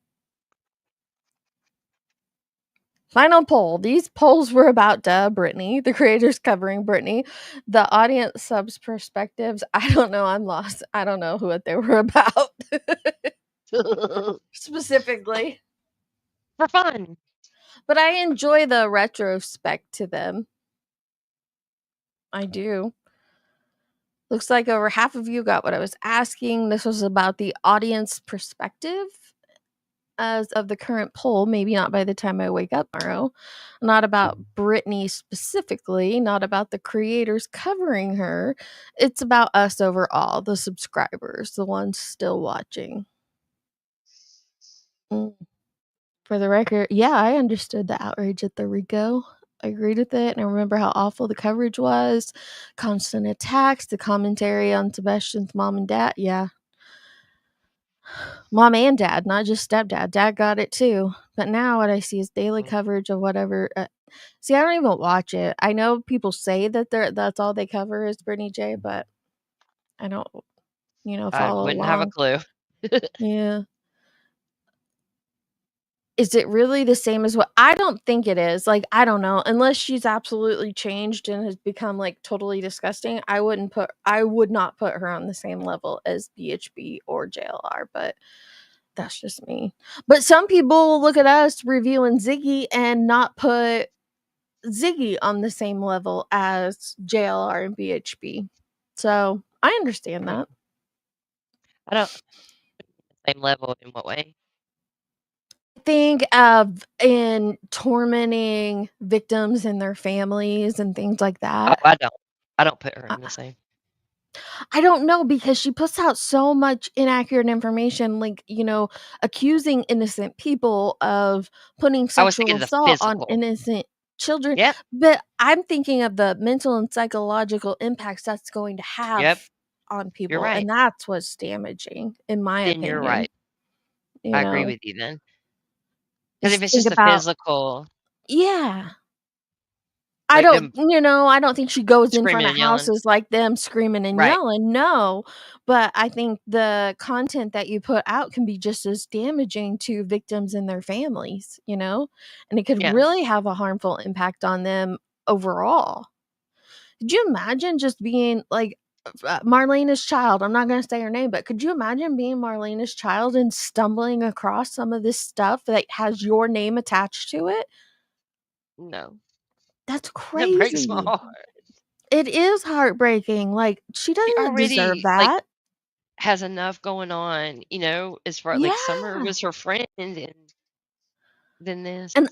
Speaker 3: Final poll. These polls were about Brittany, the creators covering Brittany, the audience subs perspectives. I don't know. I'm lost. I don't know what they were about specifically,
Speaker 6: For fun.
Speaker 3: but I enjoy the retrospect to them. I do. Looks like over half of you got what I was asking. This was about the audience perspective as of the current poll, maybe not by the time I wake up tomorrow. Not about Britney specifically, not about the creators covering her. It's about us overall, the subscribers, the ones still watching. Mm. For the record, yeah, I understood the outrage at the RICO. I agreed with it, and I remember how awful the coverage was, constant attacks, the commentary on Sebastian's mom and dad. Yeah, mom and dad, not just stepdad. Dad got it too. But now what I see is daily coverage of whatever. See, I don't even watch it. I know people say that that's all they cover is Brittany J, but I don't,
Speaker 6: I
Speaker 3: follow
Speaker 6: wouldn't have a
Speaker 3: along.
Speaker 6: clue.
Speaker 3: Yeah. Is it really the same as what I don't think it is. Like, I don't know. Unless she's absolutely changed and has become like totally disgusting, I would not put her on the same level as BHB or JLR, but that's just me. But some people will look at us reviewing Ziggy and not put Ziggy on the same level as JLR and BHB. So I understand that.
Speaker 6: I don't same level in what way?
Speaker 3: Think of in tormenting victims and their families and things like
Speaker 6: Oh,
Speaker 3: that.
Speaker 6: I don't put her
Speaker 3: I
Speaker 6: in the same.
Speaker 3: I don't know because she puts out so much inaccurate information, like, accusing innocent people of putting
Speaker 6: I was
Speaker 3: sexual
Speaker 6: thinking of the
Speaker 3: assault on
Speaker 6: physical.
Speaker 3: innocent children.
Speaker 6: Yep.
Speaker 3: But I'm thinking of the mental and psychological impacts that's going to
Speaker 6: Yep.
Speaker 3: have on
Speaker 6: You're
Speaker 3: people.
Speaker 6: right.
Speaker 3: And that's what's damaging, in my
Speaker 6: Then you're
Speaker 3: opinion.
Speaker 6: right. I agree with you then. Because if
Speaker 3: Just
Speaker 6: it's
Speaker 3: think
Speaker 6: just the
Speaker 3: about,
Speaker 6: physical,
Speaker 3: yeah.
Speaker 6: like them
Speaker 3: I don't think she goes in front
Speaker 6: screaming
Speaker 3: of
Speaker 6: and yelling.
Speaker 3: houses like them screaming and
Speaker 6: Right.
Speaker 3: yelling, no, but I think the content that you put out can be just as damaging to victims and their families, and it could
Speaker 6: Yeah.
Speaker 3: really have a harmful impact on them overall. Could you imagine just being like Marlena's child? I'm not going to say her name, but could you imagine being Marlena's child and stumbling across some of this stuff that has your name attached to it?
Speaker 6: No.
Speaker 3: That's
Speaker 6: That breaks my
Speaker 3: crazy.
Speaker 6: heart.
Speaker 3: It is heartbreaking, like, she
Speaker 6: She
Speaker 3: doesn't deserve
Speaker 6: already, like,
Speaker 3: that.
Speaker 6: has enough going on, as far like, Summer
Speaker 3: Yeah,
Speaker 6: was her friend, and then this.
Speaker 3: and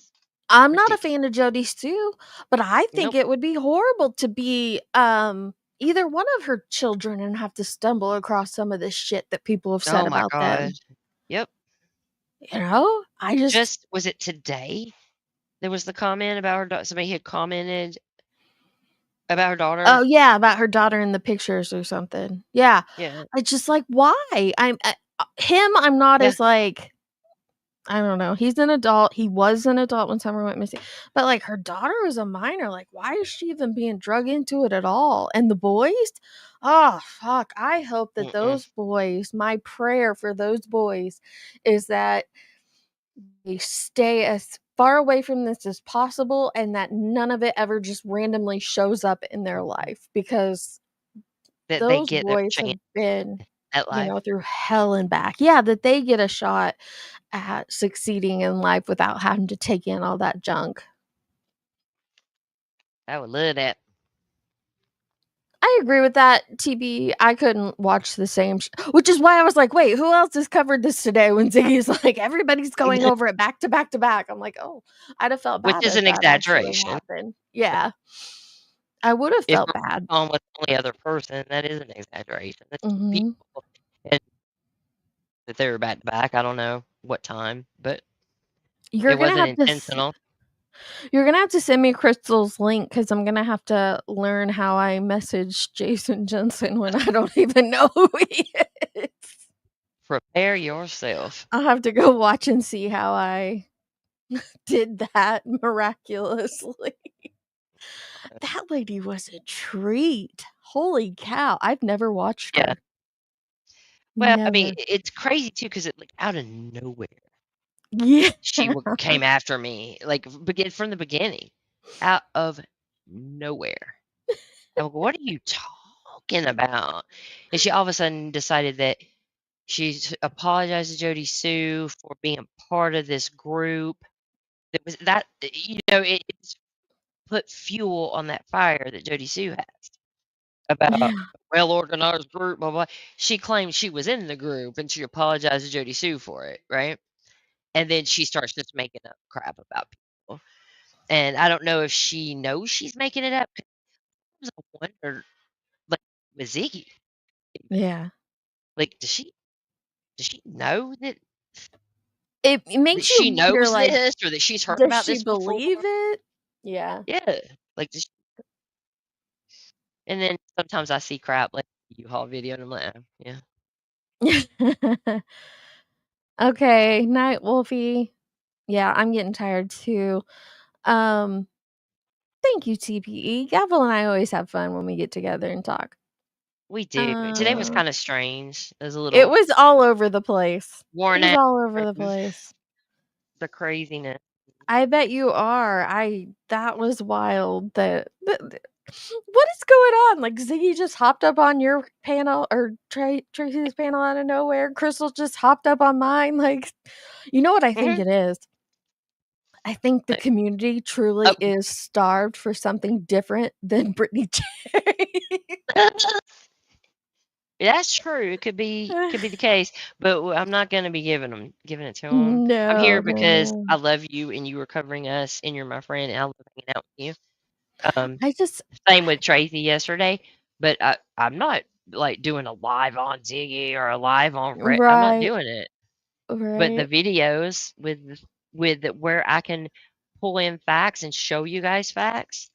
Speaker 3: I'm not a
Speaker 6: Ridiculous.
Speaker 3: fan of Jodi Sue, but I think
Speaker 6: Nope.
Speaker 3: it would be horrible to be, either one of her children and have to stumble across some of this shit that people have said
Speaker 6: Oh my
Speaker 3: about
Speaker 6: god.
Speaker 3: them.
Speaker 6: Yep.
Speaker 3: I just
Speaker 6: Just was it today? There was the comment about her somebody had commented about her daughter.
Speaker 3: Oh, yeah, about her daughter in the pictures or something. Yeah.
Speaker 6: Yeah.
Speaker 3: I just like, why? I'm not
Speaker 6: Yeah.
Speaker 3: as, like, I don't know. He's an adult. He was an adult when Summer went missing. But like her daughter was a minor. Like, why is she even being drug into it at all? And the boys? Oh, fuck. I hope that
Speaker 6: Mm-mm.
Speaker 3: those boys, my prayer for those boys is that they stay as far away from this as possible and that none of it ever just randomly shows up in their life because
Speaker 6: That they
Speaker 3: those
Speaker 6: get their
Speaker 3: boys have
Speaker 6: chance
Speaker 3: been,
Speaker 6: at life.
Speaker 3: through hell and back. Yeah, that they get a shot at succeeding in life without having to take in all that junk.
Speaker 6: I would love that.
Speaker 3: I agree with that, TB. I couldn't watch the same, which is why I was like, wait, who else has covered this today? When Ziggy's like, everybody's going over it back to back to back. I'm like, oh, I'd have felt
Speaker 6: Which
Speaker 3: bad
Speaker 6: is
Speaker 3: if
Speaker 6: an
Speaker 3: that actually
Speaker 6: exaggeration.
Speaker 3: happened. Yeah, I would have
Speaker 6: If
Speaker 3: felt
Speaker 6: we're
Speaker 3: bad.
Speaker 6: on with the only other person, that is an exaggeration. That's 2
Speaker 3: Hmm.
Speaker 6: people, and that they were back to back. I don't know what time, but
Speaker 3: You're
Speaker 6: it
Speaker 3: gonna
Speaker 6: wasn't
Speaker 3: have to.
Speaker 6: intentional.
Speaker 3: You're gonna have to send me Crystal's link because I'm gonna have to learn how I message Jason Jensen when I don't even know who he is.
Speaker 6: Prepare yourself.
Speaker 3: I'll have to go watch and see how I did that miraculously. That lady was a treat. Holy cow. I've never watched
Speaker 6: Yeah.
Speaker 3: her.
Speaker 6: Well, I mean,
Speaker 3: Never.
Speaker 6: it's crazy too because it like out of nowhere
Speaker 3: Yeah.
Speaker 6: came after me, like begin from the beginning, out of nowhere. I'm like, what are you talking about? And she all of a sudden decided that she's apologized to Jodi Sue for being part of this group. That was that it's put fuel on that fire that Jodi Sue has about
Speaker 3: Yeah.
Speaker 6: well organized group, blah blah. She claimed she was in the group and she apologized to Jodi Sue for it, right? And then she starts just making up crap about people. And I don't know if she knows she's making it up. 'Cause I wonder, like with Ziggy,
Speaker 3: Yeah.
Speaker 6: like does she know that?
Speaker 3: It
Speaker 6: that
Speaker 3: makes
Speaker 6: she
Speaker 3: you wonder,
Speaker 6: knows
Speaker 3: like,
Speaker 6: this or that she's heard
Speaker 3: does
Speaker 6: about
Speaker 3: she
Speaker 6: this before.
Speaker 3: believe it? Yeah.
Speaker 6: Yeah, like just. And then sometimes I see crap like the U-Haul video, and I'm like, oh, yeah.
Speaker 3: Okay, night, Wolfie. Yeah, I'm getting tired too. Um, thank you, TPE. Gavel and I always have fun when we get together and talk.
Speaker 6: We do. Today was
Speaker 3: Uh,
Speaker 6: kind of strange. It was a
Speaker 3: it
Speaker 6: little
Speaker 3: was all over the place. It
Speaker 6: worn
Speaker 3: was
Speaker 6: out
Speaker 3: all over the
Speaker 6: from
Speaker 3: place.
Speaker 6: the craziness.
Speaker 3: I bet you are. That was wild. What is going on? Like Ziggy just hopped up on your panel or Tracy's panel out of nowhere. Crystal just hopped up on mine. Like, you know what I think
Speaker 6: Mhm.
Speaker 3: it is? I think the community truly is starved for something different than Brittany J.
Speaker 6: That's true. It could be the case, but I'm not gonna be giving it to them. I'm
Speaker 3: No,
Speaker 6: here
Speaker 3: no,
Speaker 6: because
Speaker 3: no.
Speaker 6: I love you and you were covering us and you're my friend and I love hanging out with you.
Speaker 3: I just
Speaker 6: Same with Tracy yesterday, but I'm not like doing a live on Ziggy or a live on I'm not
Speaker 3: right,
Speaker 6: doing it. But the
Speaker 3: right.
Speaker 6: videos with where I can pull in facts and show you guys facts,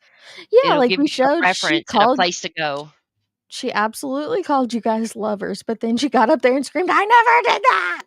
Speaker 3: Yeah,
Speaker 6: it'll
Speaker 3: like
Speaker 6: give
Speaker 3: we
Speaker 6: you a
Speaker 3: showed
Speaker 6: reference and a place to go.
Speaker 3: she absolutely called you guys lovers, but then she got up there and screamed, "I never did that."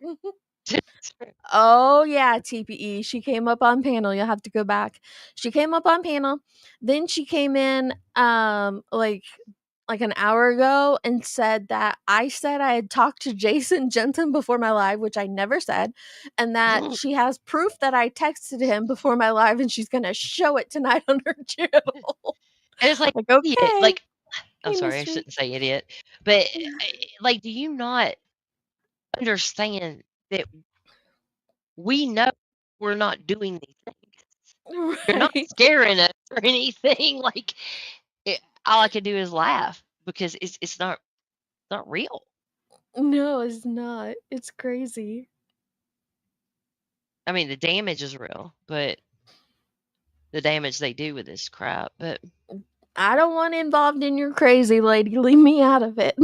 Speaker 3: Oh, yeah, TPE. She came up on panel. You'll have to go back. She came up on panel. Then she came in like an hour ago and said that I said I had talked to Jason Jensen before my live, which I never said, and that she has proof that I texted him before my live and she's going to show it tonight on her channel.
Speaker 6: And it's like,
Speaker 3: Like,
Speaker 6: idiot.
Speaker 3: okay.
Speaker 6: Like, I'm
Speaker 3: Hey,
Speaker 6: sorry, I
Speaker 3: mystery.
Speaker 6: shouldn't say idiot, but like, do you not understand that we know we're not doing these things? You're not
Speaker 3: Right.
Speaker 6: scaring us or anything. Like, all I can do is laugh because it's not real.
Speaker 3: No, it's not. It's crazy.
Speaker 6: I mean, the damage is real, but the damage they do with this crap. But
Speaker 3: I don't want involved in your crazy lady. Leave me out of it.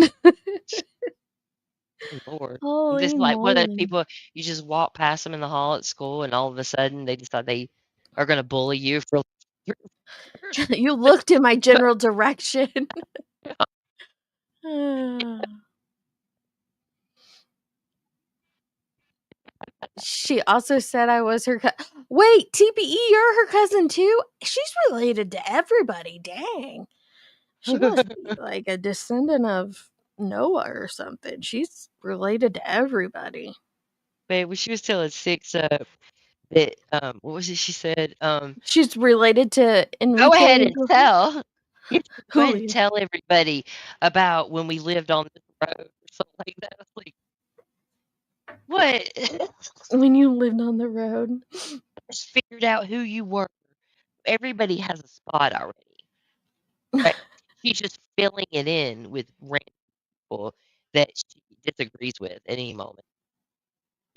Speaker 6: Lord, this
Speaker 3: Holy
Speaker 6: is like one of those
Speaker 3: moly.
Speaker 6: people you just walk past them in the hall at school, and all of a sudden they decide they are going to bully you for.
Speaker 3: You looked in my general direction. She also said I was her Wait, TPE, you're her cousin too? She's related to everybody. Dang. She must be like a descendant of Noah or something. She's related to everybody.
Speaker 6: Babe, when she was telling Six that what was it she said?
Speaker 3: She's related to
Speaker 6: Go
Speaker 3: Enrique
Speaker 6: ahead and tell. Go ahead and
Speaker 3: Julian.
Speaker 6: tell everybody about when we lived on this road or something like that. I was like, what?
Speaker 3: When you lived on the road.
Speaker 6: Just figured out who you were. Everybody has a spot already. Right? She's just filling it in with random people that she disagrees with at any moment.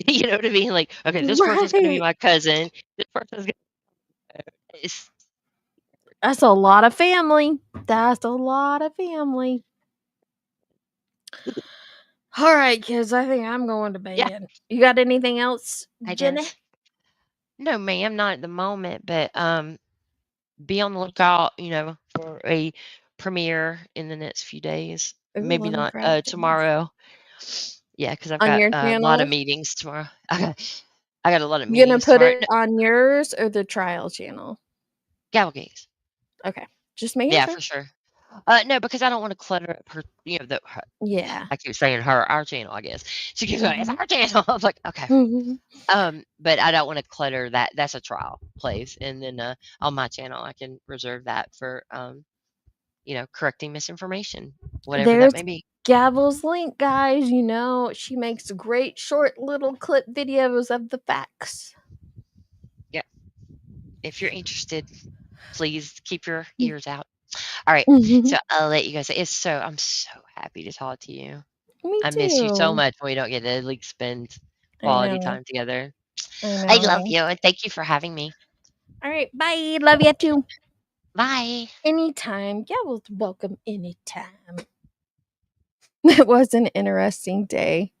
Speaker 6: You know what I mean? Like, okay, this person's going to be
Speaker 3: Right.
Speaker 6: my cousin. This person's going to.
Speaker 3: That's a lot of family. That's a lot of family. All right, kids. I think I'm going to
Speaker 6: Yeah,
Speaker 3: bed. You got anything else,
Speaker 6: I
Speaker 3: Jenny?
Speaker 6: guess. No, ma'am, not at the moment, but be on the lookout, for a premiere in the next few days.
Speaker 3: Ooh,
Speaker 6: Maybe not
Speaker 3: congratulations.
Speaker 6: tomorrow. Yeah, because I've
Speaker 3: On
Speaker 6: got
Speaker 3: your
Speaker 6: a lot of
Speaker 3: channel?
Speaker 6: meetings tomorrow. I got a lot of
Speaker 3: You gonna
Speaker 6: meetings
Speaker 3: put
Speaker 6: tomorrow.
Speaker 3: it on yours or the trial channel?
Speaker 6: Gavel Games.
Speaker 3: Okay. Just making
Speaker 6: Yeah,
Speaker 3: sure.
Speaker 6: for sure. No, because I don't want to clutter up her.
Speaker 3: Yeah.
Speaker 6: I keep saying our channel. I guess she keeps going. It's our channel. I was like, okay.
Speaker 3: Mhm.
Speaker 6: But I don't want to clutter that. That's a trial place, and then on my channel, I can reserve that for correcting misinformation, whatever that
Speaker 3: There's
Speaker 6: may be.
Speaker 3: Gavel's link, guys. You know, she makes great short little clip videos of the facts.
Speaker 6: Yeah. If you're interested, please keep your
Speaker 3: Mm.
Speaker 6: ears out. All right.
Speaker 3: Mhm.
Speaker 6: So I'll let you guys say I'm so happy to talk to you.
Speaker 3: Me
Speaker 6: I miss you so
Speaker 3: too.
Speaker 6: much when we don't get to like spend
Speaker 3: I
Speaker 6: quality
Speaker 3: know.
Speaker 6: time together.
Speaker 3: I
Speaker 6: I love
Speaker 3: know.
Speaker 6: you and thank you for having me.
Speaker 3: All right. Bye. Love you too.
Speaker 6: Bye.
Speaker 3: Anytime. Gavel's welcome anytime. It was an interesting day.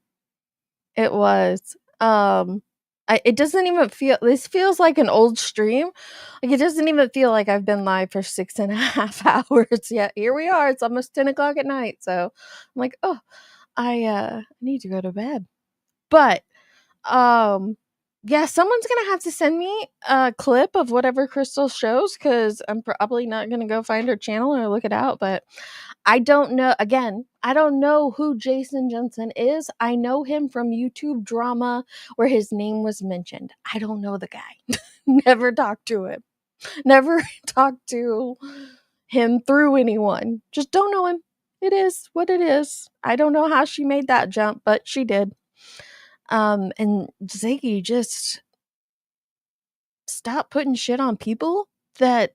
Speaker 3: It was. It doesn't even feel, this feels like an old stream. Like, it doesn't even feel like I've been live for 6.5 hours yet. Here we are. It's almost 10 o'clock at night. So I'm like, oh, I need to go to bed. But, yeah, someone's going to have to send me a clip of whatever Crystal shows, because I'm probably not going to go find her channel or look it out. But I don't know. Again, I don't know who Jason Jensen is. I know him from YouTube drama where his name was mentioned. I don't know the guy. Never talked to him. Never talked to him through anyone. Just don't know him. It is what it is. I don't know how she made that jump, but she did. And Ziggy, just stop putting shit on people that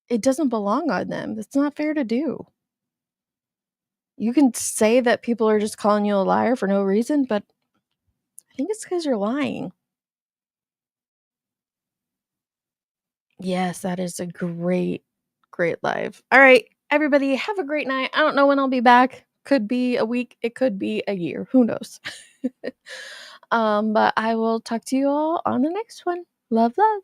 Speaker 3: it doesn't belong on them. That's not fair to do. You can say that people are just calling you a liar for no reason, but I think it's because you're lying. Yes, that is a great, great live. All right, everybody, have a great night. I don't know when I'll be back. Could be a week. It could be a year. Who knows? But I will talk to you all on the next one. Love, love.